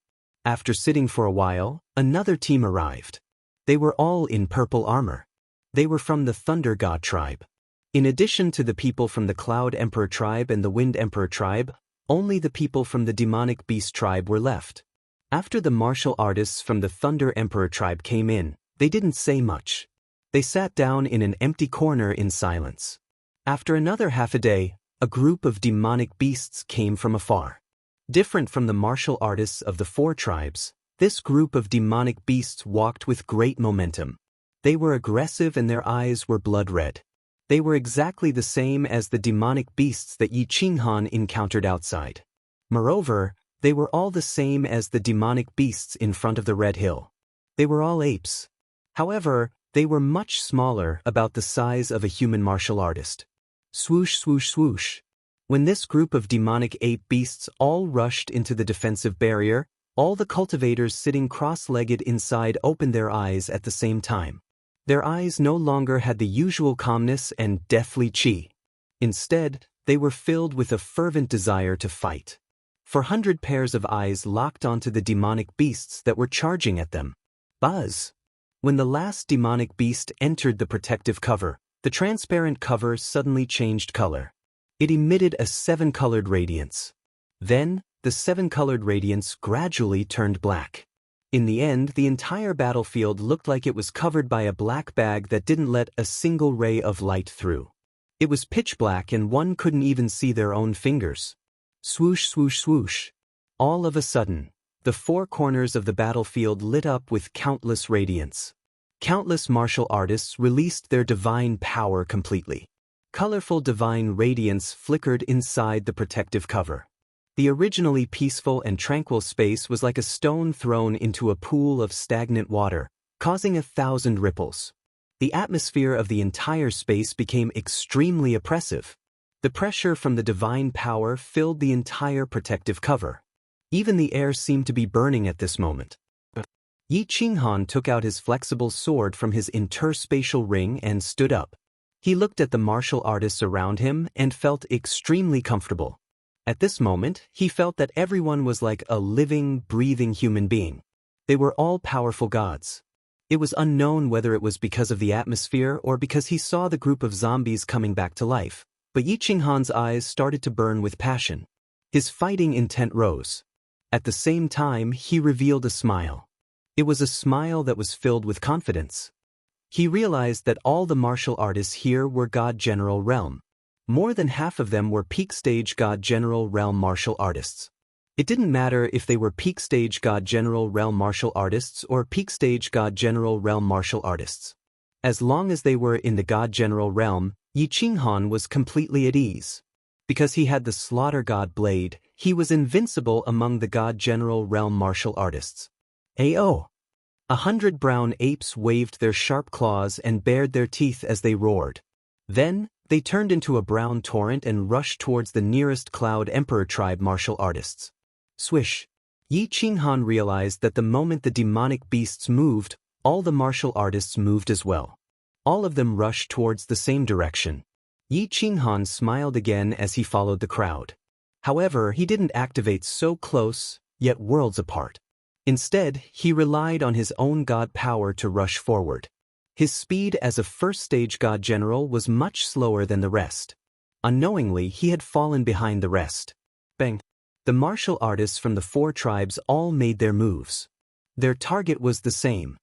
After sitting for a while, another team arrived. They were all in purple armor. They were from the Thunder God tribe. In addition to the people from the Cloud Emperor tribe and the Wind Emperor tribe, only the people from the Demonic Beast tribe were left. After the martial artists from the Thunder Emperor tribe came in, they didn't say much. They sat down in an empty corner in silence. After another half a day, a group of demonic beasts came from afar. Different from the martial artists of the four tribes, this group of demonic beasts walked with great momentum. They were aggressive and their eyes were blood red. They were exactly the same as the demonic beasts that Yi Qinghan encountered outside. Moreover, they were all the same as the demonic beasts in front of the Red Hill. They were all apes. However, they were much smaller, about the size of a human martial artist. Swoosh, swoosh, swoosh. When this group of demonic ape beasts all rushed into the defensive barrier, all the cultivators sitting cross-legged inside opened their eyes at the same time. Their eyes no longer had the usual calmness and deathly qi. Instead, they were filled with a fervent desire to fight. 400 pairs of eyes locked onto the demonic beasts that were charging at them. Buzz! When the last demonic beast entered the protective cover, the transparent cover suddenly changed color. It emitted a 7-colored radiance. Then, the 7-colored radiance gradually turned black. In the end, the entire battlefield looked like it was covered by a black bag that didn't let a single ray of light through. It was pitch black and one couldn't even see their own fingers. Swoosh, swoosh, swoosh. All of a sudden, the four corners of the battlefield lit up with countless radiance. Countless martial artists released their divine power completely. Colorful divine radiance flickered inside the protective cover. The originally peaceful and tranquil space was like a stone thrown into a pool of stagnant water, causing 1,000 ripples. The atmosphere of the entire space became extremely oppressive. The pressure from the divine power filled the entire protective cover. Even the air seemed to be burning at this moment. Yi Qinghan took out his flexible sword from his interspatial ring and stood up. He looked at the martial artists around him and felt extremely comfortable. At this moment, he felt that everyone was like a living, breathing human being. They were all powerful gods. It was unknown whether it was because of the atmosphere or because he saw the group of zombies coming back to life, but Yi Qinghan's eyes started to burn with passion. His fighting intent rose. At the same time, he revealed a smile. It was a smile that was filled with confidence. He realized that all the martial artists here were God General Realm. More than half of them were peak stage God General Realm martial artists. It didn't matter if they were peak stage God General Realm martial artists or peak stage God General Realm martial artists. As long as they were in the God General Realm, Yi Qinghan was completely at ease. Because he had the Slaughter God Blade, he was invincible among the God General Realm martial artists. Ayo! 100 brown apes waved their sharp claws and bared their teeth as they roared. Then, they turned into a brown torrent and rushed towards the nearest Cloud Emperor tribe martial artists. Swish! Yi Qinghan realized that the moment the demonic beasts moved, all the martial artists moved as well. All of them rushed towards the same direction. Yi Qinghan smiled again as he followed the crowd. However, he didn't activate so close, yet worlds apart. Instead, he relied on his own god power to rush forward. His speed as a first-stage god general was much slower than the rest. Unknowingly, he had fallen behind the rest. Bang! The martial artists from the four tribes all made their moves. Their target was the same.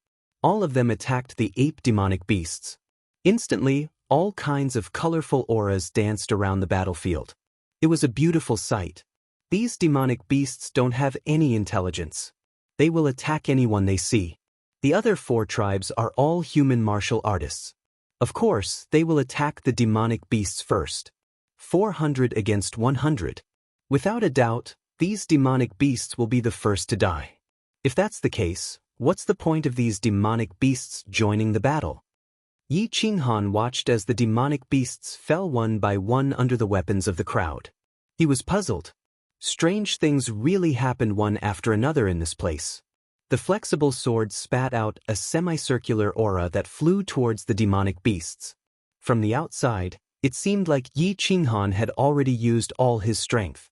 All of them attacked the ape demonic beasts. Instantly, all kinds of colorful auras danced around the battlefield. It was a beautiful sight. These demonic beasts don't have any intelligence. They will attack anyone they see. The other four tribes are all human martial artists. Of course, they will attack the demonic beasts first. 400 against 100. Without a doubt, these demonic beasts will be the first to die. If that's the case, what's the point of these demonic beasts joining the battle? Yi Qinghan watched as the demonic beasts fell one by one under the weapons of the crowd. He was puzzled. Strange things really happened one after another in this place. The flexible sword spat out a semicircular aura that flew towards the demonic beasts. From the outside, it seemed like Yi Qinghan had already used all his strength.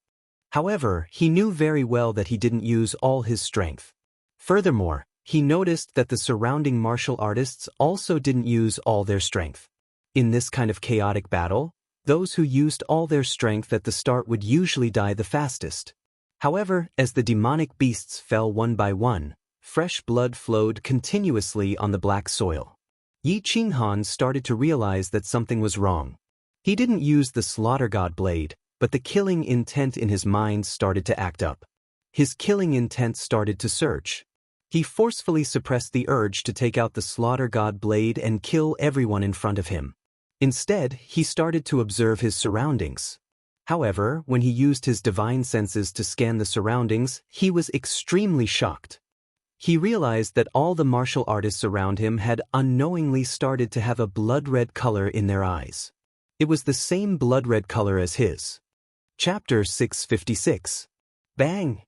However, he knew very well that he didn't use all his strength. Furthermore, he noticed that the surrounding martial artists also didn't use all their strength. In this kind of chaotic battle, those who used all their strength at the start would usually die the fastest. However, as the demonic beasts fell one by one, fresh blood flowed continuously on the black soil. Yi Qinghan started to realize that something was wrong. He didn't use the slaughter god blade, but the killing intent in his mind started to act up. His killing intent started to surge. He forcefully suppressed the urge to take out the slaughter god blade and kill everyone in front of him. Instead, he started to observe his surroundings. However, when he used his divine senses to scan the surroundings, he was extremely shocked. He realized that all the martial artists around him had unknowingly started to have a blood-red color in their eyes. It was the same blood-red color as his. Chapter 656. Bang!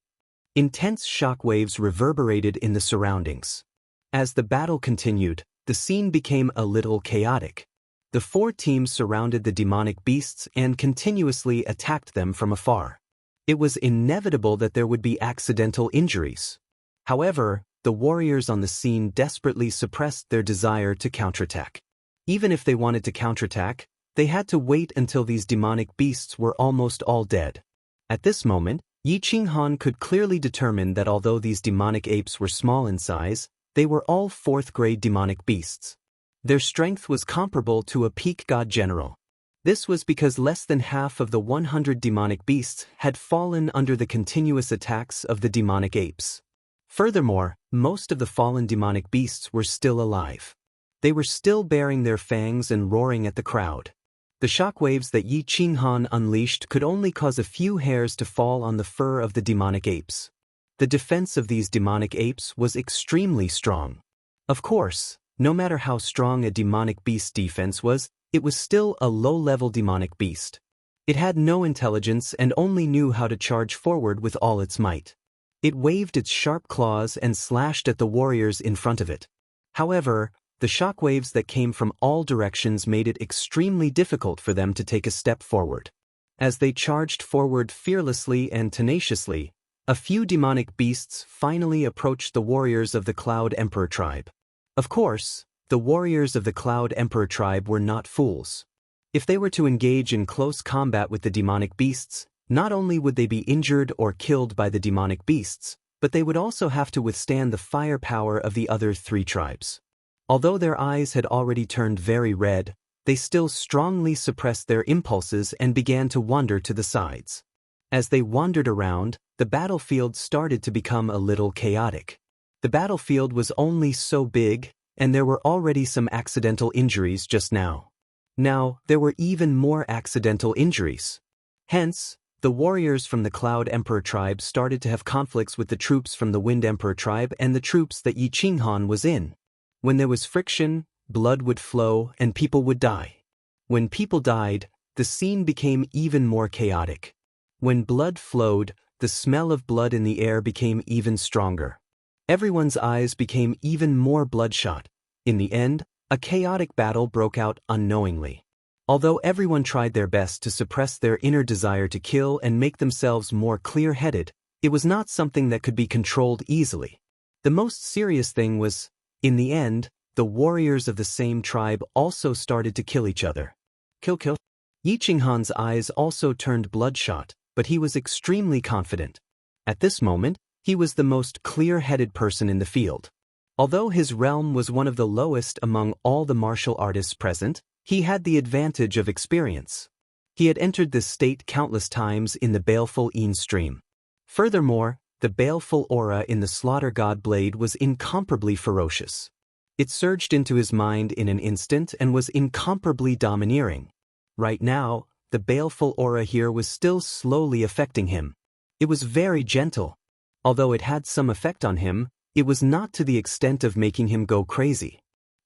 Intense shockwaves reverberated in the surroundings. As the battle continued, the scene became a little chaotic. The four teams surrounded the demonic beasts and continuously attacked them from afar. It was inevitable that there would be accidental injuries. However, the warriors on the scene desperately suppressed their desire to counterattack. Even if they wanted to counterattack, they had to wait until these demonic beasts were almost all dead. At this moment, Yi Qinghan could clearly determine that although these demonic apes were small in size, they were all fourth-grade demonic beasts. Their strength was comparable to a peak god general. This was because less than half of the 100 demonic beasts had fallen under the continuous attacks of the demonic apes. Furthermore, most of the fallen demonic beasts were still alive. They were still baring their fangs and roaring at the crowd. The shockwaves that Yi Qinghan unleashed could only cause a few hairs to fall on the fur of the demonic apes. The defense of these demonic apes was extremely strong. Of course, no matter how strong a demonic beast's defense was, it was still a low-level demonic beast. It had no intelligence and only knew how to charge forward with all its might. It waved its sharp claws and slashed at the warriors in front of it. However, the shockwaves that came from all directions made it extremely difficult for them to take a step forward. As they charged forward fearlessly and tenaciously, a few demonic beasts finally approached the warriors of the Cloud Emperor tribe. Of course, the warriors of the Cloud Emperor tribe were not fools. If they were to engage in close combat with the demonic beasts, not only would they be injured or killed by the demonic beasts, but they would also have to withstand the firepower of the other three tribes. Although their eyes had already turned very red, they still strongly suppressed their impulses and began to wander to the sides. As they wandered around, the battlefield started to become a little chaotic. The battlefield was only so big, and there were already some accidental injuries just now. Now, there were even more accidental injuries. Hence, the warriors from the Cloud Emperor tribe started to have conflicts with the troops from the Wind Emperor tribe and the troops that Yi Qinghan was in. When there was friction, blood would flow and people would die. When people died, the scene became even more chaotic. When blood flowed, the smell of blood in the air became even stronger. Everyone's eyes became even more bloodshot. In the end, a chaotic battle broke out unknowingly. Although everyone tried their best to suppress their inner desire to kill and make themselves more clear-headed, it was not something that could be controlled easily. The most serious thing was, in the end, the warriors of the same tribe also started to kill each other. Kill. Yi Qinghan's eyes also turned bloodshot, but he was extremely confident. At this moment, he was the most clear-headed person in the field. Although his realm was one of the lowest among all the martial artists present, he had the advantage of experience. He had entered this state countless times in the baleful Yin stream. Furthermore, the baleful aura in the slaughter god blade was incomparably ferocious. It surged into his mind in an instant and was incomparably domineering. Right now, the baleful aura here was still slowly affecting him. It was very gentle. Although it had some effect on him, it was not to the extent of making him go crazy.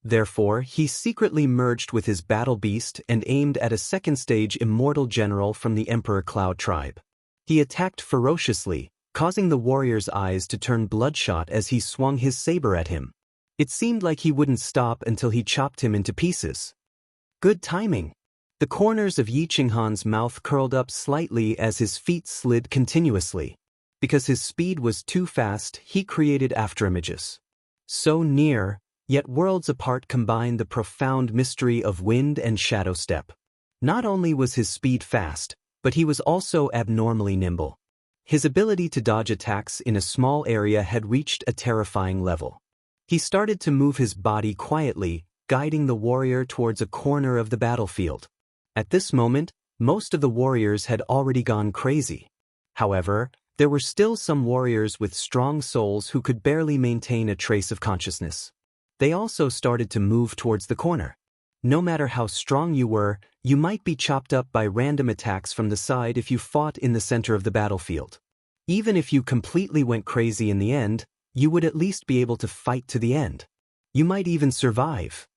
Therefore, he secretly merged with his battle beast and aimed at a second-stage immortal general from the Emperor Cloud tribe. He attacked ferociously, causing the warrior's eyes to turn bloodshot as he swung his saber at him. It seemed like he wouldn't stop until he chopped him into pieces. Good timing. The corners of Yi Qinghan's mouth curled up slightly as his feet slid continuously. Because his speed was too fast, he created afterimages. So near, yet worlds apart combined the profound mystery of wind and shadow step. Not only was his speed fast, but he was also abnormally nimble. His ability to dodge attacks in a small area had reached a terrifying level. He started to move his body quietly, guiding the warrior towards a corner of the battlefield. At this moment, most of the warriors had already gone crazy. However, there were still some warriors with strong souls who could barely maintain a trace of consciousness. They also started to move towards the corner. No matter how strong you were, you might be chopped up by random attacks from the side if you fought in the center of the battlefield. Even if you completely went crazy in the end, you would at least be able to fight to the end. You might even survive.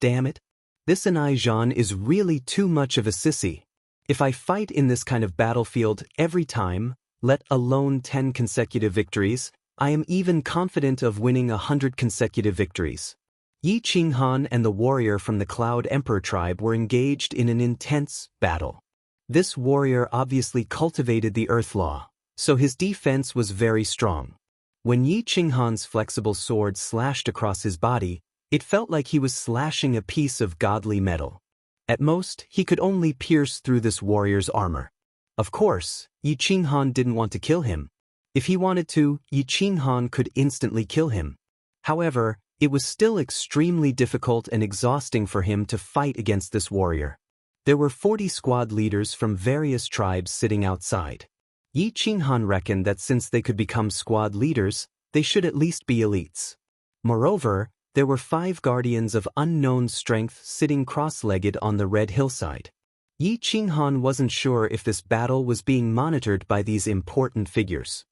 Damn it. This Anai Zhan is really too much of a sissy. If I fight in this kind of battlefield every time, let alone 10 consecutive victories, I am even confident of winning 100 consecutive victories. Yi Qinghan and the warrior from the Cloud Emperor tribe were engaged in an intense battle. This warrior obviously cultivated the Earth Law, so his defense was very strong. When Yi Qinghan's flexible sword slashed across his body, it felt like he was slashing a piece of godly metal. At most, he could only pierce through this warrior's armor. Of course, Yi Qinghan didn't want to kill him. If he wanted to, Yi Qinghan could instantly kill him. However, it was still extremely difficult and exhausting for him to fight against this warrior. There were 40 squad leaders from various tribes sitting outside. Yi Qinghan reckoned that since they could become squad leaders, they should at least be elites. Moreover, there were 5 guardians of unknown strength sitting cross-legged on the red hillside. Yi Qinghan wasn't sure if this battle was being monitored by these important figures.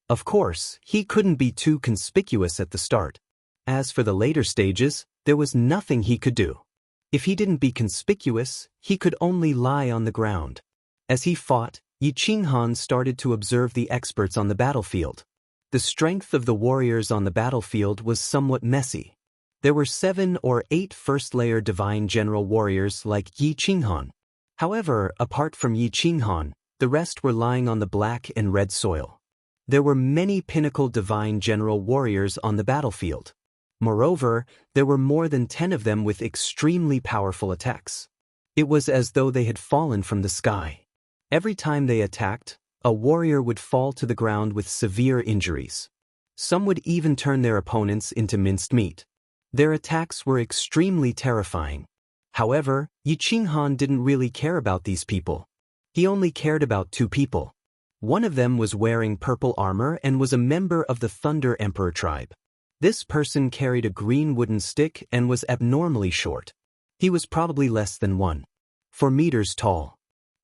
Of course, he couldn't be too conspicuous at the start. As for the later stages, there was nothing he could do. If he didn't be conspicuous, he could only lie on the ground. As he fought, Yi Qinghan started to observe the experts on the battlefield. The strength of the warriors on the battlefield was somewhat messy. There were 7 or 8 first-layer divine general warriors like Yi Qinghan. However, apart from Yi Qinghan, the rest were lying on the black and red soil. There were many pinnacle divine general warriors on the battlefield. Moreover, there were more than 10 of them with extremely powerful attacks. It was as though they had fallen from the sky. Every time they attacked, a warrior would fall to the ground with severe injuries. Some would even turn their opponents into minced meat. Their attacks were extremely terrifying. However, Yi Qinghan didn't really care about these people. He only cared about 2 people. One of them was wearing purple armor and was a member of the Thunder Emperor tribe. This person carried a green wooden stick and was abnormally short. He was probably less than 1.4 meters tall.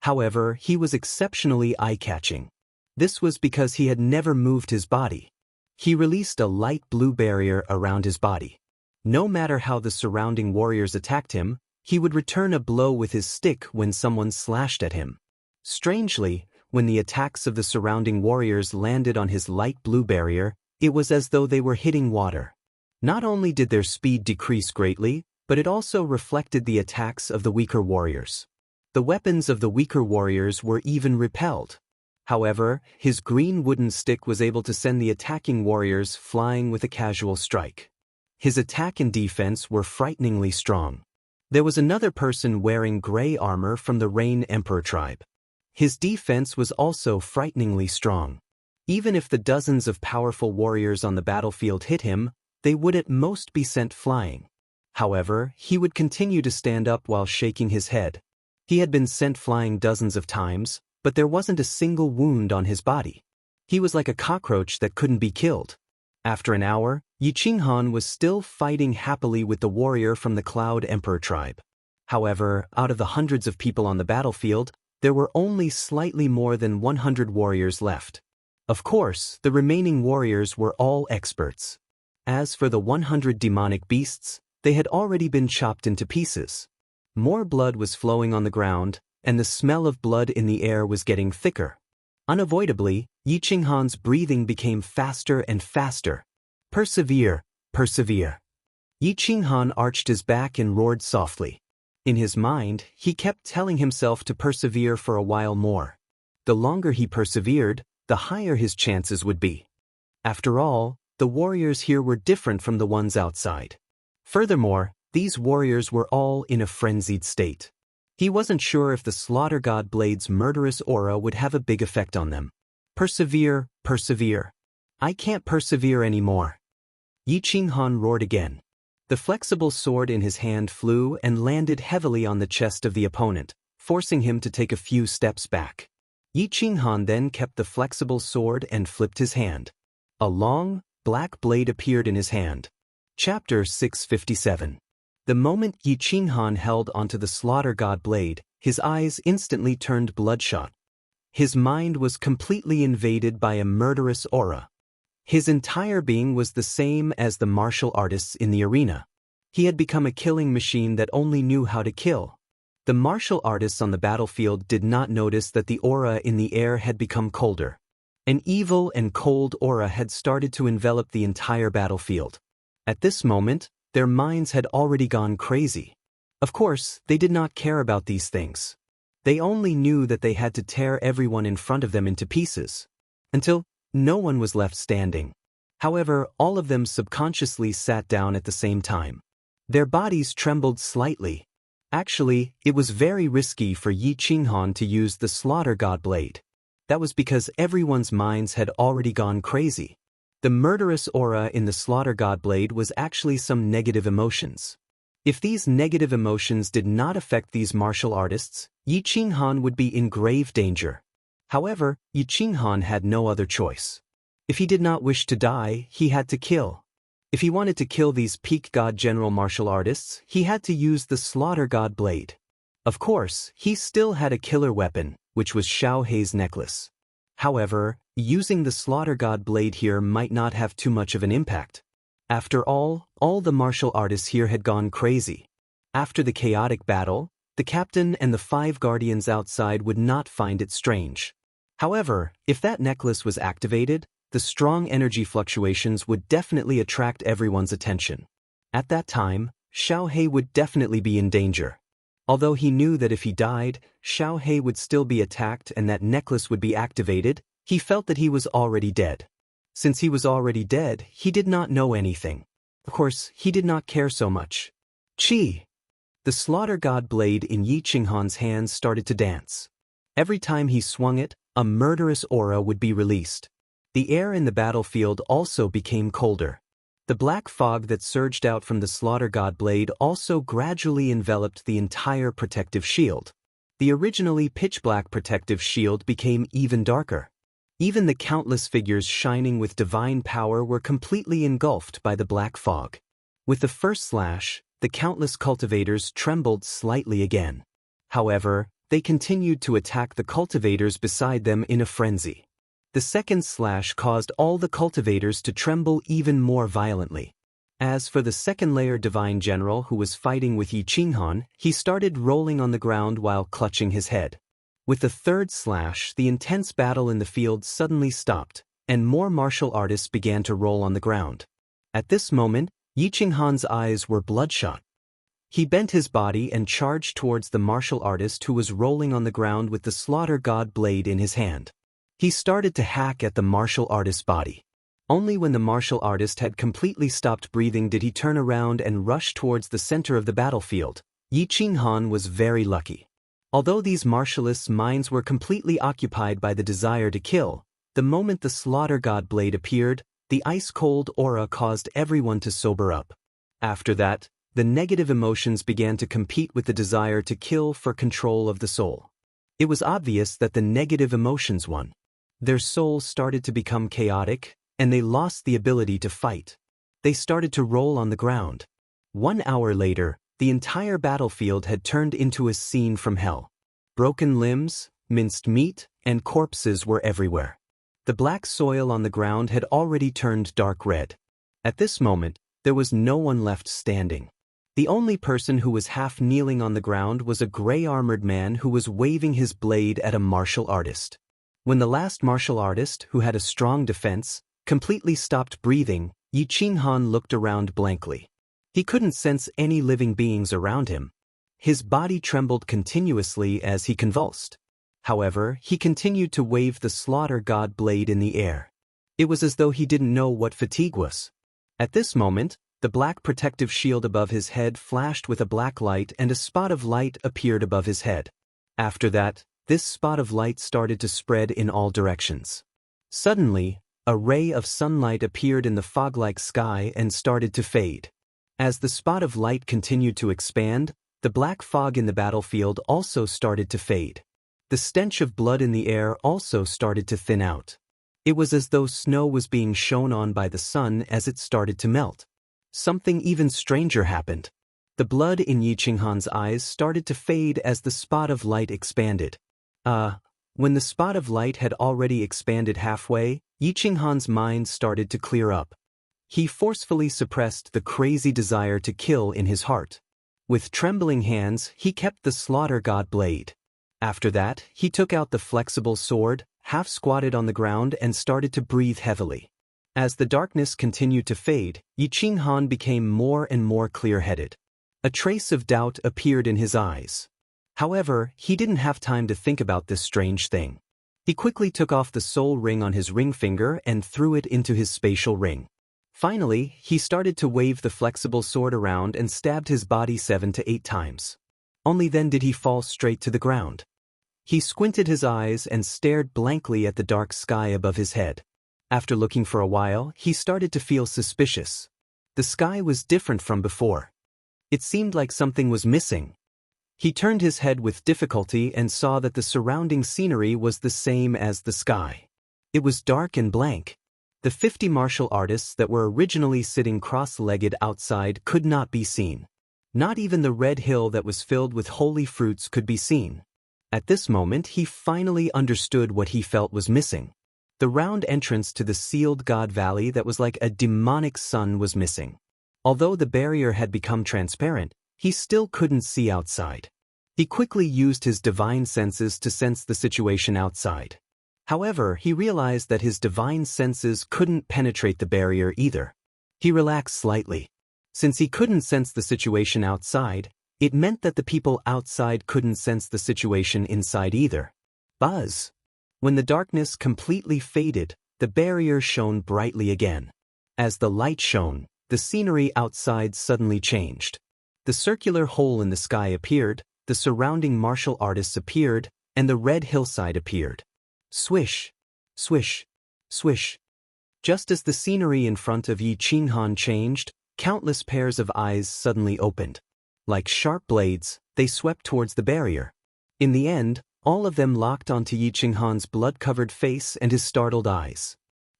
However, he was exceptionally eye-catching. This was because he had never moved his body. He released a light blue barrier around his body. No matter how the surrounding warriors attacked him, he would return a blow with his stick when someone slashed at him. Strangely, when the attacks of the surrounding warriors landed on his light blue barrier, it was as though they were hitting water. Not only did their speed decrease greatly, but it also reflected the attacks of the weaker warriors. The weapons of the weaker warriors were even repelled. However, his green wooden stick was able to send the attacking warriors flying with a casual strike. His attack and defense were frighteningly strong. There was another person wearing gray armor from the Rain Emperor tribe. His defense was also frighteningly strong. Even if the dozens of powerful warriors on the battlefield hit him, they would at most be sent flying. However, he would continue to stand up while shaking his head. He had been sent flying dozens of times, but there wasn't a single wound on his body. He was like a cockroach that couldn't be killed. After an hour, Yi Qinghan was still fighting happily with the warrior from the Cloud Emperor tribe. However, out of the hundreds of people on the battlefield, there were only slightly more than 100 warriors left. Of course, the remaining warriors were all experts. As for the 100 demonic beasts, they had already been chopped into pieces. More blood was flowing on the ground, and the smell of blood in the air was getting thicker. Unavoidably, Yi Qinghan's breathing became faster and faster. Persevere, persevere. Yi Qinghan arched his back and roared softly. In his mind, he kept telling himself to persevere for a while more. The longer he persevered, the higher his chances would be. After all, the warriors here were different from the ones outside. Furthermore, these warriors were all in a frenzied state. He wasn't sure if the Slaughter God Blade's murderous aura would have a big effect on them. Persevere, persevere. I can't persevere anymore. Yi Qinghan roared again. The flexible sword in his hand flew and landed heavily on the chest of the opponent, forcing him to take a few steps back. Yi Qinghan then kept the flexible sword and flipped his hand. A long, black blade appeared in his hand. Chapter 657. The moment Yi Qinghan held onto the slaughter god blade, his eyes instantly turned bloodshot. His mind was completely invaded by a murderous aura. His entire being was the same as the martial artists in the arena. He had become a killing machine that only knew how to kill. The martial artists on the battlefield did not notice that the aura in the air had become colder. An evil and cold aura had started to envelop the entire battlefield. At this moment, their minds had already gone crazy. Of course, they did not care about these things. They only knew that they had to tear everyone in front of them into pieces. Until no one was left standing. However, all of them subconsciously sat down at the same time. Their bodies trembled slightly. Actually, it was very risky for Yi Qinghan to use the slaughter god blade. That was because everyone's minds had already gone crazy. The murderous aura in the slaughter god blade was actually some negative emotions. If these negative emotions did not affect these martial artists, Yi Qinghan would be in grave danger. However, Yi Qinghan had no other choice. If he did not wish to die, he had to kill. If he wanted to kill these peak god general martial artists, he had to use the slaughter god blade. Of course, he still had a killer weapon, which was Xiaohei's necklace. However, using the slaughter god blade here might not have too much of an impact. After all the martial artists here had gone crazy. After the chaotic battle, the captain and the 5 guardians outside would not find it strange. However, if that necklace was activated, the strong energy fluctuations would definitely attract everyone's attention. At that time, Xiaohei would definitely be in danger. Although he knew that if he died, Xiaohei would still be attacked and that necklace would be activated, he felt that he was already dead. Since he was already dead, he did not know anything. Of course, he did not care so much. Chi! The slaughter god blade in Yi Qinghan's hands started to dance. Every time he swung it, a murderous aura would be released. The air in the battlefield also became colder. The black fog that surged out from the slaughter god blade also gradually enveloped the entire protective shield. The originally pitch-black protective shield became even darker. Even the countless figures shining with divine power were completely engulfed by the black fog. With the first slash, the countless cultivators trembled slightly again. However, they continued to attack the cultivators beside them in a frenzy. The second slash caused all the cultivators to tremble even more violently. As for the second-layer divine general who was fighting with Yi Qinghan, he started rolling on the ground while clutching his head. With the third slash, the intense battle in the field suddenly stopped, and more martial artists began to roll on the ground. At this moment, Yi Qinghan's eyes were bloodshot. He bent his body and charged towards the martial artist who was rolling on the ground with the slaughter god blade in his hand. He started to hack at the martial artist's body. Only when the martial artist had completely stopped breathing did he turn around and rush towards the center of the battlefield. Yi Qinghan was very lucky. Although these martialists' minds were completely occupied by the desire to kill, the moment the slaughter god blade appeared, the ice-cold aura caused everyone to sober up. After that, the negative emotions began to compete with the desire to kill for control of the soul. It was obvious that the negative emotions won. Their souls started to become chaotic, and they lost the ability to fight. They started to roll on the ground. 1 hour later, the entire battlefield had turned into a scene from hell. Broken limbs, minced meat, and corpses were everywhere. The black soil on the ground had already turned dark red. At this moment, there was no one left standing. The only person who was half kneeling on the ground was a gray-armored man who was waving his blade at a martial artist. When the last martial artist, who had a strong defense, completely stopped breathing, Yi Qinghan looked around blankly. He couldn't sense any living beings around him. His body trembled continuously as he convulsed. However, he continued to wave the slaughter god blade in the air. It was as though he didn't know what fatigue was. At this moment, the black protective shield above his head flashed with a black light and a spot of light appeared above his head. After that, this spot of light started to spread in all directions. Suddenly, a ray of sunlight appeared in the fog-like sky and started to fade. As the spot of light continued to expand, the black fog in the battlefield also started to fade. The stench of blood in the air also started to thin out. It was as though snow was being shone on by the sun as it started to melt. Something even stranger happened. The blood in Yi Qinghan's eyes started to fade as the spot of light expanded. When the spot of light had already expanded halfway, Yi Qinghan's mind started to clear up. He forcefully suppressed the crazy desire to kill in his heart. With trembling hands, he kept the slaughter god blade. After that, he took out the flexible sword, half-squatted on the ground and started to breathe heavily. As the darkness continued to fade, Yi Qinghan became more and more clear-headed. A trace of doubt appeared in his eyes. However, he didn't have time to think about this strange thing. He quickly took off the soul ring on his ring finger and threw it into his spatial ring. Finally, he started to wave the flexible sword around and stabbed his body 7 to 8 times. Only then did he fall straight to the ground. He squinted his eyes and stared blankly at the dark sky above his head. After looking for a while, he started to feel suspicious. The sky was different from before. It seemed like something was missing. He turned his head with difficulty and saw that the surrounding scenery was the same as the sky. It was dark and blank. The 50 martial artists that were originally sitting cross-legged outside could not be seen. Not even the red hill that was filled with holy fruits could be seen. At this moment, he finally understood what he felt was missing. The round entrance to the sealed God Valley that was like a demonic sun was missing. Although the barrier had become transparent, he still couldn't see outside. He quickly used his divine senses to sense the situation outside. However, he realized that his divine senses couldn't penetrate the barrier either. He relaxed slightly. Since he couldn't sense the situation outside, it meant that the people outside couldn't sense the situation inside either. Buzz! When the darkness completely faded, the barrier shone brightly again. As the light shone, the scenery outside suddenly changed. The circular hole in the sky appeared, the surrounding martial artists appeared, and the red hillside appeared. Swish! Swish! Swish! Just as the scenery in front of Yi Qinghan changed, countless pairs of eyes suddenly opened. Like sharp blades, they swept towards the barrier. In the end, all of them locked onto Yi Qinghan's blood-covered face and his startled eyes.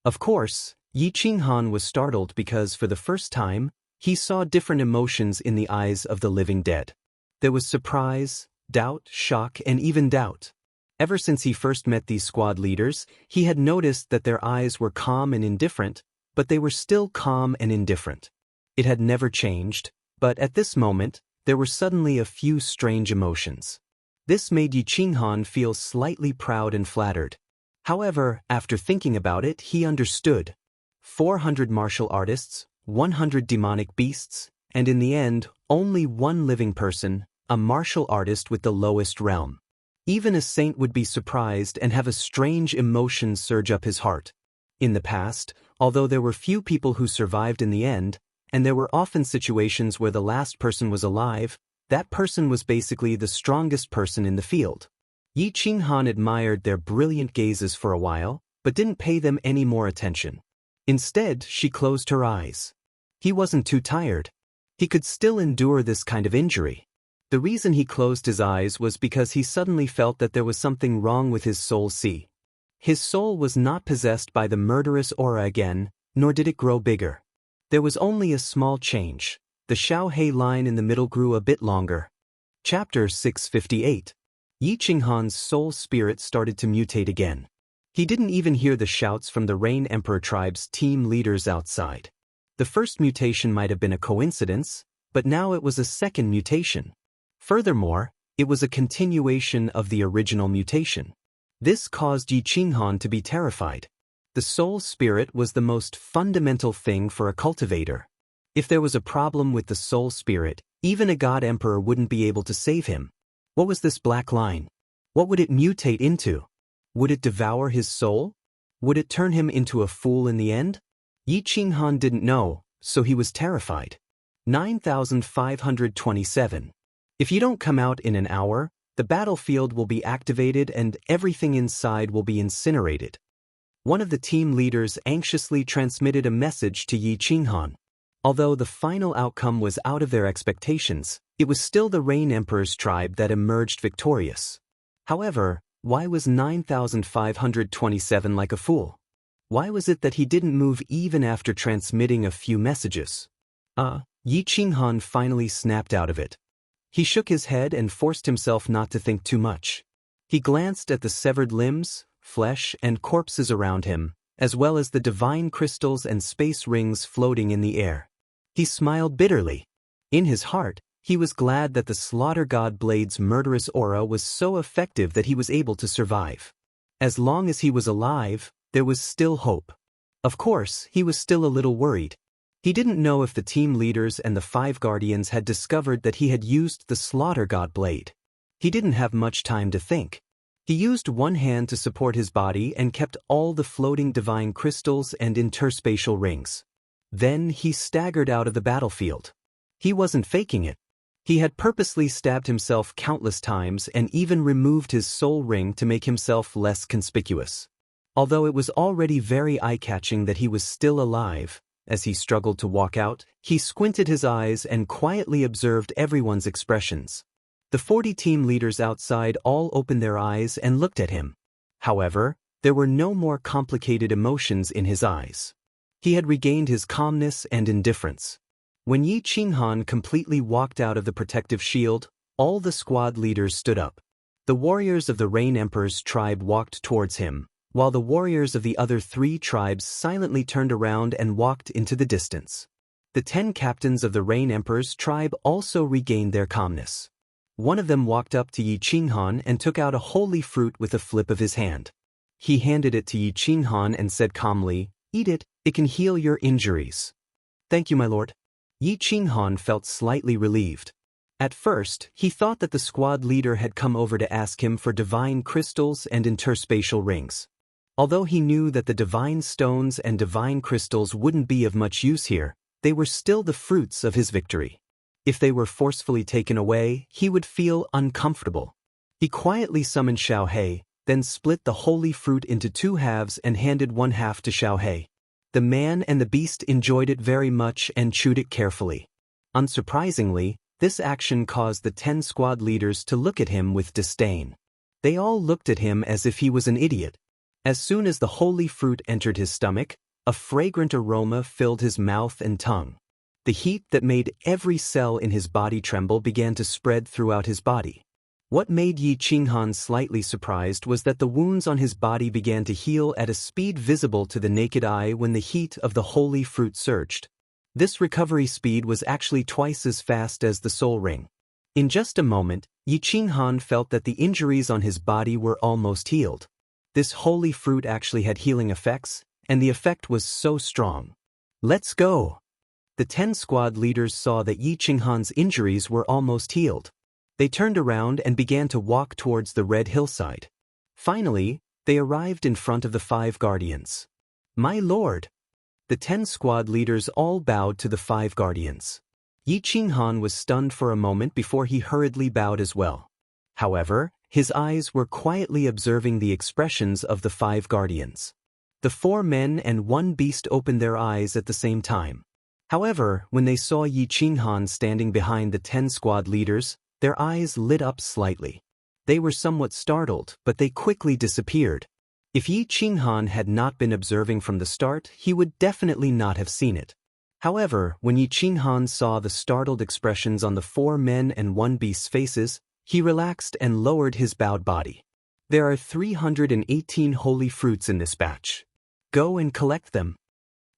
Of course, Yi Qinghan was startled because for the first time, he saw different emotions in the eyes of the living dead. There was surprise, doubt, shock, and even doubt. Ever since he first met these squad leaders, he had noticed that their eyes were calm and indifferent, but they were still calm and indifferent. It had never changed, but at this moment, there were suddenly a few strange emotions. This made Yi Qinghan feel slightly proud and flattered. However, after thinking about it, he understood. 400 martial artists, 100 demonic beasts, and in the end, only one living person, a martial artist with the lowest realm. Even a saint would be surprised and have a strange emotion surge up his heart. In the past, although there were few people who survived in the end, and there were often situations where the last person was alive, that person was basically the strongest person in the field. Yi Qinghan admired their brilliant gazes for a while, but didn't pay them any more attention. Instead, she closed her eyes. He wasn't too tired. He could still endure this kind of injury. The reason he closed his eyes was because he suddenly felt that there was something wrong with his soul. See, his soul was not possessed by the murderous aura again, nor did it grow bigger. There was only a small change. The Xiaohe line in the middle grew a bit longer. Chapter 658. Yi Qinghan's soul spirit started to mutate again. He didn't even hear the shouts from the Rain Emperor tribe's team leaders outside. The first mutation might have been a coincidence, but now it was a second mutation. Furthermore, it was a continuation of the original mutation. This caused Yi Qinghan to be terrified. The soul spirit was the most fundamental thing for a cultivator. If there was a problem with the soul spirit, even a god emperor wouldn't be able to save him. What was this black line? What would it mutate into? Would it devour his soul? Would it turn him into a fool in the end? Yi Qinghan didn't know, so he was terrified. 9527. If you don't come out in an hour, the battlefield will be activated and everything inside will be incinerated. One of the team leaders anxiously transmitted a message to Yi Qinghan. Although the final outcome was out of their expectations, it was still the Rain Emperor's tribe that emerged victorious. However, why was 9,527 like a fool? Why was it that he didn't move even after transmitting a few messages? Yi Qinghan finally snapped out of it. He shook his head and forced himself not to think too much. He glanced at the severed limbs, flesh, and corpses around him, as well as the divine crystals and space rings floating in the air. He smiled bitterly. In his heart, he was glad that the Slaughter God Blade's murderous aura was so effective that he was able to survive. As long as he was alive, there was still hope. Of course, he was still a little worried. He didn't know if the team leaders and the 5 guardians had discovered that he had used the Slaughter God Blade. He didn't have much time to think. He used one hand to support his body and kept all the floating divine crystals and interspatial rings. Then he staggered out of the battlefield. He wasn't faking it. He had purposely stabbed himself countless times and even removed his soul ring to make himself less conspicuous. Although it was already very eye-catching that he was still alive, as he struggled to walk out, he squinted his eyes and quietly observed everyone's expressions. The 40 team leaders outside all opened their eyes and looked at him. However, there were no more complicated emotions in his eyes. He had regained his calmness and indifference. When Yi Qinghan completely walked out of the protective shield, all the squad leaders stood up. The warriors of the Rain Emperor's tribe walked towards him, while the warriors of the other 3 tribes silently turned around and walked into the distance. The 10 captains of the Rain Emperor's tribe also regained their calmness. One of them walked up to Yi Qinghan and took out a holy fruit with a flip of his hand. He handed it to Yi Qinghan and said calmly, "Eat it, it can heal your injuries." "Thank you, my lord." Yi Qinghan felt slightly relieved. At first, he thought that the squad leader had come over to ask him for divine crystals and interspatial rings. Although he knew that the divine stones and divine crystals wouldn't be of much use here, they were still the fruits of his victory. If they were forcefully taken away, he would feel uncomfortable. He quietly summoned Xiaohe, then split the holy fruit into 2 halves and handed one half to Xiaohe. The man and the beast enjoyed it very much and chewed it carefully. Unsurprisingly, this action caused the 10 squad leaders to look at him with disdain. They all looked at him as if he was an idiot. As soon as the holy fruit entered his stomach, a fragrant aroma filled his mouth and tongue. The heat that made every cell in his body tremble began to spread throughout his body. What made Yi Qinghan slightly surprised was that the wounds on his body began to heal at a speed visible to the naked eye when the heat of the holy fruit surged. This recovery speed was actually twice as fast as the soul ring. In just a moment, Yi Qinghan felt that the injuries on his body were almost healed. This holy fruit actually had healing effects, and the effect was so strong. "Let's go!" The 10 squad leaders saw that Yi Qinghan's injuries were almost healed. They turned around and began to walk towards the red hillside. Finally, they arrived in front of the 5 guardians. "My lord!" The 10 squad leaders all bowed to the 5 guardians. Yi Qinghan was stunned for a moment before he hurriedly bowed as well. However, his eyes were quietly observing the expressions of the 5 guardians. The 4 men and 1 beast opened their eyes at the same time. However, when they saw Yi Qinghan standing behind the 10 squad leaders, their eyes lit up slightly. They were somewhat startled, but they quickly disappeared. If Yi Qinghan had not been observing from the start, he would definitely not have seen it. However, when Yi Qinghan saw the startled expressions on the 4 men and 1 beast's faces, he relaxed and lowered his bowed body. "There are 318 holy fruits in this batch. Go and collect them."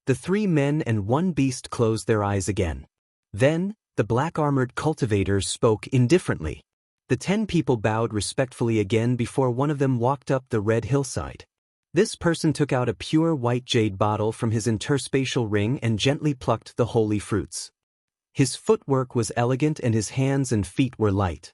The 3 men and 1 beast closed their eyes again. Then, the black-armored cultivators spoke indifferently. The 10 people bowed respectfully again before one of them walked up the red hillside. This person took out a pure white jade bottle from his interspatial ring and gently plucked the holy fruits. His footwork was elegant and his hands and feet were light.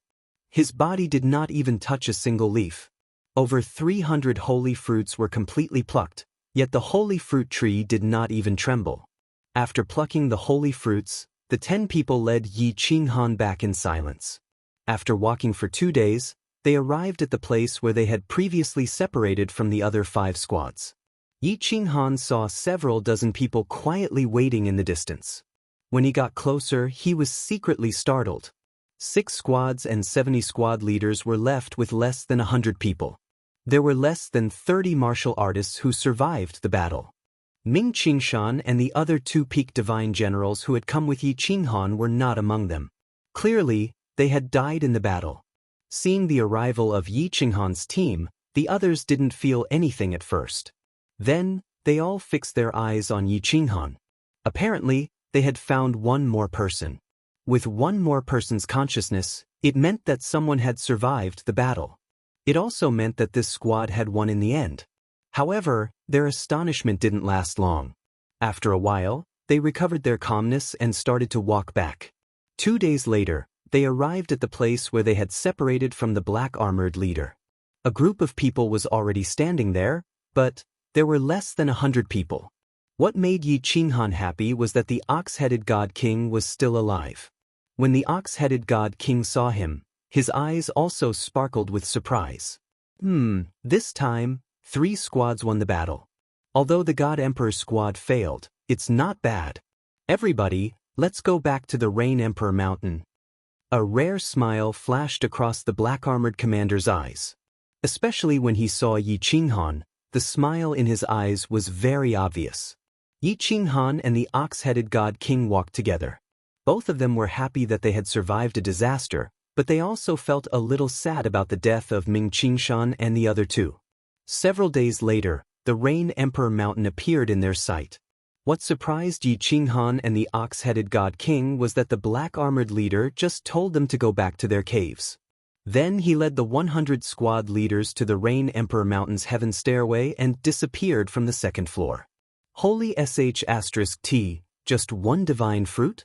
His body did not even touch a single leaf. Over 300 holy fruits were completely plucked, yet the holy fruit tree did not even tremble. After plucking the holy fruits, the 10 people led Yi Qinghan back in silence. After walking for 2 days, they arrived at the place where they had previously separated from the other 5 squads. Yi Qinghan saw several dozen people quietly waiting in the distance. When he got closer, he was secretly startled. 6 squads and 70 squad leaders were left with less than 100 people. There were less than 30 martial artists who survived the battle. Ming Qingshan and the other 2 peak divine generals who had come with Yi Qinghan were not among them. Clearly, they had died in the battle. Seeing the arrival of Yi Qinghan's team, the others didn't feel anything at first. Then, they all fixed their eyes on Yi Qinghan. Apparently, they had found one more person. With one more person's consciousness, it meant that someone had survived the battle. It also meant that this squad had won in the end. However, their astonishment didn't last long. After a while, they recovered their calmness and started to walk back. 2 days later, they arrived at the place where they had separated from the black-armored leader. A group of people was already standing there, but there were less than 100 people. What made Yi Qinghan happy was that the ox-headed god king was still alive. When the ox-headed god king saw him, his eyes also sparkled with surprise. This time, 3 squads won the battle. Although the God Emperor squad failed, it's not bad. Everybody, let's go back to the Rain Emperor Mountain. A rare smile flashed across the black-armored commander's eyes. Especially when he saw Yi Qinghan, the smile in his eyes was very obvious. Yi Qinghan and the ox-headed god king walked together. Both of them were happy that they had survived a disaster, but they also felt a little sad about the death of Ming Qingshan and the other 2. Several days later, the Rain Emperor Mountain appeared in their sight. What surprised Yi Qinghan and the ox-headed god king was that the black-armored leader just told them to go back to their caves. Then he led the 100 squad leaders to the Rain Emperor Mountain's heaven stairway and disappeared from the 2nd floor. Holy *T, just one divine fruit?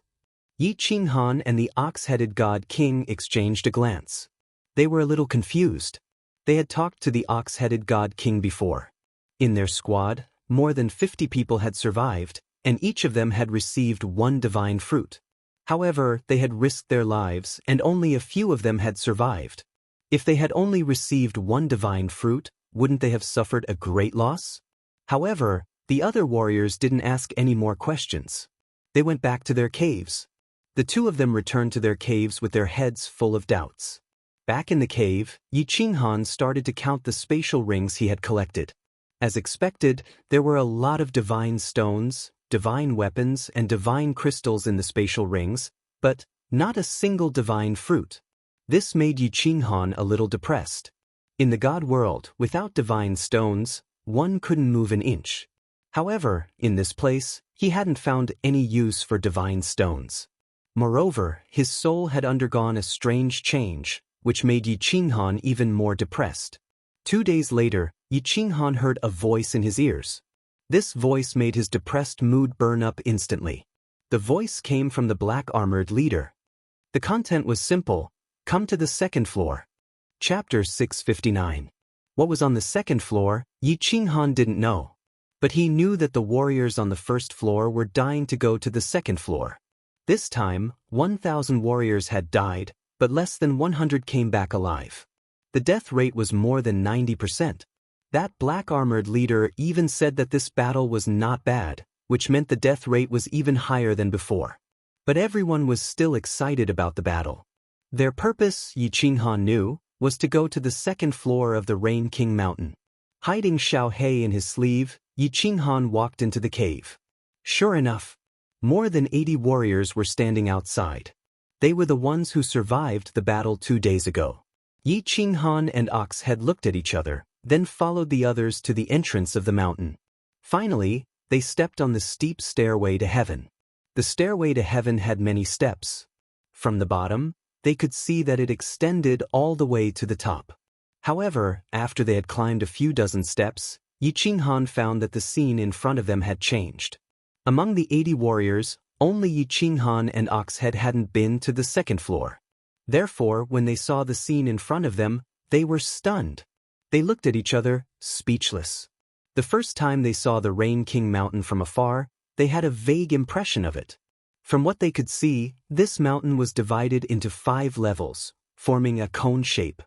Yi Qinghan and the ox-headed god king exchanged a glance. They were a little confused. They had talked to the ox-headed god king before. In their squad, more than 50 people had survived, and each of them had received one divine fruit. However, they had risked their lives, and only a few of them had survived. If they had only received one divine fruit, wouldn't they have suffered a great loss? However, the other warriors didn't ask any more questions. They went back to their caves. The 2 of them returned to their caves with their heads full of doubts. Back in the cave, Yi Qinghan started to count the spatial rings he had collected. As expected, there were a lot of divine stones, divine weapons, and divine crystals in the spatial rings, but not a single divine fruit. This made Yi Qinghan a little depressed. In the god world, without divine stones, one couldn't move an inch. However, in this place, he hadn't found any use for divine stones. Moreover, his soul had undergone a strange change, which made Yi Qinghan even more depressed. 2 days later, Yi Qinghan heard a voice in his ears. This voice made his depressed mood burn up instantly. The voice came from the black-armored leader. The content was simple: come to the 2nd floor. Chapter 659. What was on the 2nd floor, Yi Qinghan didn't know. But he knew that the warriors on the 1st floor were dying to go to the 2nd floor. This time, 1,000 warriors had died, but less than 100 came back alive. The death rate was more than 90%. That black-armored leader even said that this battle was not bad, which meant the death rate was even higher than before. But everyone was still excited about the battle. Their purpose, Yi Qinghan knew, was to go to the 2nd floor of the Rain King Mountain. Hiding Xianxia in his sleeve, Yi Qinghan walked into the cave. Sure enough, more than 80 warriors were standing outside. They were the ones who survived the battle 2 days ago. Yi Qinghan and Ox had looked at each other, then followed the others to the entrance of the mountain. Finally, they stepped on the steep stairway to heaven. The stairway to heaven had many steps. From the bottom, they could see that it extended all the way to the top. However, after they had climbed a few dozen steps, Yi Qinghan found that the scene in front of them had changed. Among the 80 warriors, only Yi Qinghan and Oxhead hadn't been to the 2nd floor. Therefore, when they saw the scene in front of them, they were stunned. They looked at each other, speechless. The first time they saw the Rain King Mountain from afar, they had a vague impression of it. From what they could see, this mountain was divided into 5 levels, forming a cone shape.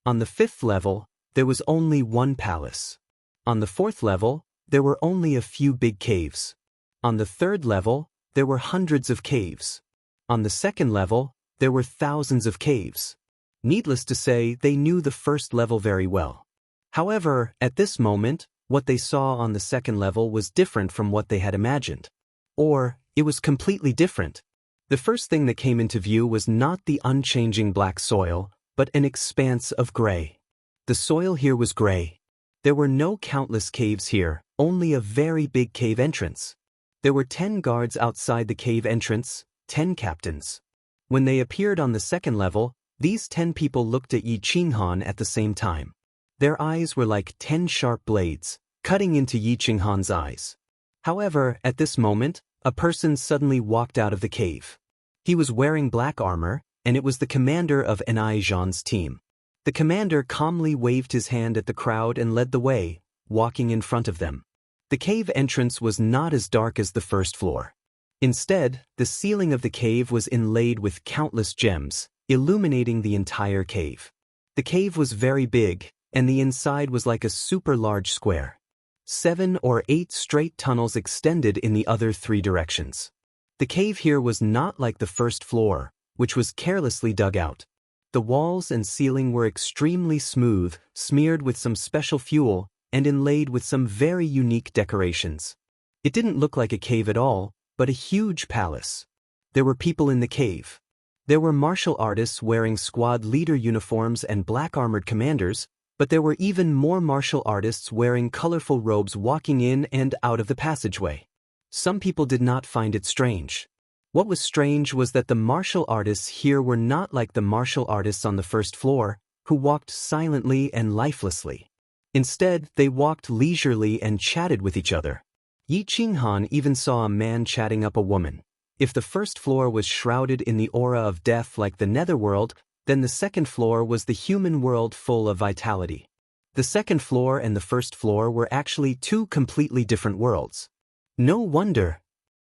On the 5th level, there was only one palace. On the 4th level, there were only a few big caves. On the 3rd level, there were hundreds of caves. On the second level, there were thousands of caves. Needless to say, they knew the first level very well. However, at this moment, what they saw on the second level was different from what they had imagined. Or, it was completely different. The first thing that came into view was not the unchanging black soil, but an expanse of gray. The soil here was gray. There were no countless caves here, only a very big cave entrance. There were 10 guards outside the cave entrance, 10 captains. When they appeared on the second level, these 10 people looked at Yi Qinghan at the same time. Their eyes were like 10 sharp blades, cutting into Yi Qinghan's eyes. However, at this moment, a person suddenly walked out of the cave. He was wearing black armor, and it was the commander of Enai Zhan's team. The commander calmly waved his hand at the crowd and led the way, walking in front of them. The cave entrance was not as dark as the first floor. Instead, the ceiling of the cave was inlaid with countless gems, illuminating the entire cave. The cave was very big, and the inside was like a super large square. 7 or 8 straight tunnels extended in the other 3 directions. The cave here was not like the first floor, which was carelessly dug out. The walls and ceiling were extremely smooth, smeared with some special fuel, and inlaid with some very unique decorations. It didn't look like a cave at all, but a huge palace. There were people in the cave. There were martial artists wearing squad leader uniforms and black-armored commanders, but there were even more martial artists wearing colorful robes walking in and out of the passageway. Some people did not find it strange. What was strange was that the martial artists here were not like the martial artists on the first floor, who walked silently and lifelessly. Instead, they walked leisurely and chatted with each other. Yi Qinghan even saw a man chatting up a woman. If the first floor was shrouded in the aura of death like the netherworld, then the second floor was the human world full of vitality. The second floor and the first floor were actually 2 completely different worlds. No wonder.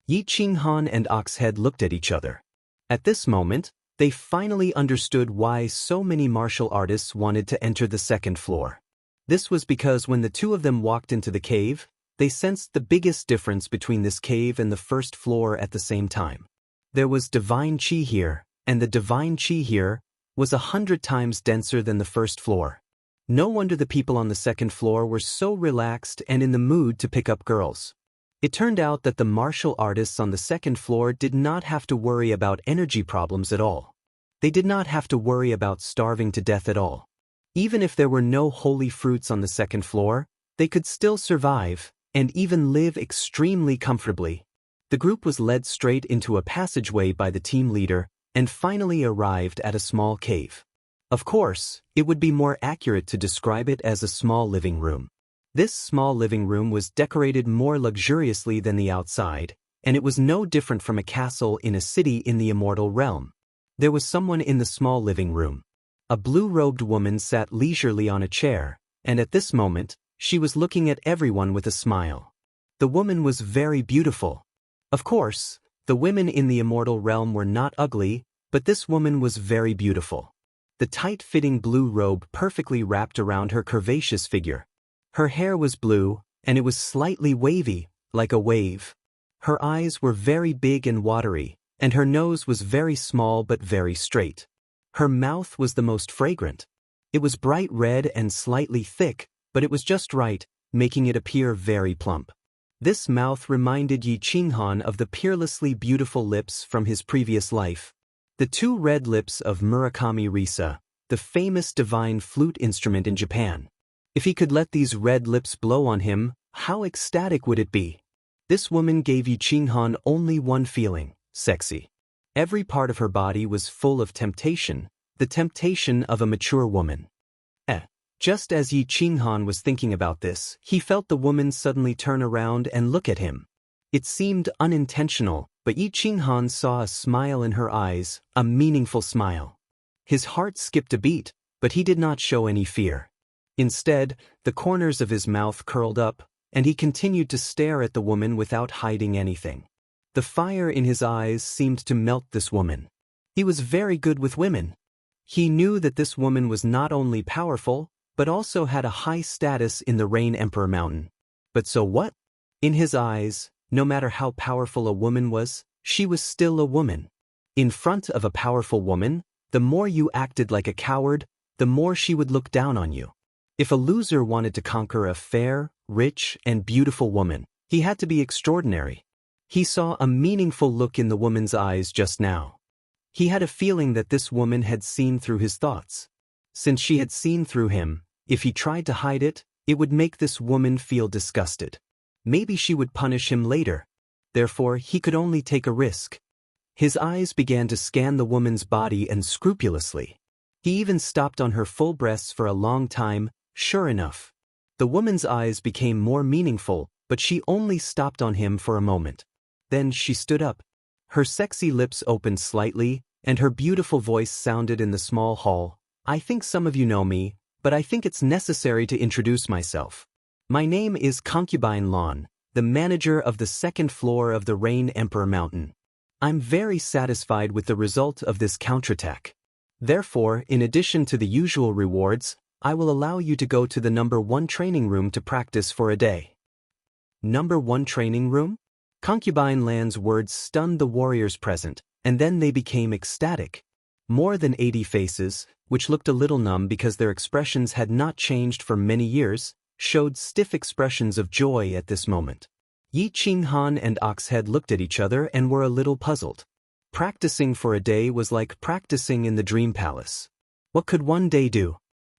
Yi Qinghan and Oxhead looked at each other. At this moment, they finally understood why so many martial artists wanted to enter the second floor. This was because when the 2 of them walked into the cave, they sensed the biggest difference between this cave and the first floor at the same time. There was divine qi here, and the divine qi here was 100 times denser than the first floor. No wonder the people on the second floor were so relaxed and in the mood to pick up girls. It turned out that the martial artists on the second floor did not have to worry about energy problems at all. They did not have to worry about starving to death at all. Even if there were no holy fruits on the second floor, they could still survive, and even live extremely comfortably. The group was led straight into a passageway by the team leader, and finally arrived at a small cave. Of course, it would be more accurate to describe it as a small living room. This small living room was decorated more luxuriously than the outside, and it was no different from a castle in a city in the immortal realm. There was someone in the small living room. A blue-robed woman sat leisurely on a chair, and at this moment, she was looking at everyone with a smile. The woman was very beautiful. Of course, the women in the immortal realm were not ugly, but this woman was very beautiful. The tight-fitting blue robe perfectly wrapped around her curvaceous figure. Her hair was blue, and it was slightly wavy, like a wave. Her eyes were very big and watery, and her nose was very small but very straight. Her mouth was the most fragrant. It was bright red and slightly thick, but it was just right, making it appear very plump. This mouth reminded Yi Qinghan of the peerlessly beautiful lips from his previous life. The 2 red lips of Murakami Risa, the famous divine flute instrument in Japan. If he could let these red lips blow on him, how ecstatic would it be? This woman gave Yi Qinghan only one feeling: sexy. Every part of her body was full of temptation, the temptation of a mature woman. Just as Yi Qinghan was thinking about this, he felt the woman suddenly turn around and look at him. It seemed unintentional, but Yi Qinghan saw a smile in her eyes, a meaningful smile. His heart skipped a beat, but he did not show any fear. Instead, the corners of his mouth curled up, and he continued to stare at the woman without hiding anything. The fire in his eyes seemed to melt this woman. He was very good with women. He knew that this woman was not only powerful, but also had a high status in the Rain Emperor Mountain. But so what? In his eyes, no matter how powerful a woman was, She was still a woman. In front of a powerful woman, the more you acted like a coward, the more she would look down on you. If a loser wanted to conquer a fair, rich, and beautiful woman, he had to be extraordinary. He saw a meaningful look in the woman's eyes just now. He had a feeling that this woman had seen through his thoughts. Since she had seen through him, if he tried to hide it, it would make this woman feel disgusted. Maybe she would punish him later. Therefore, he could only take a risk. His eyes began to scan the woman's body and scrupulously. He even stopped on her full breasts for a long time. Sure enough, the woman's eyes became more meaningful, but she only stopped on him for a moment. Then she stood up. Her sexy lips opened slightly, and her beautiful voice sounded in the small hall. I think some of you know me, but I think it's necessary to introduce myself. My name is Concubine Lan, the manager of the second floor of the Rain Emperor Mountain. I'm very satisfied with the result of this counterattack. Therefore, in addition to the usual rewards, I will allow you to go to the number 1 training room to practice for a day. Number 1 training room? Concubine Lan's words stunned the warriors present, and then they became ecstatic. More than 80 faces, which looked a little numb because their expressions had not changed for many years, showed stiff expressions of joy at this moment. Yi Qinghan and Oxhead looked at each other and were a little puzzled. Practicing for a day was like practicing in the dream palace. What could one day do?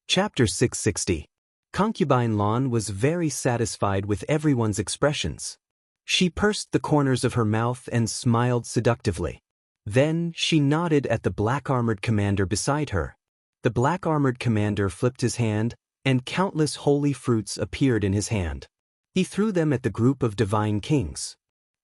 Chapter 660. Concubine Lan was very satisfied with everyone's expressions. She pursed the corners of her mouth and smiled seductively. Then she nodded at the black-armored commander beside her. The black-armored commander flipped his hand, and countless holy fruits appeared in his hand. He threw them at the group of divine kings.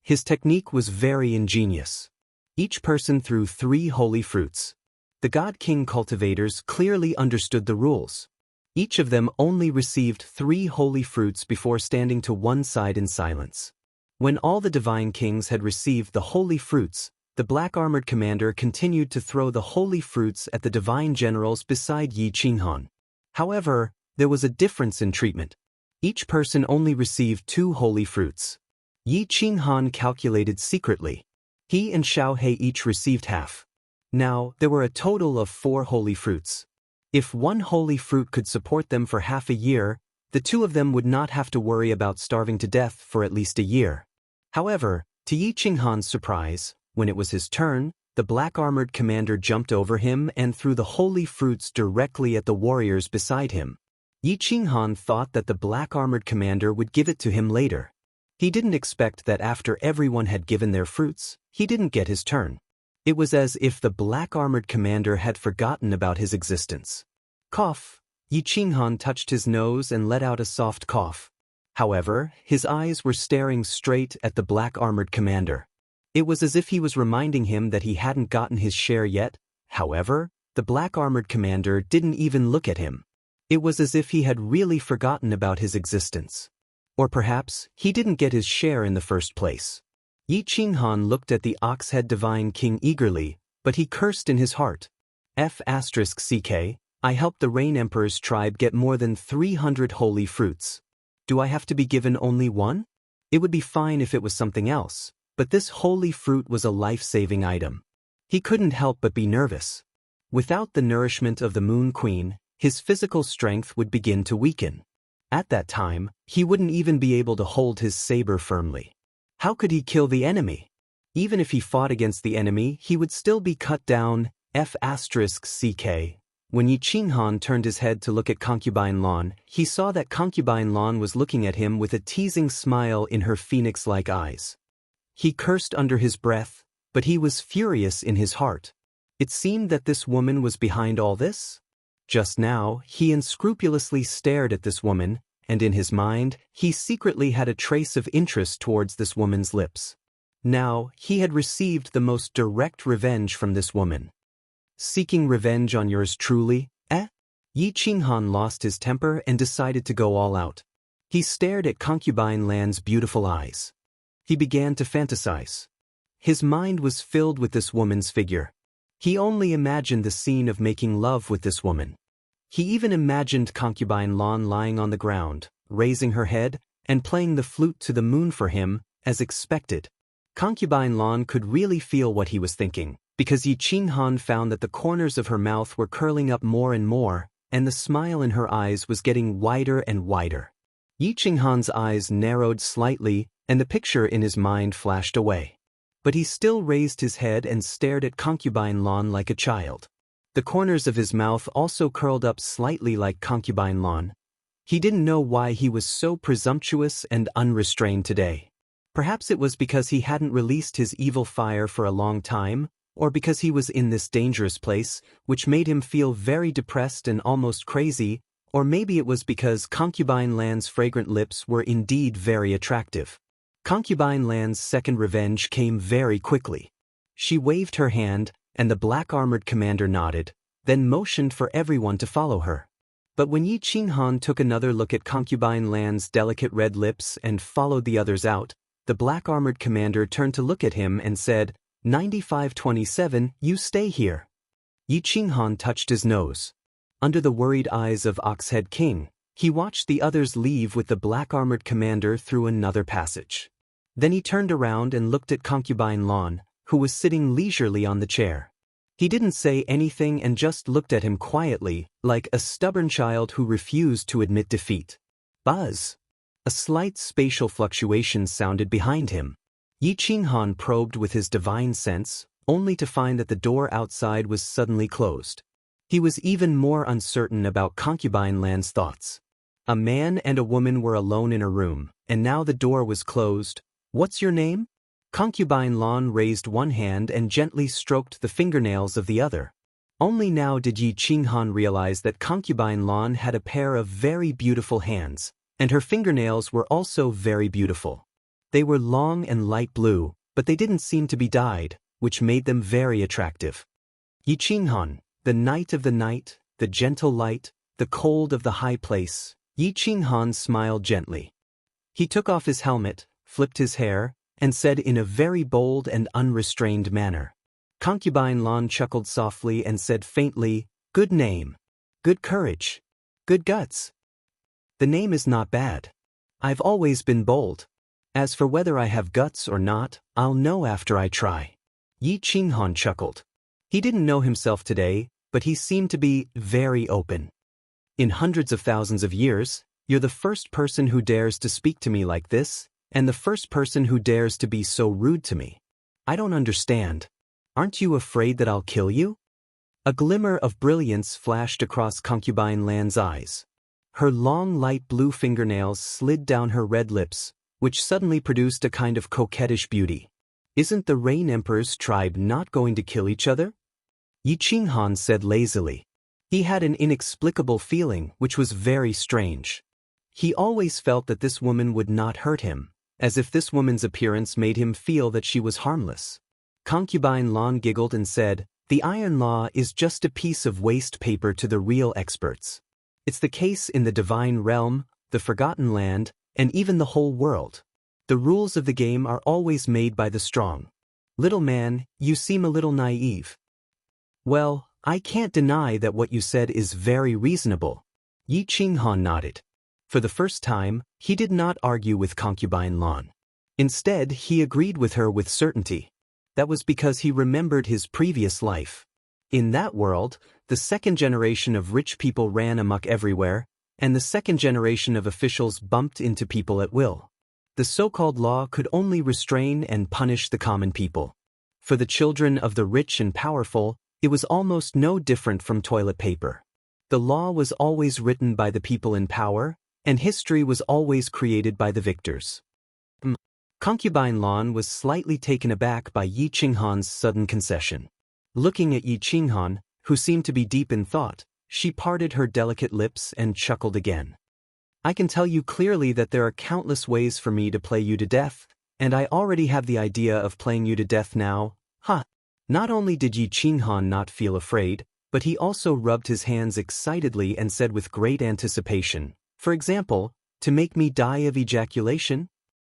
His technique was very ingenious. Each person threw 3 holy fruits. The God King cultivators clearly understood the rules. Each of them only received 3 holy fruits before standing to one side in silence. When all the divine kings had received the holy fruits, the black-armored commander continued to throw the holy fruits at the divine generals beside Yi Qinghan. However, there was a difference in treatment. Each person only received 2 holy fruits. Yi Qinghan calculated secretly. He and Xiaohe each received half. Now, there were a total of 4 holy fruits. If 1 holy fruit could support them for half a year, the 2 of them would not have to worry about starving to death for at least a year. However, to Yi Qinghan's surprise, when it was his turn, the black-armored commander jumped over him and threw the holy fruits directly at the warriors beside him. Yi Qinghan thought that the black-armored commander would give it to him later. He didn't expect that after everyone had given their fruits, he didn't get his turn. It was as if the black-armored commander had forgotten about his existence. Cough. Yi Qinghan touched his nose and let out a soft cough. However, his eyes were staring straight at the black-armored commander. It was as if he was reminding him that he hadn't gotten his share yet. However, the black-armored commander didn't even look at him. It was as if he had really forgotten about his existence. Or perhaps, he didn't get his share in the first place. Yi Qinghan looked at the Oxhead Divine King eagerly, but he cursed in his heart. F***ck, I helped the Rain Emperor's tribe get more than 300 holy fruits. Do I have to be given only 1? It would be fine if it was something else, but this holy fruit was a life-saving item. He couldn't help but be nervous. Without the nourishment of the Moon Queen, his physical strength would begin to weaken. At that time, he wouldn't even be able to hold his saber firmly. How could he kill the enemy? Even if he fought against the enemy, he would still be cut down. F***ck. When Yi Qinghan turned his head to look at Concubine Lan, he saw that Concubine Lan was looking at him with a teasing smile in her phoenix-like eyes. He cursed under his breath, but he was furious in his heart. It seemed that this woman was behind all this. Just now, he unscrupulously stared at this woman, and in his mind, he secretly had a trace of interest towards this woman's lips. Now, he had received the most direct revenge from this woman. Seeking revenge on yours truly, Yi Qinghan lost his temper and decided to go all out. He stared at Concubine Lan's beautiful eyes. He began to fantasize. His mind was filled with this woman's figure. He only imagined the scene of making love with this woman. He even imagined Concubine Lan lying on the ground, raising her head, and playing the flute to the moon for him, as expected. Concubine Lan could really feel what he was thinking, because Yi Qinghan found that the corners of her mouth were curling up more and more, and the smile in her eyes was getting wider and wider. Yi Qinghan's eyes narrowed slightly, and the picture in his mind flashed away. But he still raised his head and stared at Concubine Lan like a child. The corners of his mouth also curled up slightly like Concubine Lan. He didn't know why he was so presumptuous and unrestrained today. Perhaps it was because he hadn't released his evil fire for a long time, or because he was in this dangerous place, which made him feel very depressed and almost crazy, or maybe it was because Concubine Lan's fragrant lips were indeed very attractive. Concubine Lan's second revenge came very quickly. She waved her hand, and the black-armored commander nodded, then motioned for everyone to follow her. But when Yi Qinghan took another look at Concubine Lan's delicate red lips and followed the others out, the black-armored commander turned to look at him and said, 9527, you stay here. Yi Qinghan touched his nose. Under the worried eyes of Oxhead King, he watched the others leave with the black-armored commander through another passage. Then he turned around and looked at Concubine Lan, who was sitting leisurely on the chair. He didn't say anything and just looked at him quietly, like a stubborn child who refused to admit defeat. Buzz! A slight spatial fluctuation sounded behind him. Yi Qinghan probed with his divine sense, only to find that the door outside was suddenly closed. He was even more uncertain about Concubine Lan's thoughts. A man and a woman were alone in a room, and now the door was closed. What's your name? Concubine Lan raised one hand and gently stroked the fingernails of the other. Only now did Yi Qinghan realize that Concubine Lan had a pair of very beautiful hands, and her fingernails were also very beautiful. They were long and light blue, but they didn't seem to be dyed, which made them very attractive. Yi Qinghan, the night of the night, the gentle light, the cold of the high place, Yi Qinghan smiled gently. He took off his helmet, flipped his hair, and said in a very bold and unrestrained manner. Concubine Lan chuckled softly and said faintly, good name. Good courage. Good guts. The name is not bad. I've always been bold. As for whether I have guts or not, I'll know after I try. Yi Qinghan chuckled. He didn't know himself today, but he seemed to be very open. In hundreds of thousands of years, you're the first person who dares to speak to me like this, and the first person who dares to be so rude to me. I don't understand. Aren't you afraid that I'll kill you? A glimmer of brilliance flashed across Concubine Lan's eyes. Her long light blue fingernails slid down her red lips, which suddenly produced a kind of coquettish beauty. Isn't the Rain Emperor's tribe not going to kill each other? Yi Qinghan said lazily. He had an inexplicable feeling which was very strange. He always felt that this woman would not hurt him, as if this woman's appearance made him feel that she was harmless. Concubine Lan giggled and said, the Iron Law is just a piece of waste paper to the real experts. It's the case in the Divine Realm, the Forgotten Land, and even the whole world. The rules of the game are always made by the strong. Little man, you seem a little naive. Well, I can't deny that what you said is very reasonable. Yi Qinghan nodded. For the first time, he did not argue with Concubine Lan. Instead, he agreed with her with certainty. That was because he remembered his previous life. In that world, the second generation of rich people ran amok everywhere, and the second generation of officials bumped into people at will. The so-called law could only restrain and punish the common people. For the children of the rich and powerful, it was almost no different from toilet paper. The law was always written by the people in power, and history was always created by the victors. Concubine Lan was slightly taken aback by Yi Qinghan's sudden concession. Looking at Yi Qinghan, who seemed to be deep in thought, she parted her delicate lips and chuckled again. I can tell you clearly that there are countless ways for me to play you to death, and I already have the idea of playing you to death now. Ha! Not only did Yi Qinghan not feel afraid, but he also rubbed his hands excitedly and said with great anticipation, for example, to make me die of ejaculation?